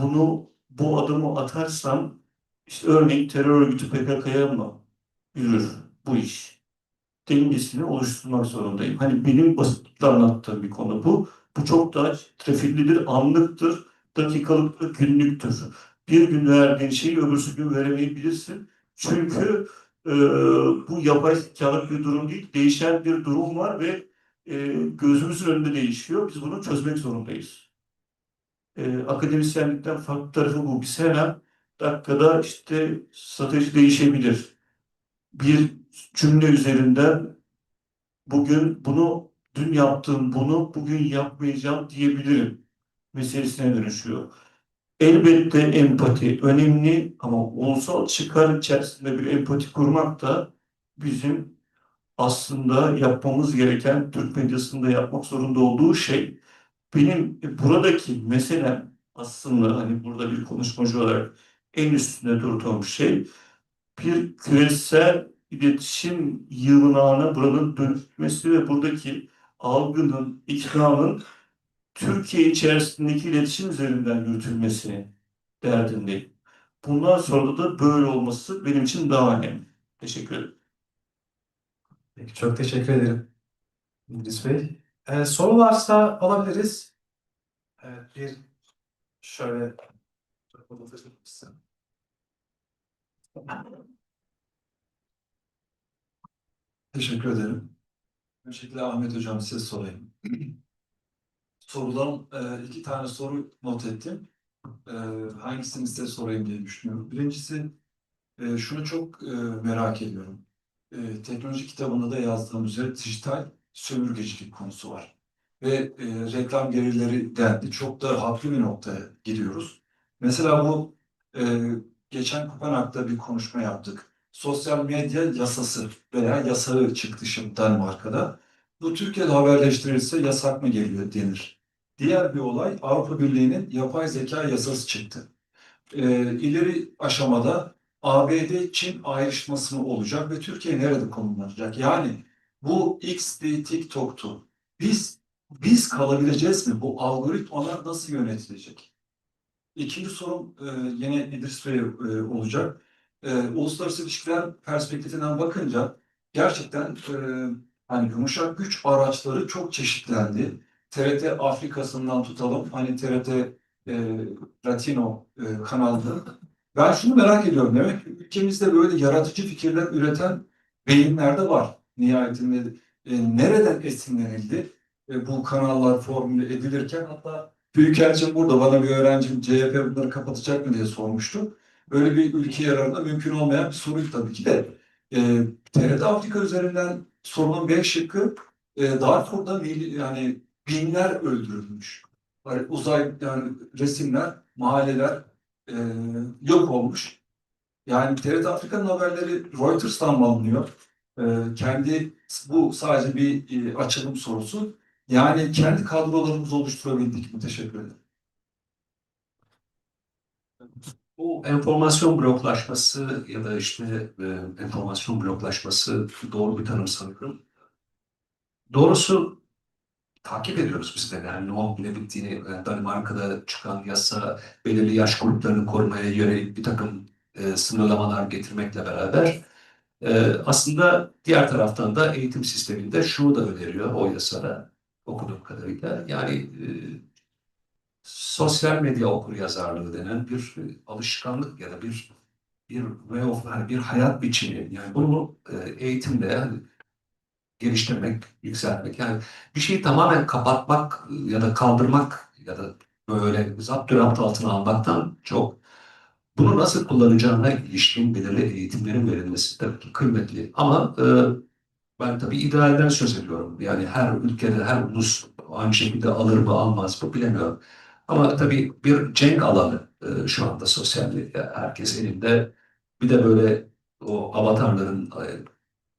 bu adımı atarsam işte örneğin terör örgütü PKK'ya mı yürür bu iş? Dengesini oluşturmak zorundayım. Hani benim basitle anlattığım bir konu bu. Bu çok daha trafillidir, anlıktır, dakikalıktır, günlüktür. Bir gün verdiğin şeyi öbürsü gün veremeyebilirsin. Çünkü bu yapay zekalık bir durum değil, değişen bir durum var ve gözümüzün önünde değişiyor. Biz bunu çözmek zorundayız. Akademisyenlikten farklı tarafı bu. Biz hemen dakikada işte strateji değişebilir. Bir cümle üzerinden bugün bunu, dün yaptığım bunu bugün yapmayacağım diyebilirim meselesine dönüşüyor. Elbette empati önemli ama ulusal çıkar içerisinde bir empati kurmak da bizim aslında yapmamız gereken, Türk medyasında yapmak zorunda olduğu şey. Benim buradaki meselem aslında hani burada bir konuşmacı olarak en üstünde durduğum şey bir küresel iletişim yığınağına buranın dönüşmesi ve buradaki algının, iknanın Türkiye içerisindeki iletişim üzerinden yürütülmesi derdindeyim. Bundan sonra da böyle olması benim için daha önemli. Teşekkür ederim. Peki, çok teşekkür ederim İdris Bey. Soru varsa alabiliriz. Evet, bir şöyle Teşekkür ederim. Öncelikle Ahmet Hocam size sorayım. Sorulan iki tane soru not ettim. Hangisini size sorayım diye düşünüyorum. Birincisi şunu çok merak ediyorum. Teknoloji kitabında da yazdığım üzere dijital sömürgecilik konusu var. Ve reklam gelirleri dendi. Çok da haklı bir noktaya gidiyoruz. Mesela bu geçen Kopenhag'da bir konuşma yaptık. Sosyal medya yasası veya yasağı çıktı şimdi Danimarka'da. Bu Türkiye'de haberleştirilse yasak mı geliyor denir. Diğer bir olay Avrupa Birliği'nin yapay zeka yasası çıktı. İleri aşamada ABD-Çin ayrışması mı olacak ve Türkiye nerede konumlanacak? Yani bu X'ti, TikTok'tu. Biz kalabileceğiz mi? Bu algoritmalar nasıl yönetilecek? İkinci sorum yine İdris Bey olacak. Uluslararası ilişkiler perspektifinden bakınca gerçekten hani yumuşak güç araçları çok çeşitlendi. TRT Afrika'sından tutalım, hani TRT Latino kanalında. Ben şunu merak ediyorum, demek ki ülkemizde böyle yaratıcı fikirler üreten beyinler de var nihayetinde. Nereden esinlenildi? Bu kanallar formüle edilirken hatta Büyükelçim burada bana bir öğrencim CHP bunları kapatacak mı diye sormuştu. Böyle bir ülke yararına mümkün olmayan bir soru tabii ki de. TRT Afrika üzerinden sorunun B şıkkı Darfur'da yani binler öldürülmüş. Hani uzay yani resimler, mahalleler e, yok olmuş. Yani TRT Afrika'nın haberleri Reuters'tan mı alınıyor? Kendi bu sadece bir açılım sorusu. Yani kendi kadrolarımızı oluşturabildik mi? Teşekkür ederim. Bu enformasyon bloklaşması ya da işte enformasyon bloklaşması doğru bir tanım sanıyorum. Doğrusu takip ediyoruz biz de. Yani ne olup ne bittiğini, Danimarka'da çıkan yasa belirli yaş gruplarını korumaya yönelik bir takım sınırlamalar getirmekle beraber Aslında diğer taraftan da eğitim sisteminde şunu da öneriyor o yasada okuduğum kadarıyla. Yani sosyal medya okuryazarlığı denen bir alışkanlık ya da bir way of, hani bir hayat biçimi. Yani bunu eğitimle yani geliştirmek, yükseltmek. Yani bir şeyi tamamen kapatmak ya da kaldırmak ya da böyle zapturapt altına almaktan çok bunu nasıl kullanacağına ilişkin belirli eğitimlerin verilmesi tabii ki kıymetli. Ama ben tabii idealden söz ediyorum. Yani her ülkede, her ulus aynı şekilde alır mı almaz mı bilemiyorum. Ama tabii bir cenk alanı şu anda sosyal medya. Herkes elinde. Bir de böyle o avatarların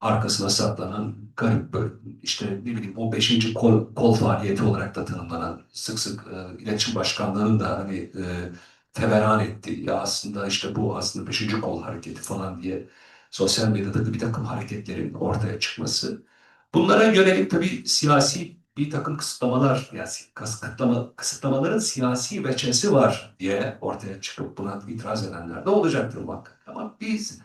arkasına saklanan garip böyle işte ne bileyim o beşinci kol faaliyeti olarak da tanımlanan sık sık iletişim başkanlarının da hani feveran ettiği ya aslında işte bu aslında beşinci kol hareketi falan diye sosyal medyada da bir takım hareketlerin ortaya çıkması. Bunlara yönelik tabii siyasi bir takım kısıtlamalar, yani kısıtlamaların siyasi veçesi var diye ortaya çıkıp buna itiraz edenler de olacaktır muhakkak. Ama biz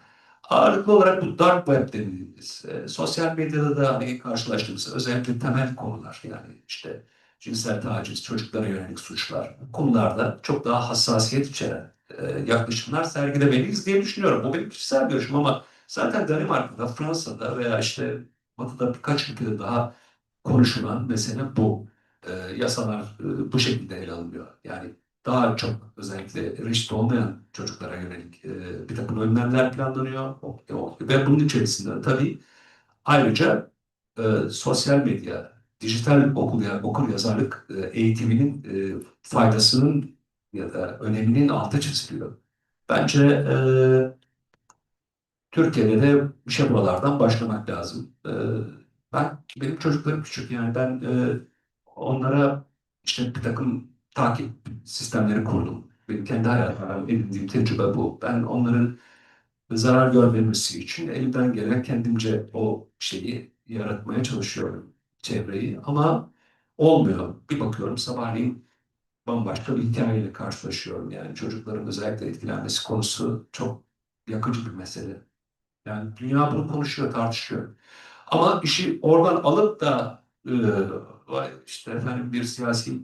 ağırlıklı olarak bu dark web dediğimiz, sosyal medyada da hani karşılaştığımız özellikle temel konular yani işte cinsel taciz, çocuklara yönelik suçlar bu konularda çok daha hassasiyet içeren yaklaşımlar sergilemeliyiz diye düşünüyorum. Bu benim kişisel görüşüm ama zaten Danimarka'da, Fransa'da veya işte Batı'da birkaç ülkede daha konuşulan mesele bu. Yasalar bu şekilde ele alınıyor. Yani daha çok özellikle reşit olmayan çocuklara yönelik bir takım önlemler planlanıyor. Ve bunun içerisinde tabii ayrıca sosyal medya, dijital okur yazarlık eğitiminin faydasının ya da öneminin altı çiziliyor. Bence Türkiye'de de işe buralardan başlamak lazım. Benim çocuklarım küçük yani ben onlara işte bir takım takip sistemleri kurdum. Benim kendi hayatımda edindiğim tecrübe bu. Ben onların zarar görmemesi için elimden gelen kendimce o şeyi yaratmaya çalışıyorum, çevreyi. Ama olmuyor. Bir bakıyorum sabahleyin bambaşka bir hikayeyle karşılaşıyorum. Yani çocukların özellikle etkilenmesi konusu çok yakıcı bir mesele. Yani dünya bunu konuşuyor, tartışıyor. Ama işi oradan alıp da işte efendim bir siyasi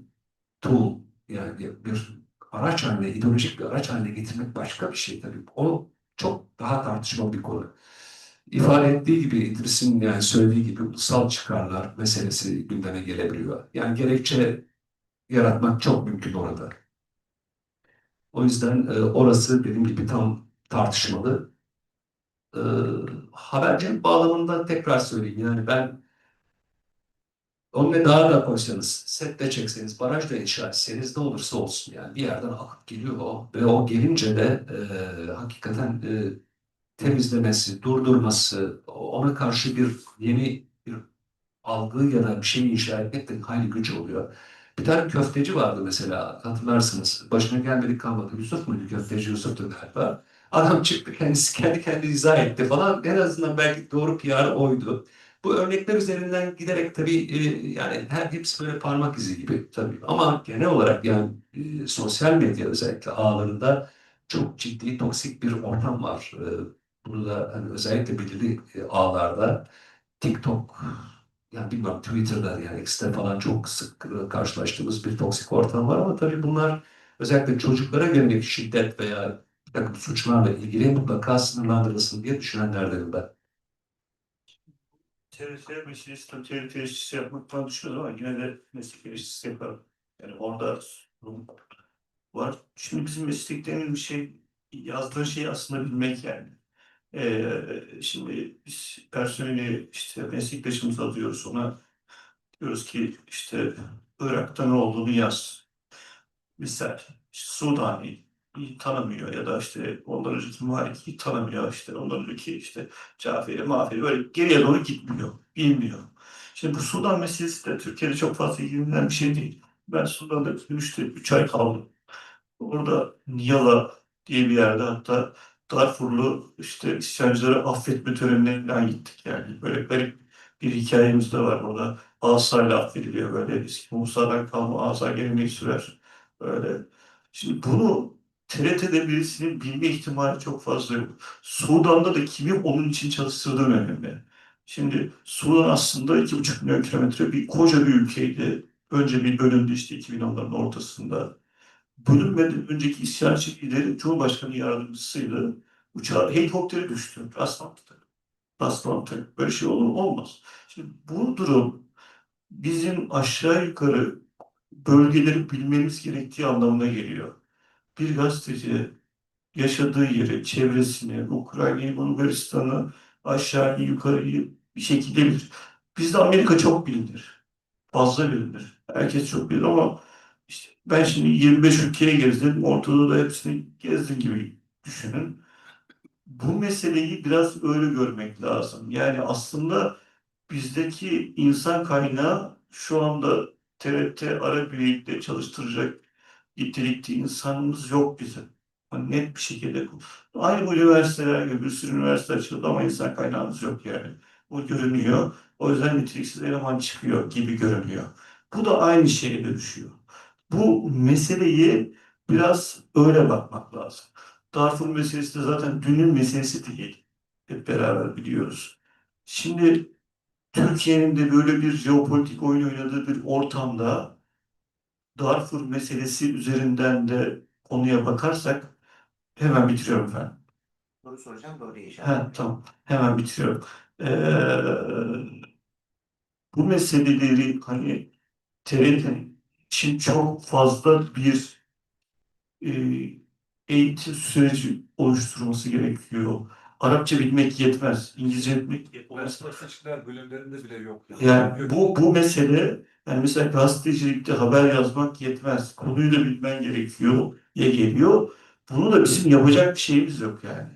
tool yani bir araç haline, ideolojik bir araç haline getirmek başka bir şey tabii. O çok daha tartışmalı bir konu. İfade ettiği gibi İdris'in yani söylediği gibi ulusal çıkarlar meselesi gündeme gelebiliyor. Yani gerekçe yaratmak çok mümkün orada. O yüzden orası dediğim gibi tam tartışmalı. e, Habercilik bağlamında tekrar söyleyeyim. Yani ben onunla daha da koysanız, set de çekseniz, baraj da inşa etseniz ne olursa olsun yani bir yerden akıp geliyor o. Ve o gelince de hakikaten temizlemesi, durdurması, ona karşı bir yeni bir algı ya da bir şeyi inşa etmek de hayli güç oluyor. Bir tane köfteci vardı mesela hatırlarsınız. Başına gelmedik kalmadı. Yusuf muydu? Köfteci Yusuf'tu galiba. Adam çıktı kendisi kendi kendine izah etti falan. En azından belki doğru PR oydu. Bu örnekler üzerinden giderek tabii yani hepsi böyle parmak izi gibi tabii. Ama genel olarak yani sosyal medya özellikle ağlarında çok ciddi toksik bir ortam var. Bunu da hani özellikle belirli ağlarda TikTok, yani bilmiyorum Twitter'da yani X'te falan çok sık karşılaştığımız bir toksik ortam var ama tabii bunlar özellikle çocuklara yönelik şiddet veya bir takım suçlarla ilgili mutlaka sınırlandırılsın diye düşünenlerdenim ben. TRT meselesi tabii TRT eleştirisi yapmak falan düşünüyorum ama yine de meslek eleştirisi yaparım. Yani orada sorun var. Şimdi bizim meslekte bir şey yazdığın şeyi aslında bilmek yani. Şimdi biz personeli işte meslektaşımızı alıyoruz ona diyoruz ki işte Irak'ta ne olduğunu yaz. Misal işte Sudani tanımıyor ya da işte ondan önceki Maliki'yi tanımıyor işte ondan önceki işte Caferi, Maferi böyle geriye doğru gitmiyor, bilmiyor. Şimdi bu Sudan meselesi de Türkiye'de çok fazla ilgilenen bir şey değil. Ben Sudan'da 3 ay kaldım. Orada Niyala diye bir yerde hatta Darfurlu işte isyancıları affetme törenine falan gittik yani. Böyle garip bir hikayemiz de var orada. Asayla affediliyor böyle eski Musa'dan kalma asa geleneği sürer. Böyle. Şimdi bunu TRT'de birisinin bilme ihtimali çok fazla yok. Sudan'da da kimin onun için çalıştırdığı önemli. Şimdi Sudan aslında 2,5 milyon kilometre bir koca bir ülkeydi. Önce bir bölündü işte 2010'ların ortasında. Bölünmeden önceki isyançı lideri Cumhurbaşkanı yardımcısıydı. Uçağı helikopteri düştü. Rastlandı. Böyle şey olur mu? Olmaz. Şimdi bu durum bizim aşağı yukarı bölgeleri bilmemiz gerektiği anlamına geliyor. Bir gazeteci yaşadığı yeri, çevresini, Ukrayna'yı, Bulgaristan'ı, aşağıyı, yukarıyı bir şekilde bilir. Bizde Amerika çok bilinir. Fazla bilinir. Herkes çok bilir ama işte ben şimdi 25 ülkeye gezdim. Ortada da hepsini gezdim gibi düşünün. Bu meseleyi biraz öyle görmek lazım. Yani aslında bizdeki insan kaynağı şu anda TRT Arabiyet'te çalıştıracak nitelikte insanımız yok bizim. Hani net bir şekilde. Aynı bu üniversiteler gibi bir sürü üniversite açıldı ama insan kaynağımız yok yani. Bu görünüyor. O yüzden niteliksiz eleman çıkıyor gibi görünüyor. Bu da aynı şeye dönüşüyor. Bu meseleyi biraz öyle bakmak lazım. Darfur meselesi de zaten dünün meselesi değil. Hep beraber biliyoruz. Şimdi Türkiye'nin de böyle bir jeopolitik oyun oynadığı bir ortamda Darfur meselesi üzerinden de konuya bakarsak hemen bitiriyorum efendim. Soru soracağım, doğru işaret. Ha, tamam. Hemen bitiriyorum. Bu meseleleri hani TRT için çok fazla bir e, eğitim süreci oluşturması gerekiyor. Arapça bilmek yetmez, İngilizce bilmek yetmez. Gazeteciler bölümlerinde bile yok. Yani bu mesele yani mesela gazetecilikte haber yazmak yetmez. Konuyu da bilmen gerekiyor ya geliyor. Bunu da bizim yapacak bir şeyimiz yok yani.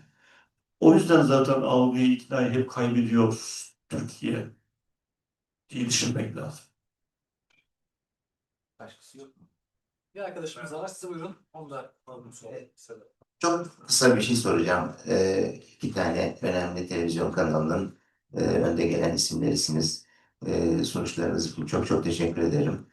O yüzden zaten algıyı, iknayı hep kaybediyor Türkiye diye düşünmek lazım. Başkası yok mu? Bir arkadaşımız var. Size buyurun. Onu da alalım sonra. Çok kısa bir şey soracağım. İki tane önemli televizyon kanalının önde gelen isimlerisiniz. Sonuçlarınız için çok çok teşekkür ederim.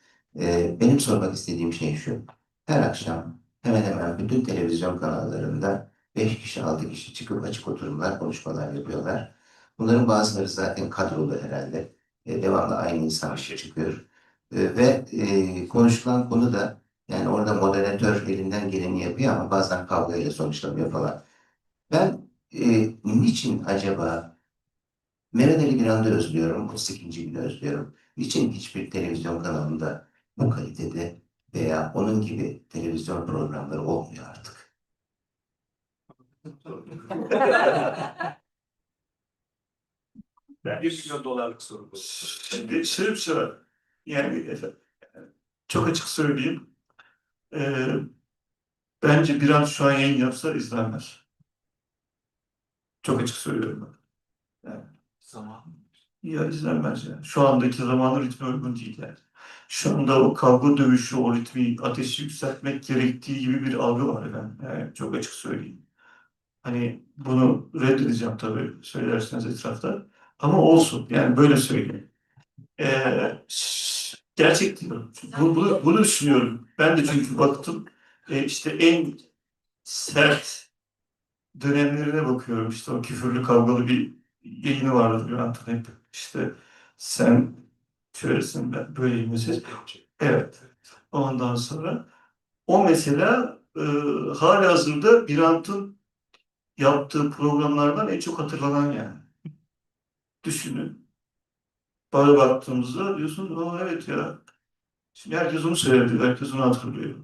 Benim sormak istediğim şey şu. Her akşam hemen hemen bütün televizyon kanallarında 5 kişi 6 kişi çıkıp açık oturumlar, konuşmalar yapıyorlar. Bunların bazıları zaten kadrolu herhalde. Devamlı aynı insan çıkıyor. Konuşulan konu da yani orada moderatör elinden geleni yapıyor ama bazen kavgayla sonuçlanıyor falan. Ben niçin acaba Mehmet Ali Birand'ı özlüyorum, 32. günü özlüyorum. Niçin hiçbir televizyon kanalında bu kalitede veya onun gibi televizyon programları olmuyor artık? Ben 1 milyon dolarlık soru bu. Şimdi şöyle bir şey var. Yani efendim, çok açık söyleyeyim. Ee, Bence bir an şu an yayın yapsa izlenmez. Çok açık söylüyorum ben. Yani, Zaman. ya izlenmez yani. Şu andaki zamanın ritmi uygun değil yani. Şu anda o kavga dövüşü, o ritmi, ateşi yükseltmek gerektiği gibi bir algı var efendim. Yani çok açık söyleyeyim. Hani bunu reddedeceğim tabii söylerseniz etrafta. Ama olsun yani böyle söyleyeyim. Gerçek diyorum. Bunu düşünüyorum. Ben de çünkü baktım işte en sert dönemlerine bakıyorum. İşte o küfürlü kavgalı bir yayını vardı Bülent'in hep. İşte sen şöylesin ben böyleyim mesela. Evet. Ondan sonra o mesela halihazırda Bülent'in yaptığı programlardan en çok hatırlanan yani. Düşünün. Böyle baktığımızda diyorsun, aa evet ya. Şimdi herkes onu seyrediyor, herkes onu hatırlıyor.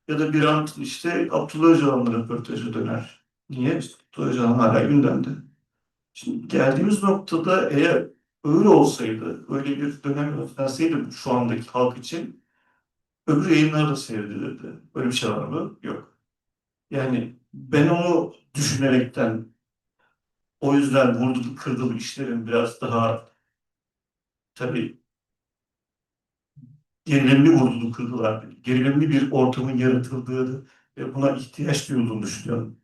Ya da bir an işte Abdullah Öcalan'la röportajı döner. Niye? İşte Abdullah Öcalan hala gündemde. Şimdi geldiğimiz noktada eğer öyle olsaydı, öyle bir dönem yönetseydi şu andaki halk için öbür yayınlar da seyredilirdi. Böyle bir şey var mı? Yok. Yani ben onu düşünerekten o yüzden vurdulu kırdılı işlerin biraz daha tabii gerilimli vurdulu kırdılar. Gerilimli bir ortamın yaratıldığı ve buna ihtiyaç duyulduğunu düşünüyorum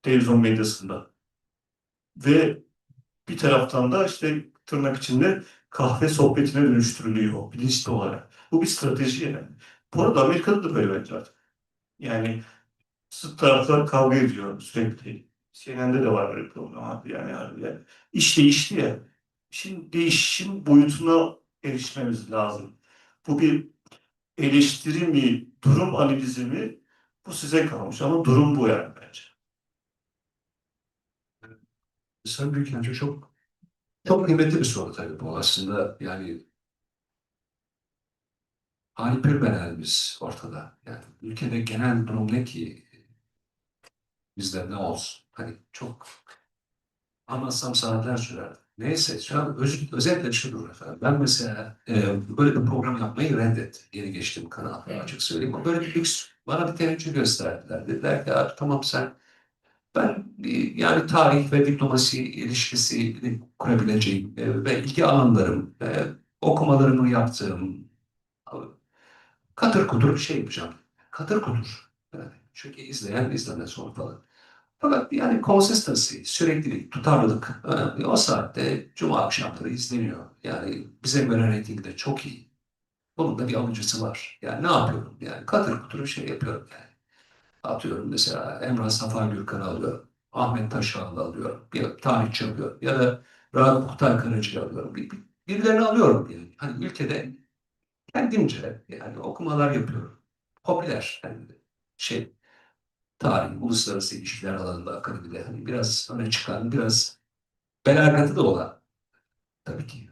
televizyon medyasında. Ve bir taraftan da işte tırnak içinde kahve sohbetine dönüştürülüyor bilinçli olarak. Bu bir strateji yani. Bu arada Amerika'da da böyle bence artık. Yani Zıt taraflar kavga ediyor sürekli. CNN'de de var böyle program abi yani. İş değişti ya. Şimdi değişim boyutuna erişmemiz lazım. Bu bir eleştiri mi, durum analizi mi? Bu size kalmış ama durum bu yani bence. Sayın Büyükelçi çok kıymetli bir soru tabii bu aslında. Yani hali pürbenelimiz ortada. Yani ülkede genel durum ne ki bizde ne olsun? Hani çok anlatsam saatler sürer. Neyse şu an özetle şudur efendim. Ben mesela böyle bir program yapmayı reddettim. Yeni geçtiğim kanalda açık söyleyeyim. Ama böyle bir lüks bana bir teveccüh gösterdiler. Dediler ki abi tamam ben yani tarih ve diplomasi ilişkisi kurabileceğim ve ilgi alanlarım, okumalarımı yaptığım katır kutur bir şey yapacağım. Katır kutur. Yani çünkü izleyen izlemez onu falan. Fakat yani consistency, süreklilik, tutarlılık önemli. O saatte Cuma akşamları izleniyor. Yani bize göre reytingi de çok iyi. Bunun da bir alıcısı var. Yani ne yapıyorum? Yani katır kutur bir şey yapıyorum yani. Atıyorum mesela Emrah Safa Gürkan'ı alıyorum. Ahmet Taşağan'ı alıyorum. Bir tarihçi alıyorum. Ya da Ragıp Oktay Karaca'yı alıyorum. Birilerini alıyorum yani. Hani ülkede kendimce yani okumalar yapıyorum. Popüler yani şey tarih, uluslararası ilişkiler alanında akademide hani biraz öne çıkan, biraz belakatı da olan tabii ki.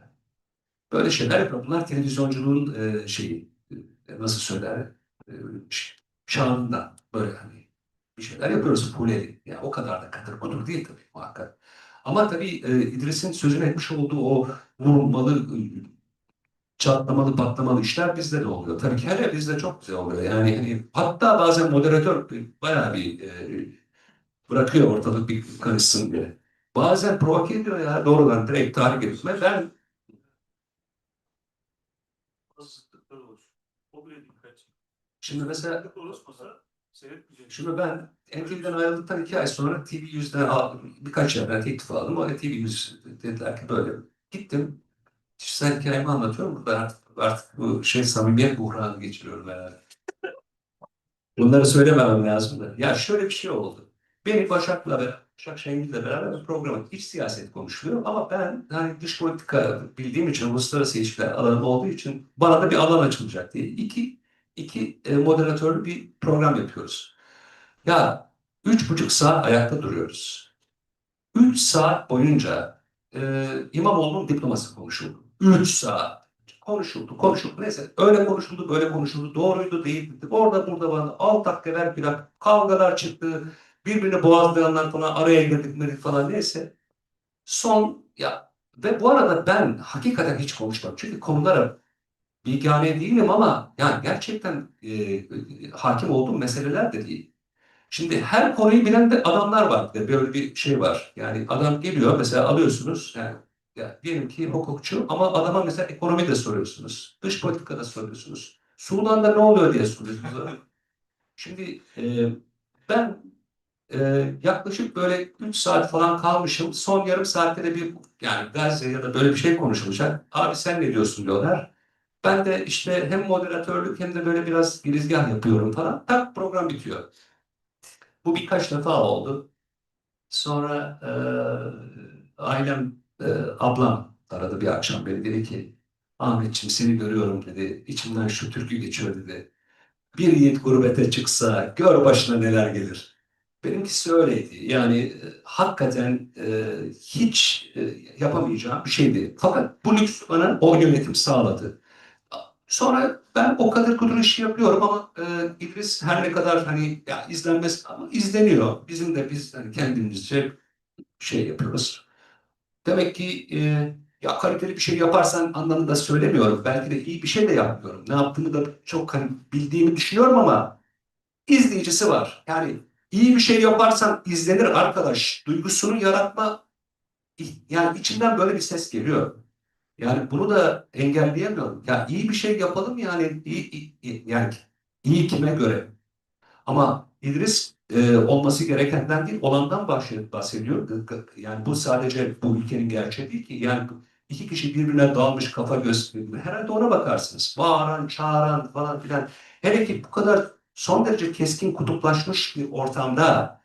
Böyle şeyler yapıyorum. Bunlar televizyonculuğun nasıl söyler e, şanından böyle hani bir şeyler yapıyoruz fulleri. Yani o kadar da katır kutur değil tabii muhakkak. Ama tabii İdris'in sözünü etmiş olduğu o vurulmalı, çatlamalı, patlamalı işler bizde de oluyor. Tabii ki hele bizde çok güzel oluyor. Yani hani, hatta bazen moderatör bayağı bir bırakıyor ortalık bir karışsın diye. Bazen provoke ediyor ya doğrudan direkt tahrik etme. Ben şimdi mesela şimdi ben NTV'den ayrıldıktan 2 ay sonra TV100'den birkaç yerden teklif aldım. O TV100 dediler ki böyle. Gittim. Kişisel hikayemi anlatıyorum. Burada artık bu samimiyet buhranı geçiriyorum herhalde. Bunları söylememem lazım da. Ya şöyle bir şey oldu. Beni Başak Şengül'le beraber bir programa iç siyaset konuşuluyor ama ben hani dış politika bildiğim için uluslararası ilişkiler alanı olduğu için bana da bir alan açılacak diye iki moderatörlü bir program yapıyoruz. Ya 3,5 saat ayakta duruyoruz. 3 saat boyunca İmamoğlu'nun diploması konuşuldu. 3 saat. Konuşuldu. Neyse öyle konuşuldu, böyle konuşuldu. Doğruydu, değildi. Orada burada bana 6 dakika ver bir dakika. Kavgalar çıktı. Birbirini boğazlayanlar falan araya girdik falan neyse. Son ya ve bu arada ben hakikaten hiç konuşmadım. Çünkü konulara bilgâne değilim ama yani gerçekten hakim olduğum meseleler de değil. Şimdi her konuyu bilen de adamlar var. Böyle bir şey var. Yani adam geliyor mesela alıyorsunuz. Yani, diyelim ki hukukçu ama adama mesela ekonomi de soruyorsunuz. Dış politika da soruyorsunuz. Sudan'da ne oluyor diye soruyorsunuz. Şimdi ben yaklaşık böyle 3 saat falan kalmışım. Son yarım saatte de bir yani Gazze ya da böyle bir şey konuşulacak. Abi sen ne diyorsun diyorlar. Ben de işte hem moderatörlük hem de böyle biraz girizgah yapıyorum falan. Tak program bitiyor. Bu birkaç defa oldu. Sonra ailem, ablam aradı bir akşam beni dedi ki Ahmetciğim seni görüyorum dedi. İçimden şu türkü geçiyor dedi. Bir yiğit gurbete çıksa gör başına neler gelir. Benimkisi öyleydi. Yani hakikaten hiç yapamayacağım bir şeydi. Fakat bu lüks bana o yönetim sağladı. Sonra ben o kadar kudur işi yapıyorum ama İdris her ne kadar hani ya izlenmez ama izleniyor. Biz hani kendimizce şey yapıyoruz. Demek ki ya kaliteli bir şey yaparsan anlamında söylemiyorum. Belki de iyi bir şey de yapmıyorum. Ne yaptığımı da çok hani bildiğimi düşünüyorum ama izleyicisi var. Yani iyi bir şey yaparsan izlenir arkadaş duygusunu yaratma yani içinden böyle bir ses geliyor. Yani bunu da engelleyemiyorum. Ya iyi bir şey yapalım yani yani iyi kime göre? Ama İdris olması gerekenden değil olandan bahsediyor. Yani bu sadece bu ülkenin gerçeği değil ki. Yani iki kişi birbirine dalmış kafa göz herhalde ona bakarsınız. Bağıran, çağıran falan filan. Hele ki bu kadar son derece keskin kutuplaşmış bir ortamda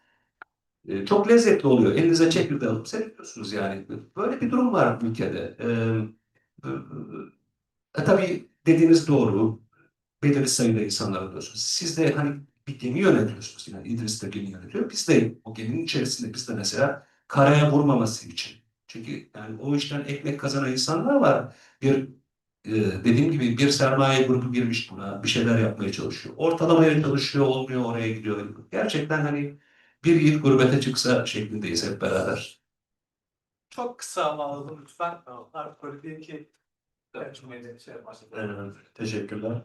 çok lezzetli oluyor. Elinize çekirdeği alıp seyrediyorsunuz yani. Böyle bir durum var ülkede. Tabii dediğiniz doğru. Belirli sayıda insanlar diyorsunuz. Siz de hani bir gemi yönetiyorsunuz. Yani İdris de gemi yönetiyor. Biz de o geminin içerisinde biz de mesela karaya vurmaması için. Çünkü yani o işten ekmek kazanan insanlar var. Bir dediğim gibi bir sermaye grubu girmiş buna. Bir şeyler yapmaya çalışıyor. Ortalamaya çalışıyor. Olmuyor, oraya gidiyor. Gerçekten hani bir yiğit gurbete çıksa şeklindeyiz hep beraber. Çok kısa bağladım lütfen. Artık böyle bir iki cümleyle şey yaparsın. Teşekkürler.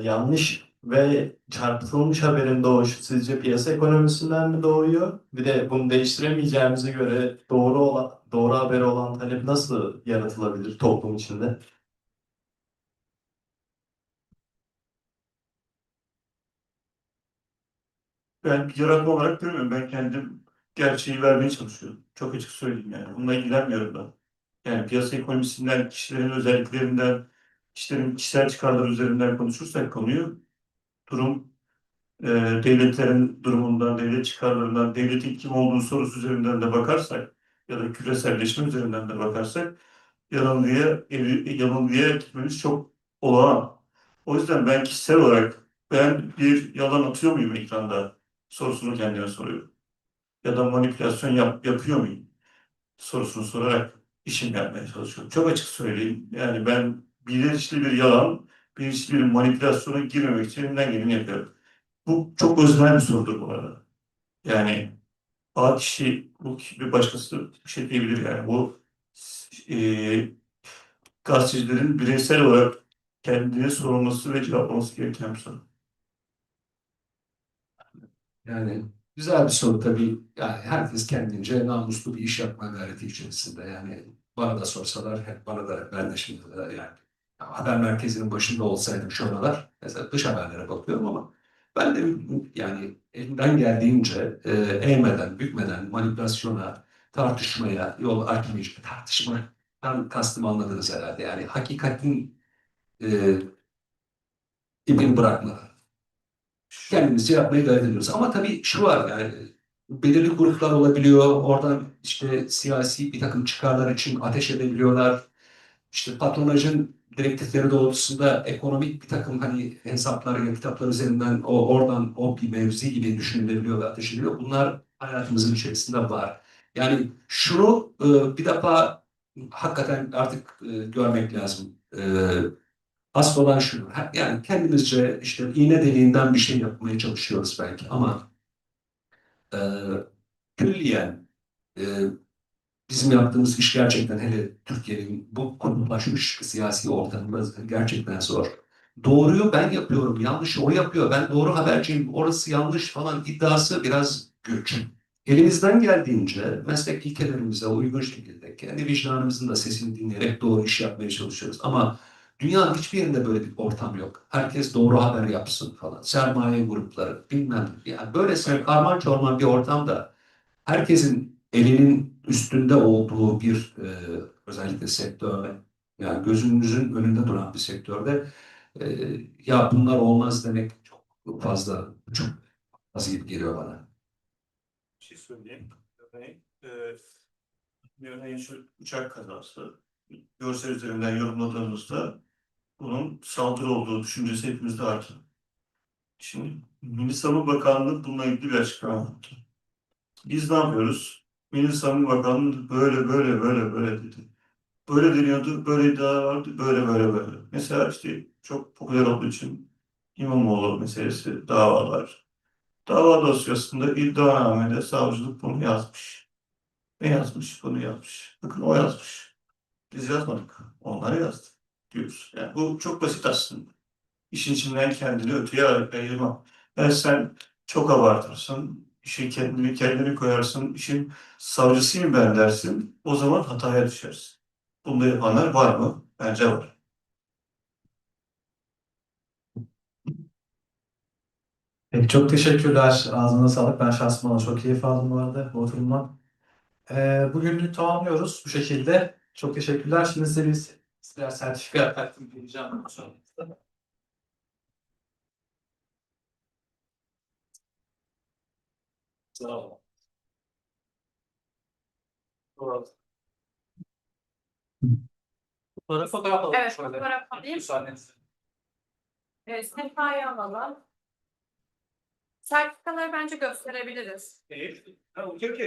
Yanlış ve çarpıtılmış haberin doğuşu sizce piyasa ekonomisinden mi doğuyor? Bir de bunu değiştiremeyeceğimize göre doğru haberi olan talep nasıl yaratılabilir toplum içinde? Ben bir yaratma olarak görmüyorum. Ben kendim gerçeği vermeye çalışıyorum. Çok açık söyleyeyim yani. Bununla ilgilenmiyorum ben. Yani piyasa ekonomisinden, kişilerin özelliklerinden, kişilerin kişisel çıkarları üzerinden konuşursak konuyu, durum devletlerin durumundan, devlet çıkarlarından, devletin kim olduğu sorusu üzerinden de bakarsak ya da küreselleşme üzerinden de bakarsak yanılgıya gitmemiz çok olağan. O yüzden ben kişisel olarak ben bir yalan atıyor muyum ekranda sorusunu kendime soruyorum. Ya da manipülasyon yapıyor muyum sorusunu sorarak işim yapmaya çalışıyorum. Çok açık söyleyeyim. Yani ben bilinçli bir yalan, bilinçli bir manipülasyona girmemek için elimden geleni yapıyorum. Bu çok öznel bir sorudur bu arada. Yani A kişi, bir başkası bir şey diyebilir yani. Bu e, gazetecilerin bireysel olarak kendine sorulması ve cevaplaması gereken bir soru. Yani güzel bir soru tabii. Yani herkes kendince namuslu bir iş yapma gayreti içerisinde. Yani bana da sorsalar hep bana da ben de şimdi yani haber merkezinin başında olsaydım şu aralar mesela dış haberlere bakıyorum ama ben de yani elimden geldiğince eğmeden, bükmeden, manipülasyona, tartışmaya yol açmayacak. Tartışmadan kastım anladınız herhalde. Yani hakikatin ipini bırakma. Kendimizi yapmaya gayret ediyoruz. Ama tabii şu var yani belirli gruplar olabiliyor. Oradan işte siyasi bir takım çıkarlar için ateş edebiliyorlar. İşte patronajın direktifleri doğrultusunda ekonomik bir takım hani hesaplar ya kitaplar üzerinden oradan o bir mevzi gibi düşünülebiliyor ve ateş ediliyor. Bunlar hayatımızın içerisinde var. Yani şunu bir defa hakikaten artık görmek lazım. Asıl olan şu, yani kendimizce işte iğne deliğinden bir şey yapmaya çalışıyoruz belki ama e, külliyen e, bizim yaptığımız iş gerçekten hele Türkiye'nin bu kutuplaşmış siyasi ortamında gerçekten zor. Doğruyu ben yapıyorum, yanlışı o yapıyor, ben doğru haberciyim, orası yanlış falan iddiası biraz güç. Elimizden geldiğince meslek ilkelerimize uygun şekilde kendi vicdanımızın da sesini dinleyerek doğru iş yapmaya çalışıyoruz. Ama dünyanın hiçbir yerinde böyle bir ortam yok. Herkes doğru haber yapsın falan. Sermaye grupları bilmem. Yani böylesine karman çorman bir ortamda herkesin elinin üstünde olduğu bir özellikle sektör yani gözümüzün önünde duran bir sektörde e, ya bunlar olmaz demek çok fazla çok az gibi geliyor bana. Bir şey söyleyeyim. Örneğin şu uçak kazası görsel üzerinden yorumladığımızda bunun saldırı olduğu düşüncesi hepimizde artık. Şimdi Milli Savunma Bakanlığı bununla ilgili bir açıklama yaptı. Biz ne yapıyoruz? Milli Savunma Bakanlığı böyle dedi. Böyle deniyordu, böyle iddia vardı, böyle. Mesela işte çok popüler olduğu için İmamoğlu meselesi, davalar. Dava dosyasında iddianamede savcılık bunu yazmış. Ne yazmış? Bunu yazmış. Bakın o yazmış. Biz yazmadık. Onlar yazdı diyoruz. Yani bu çok basit aslında. İşin içinden kendini öteye ayırma. Yani sen çok abartırsın, işin kendini koyarsın, işin savcısıyım ben dersin, o zaman hataya düşersin. Bunda yapanlar var mı? Bence var. Peki çok teşekkürler. Ağzına sağlık. Ben şahsım bana çok keyif aldım bu arada bu oturumdan. Bugünlük tamamlıyoruz bu şekilde. Çok teşekkürler. Şimdi size bir sertifika takdim edeceğim. Fotoğraf alalım. Evet, fotoğraf alayım. Sefa'yı alalım. Sertifikaları bence gösterebiliriz. okey.